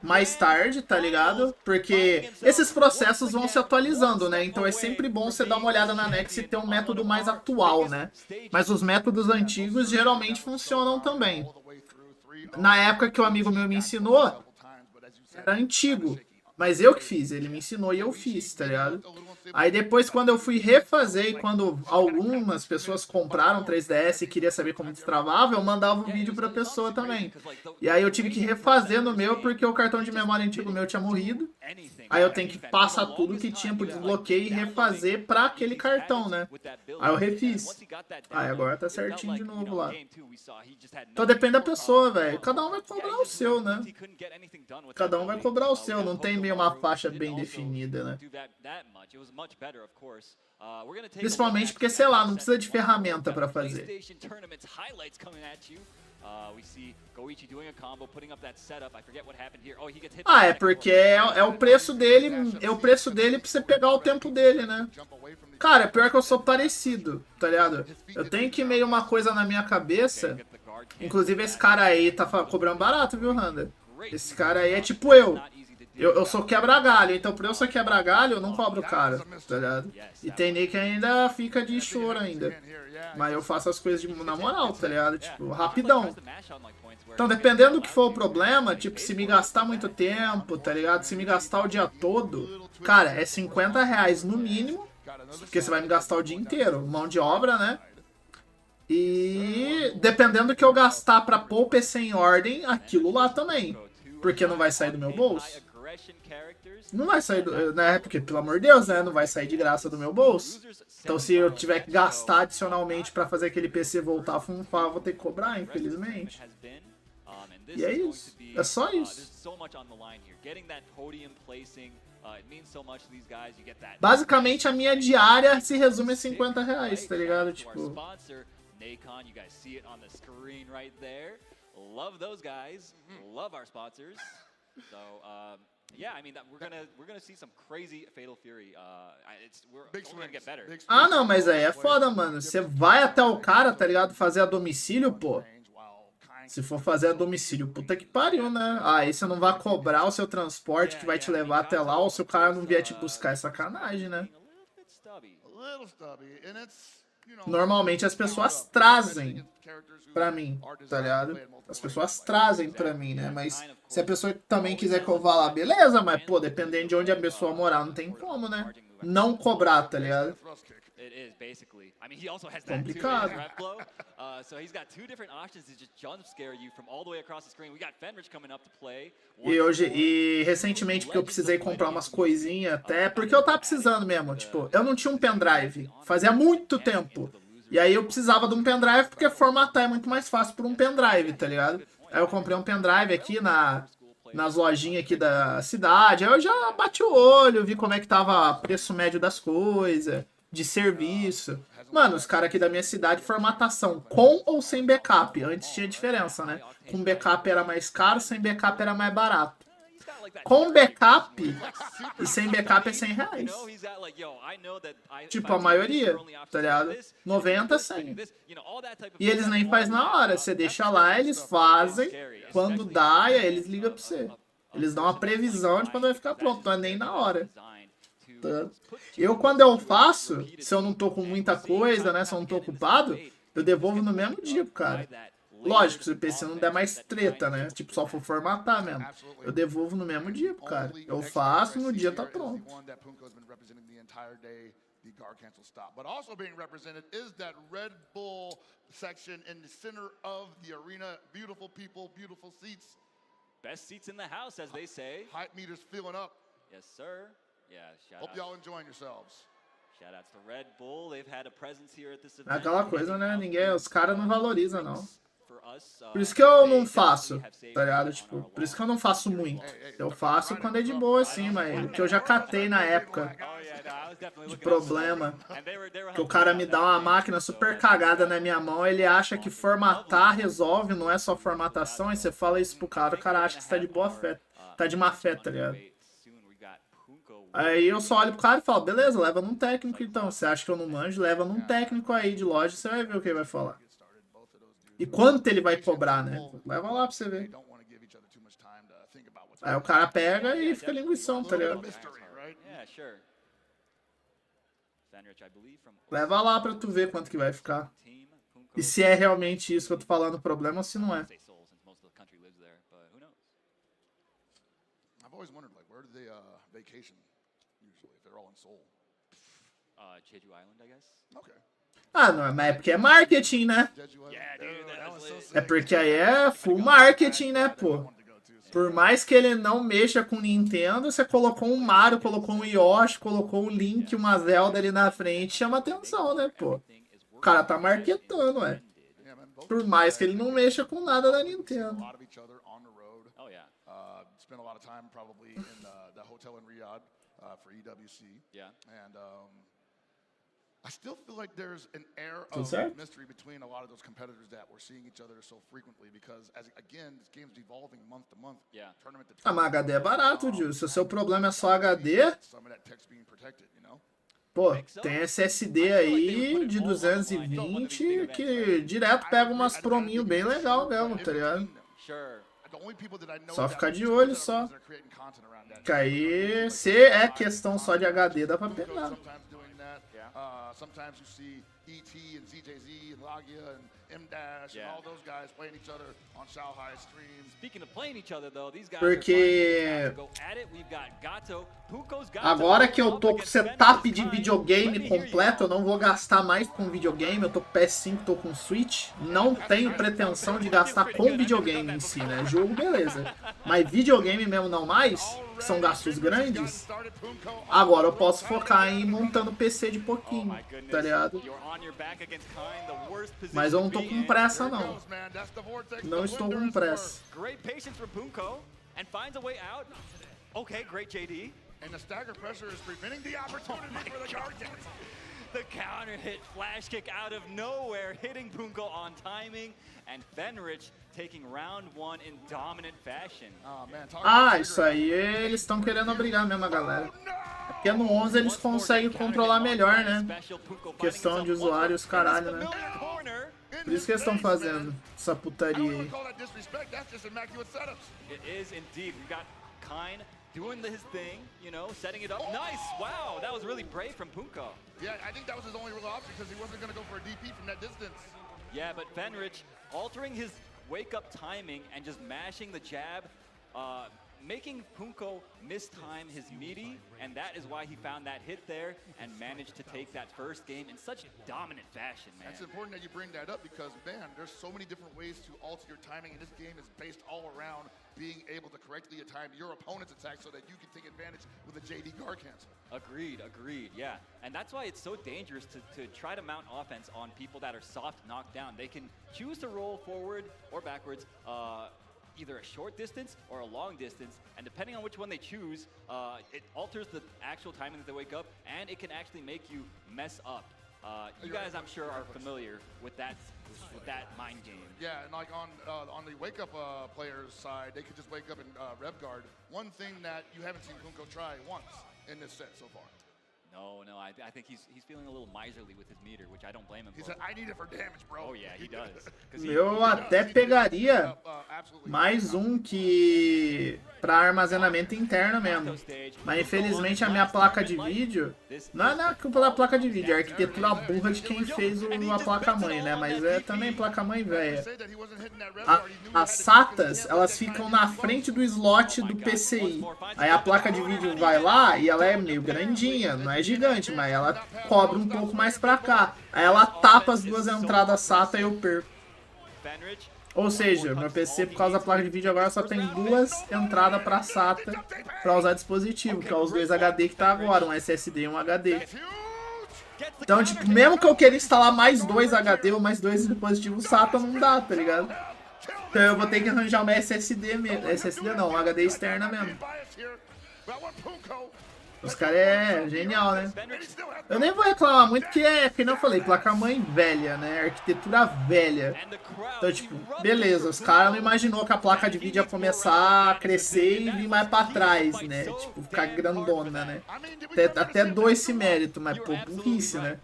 mais tarde, tá ligado? Porque esses processos vão se atualizando, né? Então é sempre bom você dar uma olhada na net se tem um método mais atual, né? Mas os métodos antigos geralmente funcionam também. Na época que o amigo meu me ensinou, era antigo. Mas eu que fiz, ele me ensinou e eu fiz, tá ligado? Aí depois, quando eu fui refazer e quando algumas pessoas compraram 3DS e queria saber como destravava, eu mandava o vídeo pra pessoa também. E aí eu tive que refazer no meu porque o cartão de memória antigo meu tinha morrido. Aí eu tenho que passar tudo que tinha pro desbloqueio e refazer pra aquele cartão, né? Aí eu refiz. Aí agora tá certinho de novo lá. Então depende da pessoa, velho. Cada um vai cobrar o seu, né? Cada um vai cobrar o seu. Não tem meio uma faixa bem definida, né? Principalmente porque, sei lá, não precisa de ferramenta pra fazer. Ah, é porque é o preço dele, pra você pegar o tempo dele, né? Cara, pior que eu sou parecido, tá ligado? Eu tenho que meio uma coisa na minha cabeça. Inclusive esse cara aí tá cobrando barato, viu, Randa? Esse cara aí é tipo eu. Eu sou quebra-galho, então por eu ser quebra-galho, eu não cobro caro, tá ligado? E tem nego que ainda fica de choro ainda. Mas eu faço as coisas na moral, tá ligado? Tipo, rapidão. Então, dependendo do que for o problema, tipo, se me gastar muito tempo, tá ligado? Se me gastar o dia todo, cara, é R$50 no mínimo, porque você vai me gastar o dia inteiro. Mão de obra, né? E dependendo do que eu gastar pra pôr o PC em ordem, aquilo lá também. Porque não vai sair do meu bolso. Não vai sair do... Né? Porque, pelo amor de Deus, né? Não vai sair de graça do meu bolso. Então, se eu tiver que gastar adicionalmente pra fazer aquele PC voltar a funcionar, eu vou ter que cobrar, infelizmente. E é isso. É só isso. Basicamente, a minha diária se resume a R$50, tá ligado? Tipo... Love those guys. Love our sponsors. So, yeah, I mean, we're gonna see some crazy Fatal Fury. We're only gonna get better. Ah, não, mas aí é foda, mano. Você vai até o cara, tá ligado? Fazer a domicílio, pô. Se for fazer a domicílio, puta que pariu, né? Aí você não vai cobrar o seu transporte que vai te levar até lá, ou se o cara não vier te buscar, é sacanagem, né? Normalmente as pessoas trazem pra mim, tá ligado? As pessoas trazem pra mim, né? Mas se a pessoa também quiser que eu vá lá, beleza, mas pô, dependendo de onde a pessoa morar, não tem como, né? Não cobrar, tá ligado? Complicado. E recentemente, porque eu precisei comprar umas coisinhas até, porque eu tava precisando mesmo, tipo, eu não tinha um pendrive, fazia muito tempo. E aí eu precisava de um pendrive, porque formatar é muito mais fácil por um pendrive, tá ligado? Aí eu comprei um pendrive aqui nas lojinhas aqui da cidade, aí eu já bati o olho, vi como é que tava o preço médio das coisas, de serviço. Mano, os caras aqui da minha cidade, formatação com ou sem backup. Antes tinha diferença, né? Com backup era mais caro, sem backup era mais barato. Com backup e sem backup é R$100. Tipo, a maioria, tá ligado? 90, 100. E eles nem fazem na hora. Você deixa lá, eles fazem. Quando dá, e aí eles ligam pra você. Eles dão uma previsão de quando vai ficar pronto, não é nem na hora. Eu, quando eu faço, se eu não tô com muita coisa, né? Se eu não tô ocupado, eu devolvo no mesmo dia pro cara. Lógico, se o PC não der mais treta, né? Tipo, só for formatar mesmo. Eu devolvo no mesmo dia pro cara. Eu faço, no dia tá pronto. The guard cancel stop. But also being represented is that Red Bull section in the center of the arena. Beautiful people, beautiful seats. Best seats in the house, as they say. Hype meters filling up. Yes, sir. Yeah, shout Hope out. y'all enjoying yourselves. Shout outs to Red Bull. They've had a presence here at this É event. aquela coisa, né? Os caras não valorizam, não. For us, Por isso que eu não faço, tá ligado? Tipo, por isso que eu não faço muito. Eu faço quando é de boa, assim, mas o que eu já catei na época de problema, que o cara me dá uma máquina super cagada na minha mão, ele acha que formatar resolve, não é só formatação, aí você fala isso pro cara, o cara acha que você tá de boa fé, tá de má fé, tá ligado? Aí eu só olho pro cara e falo, beleza, leva num técnico então, você acha que eu não manjo? Leva num técnico aí de loja, você vai ver o que ele vai falar. E quanto ele vai cobrar, né? Leva lá pra você ver. Aí o cara pega e fica linguição, tá ligado? Leva lá pra tu ver quanto que vai ficar. E se é realmente isso que eu tô falando o problema ou se não é. I've always wondered, like, where do they vacation usually if they're all in Seoul? Jeju Island, I guess. Okay. Ah, não, mas é porque é marketing, né? É porque aí é full marketing, né, pô? Por mais que ele não mexa com Nintendo, você colocou um Mario, colocou um Yoshi, colocou um Link, uma Zelda ali na frente, chama atenção, né, pô? O cara tá marketando, ué. Por mais que ele não mexa com nada da Nintendo. Oh, yeah. Spent a lot of time probably in the hotel in Riyadh for EWC. Yeah. And I still feel like there's an air Tudo of certo? mystery between a lot of those competitors that we're seeing each other so frequently because, as again, this game's evolving month to month. Yeah. Tournament to Ah, mas HD é barato, Gil. Se o seu problema é só HD, some of that text being protected, you know? pô, tem SSD aí de 220 que direto pega umas prominho bem legal mesmo, tá ligado? Sure. Só ficar de olho só. Que aí, se é questão só de HD, dá pra pegar. Sometimes you see ET and ZJZ and Lagia and M-Dash and all those guys playing each other on Shanghai streams. Speaking of playing each other, though, these guys Porque agora que eu tô com setup de videogame completo, eu não vou gastar mais com videogame, eu tô com PS5, tô com Switch, não tenho pretensão de gastar com videogame em si, né? Jogo, beleza. Mas videogame mesmo não mais, que são gastos grandes, agora eu posso focar em montando PC de pouquinho, tá ligado? Mas eu não tô com pressa, não. Não estou com pressa. Okay, great JD. And the stagger pressure is preventing the opportunity for the guard cancel. The counter hit, flash kick out of nowhere, hitting Punko on timing, and Fenrich taking round one in dominant fashion. Oh, man, Ah, isso aí eles estão querendo obrigar mesmo a galera. Porque no 11 eles conseguem controlar melhor, né? Questão de usuários, caralho, né? Por isso que eles estão fazendo essa putaria aí. It is indeed. We got Kine doing his thing, you know, setting it up. Nice! Wow, that was really brave from Punko. Yeah, I think that was his only real option because he wasn't going to go for a DP from that distance. Yeah, but Fenrich altering his wake-up timing and just mashing the jab, making Punko mistime his meaty, and that is why he found that hit there and managed to take that first game in such dominant fashion, man. It's important that you bring that up because, man, there's so many different ways to alter your timing, and this game is based all around being able to correctly time your opponent's attack so that you can take advantage with a JD guard cancel. Agreed, yeah. And that's why it's so dangerous to try to mount offense on people that are soft knockdown. They can choose to roll forward or backwards, either a short distance or a long distance, and depending on which one they choose, it alters the actual timing that they wake up, and it can actually make you mess up. You guys, I'm sure, are familiar with that mind game. Yeah, and like on the wake up players side, they could just wake up and rev guard. One thing that you haven't seen Punko try once in this set so far. No, I think he's feeling a little miserly with his meter, which I don't blame him for. He said, I need it for damage, bro. Oh yeah, he does. Eu até pegaria mais um que pra armazenamento interno mesmo. Mas infelizmente a minha placa de vídeo, não é culpa da placa de vídeo, é a arquitetura burra de quem fez a placa-mãe, né? Mas é também placa-mãe velha. As SATAs, elas ficam na frente do slot do PCI. Aí a placa de vídeo vai lá e ela é meio grandinha, não é gigante, mas ela cobre um pouco mais pra cá. Aí ela tapa as duas entradas SATA e eu perco. Ou seja, meu PC, por causa da placa de vídeo, agora só tem duas entradas pra SATA pra usar dispositivo, que é os dois HD que tá agora, um SSD e um HD. Então, tipo, mesmo que eu queira instalar mais dois HD ou mais dois dispositivos SATA, não dá, tá ligado? Então eu vou ter que arranjar uma SSD mesmo. SSD não, um HD externa mesmo. Os caras é genial, né? Eu nem vou reclamar muito, porque é, como eu falei, placa-mãe velha, né? Arquitetura velha. Então, tipo, beleza, os caras não imaginou que a placa de vídeo ia começar a crescer e vir mais pra trás, né? Tipo, ficar grandona, né? Até dou esse mérito, mas pô, burrice, né?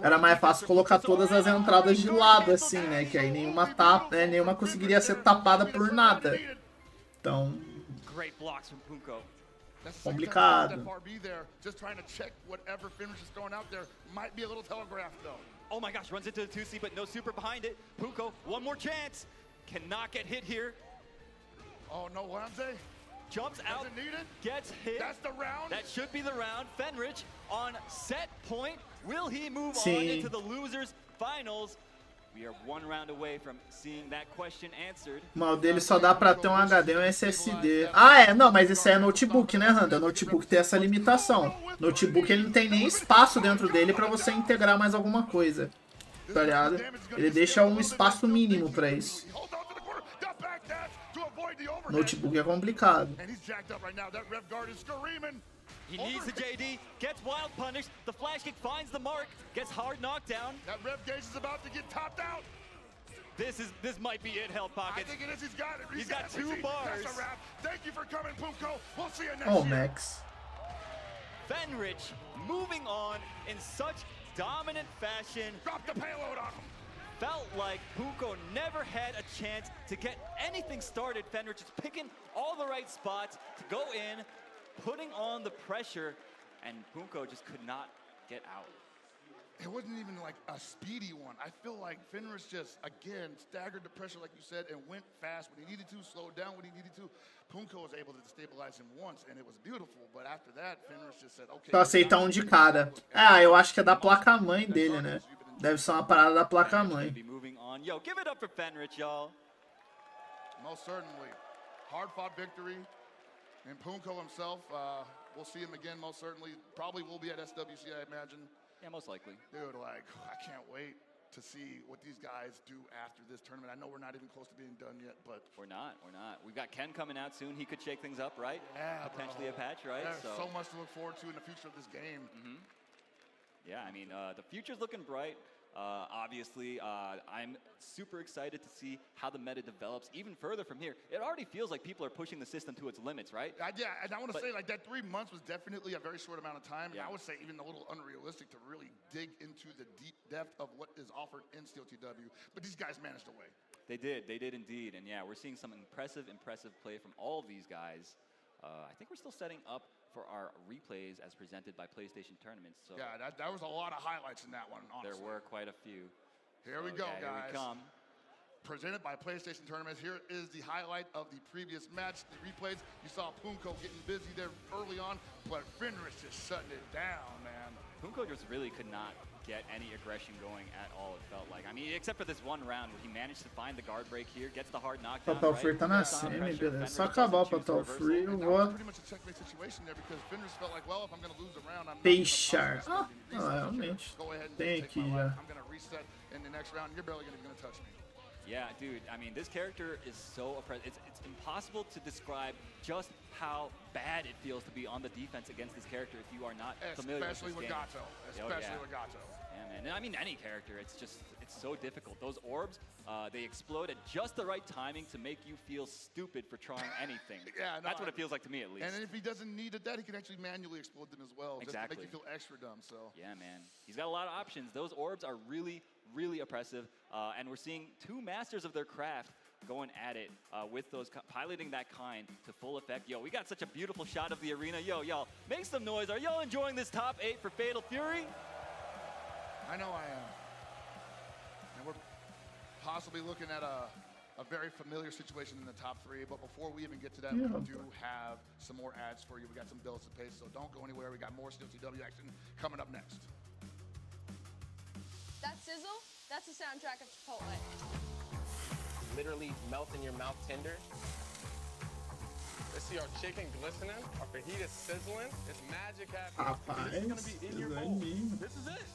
Era mais fácil colocar todas as entradas de lado, assim, né? Que aí nenhuma conseguiria ser tapada por nada. Então... complicado. Oh my gosh, runs into the 2C, but no super behind it. Punko, one more chance. Cannot get hit here. Oh no, Wanze. Jumps out, gets hit. That's the round. That should be the round. Fenrich on set point. Will he move on Sim. into the losers finals? We are one round away from seeing that question answered. Mas o dele só dá pra ter um HD e um SSD. Ah, é? Não, mas isso aí é notebook, né, Randa? Notebook tem essa limitação. Notebook ele não tem nem espaço dentro dele pra você integrar mais alguma coisa. Tá ligado? Ele deixa um espaço mínimo pra isso. Notebook é complicado. He needs the JD, gets wild punished, the flash kick finds the mark, gets hard knockdown. That rev gauge is about to get topped out. This might be it, Held Pockets. I think it is, he's got it. He's got 2 bars. That's a wrap. Thank you for coming, Punko. We'll see you next Oh, year. Max. Fenrich moving on in such dominant fashion. Drop the payload on him. Felt like Punko never had a chance to get anything started. Fenrich is picking all the right spots to go in, putting on the pressure, and Punko just could not get out. It wasn't even like a speedy one. I feel like Fenris just, again, staggered the pressure, like you said, and went fast when he needed to, slowed down when he needed to. Punko was able to destabilize him once, and it was beautiful. But after that, Fenris just said, okay. Só aceitar um de cada. Ah, eu acho que é da placa-mãe dele, né? Deve ser uma parada da placa-mãe. Yo, give it up for Fenrich, y'all. Most certainly. Hard-fought victory. And Punko himself, we'll see him again, most certainly. Probably will be at SWC, I imagine. Yeah, most likely. Dude, like, I can't wait to see what these guys do after this tournament. I know we're not even close to being done yet, but... We're not. We've got Ken coming out soon. He could shake things up, right? Yeah, potentially bro. a patch, right? There's so much to look forward to in the future of this game. Mm-hmm. Yeah, I mean, the future's looking bright. Obviously, I'm super excited to see how the meta develops even further from here. It already feels like people are pushing the system to its limits, right? Yeah, and I want to say, like, that 3 months was definitely a very short amount of time. Yeah. And I would say even a little unrealistic to really dig into the deep depth of what is offered in Steel TW. But these guys managed a way. They did indeed. And yeah, we're seeing some impressive play from all of these guys. I think we're still setting up for our replays as presented by PlayStation Tournaments. So yeah, that was a lot of highlights in that one, honestly. There were quite a few. Here we go, yeah, guys. Here we come. Presented by PlayStation Tournaments. Here is the highlight of the previous match, the replays. You saw Punko getting busy there early on, but Fenris just shutting it down, man. Punko just really could not get any aggression going at all, it felt like. I mean, except for this one round where he managed to find the guard break here, gets the hard knockdown. Fatal Free tá na semi, beleza. Só acabar o Fatal Free, eu vou fechar. Ah, realmente. Tem aqui já. Yeah, dude, I mean, this character is so oppressive. It's impossible to describe just how bad it feels to be on the defense against this character if you are not familiar with this game. Especially with Gato. Yeah, man. And I mean, any character, it's so difficult. Those orbs, they explode at just the right timing to make you feel stupid for trying anything. Yeah, no, that's what it feels like to me, at least. And if he doesn't need that, he can actually manually explode them as well. Exactly. Just to make you feel extra dumb, so. Yeah, man. He's got a lot of options. Those orbs are really, really oppressive. And we're seeing 2 masters of their craft going at it with those, piloting that kind to full effect. Yo, we got such a beautiful shot of the arena. Yo, y'all, make some noise. Are y'all enjoying this top 8 for Fatal Fury? I know I am. And we're possibly looking at a very familiar situation in the top 3, but before we even get to that, we do have some more ads for you. We got some bills to pay, so don't go anywhere. We got more Steel TW action coming up next. That sizzle, that's the soundtrack of Chipotle. Literally melt in your mouth tender. Let's see our chicken glistening, our fajita sizzling. It's magic happening. This is gonna be in your bowl. This is it.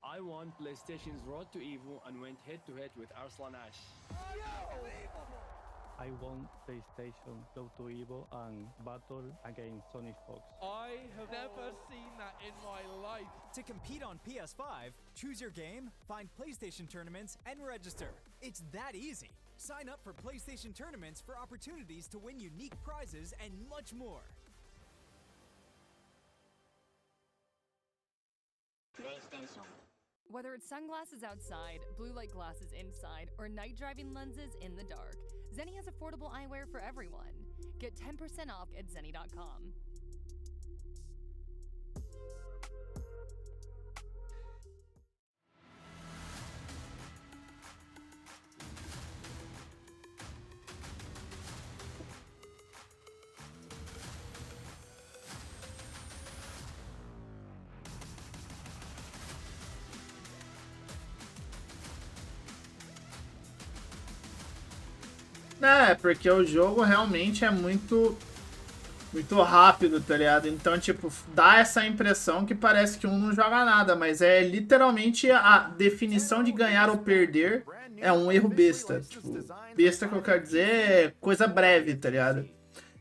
I won PlayStation's Road to EVO and went head-to-head with Arslan Ash. I won PlayStation Go to EVO and battle against Sonic Fox. I have never seen that in my life. To compete on PS5, choose your game, find PlayStation tournaments, and register. It's that easy. Sign up for PlayStation tournaments for opportunities to win unique prizes and much more. PlayStation. Whether it's sunglasses outside, blue light glasses inside, or night driving lenses in the dark, Zenni has affordable eyewear for everyone. Get 10% off at zenni.com. É, porque o jogo realmente é muito rápido, tá ligado? Então, tipo, dá essa impressão que parece que um não joga nada, mas é literalmente a definição de ganhar ou perder é um erro besta. Tipo, besta que eu quero dizer é coisa breve, tá ligado?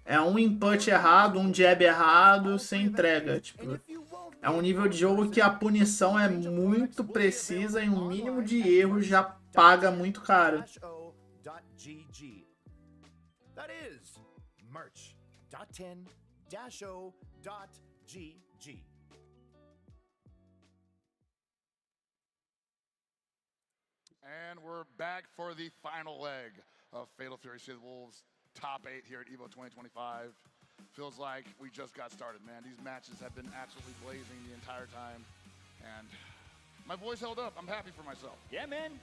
É um input errado, um jab errado, você entrega, tipo... É um nível de jogo que a punição é muito precisa e um mínimo de erro já paga muito caro. That is merch.10-o.gg. And we're back for the final leg of Fatal Fury City Wolves top 8 here at EVO 2025. Feels like we just got started, man. These matches have been absolutely blazing the entire time, and my voice held up. I'm happy for myself. Yeah, man.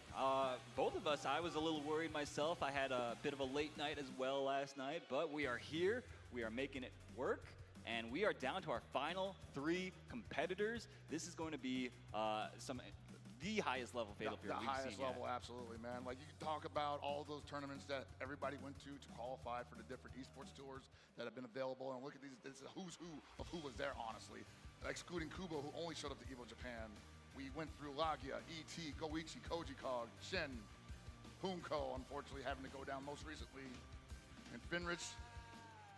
Both of us, I was a little worried myself. I had a bit of a late night as well last night, but we are here. We are making it work, and we are down to our final 3 competitors. This is going to be the highest level Fatal Fury we've seen. The highest level, absolutely, man. Like, you can talk about all those tournaments that everybody went to qualify for the different esports tours that have been available, and look at these. This is a who's who of who was there, honestly. Excluding Kubo, who only showed up to EVO Japan. We went through Lagia, ET, Goichi, Koji Kog, Shen, Hunko, unfortunately having to go down most recently, and Finrich,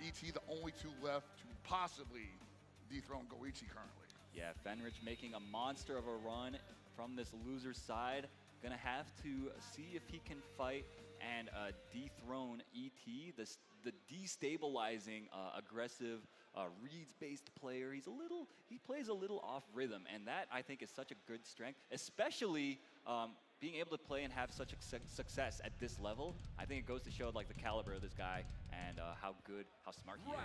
ET, the only 2 left to possibly dethrone Goichi currently. Yeah, Fenrich making a monster of a run from this loser's side. Gonna have to see if he can fight and dethrone ET, the destabilizing, aggressive, reads-based player. He plays a little off rhythm, and that I think is such a good strength, especially being able to play and have such a success at this level. I think it goes to show like the caliber of this guy and how smart he is.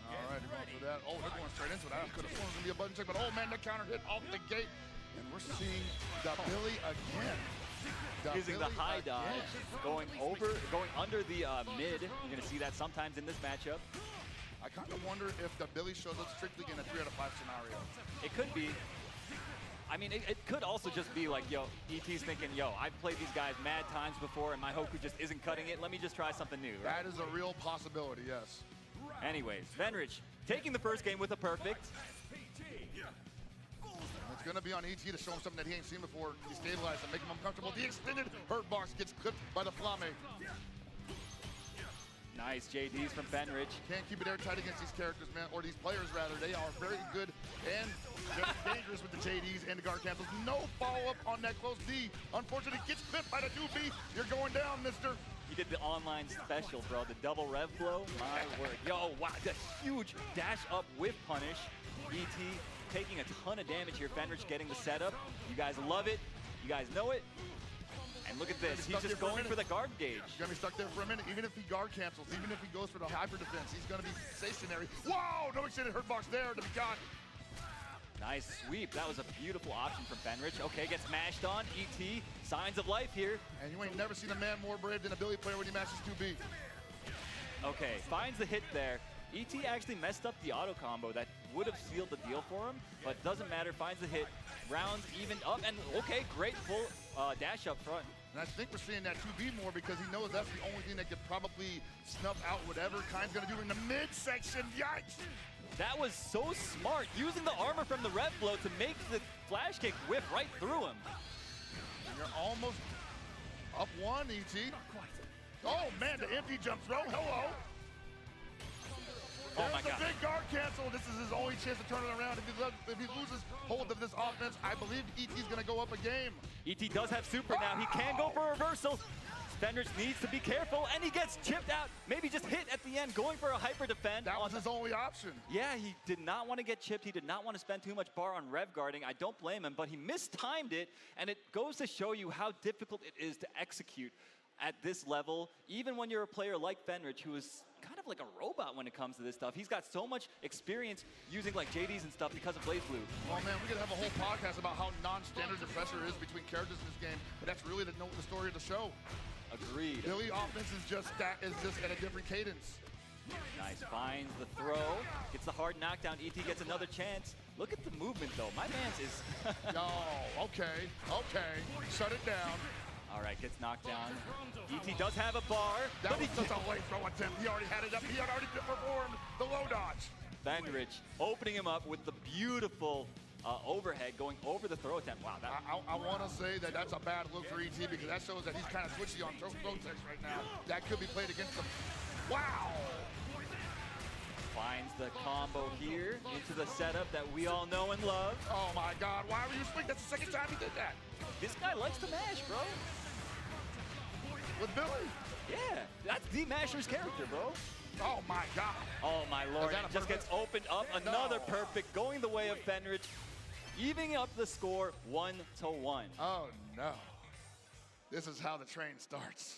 All right, they're going through that. Oh, they're going straight into it. I could have sworn it was going to be a button check, but oh man, the counter hit off the gate. And we're seeing the Billy again. Using the high dodge, going under the mid. You're going to see that sometimes in this matchup. I kind of wonder if the Billy shows up strictly in a 3 out of 5 scenario. It could be. I mean, it could also just be like, yo, ET's thinking, yo, I've played these guys mad times before, and my Hoku just isn't cutting it. Let me just try something new. Right? That is a real possibility, yes. Anyways, Venrich taking the first game with a perfect. It's going to be on ET to show him something that he ain't seen before. Destabilize him, make him uncomfortable. The extended hurt box gets clipped by the Flame. Nice JDs from Fenrich. Can't keep it airtight against these characters, man, or these players rather. They are very good and very dangerous with the JDs and the guard cancels. No follow-up on that close D. Unfortunately, gets clipped by the 2B. You're going down, mister. He did the online special, bro. The double rev blow. My word. Yo, wow. The huge dash up whiff punish. ET taking a ton of damage here. Fenrich getting the setup. You guys love it. You guys know it. And look at this. He's just going for the guard gauge. He's going to be stuck there for a minute. Even if he guard cancels, even if he goes for the hyper defense, he's going to be stationary. Whoa! No extended hurt box there to be caught. Nice sweep. That was a beautiful option from Fenrich. Okay, gets mashed on. ET, signs of life here. And you ain't never seen a man more brave than a Billy player when he mashes 2B. Okay, finds the hit there. ET actually messed up the auto combo that would have sealed the deal for him, but doesn't matter. Finds the hit. Rounds even up, and okay, great full dash up front. And I think we're seeing that 2B more because he knows that's the only thing that could probably snuff out whatever Kind's going to do in the midsection. Yikes! That was so smart, using the armor from the rev blow to make the flash kick whip right through him. You're almost up one, ET. Oh man, the empty jump throw. Hello. Oh my God. The big guard cancel. This is his only chance to turn it around. If he loses hold of this offense, I believe ET's going to go up a game. ET does have super now. He can go for a reversal. Fenrich needs to be careful, and he gets chipped out. Maybe just hit at the end, going for a hyper defend. That was his only option. Yeah, he did not want to get chipped. He did not want to spend too much bar on rev guarding. I don't blame him, but he mistimed it, and it goes to show you how difficult it is to execute at this level, even when you're a player like Fenrich, who is kind of like a robot when it comes to this stuff. He's got so much experience using like JDs and stuff because of Blaze Blue. Well, man, we're going to have a whole podcast about how non-standard the pressure is between characters in this game, but that's really the story of the show. Agreed. Billy offense is just at a different cadence. Nice, finds the throw, gets the hard knockdown. ET gets another chance. Look at the movement though. My man's is... Oh, okay. Shut it down. All right, gets knocked down. ET does have a bar. That was such a late throw attempt. He already had it up. He had already performed the low dodge. Fenrich opening him up with the beautiful overhead going over the throw attempt. Wow. That I want to say that that's a bad look for ET because that shows that he's kind of twitchy on throw text right now. That could be played against him. Wow. Finds the combo here into the setup that we all know and love. Oh my God, why were you swinging? That's the second time he did that. This guy likes to mash, bro. With Billy? Yeah, that's the Masher's character, bro. Oh my God. Oh my Lord, it just gets opened up. Another perfect, going the way of Fenrich, evening up the score 1-1. Oh no. This is how the train starts.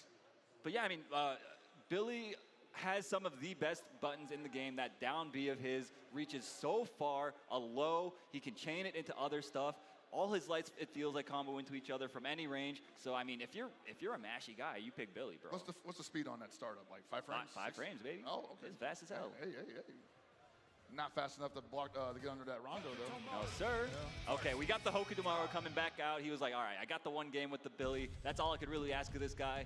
But yeah, I mean, Billy has some of the best buttons in the game. That down B of his reaches so far, a low, he can chain it into other stuff. All his lights, it feels like, combo into each other from any range. So I mean, if you're a mashy guy, you pick Billy, bro. What's the speed on that startup? Like 5 frames? 5 frames, baby. Oh, okay. It's fast as hell. Hey. Not fast enough to block to get under that rondo though. No, sir. Yeah. Okay, we got the Hoku tomorrow coming back out. He was like, all right, I got the one game with the Billy. That's all I could really ask of this guy.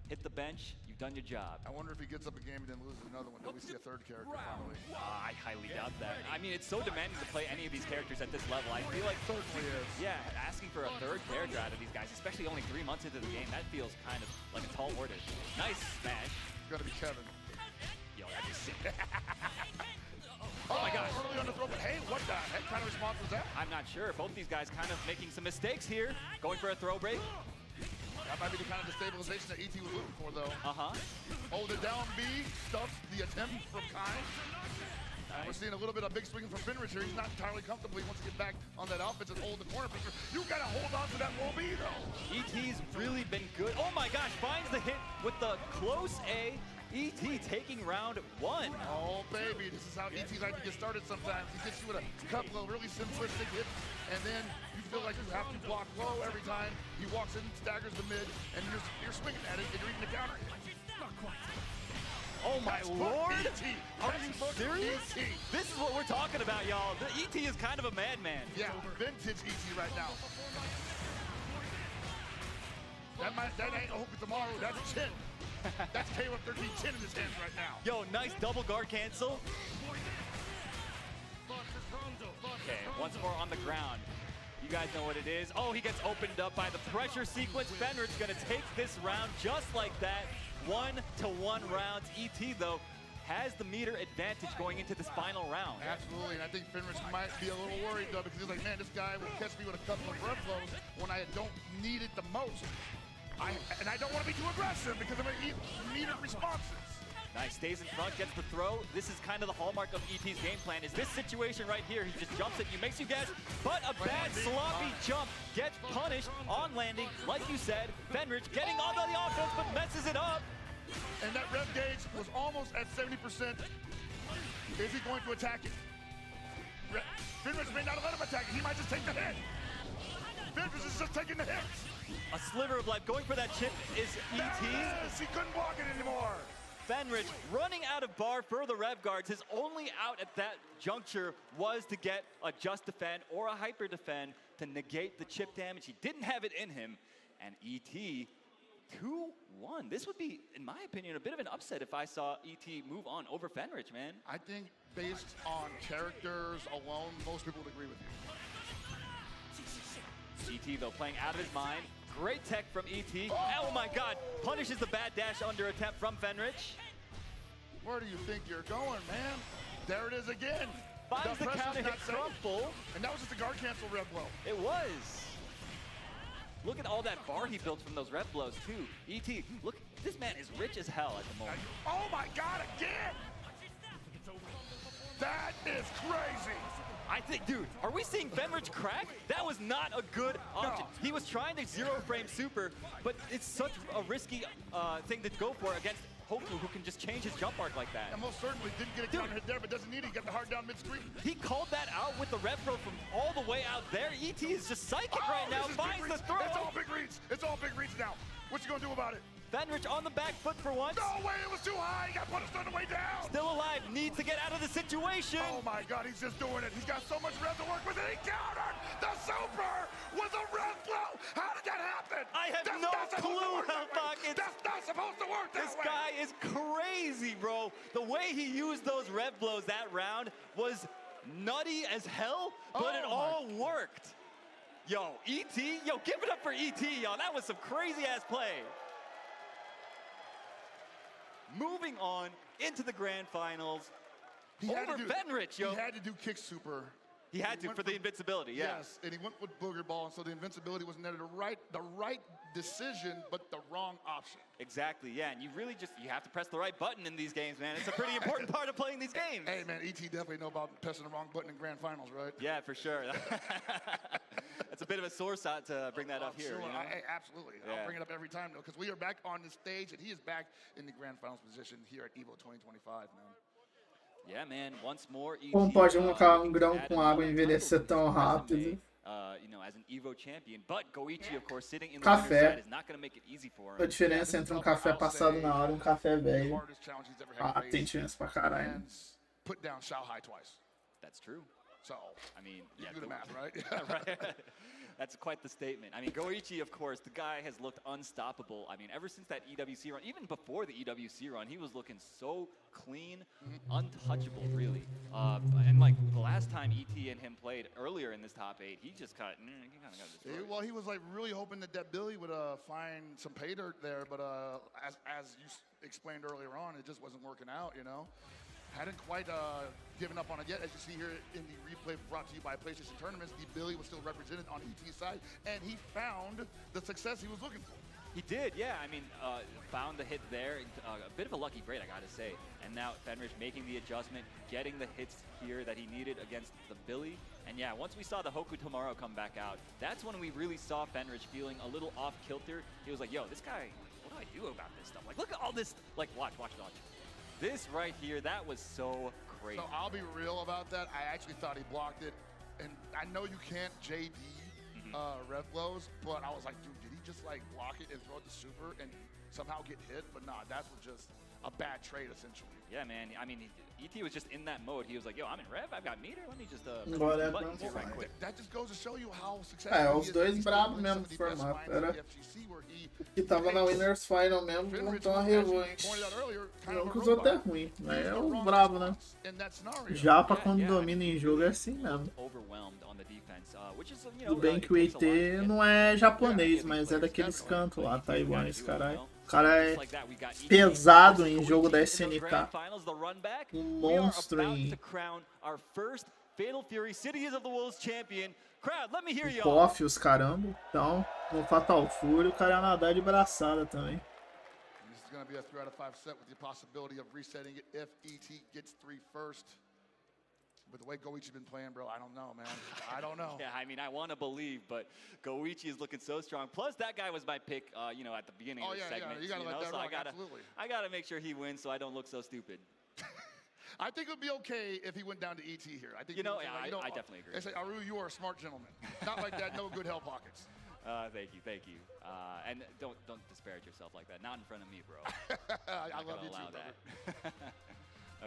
Hit the bench. You've done your job. I wonder if he gets up a game and then loses another one. Then we see a third character finally. I highly doubt that. I mean, it's so demanding to play any of these characters at this level. I feel like certainly is. Yeah, asking for a third character out of these guys, especially only 3 months into the game, that feels kind of like a tall order. Nice smash. It's gotta be Kevin. Yo, that'd be sick. Oh my gosh. Early on the throw, but hey, what the heck kind of response was that? I'm not sure. Both these guys kind of making some mistakes here. Going for a throw break. That might be the kind of destabilization that ET was looking for, though. Uh-huh. The down B stuffs the attempt from Kind. We're seeing a little bit of big swinging from Fenrich here. He's not entirely comfortable. He wants to get back on that offense and hold the corner picture. You got to hold on to that low B, though. ET's really been good. Oh, my gosh. Finds the hit with the close A. ET taking round 1. Oh, baby. This is how ET likes to get started sometimes. He gets you with a couple of really simplistic hits, and then you feel like you have to block low every time. He walks in, staggers the mid, and you're swinging at it, and you're eating the counter. Oh, my Lord. Are you serious? This is what we're talking about, y'all. The ET is kind of a madman. Yeah, vintage ET right now. That ain't a Hoku tomorrow. That's a chin. That's Caleb 13 chin in his hands right now. Yo, nice double guard cancel. Okay, once more on the ground. You guys know what it is. Oh, he gets opened up by the pressure sequence. Fenrich's gonna take this round just like that. 1-to-1 rounds. ET, though, has the meter advantage going into this final round. Absolutely, and I think Finrich might be a little worried, though, because he's like, man, this guy will catch me with a couple of red flows when I don't need it the most. And I don't want to be too aggressive because I'm going to eat metered responses. Nice, stays in front, gets the throw. This is kind of the hallmark of ET's game plan, is this situation right here. He just jumps at you, makes you guess, but a bad sloppy jump gets punished on landing. Like you said, Fenrich getting on the offense, but messes it up. And that rev gauge was almost at 70%. Is he going to attack it? Finrich may not let him attack it. He might just take the hit. Finrich is just taking the hits. A sliver of life. Going for that chip is ET. He couldn't block it anymore. Fenrich running out of bar for the rev guards. His only out at that juncture was to get a just defend or a hyper defend to negate the chip damage. He didn't have it in him. And ET 2-1. This would be, in my opinion, a bit of an upset if I saw ET move on over Fenrich, man. I think based on characters alone, most people would agree with you. ET, though, playing out of his mind. Great tech from ET. Oh my God, punishes the bad dash under attempt from Fenrich. Where do you think you're going, man? There it is again. Finds the counter hit crumple. And that was just a guard cancel rev blow. It was. Look at all that bar he built from those rev blows, too. ET, look, this man is rich as hell at the moment. Oh my God, again! That is crazy. I think, dude, are we seeing Fenrich crack? That was not a good option. No. He was trying to zero-frame super, but it's such a risky thing to go for against Hoku, who can just change his jump arc like that. And most certainly didn't get a counter hit there, but doesn't need it. He got the hard down mid-screen. He called that out with the rev throw from all the way out there. ET is just psychic right now, finds the throw. It's all big reads. It's all big reads now. What you gonna do about it? Fenrich on the back foot for once. No way, it was too high. He got punished on the way down. Still alive, needs to get out of the situation. Oh my God, he's just doing it. He's got so much rev to work with, and he countered the super with a rev flow. How did that happen? I have no clue how fucking. That's not supposed to work that way. This guy is crazy, bro. The way he used those rev blows that round was nutty as hell, but it all worked. Yo, ET, yo, give it up for ET, yo. That was some crazy ass play. Moving on into the grand finals. Over Fenrich, yo. He had to do kick super. He had to for the invincibility, yeah. Yes, and he went with booger ball, and so the invincibility was never the right decision, but the wrong option. Exactly, yeah, and you really just, you have to press the right button in these games, man. It's a pretty important part of playing these games. Hey, man, ET definitely know about pressing the wrong button in grand finals, right? Yeah, for sure. That's a bit of a sore spot to bring that up here. Sure. You know? Absolutely. Yeah. I'll bring it up every time, though, because we are back on the stage, and he is back in the grand finals position here at EVO 2025, man. Yeah, man. Once more, ET, como pode um grão com água envelhecer tão rápido? You know, as an EVO champion, but Goichi, of course, sitting in the café. side is not going to make it easy for him. A diferença entre um café passado na hora e um café velho. Ah, tem diferença pra caralho. Put down Shao Hai twice. That's true. So, I mean, you do the math, right? Right. That's quite the statement. I mean, Goichi, of course, the guy has looked unstoppable. I mean, ever since that EWC run, even before the EWC run, he was looking so clean, untouchable, really. And like the last time ET and him played earlier in this top 8, he just kind of got destroyed. Well, he was like really hoping that Billy would find some pay dirt there, but as you explained earlier on, it just wasn't working out, you know? Hadn't quite given up on it yet. As you see here in the replay brought to you by PlayStation Tournaments, the Billy was still represented on ET's side, and he found the success he was looking for. He did, yeah. I mean, found the hit there. A bit of a lucky break, I gotta say. And now Fenrich making the adjustment, getting the hits here that he needed against the Billy. And yeah, once we saw the Hoku tomorrow come back out, that's when we really saw Fenrich feeling a little off kilter. He was like, yo, this guy, what do I do about this stuff? Like, look at all this. Like, watch. This right here, that was so crazy. So I'll be real about that. I actually thought he blocked it. And I know you can't JD rev blows, but I was like, dude, did he just like block it and throw it to super and somehow get hit? But nah, that was just a bad trade, essentially. Yeah, man. I mean, ET was just in that mode. He was like, yo, I'm in rev, I've got meter, let me just Bora, buttons here right quick. That just goes to show you how successful É, os dois brabos mesmo do formato. Era que tava na Winners Final mesmo, não tão relevante. Não que os outros é ruim, mas é um brabo, né? Já pra quando domina em jogo é assim mesmo. Overwhelmed on the defense. Tudo bem que o ET não é japonês, mas é daqueles cantos lá, taiwanês, caralho. O cara é pesado em jogo da SNK. Um monstro em KOF, os caramba. Então, no Fatal Fury, o cara ia nadar de braçada também. This is going to be a 3 out of 5 set with the possibility of resetting it if ET gets 3 first. But the way Goichi's been playing, bro, I don't know, man. I don't know. Yeah, I mean, I want to believe, but Goichi is looking so strong. Plus, that guy was my pick, at the beginning of the segment. Yeah, you gotta let that rock, absolutely. I gotta make sure he wins so I don't look so stupid. I think it would be okay if he went down to ET here. I think I definitely agree. They say, Aru, you are a smart gentleman. Not like that, no good hell pockets. Thank you. And don't disparage yourself like that. Not in front of me, bro. I love you too, that.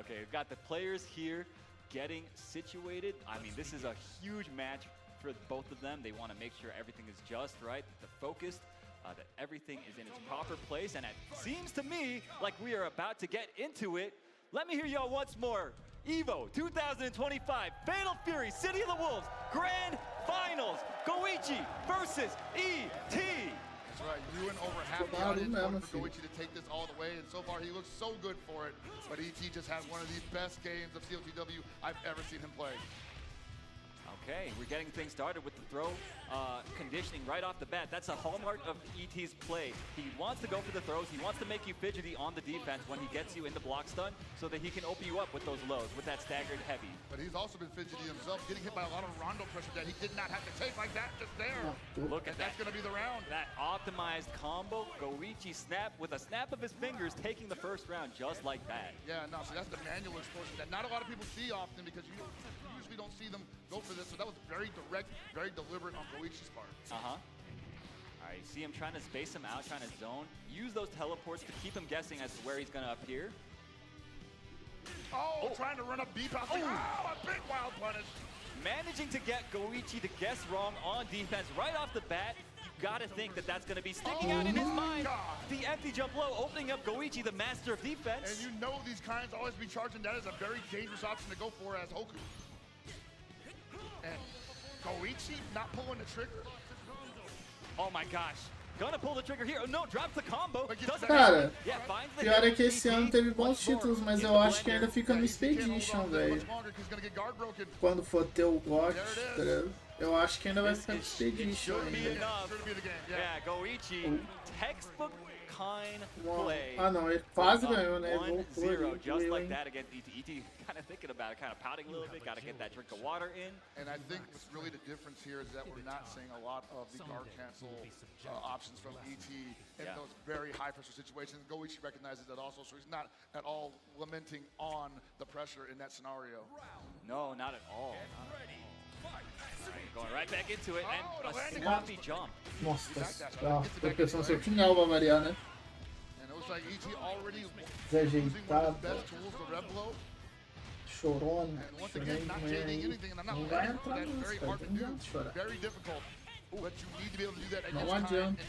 Okay, we've got the players here getting situated. I mean, this is a huge match for both of them. They want to make sure everything is just right, that they're focused, that everything is in its proper place. And it seems to me like we are about to get into it. Let me hear y'all once more. EVO 2025 Fatal Fury City of the Wolves Grand Finals. Goichi versus ET. That's right. You went over half the audience wanted for Goichi to take this all the way, and so far he looks so good for it. But ET just has one of the best games of COTW I've ever seen him play. Okay, we're getting things started with the throw conditioning right off the bat. That's a hallmark of ET's play. He wants to go for the throws. He wants to make you fidgety on the defense when he gets you into block stun so that he can open you up with those lows, with that staggered heavy. But he's also been fidgety himself, getting hit by a lot of rondo pressure that he did not have to take like that just there. Look at that. That's going to be the round. That optimized combo. Goichi snap with a snap of his fingers taking the first round just like that. Yeah, no, so that's the manual explosion that not a lot of people see often because you usually don't see them go for this. So that was very direct, very deliberate on Goichi's part. All right, you see him trying to space him out, trying to zone. Use those teleports to keep him guessing as to where he's going to appear. Trying to run up B pass. A big wild punish. Managing to get Goichi to guess wrong on defense right off the bat. You gotta think that that's gonna be sticking out in his mind. The empty jump low, opening up Goichi, the master of defense. And you know these kinds always be charging. That is a very dangerous option to go for as Hoku. And Goichi not pulling the trigger. Oh my gosh. Gonna pull the trigger here. Oh no, drops the combo. Cara, pior é que esse ano teve bons títulos, mas eu acho que ainda fica no Expedition, velho. Quando for ter o GOT, eu acho que ainda vai ficar no Expedition ainda. Yeah, Goichi, textbook kind play. Ah não, ele quase ganhou, né? 1-0, just like that against ET. ET kind of thinking about it, kind of pouting a little bit, got to get that drink of water in. And I think what's really the difference here is that we're not seeing a lot of the guard cancel options from ET in those very high pressure situations. Goichi recognizes that also, so he's not at all lamenting on the pressure in that scenario. No, not at all. Right, going right back into it, and a sloppy jump. Nossa, tô pensando se eu tinha algo a variar, né? Desajeitado. Chorona. Chorei, não vai entrar nisso, cara. Não adianta chorar. Não adianta.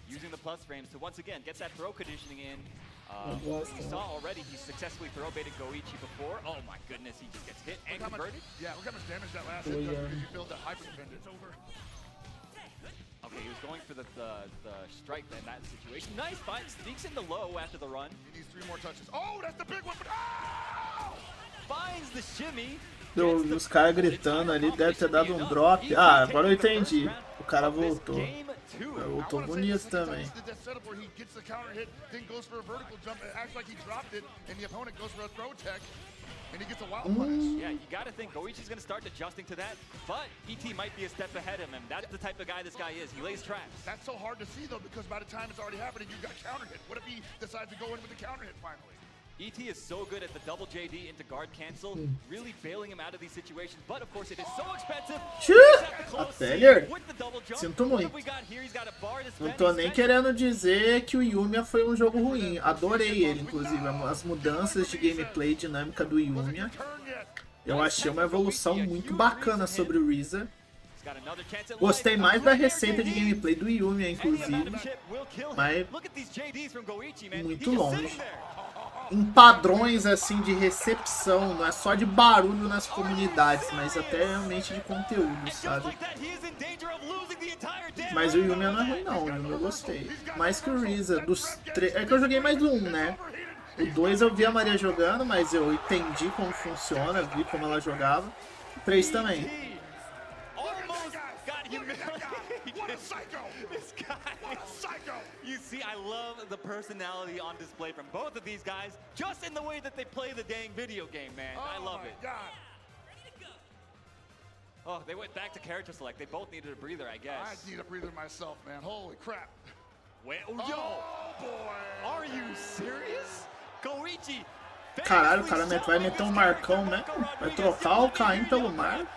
Using the plus frames to once again get that throw conditioning in. We saw already he successfully throw baited Goichi before. Oh my goodness, he just gets hit and converted. Yeah, look how much damage that last hit does because you build that hyper dependent. Okay, he was going for the strike in that situation. Nice fight, sneaks into low after the run. He needs 3 more touches. Oh, that's the big one. Finds the shimmy. Os caras gritando ali, deve ter dado um drop. Ah, agora eu entendi. O cara voltou. Voltou bonito também. Yeah, you gotta think Goichi's gonna start adjusting to that, but ET might be a step ahead of him. That's the type of guy this guy is. He lays traps. That's so hard to see though, because by the time it's already happening, you got counter hit. What if he decides to go in with the counter hit finally? ET is so good at the double JD into guard cancel, really bailing him out of these situations, but of course it is so expensive. Sinto muito. Não tô nem querendo dizer que o Yumiya foi um jogo ruim. Adorei ele, inclusive. As mudanças de gameplay dinâmica do Yumiya. Eu achei uma evolução muito bacana sobre o Reza. Gostei mais da receita de gameplay do Yumiya, inclusive. Mas muito longe. em padrões assim de recepção, não é só de barulho nas comunidades, mas até realmente de conteúdo, sabe? Mas o Yume não é ruim não, o Yume eu gostei. Mais que o Risa, é que eu joguei mais do 1, né? O 2 eu vi a Maria jogando, mas eu entendi como funciona, vi como ela jogava. O 3 também. This guy, you see, I love the personality on display from both of these guys, just in the way that they play the dang video game, man. I love it. Oh, they went back to character select. They both needed a breather, I guess. I need a breather myself, man. Holy crap. Wait, oh, boy. Are you serious? Goichi. Caralho, o cara vai meter um marcão, né? Vai trocar o Caim pelo mar.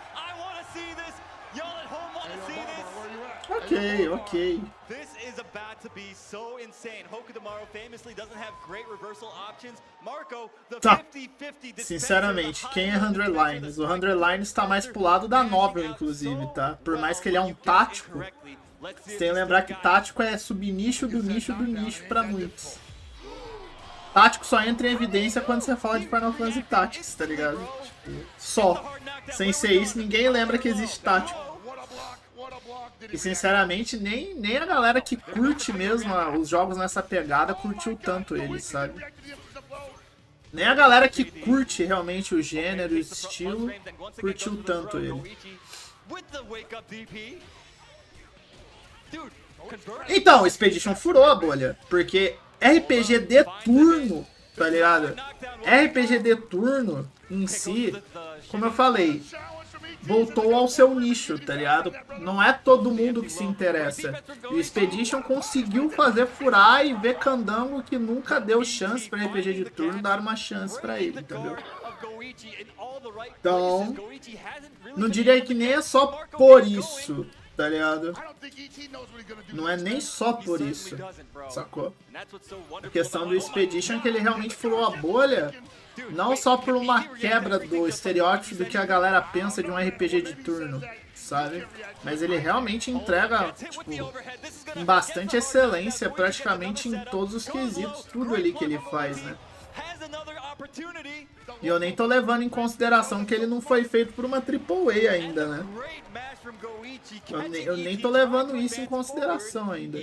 Ok. This is about to be so insane. Hoku Tomorrow famously doesn't have great reversal options. Marco, the 50-50 sinceramente, quem é 100 Lines? O 100 Lines tá mais pro lado da novel, inclusive, tá? Por mais que ele é um tático, você tem que lembrar que tático é subnicho do nicho do nicho pra muitos. Tático só entra em evidência quando você fala de Final Fantasy Tactics, tá ligado? Tipo, só. Sem ser isso, ninguém lembra que existe tático. E sinceramente, nem a galera que curte mesmo os jogos nessa pegada curtiu tanto ele, sabe? Nem a galera que curte realmente o gênero e o estilo curtiu tanto ele. Então, o Expedition furou a bolha, porque RPG de turno, tá ligado? RPG de turno em si, como eu falei, voltou ao seu nicho, tá ligado? Não é todo mundo que se interessa. E o Expedition conseguiu fazer furar e ver candango que nunca deu chance pra RPG de turno dar uma chance pra ele, entendeu? Então, não diria que nem é só por isso, tá ligado? Não é nem só por isso, sacou? A questão do Expedition é que ele realmente furou a bolha, não só por uma quebra do estereótipo do que a galera pensa de um RPG de turno, sabe? Mas ele realmente entrega, tipo, com bastante excelência praticamente em todos os quesitos, tudo ali que ele faz, né? E eu nem tô levando em consideração que ele não foi feito por uma AAA ainda, né? Eu nem tô levando isso em consideração ainda.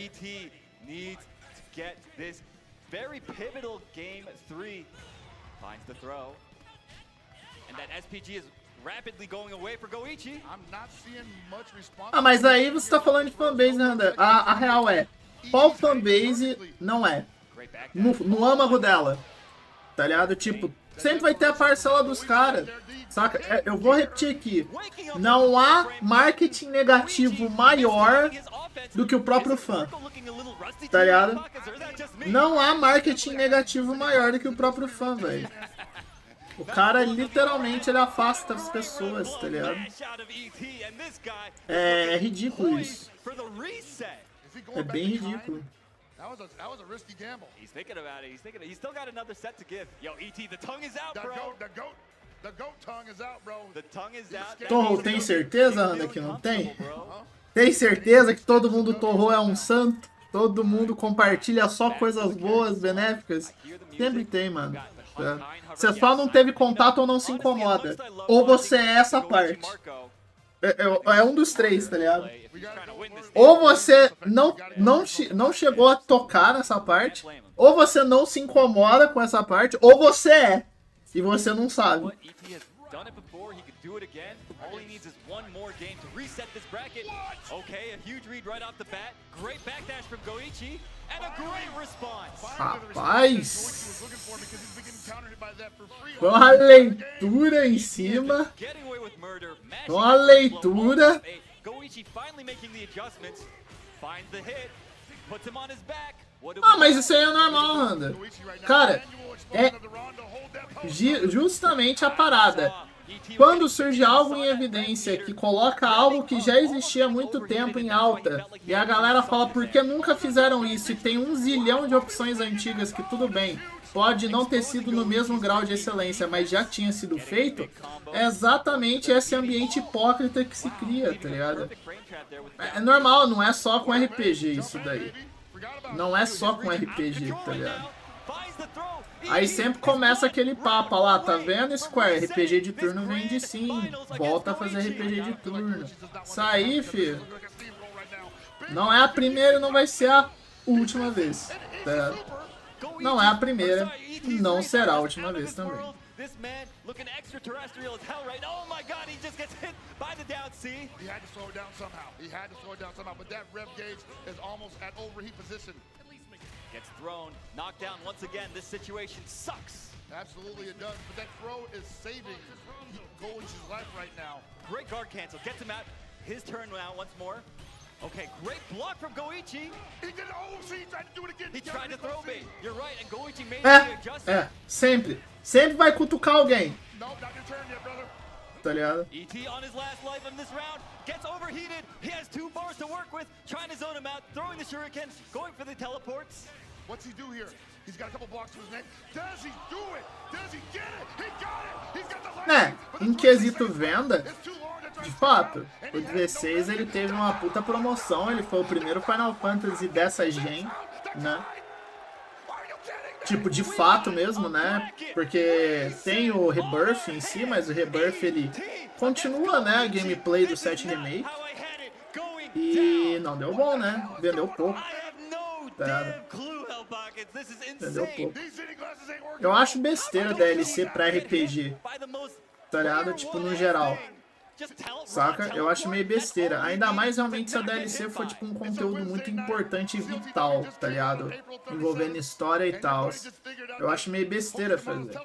Finds the throw. And that SPG is rapidly going away for Goichi. I'm not seeing much response. Ah, mas aí você tá falando de fanbase, né, André? A real é, qual fanbase não é? No âmago dela, tá ligado? Tipo, sempre vai ter a parcela dos caras, saca? Eu vou repetir aqui. Não há marketing negativo maior do que o próprio fã, tá ligado? Não há marketing negativo maior do que o próprio fã, velho. O cara, literalmente, ele afasta as pessoas, tá ligado? É ridículo isso. É bem ridículo. That was a risky gamble. He's thinking about it. He's still got another set to give. Yo, ET, the tongue is out, bro. The goat tongue is out, bro. The tongue is out. Torro, tem certeza, Anda, que não tem? Tem certeza que todo mundo torrou é um santo? Todo mundo compartilha só coisas boas, benéficas? Sempre tem, mano. Você só não teve contato ou não se incomoda. Ou você é essa parte. É um dos três, tá ligado? Ou você não chegou a tocar nessa parte, ou você não se incomoda com essa parte, ou você é, e você não sabe. Rapaz, foi uma leitura em cima. Uma leitura. Ah, mas isso aí é normal, Randa. Cara, é justamente a parada. Quando surge algo em evidência que coloca algo que já existia há muito tempo em alta, e a galera fala por que nunca fizeram isso, e tem 1 zilhão de opções antigas que tudo bem, pode não ter sido no mesmo grau de excelência, mas já tinha sido feito, é exatamente esse ambiente hipócrita que se cria, tá ligado? É normal, não é só com RPG isso daí. Não é só com RPG, tá ligado? Aí sempre começa aquele papo lá, tá vendo, Square? RPG de turno vende sim. Volta a fazer RPG de turno. Isso aí, filho. Não é a primeira e não vai ser a última vez. Tá? Não é a primeira e não será a última vez também. This man looking extraterrestrial as hell right now. Oh my god, he just gets hit by the down C. He had to slow it down somehow. But that rev gauge is almost at overheat position. Gets thrown, knocked down once again. This situation sucks. Absolutely it does, but that throw is saving Goichi's life right now. Great guard cancel, gets him out. His turn now once more. Okay, great block from Goichi. He did it. Oh, see, he tried to do it again. He tried to throw bait. You're right, and Goichi made the adjustment. Sempre vai cutucar alguém. No, not your turn yet, brother. Tá ligado? ET on his last life in this round, gets overheated. He has 2 bars to work with, trying to zone him out, throwing the shuriken, going for the teleports. What's he do here? He's got a couple blocks to his name. Does he do it? Does he get it? He got it! He's got the last. Em quesito venda, de fato, o 16 ele teve uma puta promoção. Ele foi o primeiro Final Fantasy dessa gen, né? Tipo, de fato mesmo, né? Porque tem o Rebirth em si, mas o Rebirth ele continua, né? A gameplay do 7 Remake. E não deu bom, né? Vendeu pouco. Tá? Vendeu pouco. Eu acho besteira DLC pra RPG. Tá ligado? Tipo, no geral. Saca? Eu acho meio besteira. Ainda mais realmente se a DLC for tipo um conteúdo muito importante e vital, tá ligado? Envolvendo história e tal. Eu acho meio besteira fazer.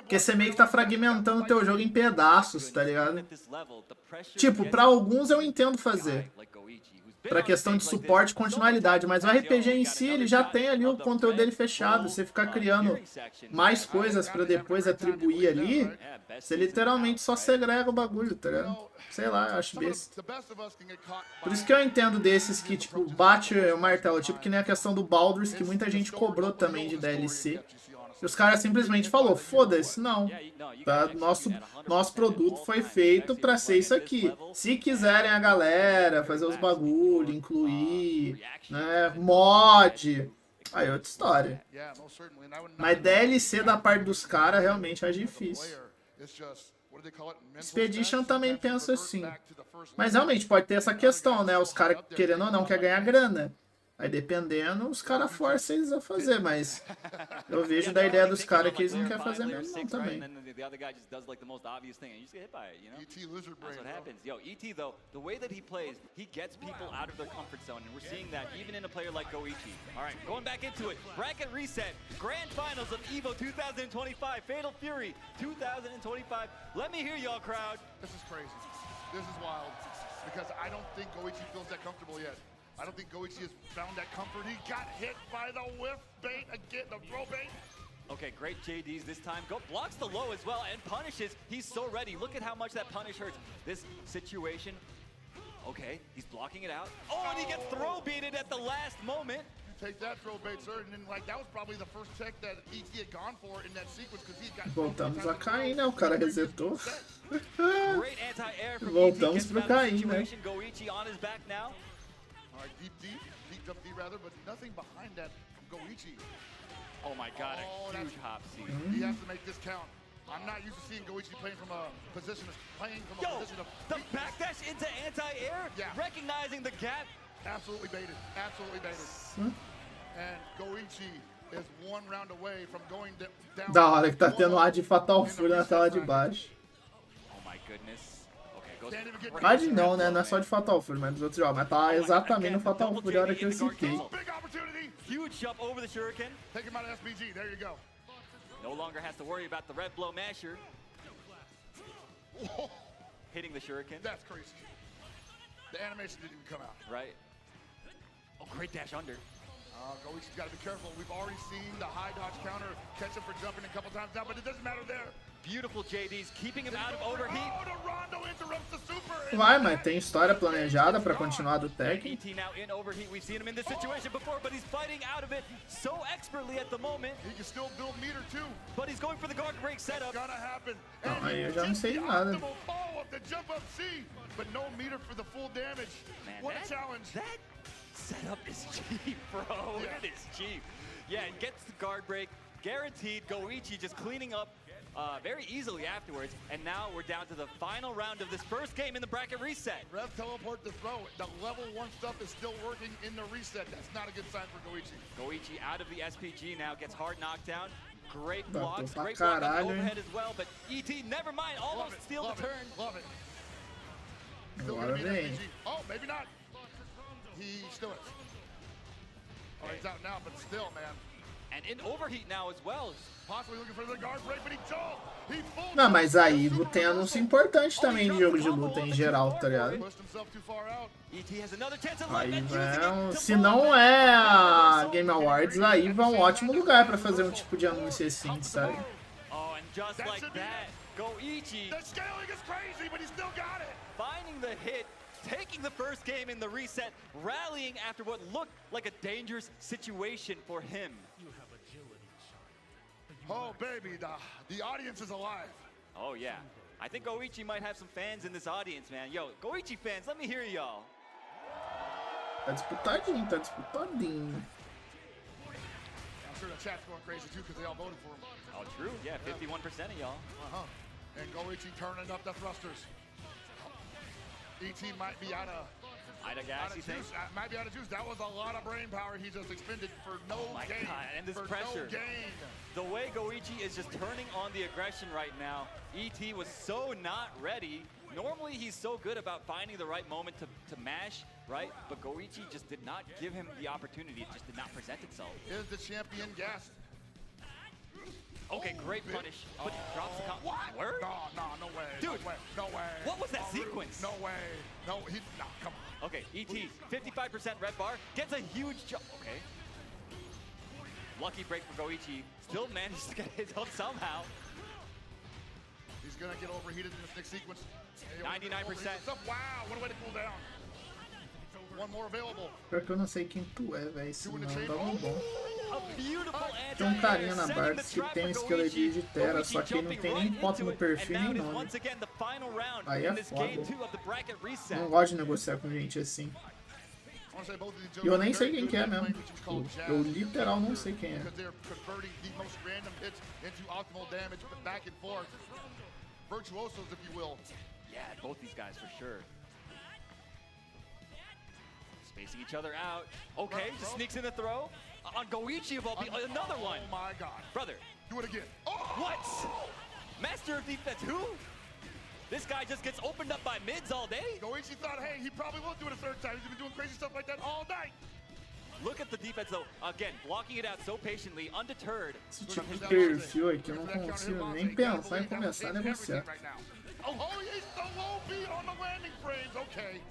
Porque você meio que tá fragmentando o teu jogo em pedaços, tá ligado? Tipo, pra alguns eu entendo fazer. Pra questão de suporte e continuidade, mas o RPG em si, ele já tem ali o conteúdo dele fechado. Você ficar criando mais coisas pra depois atribuir ali, você literalmente só segrega o bagulho, tá ligado? Sei lá, eu acho besta. Por isso que eu entendo desses que, tipo, bate o martelo, tipo que nem a questão do Baldur's, que muita gente cobrou também de DLC. E os caras simplesmente falou, foda-se, não. Tá? Nosso produto foi feito pra ser isso aqui. Se quiserem a galera fazer os bagulho, incluir, né, mod, aí é outra história. Mas DLC da parte dos caras realmente é difícil. Expedition também pensa assim. Mas realmente pode ter essa questão, né? Os caras, querendo ou não, querem ganhar grana. Aí dependendo, os caras forçam eles a fazer, mas eu vejo da ideia dos caras que eles não querem fazer mesmo não também. ET though, the way that he plays, he gets people out of their comfort zone, and we're seeing that even in a player like Goichi. All right, going back into it, bracket reset, grand finals of EVO 2025, Fatal Fury 2025. Let me hear y'all, crowd. This is crazy. This is wild, because I don't think Goichi feels that comfortable yet. I don't think Goichi has found that comfort. He got hit by the whiff bait again, the throw bait. Okay, great JDs this time. Blocks the low as well and punishes. He's so ready. Look at how much that punish hurts. This situation, okay, he's blocking it out. Oh, and he gets throw baited at the last moment. You take that throw bait, sir, and then like that was probably the first tech that ET had gone for in that sequence because he got. Voltamos a Caim, né? O cara resetou. Voltamos pro Caim, né? Goichi on his back now. All right, deep jump D rather, but nothing behind that from Goichi. Oh my god, a huge hop C. He has to make this count. I'm not used to seeing Goichi playing from a position of position of the backdash into anti-air, recognizing the gap. Absolutely baited. And Goichi is 1 round away from going down. Da hora que tá tendo ar de Fatal Fury na tela de baixo. Oh my goodness. Mas não, né? Não é só de Fatal Fury, mas dos outros jogos. Mas tá exatamente no Fatal Fury a hora que eu citei. Huge jump over the shuriken. Take him out of SBG. There you go. No longer has to worry about the red blow masher. Hitting the shuriken. That's crazy. The animation didn't even come out. Right. Oh, great dash under. Goichi's got to be careful. We've already seen the high dodge counter catch him for jumping a couple times now, but it doesn't matter there. Beautiful JDs, keeping him out of overheat. Vai, mas tem história planejada pra continuar do Tekken. ET now in overheat. We've seen him in this situation before, but he's fighting out of it so expertly at the moment. He can still build meter too. But he's going for the guard break setup. It's gonna happen. Não, aí eu já não sei de nada. But no meter for the full damage. What a challenge. That setup is cheap, bro. It is cheap. Yeah, and gets the guard break. Guaranteed. Goichi just cleaning up very easily afterwards. And now we're down to the final round of this first game in the bracket reset. Rev teleport to throw. The level 1 stuff is still working in the reset. That's not a good sign for Goichi. Goichi out of the SPG now, gets hard knockdown. Great blocks, great block on the overhead as well, but ET, never mind, almost steal the turn. Love it. Still gonna be an SPG. Oh, maybe not. He still is. Oh, he's out now, but still, man. And in overheat now as well. Possibly looking for the guard break, but he jump. He full. Não, mas a EVO tem anúncio importante também de jogo de luta em geral, tá ligado? Aí, se não é a Game Awards, a EVO é um ótimo lugar pra fazer um tipo de anúncio assim, sabe? Oh, and just like that, Goichi. The scaling is crazy, but he still got it. Finding the hit, taking the first game in the reset, rallying after what looked like a dangerous situation for him. Oh, baby, the audience is alive. Oh, yeah. I think Goichi might have some fans in this audience, man. Yo, Goichi fans, let me hear y'all. Tá disputadinho, tá disputadinho. I'm sure the chat's going crazy, too, because they all voted for him. Oh, true. Yeah, 51% of y'all. And Goichi turning up the thrusters. ET might be out of gas, you think? Might be out of juice. That was a lot of brain power he just expended for no gain. God, and this pressure. No gain. The way Goichi is just turning on the aggression right now, ET was so not ready. Normally he's so good about finding the right moment to mash, right? But Goichi just did not give him the opportunity. It just did not present itself. Is the champion gassed? Okay, great punish. But drops the comp. What? Word? No way. Dude, no way. What was that sequence? No way. No, come on. Okay, ET, 55% red bar, gets a huge jump. Okay. Lucky break for Goichi. Still manages to get his own somehow. He's gonna get overheated in this next sequence. 99%. Wow, what a way to cool down. One more available. Pior que eu não sei quem tu é, velho, senão dá um bom. A beautiful Tem um carinha na Bards que tem um esqueleto de Terra, só que ele não tem nem foto no perfil nem nome. Aí é foda. Não gosto de negociar com gente assim. E eu nem sei quem que é mesmo. Eu literal não sei quem é. Virtuosos, if you will. Yeah, both these guys for sure. Spacing each other out. Okay, just sneaks in the throw. On Goichi of all people, another one. Oh my god. Brother. Do it again. Oh! What? Master of defense, who? This guy just gets opened up by mids all day? Goichi thought, hey, he probably won't do it a third time. He's been doing crazy stuff like that all night. Look at the defense though. Again, blocking it out so patiently, undeterred. Esse tipo de perfil aqui eu não consigo nem pensar em começar a negociar. Oh, he's so low B on the landing frames. Okay.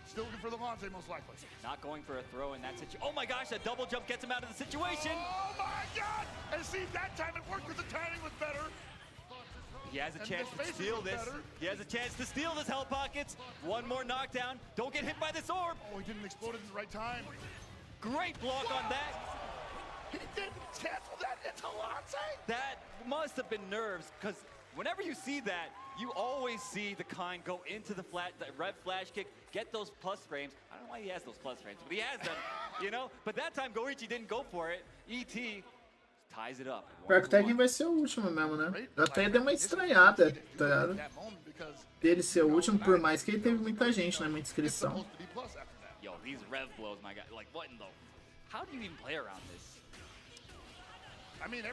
Still looking for the Monte, most likely. Not going for a throw in that situation. Oh my gosh, that double jump gets him out of the situation. Oh my god! And see, that time it worked because the timing was better. He has a chance to steal this. He has a chance to steal this Hell Pockets. One more knockdown. Don't get hit by this orb. Oh, he didn't explode at the right time. Great block on that. He didn't cancel that into Lance. That must have been nerves, because whenever you see that, you always see the kind go into the red flash kick, get those plus frames. I don't know why he has those plus frames, but he has them, you know? But that time, Goichi didn't go for it. ET ties it up. Pior que o tagging vai ser o último mesmo, né? Eu até dei uma estranhada, tá ligado? Dele ser o último, por mais que ele teve muita gente, né? Muita inscrição. Yo, these rev blows, my god. Like, what in the... How do you even play around this? I mean,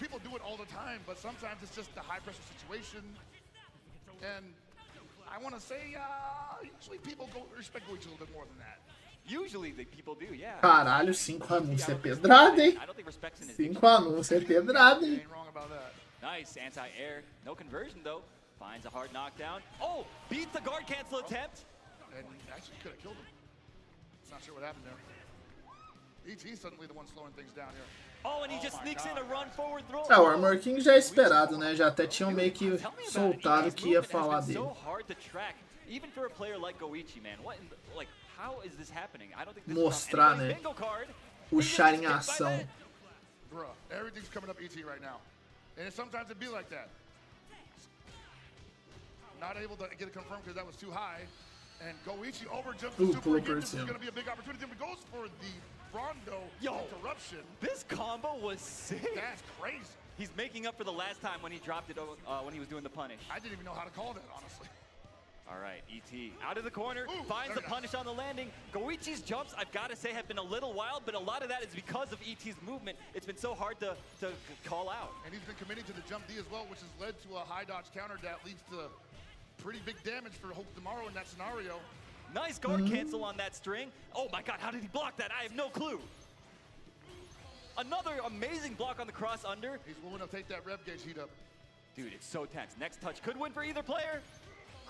people do it all the time, but sometimes it's just a high-pressure situation. And I want to say, usually people respect Goichi a little bit more than that. Usually the people do, yeah. Caralho, 5 anúncios é pedrada, hein? 5 anúncios é pedrada, hein? Nice anti-air. No conversion, though. Finds a hard knockdown. Oh, beats the guard cancel attempt. And actually could have killed him. Not sure what happened there. ET's suddenly the one slowing things down here. Oh, and he just sneaks in a run forward throw. O Armor King já é esperado, né? Já até tinham meio que soltado que ia falar dele. Even for a player like Goichi, man. What in the, like, how is this happening? I don't think this Mostrar, né? Puxar em ação. Bruh, everything's coming up ET right now. And sometimes it be like that. Not able to get it confirmed because that was too high. And Goichi overjumps the super pulou again. por This is cima. going to be a big opportunity. But goes for the Rondo interruption. This combo was sick. That's crazy. He's making up for the last time when he dropped it when he was doing the punish. I didn't even know how to call that, honestly. All right, ET out of the corner, finds the punish on the landing. Goichi's jumps, I've got to say, have been a little wild, but a lot of that is because of ET's movement. It's been so hard to call out. And he's been committing to the jump D as well, which has led to a high dodge counter that leads to pretty big damage for Hope tomorrow in that scenario. Nice guard cancel on that string. Oh my God, how did he block that? I have no clue. Another amazing block on the cross under. He's willing to take that rev gauge heat up. Dude, it's so tense. Next touch could win for either player.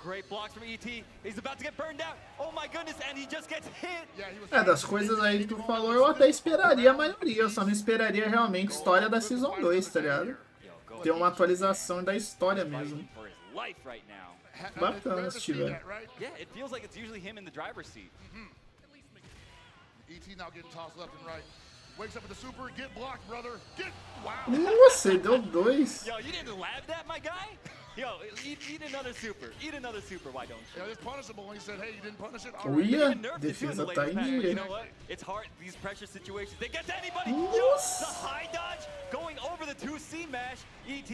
Great blocks from ET. He's about to get burned out. Oh my goodness, and he just gets hit. Das coisas aí que tu falou, eu até esperaria a maioria. Eu só não esperaria realmente história da Season 2, tá ligado? Ter uma atualização da história mesmo. Bacana se tiver. Yeah, it feels like it's usually him in the driver's seat. ET now getting tossed left and right. Wakes up with the super, get blocked, brother. Get wow. Nossa, ele deu 2. Yo, you didn't lab that, my guy? Yo, eat another super. Eat another super, why don't you? Yeah, it's punishable when he said, hey, you didn't punish it. Olha, defesa tá em dia. You know what? It's hard, these pressure situations. They get to anybody. Yo, the high dodge going over the 2C mash. ET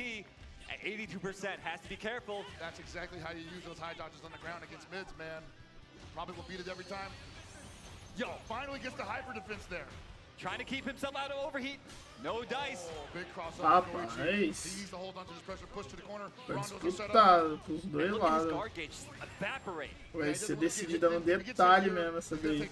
at 82% has to be careful. That's exactly how you use those high dodges on the ground against mids, man. Probably will beat it every time. Yo, finally gets the hyper defense there. Trying to keep himself out of overheat. No dice. Big crossover. Rapaz. He needs to hold on to this pressure, push to the corner. Tá disputado pros dois lados. Vai ser decidida no detalhe mesmo essa daí.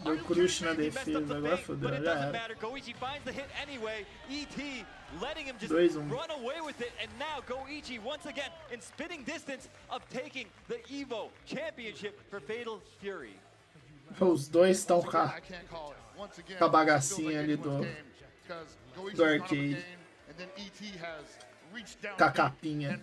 Deu crush na defesa, agora fodeu, já era. 2-1. Run away with it, and now Goichi once again in spitting distance of taking the EVO Championship for Fatal Fury. Os dois estão com a bagacinha ali do arcade. Com a capinha.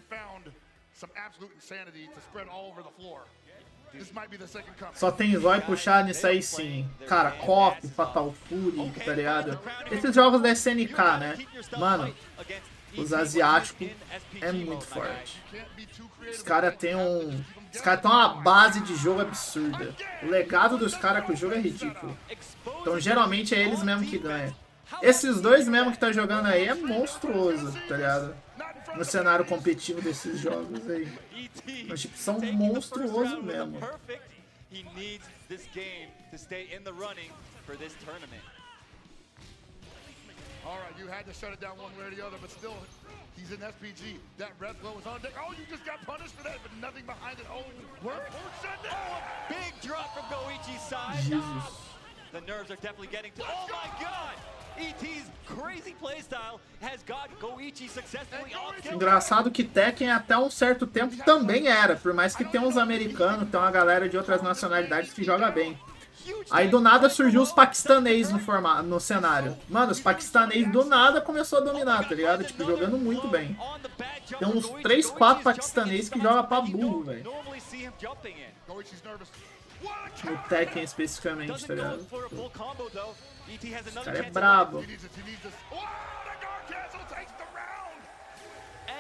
Só tem zóio puxar nisso aí sim. Cara, Copo, Fatal Fury, tá ligado? Esses jogos da SNK, né? Mano, os asiáticos é muito forte. Os caras têm Os caras têm uma base de jogo absurda. O legado dos caras com o jogo é ridículo. Então geralmente é eles mesmo que ganham. Esses dois mesmo que tá jogando aí é monstruoso, tá ligado? No cenário competitivo desses jogos aí. Mas tipo, são monstruosos mesmo. Alright, you had to shut it down one way or the other, but still, he's in SPG. That red blow is on deck. Oh, you just got punished for that, but nothing behind it. Oh, what? Oh, a big drop from Goichi's side. Jesus. The nerves are definitely getting to. Oh my God! ET's crazy playstyle has got Goichi successfully off. Engraçado que Tekken até um certo tempo também era, por mais que tenha uns americanos, tem uma galera de outras nacionalidades que joga bem. Aí do nada surgiu os paquistanês no cenário. Mano, os paquistanês do nada começou a dominar, tá ligado? Tipo, jogando muito bem. Tem uns 3, 4 paquistanês que jogam pra burro, velho. No Tekken especificamente, tá ligado? Esse cara é brabo.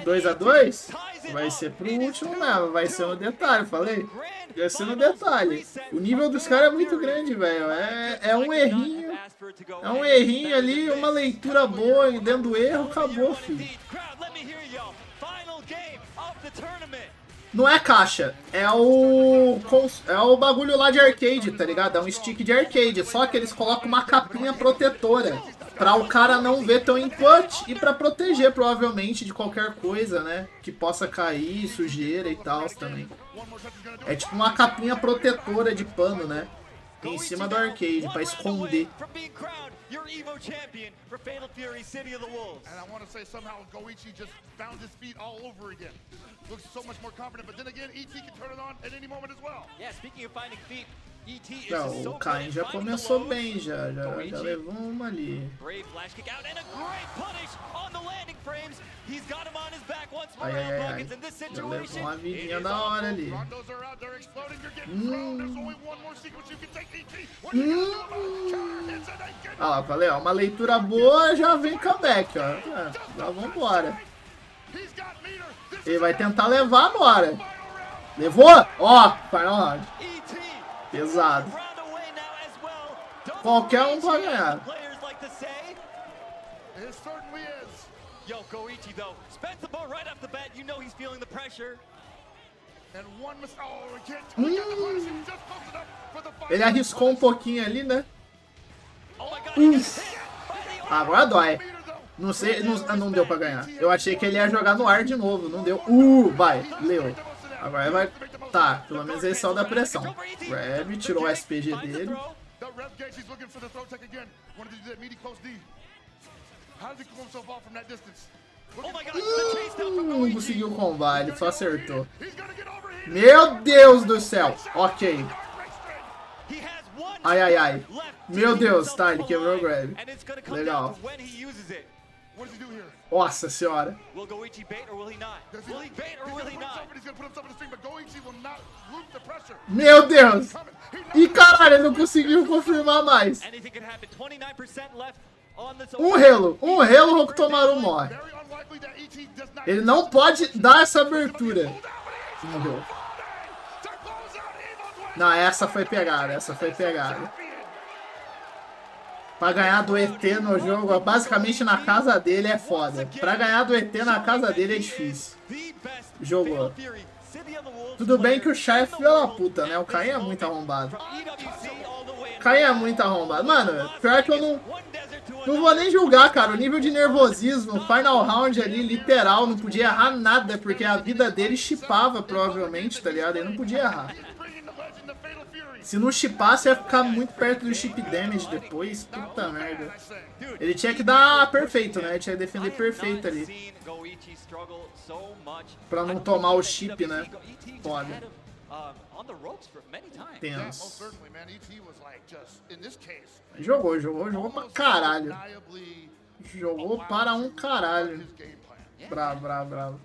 2-2? Vai ser pro último mesmo, vai ser no detalhe, falei? Vai ser no detalhe. O nível dos caras é muito grande, velho. É um errinho. É um errinho ali, uma leitura boa e dentro do erro, acabou, filho. Não é caixa, é o bagulho lá de arcade, tá ligado? É um stick de arcade, só que eles colocam uma capinha protetora pra o cara não ver teu input e pra proteger, provavelmente, de qualquer coisa, né? Que possa cair, sujeira e tal também. É tipo uma capinha protetora de pano, né? Em cima do arcade, pra esconder. Your EVO champion for Fatal Fury, City of the Wolves. And I want to say somehow Goichi just found his feet all over again. Looks so much more confident, but then again, ET can turn it on at any moment as well. Yeah, speaking of finding feet, ET is so o Caim já começou bem, já levou uma ali. Brave flash kick out and a great punish on the landing frames. He's got him on his back once more on buckets in this situation. Já levou uma vidinha da hora ali. Olha lá, falei, ó, uma leitura boa, já vem comeback, ó. Já vambora. Ele vai tentar levar agora. Levou! Ó, final round. Pesado. Qualquer um pode ganhar. It certainly is. Yo, Goichi though, spends the ball right off the bat. You know he's feeling the pressure. And one mistake. Oh, we can't. We got the punish. He was just close enough for the final. Ele arriscou um pouquinho ali, né? Agora dói. Não sei, não deu pra ganhar. Eu achei que ele ia jogar no ar de novo. Não deu. Vai. Leu. Agora vai. Tá, pelo menos ele saiu da pressão. Grab, tirou o SPG dele. Não conseguiu combar, ele só acertou. Meu Deus do céu. Ok. Ai, ai, ai. Meu Deus, tá, ele quebrou o grab. Legal. Nossa senhora. Meu Deus. E caralho, ele não conseguiu confirmar mais. Um relo, o Rokutomaru morre. Ele não pode dar essa abertura. Morreu. Não, essa foi pegada, Pra ganhar do ET no jogo, basicamente na casa dele é foda. Pra ganhar do ET na casa dele é difícil. Jogou. Tudo bem que o Shai é filho da puta, né? O Caim é muito arrombado. Mano, pior que eu não vou nem julgar, cara. O nível de nervosismo, final round ali, literal, não podia errar nada, porque a vida dele chipava, provavelmente, tá ligado? Ele não podia errar. Se não chipasse, ia ficar muito perto do chip damage depois. Puta merda. Ele tinha que dar perfeito, né? Ele tinha que defender perfeito ali. Pra não tomar o chip, né? Foda. Tenso. Jogou pra caralho. Jogou para um caralho. Bravo.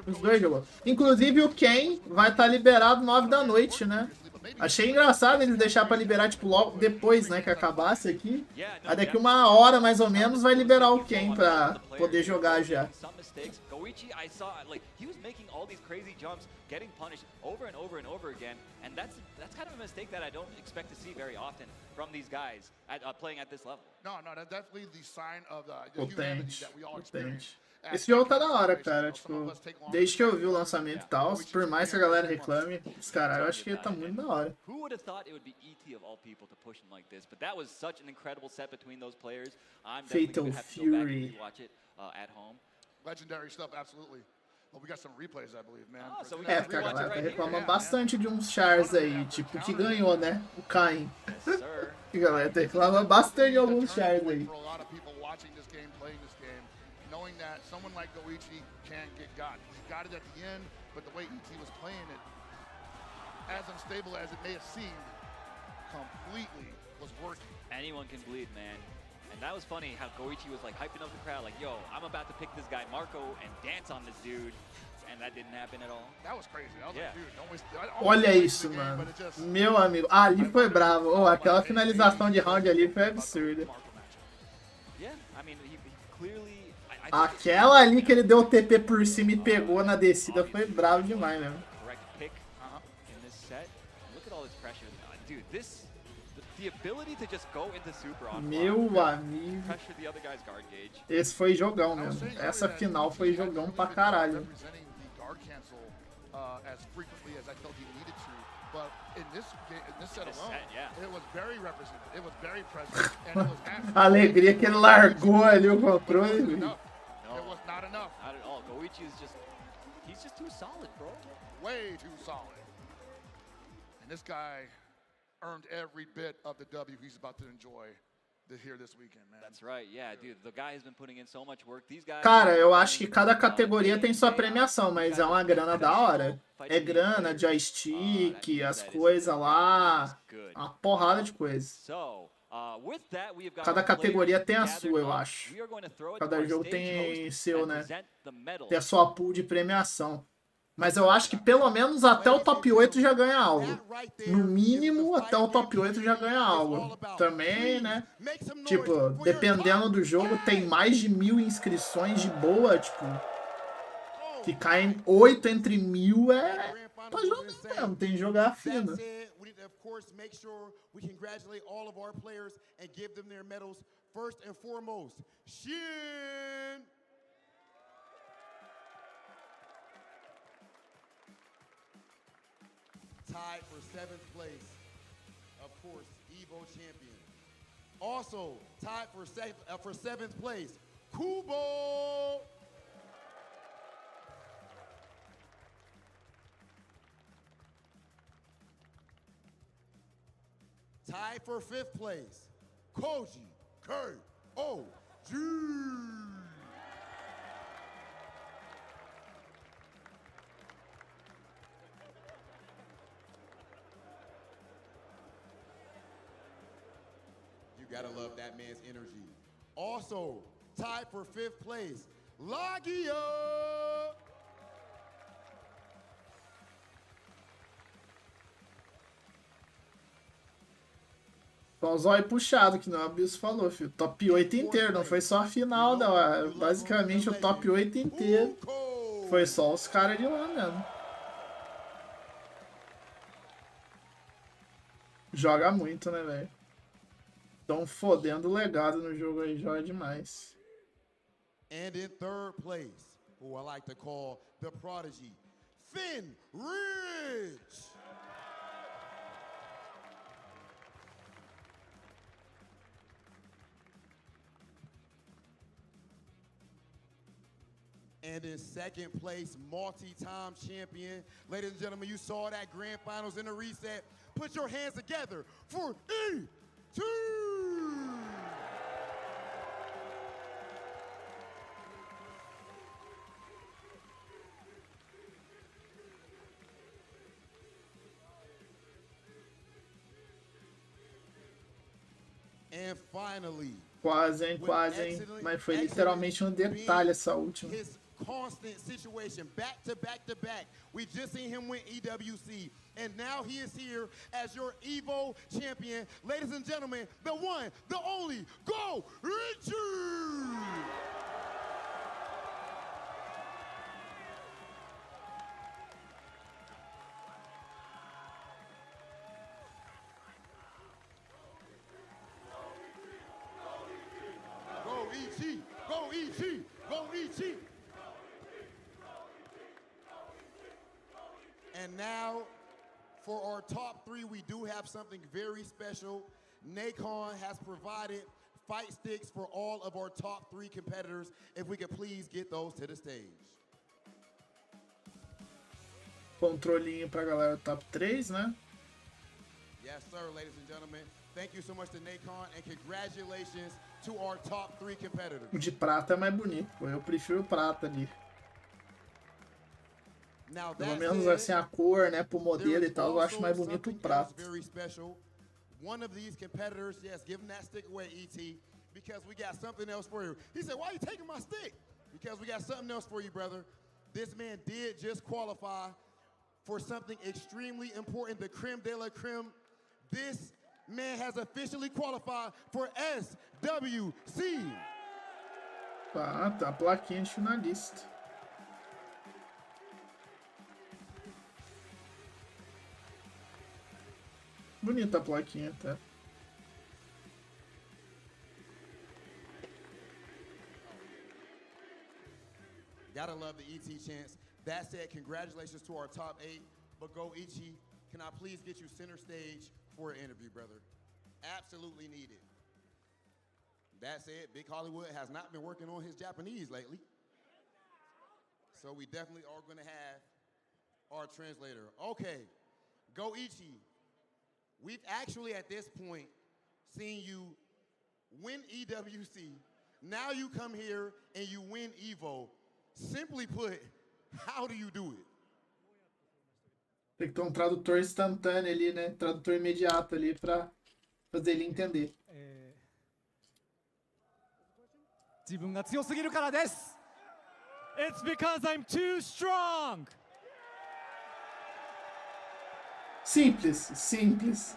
Os dois jogou. Inclusive o Ken vai estar liberado 9 da noite, né? Achei engraçado eles deixar pra liberar, tipo, logo depois, né, que acabasse aqui. Aí daqui 1 hora, mais ou menos, vai liberar o Ken pra poder jogar já. Goichi, I saw like he was making all these crazy jumps, getting punished over and over again, and that's kind of a mistake that I don't expect to see very often from these guys playing at this level. No, that's definitely the sign of the humanity that we all experience. Esse jogo tá da hora, cara, tipo, desde que eu vi o lançamento e tal, por mais que a galera reclame, os caras, eu acho que tá muito da hora. Who would have thought it would be ET of all people to push him like this? But that was such an incredible set between those players. I'm definitely going to have to go back and watch it at home. Legendary stuff, absolutely. Well, we got some replays, I believe, man. Porque a galera tá reclamando bastante de uns chars aí, tipo, que ganhou, né? O Caim. A galera tá reclamando bastante de alguns chars aí. Knowing that someone like Goichi can't get got. He got it at the end, but the way ET was playing it, as unstable as it may have seemed, completely was working. Anyone can bleed, man. And that was funny how Goichi was like hyping up the crowd, like, yo, I'm about to pick this guy Marco and dance on this dude. And that didn't happen at all. That was crazy. I was like, dude, don't waste. Olha isso, mano. Meu amigo. Ali foi bravo. Oh, aquela finalização de round ali foi absurda. Yeah, I mean, he clearly. Aquela ali que ele deu o TP por cima e pegou na descida foi bravo demais, né? Meu amigo. Esse foi jogão mesmo. Essa final foi jogão pra caralho. A alegria que ele largou ali o controle. It was not enough. Not at all. Goichi is he's just too solid, bro. Way too solid. And this guy earned every bit of the W he's about to enjoy here this weekend, man. That's right. Yeah, dude, the guy has been putting in so much work. These guys. Cara, eu acho que cada categoria tem sua premiação, mas é uma grana da hora. É grana, joystick, as coisas lá, uma porrada de coisa. Cada categoria tem a sua, eu acho. Cada jogo tem seu, né? Tem a sua pool de premiação. Mas eu acho que pelo menos até o top 8 já ganha algo. No mínimo, até o top 8 já ganha algo. Também, né? Tipo, dependendo do jogo, tem mais de 1000 inscrições de boa, tipo... Que caem 8 entre 1000 é Tá jogando mesmo, tem que jogar fino. That said, we need to, of course, make sure we congratulate all of our players and give them their medals. First and foremost, Shin. Tied for 7th place, of course, EVO champion. Also tied for 7th place, Kubo. Tied for 5th place, Koji K-O-G. You gotta love that man's energy. Also, tied for 5th place, Lagia. Só o zóio puxado, que não o Abiso falou, filho. Top 8 inteiro, não foi só a final, não. Basicamente o top 8 inteiro. Foi só os caras de lá mesmo. Joga muito, né, velho? Tão fodendo o legado no jogo aí, joga demais. And in 3rd place, who I like to call the prodigy, Finn Ridge. And in 2nd place, multi-time champion. Ladies and gentlemen, you saw that grand finals in the reset. Put your hands together for E2. And finally, quase, hein? Quase, hein? Mas foi literalmente um detalhe essa última. Constant situation, back to back to back. We just seen him win EWC, and now he is here as your EVO champion. Ladies and gentlemen, the one, the only, Go Richie! Go EG! Go EG! Go EG! And now, for our top 3, we do have something very special. Nacon has provided fight sticks for all of our top 3 competitors. If we could please get those to the stage. Controlinho pra galera top 3, né? Yes, sir, ladies and gentlemen. Thank you so much to Nacon, and congratulations to our top 3 competitors. O de prata é mais bonito, pô. Eu prefiro o prata ali. Pelo menos assim a cor, né, pro modelo e tal, eu acho mais bonito o prato. One of these competitors, yes, give him that stick away, ET, because we got something else for you. He said, why are you taking my stick? Because we got something else for you, brother. This man did just qualify for something extremely important, the creme de la creme. This man has officially qualified for SWC. Tá a plaquinha de finalista. Bonita a plaquinha, tá? Gotta love the ET chance. That said, congratulations to our top 8. But Go Ichi, can I please get you center stage for an interview, brother? Absolutely needed. That said, Big Hollywood has not been working on his Japanese lately. So we definitely are going to have our translator. Okay, Go Ichi. We've actually, at this point, seen you win EWC. Now you come here and you win EVO. Simply put, how do you do it? Tem que ter um tradutor instantâneo ali, né? Tradutor imediato ali pra fazer ele entender. 自分が強すぎるからです。It's because I'm too strong. Simples, simples.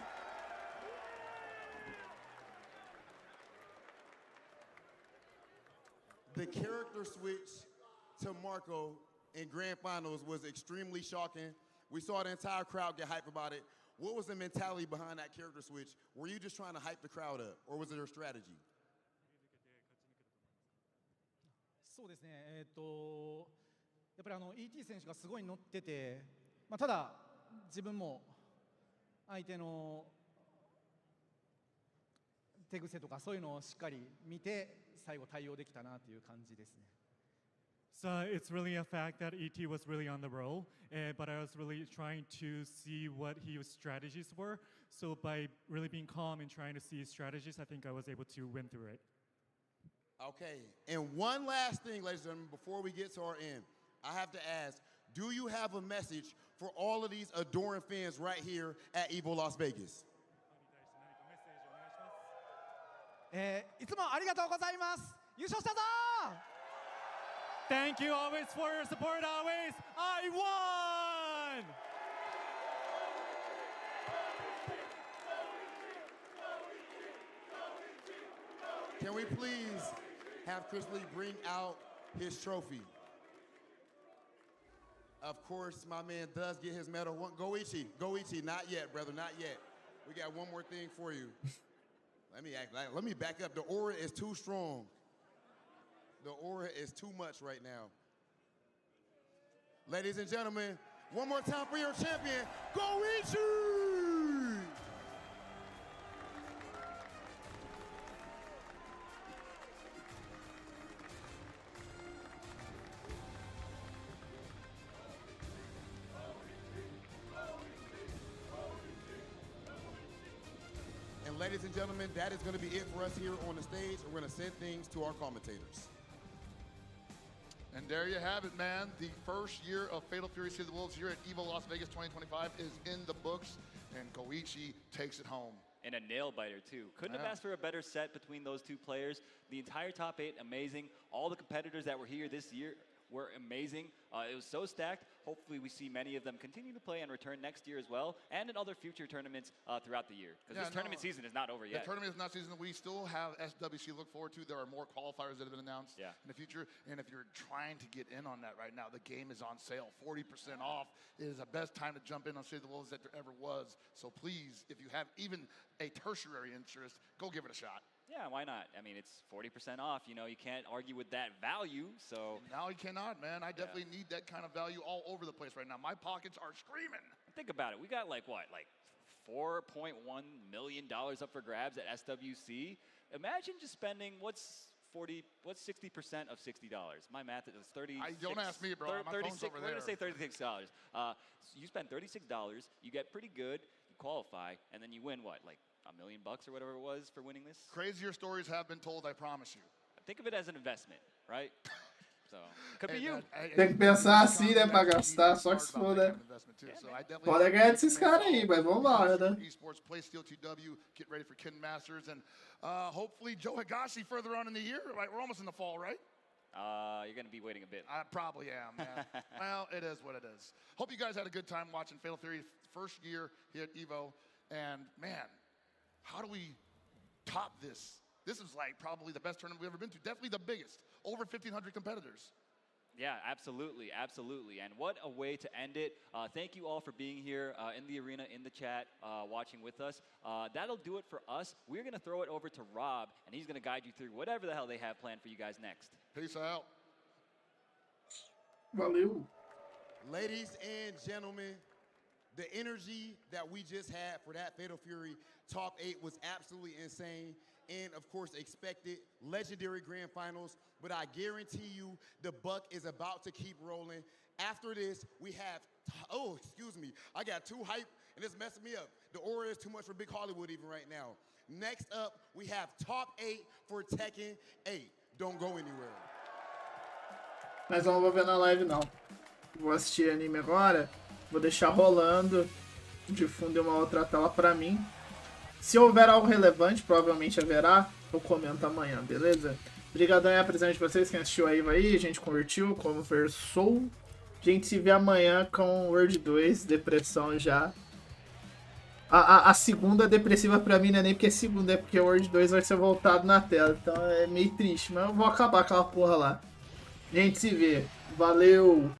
The character switch to Marco in Grand Finals was extremely shocking, We saw the entire crowd get hype about it. What was the mentality behind that character switch? Were you just trying to hype the crowd up, or was it a strategy? そうですね。やっぱりET 選手がすごい乗ってて、ただ自分も相手の手癖とかそういうのをしっかり見て最後対応できたなという感じですね。So it's really a fact that ET was really on the roll, but I was really trying to see what his strategies were. So by really being calm and trying to see his strategies, I think I was able to win through it. Okay, and one last thing, ladies and gentlemen, before we get to our end, I have to ask, do you have a message for all of these adoring fans right here at EVO Las Vegas? いつもありがとうございます。優勝したぞ！Thank you always for your support, always. I won! Can we please have Chris Lee bring out his trophy? Of course, my man does get his medal. Go Ichi, not yet, brother, not yet. We got one more thing for you. Let me back up. The aura is too strong. The aura is too much right now. Ladies and gentlemen, one more time for your champion, Go Ichi! And ladies and gentlemen, that is going to be it for us here on the stage. We're going to send things to our commentators. And there you have it, man. The first year of Fatal Fury City of the Wolves here at EVO Las Vegas 2025 is in the books, and Goichi takes it home. And a nail biter, too. Couldn't have asked for a better set between those two players. The entire top 8, amazing. All the competitors that were here this year were amazing. It was so stacked. Hopefully we see many of them continue to play and return next year as well, and in other future tournaments throughout the year. Because this tournament season is not over yet. The tournament is not season. We still have SWC to look forward to. There are more qualifiers that have been announced in the future. And if you're trying to get in on that right now, the game is on sale, 40% off. It is the best time to jump in on City of the Wolves that there ever was. So please, if you have even a tertiary interest, go give it a shot. Yeah, why not? I mean, it's 40% off. You know, you can't argue with that value, so. Now you cannot, man. I definitely need that kind of value all over the place right now. My pockets are screaming. Think about it. We got like what? Like $4.1 million up for grabs at SWC. Imagine just spending, what's 60% of $60? My math is 30. Don't ask me, bro. My phone's over there. We're going to say $36. So you spend $36, you get pretty good, you qualify, and then you win what? Like $1 million or whatever it was for winning this? Crazier stories have been told, I promise you. Think of it as an investment, right? So, could be you. Tem que pensar assim, né, pra gastar, só que se for, né? Pode ganhar desses caras aí, mas vamos lá, né? Esports, play Steel TW, get ready for Kin Masters, and hopefully Joe Higashi further on in the year. Right, we're almost in the fall, right? You're going to be waiting a bit. I probably am, man. Well, it is what it is. Hope you guys had a good time watching Fatal Fury first year here at EVO, and man, how do we top this? This is like probably the best tournament we've ever been to. Definitely the biggest. Over 1,500 competitors. Yeah, absolutely, absolutely. And what a way to end it. Thank you all for being here in the arena, in the chat, watching with us. That'll do it for us. We're going to throw it over to Rob, and he's going to guide you through whatever the hell they have planned for you guys next. Peace out. Valeu. Ladies and gentlemen, the energy that we just had for that Fatal Fury Top 8 was absolutely insane and, of course, expected. Legendary grand finals, but I guarantee you the buck is about to keep rolling. After this, we have, oh, excuse me, I got too hyped and it's messing me up. The aura is too much for Big Hollywood even right now. Next up, we have Top 8 for Tekken 8. Don't go anywhere. Mas eu não vou ver na live, não. Vou assistir anime agora. Vou deixar rolando de fundo em uma outra tela pra mim. Se houver algo relevante, provavelmente haverá, eu comento amanhã, beleza? Obrigadão aí a presença de vocês, quem assistiu a EVO aí, a gente convertiu, conversou. A gente se vê amanhã com o World 2, depressão já. A segunda depressiva pra mim não é nem porque é segunda, é porque o World 2 vai ser voltado na tela, então é meio triste, mas eu vou acabar aquela porra lá. A gente se vê, valeu!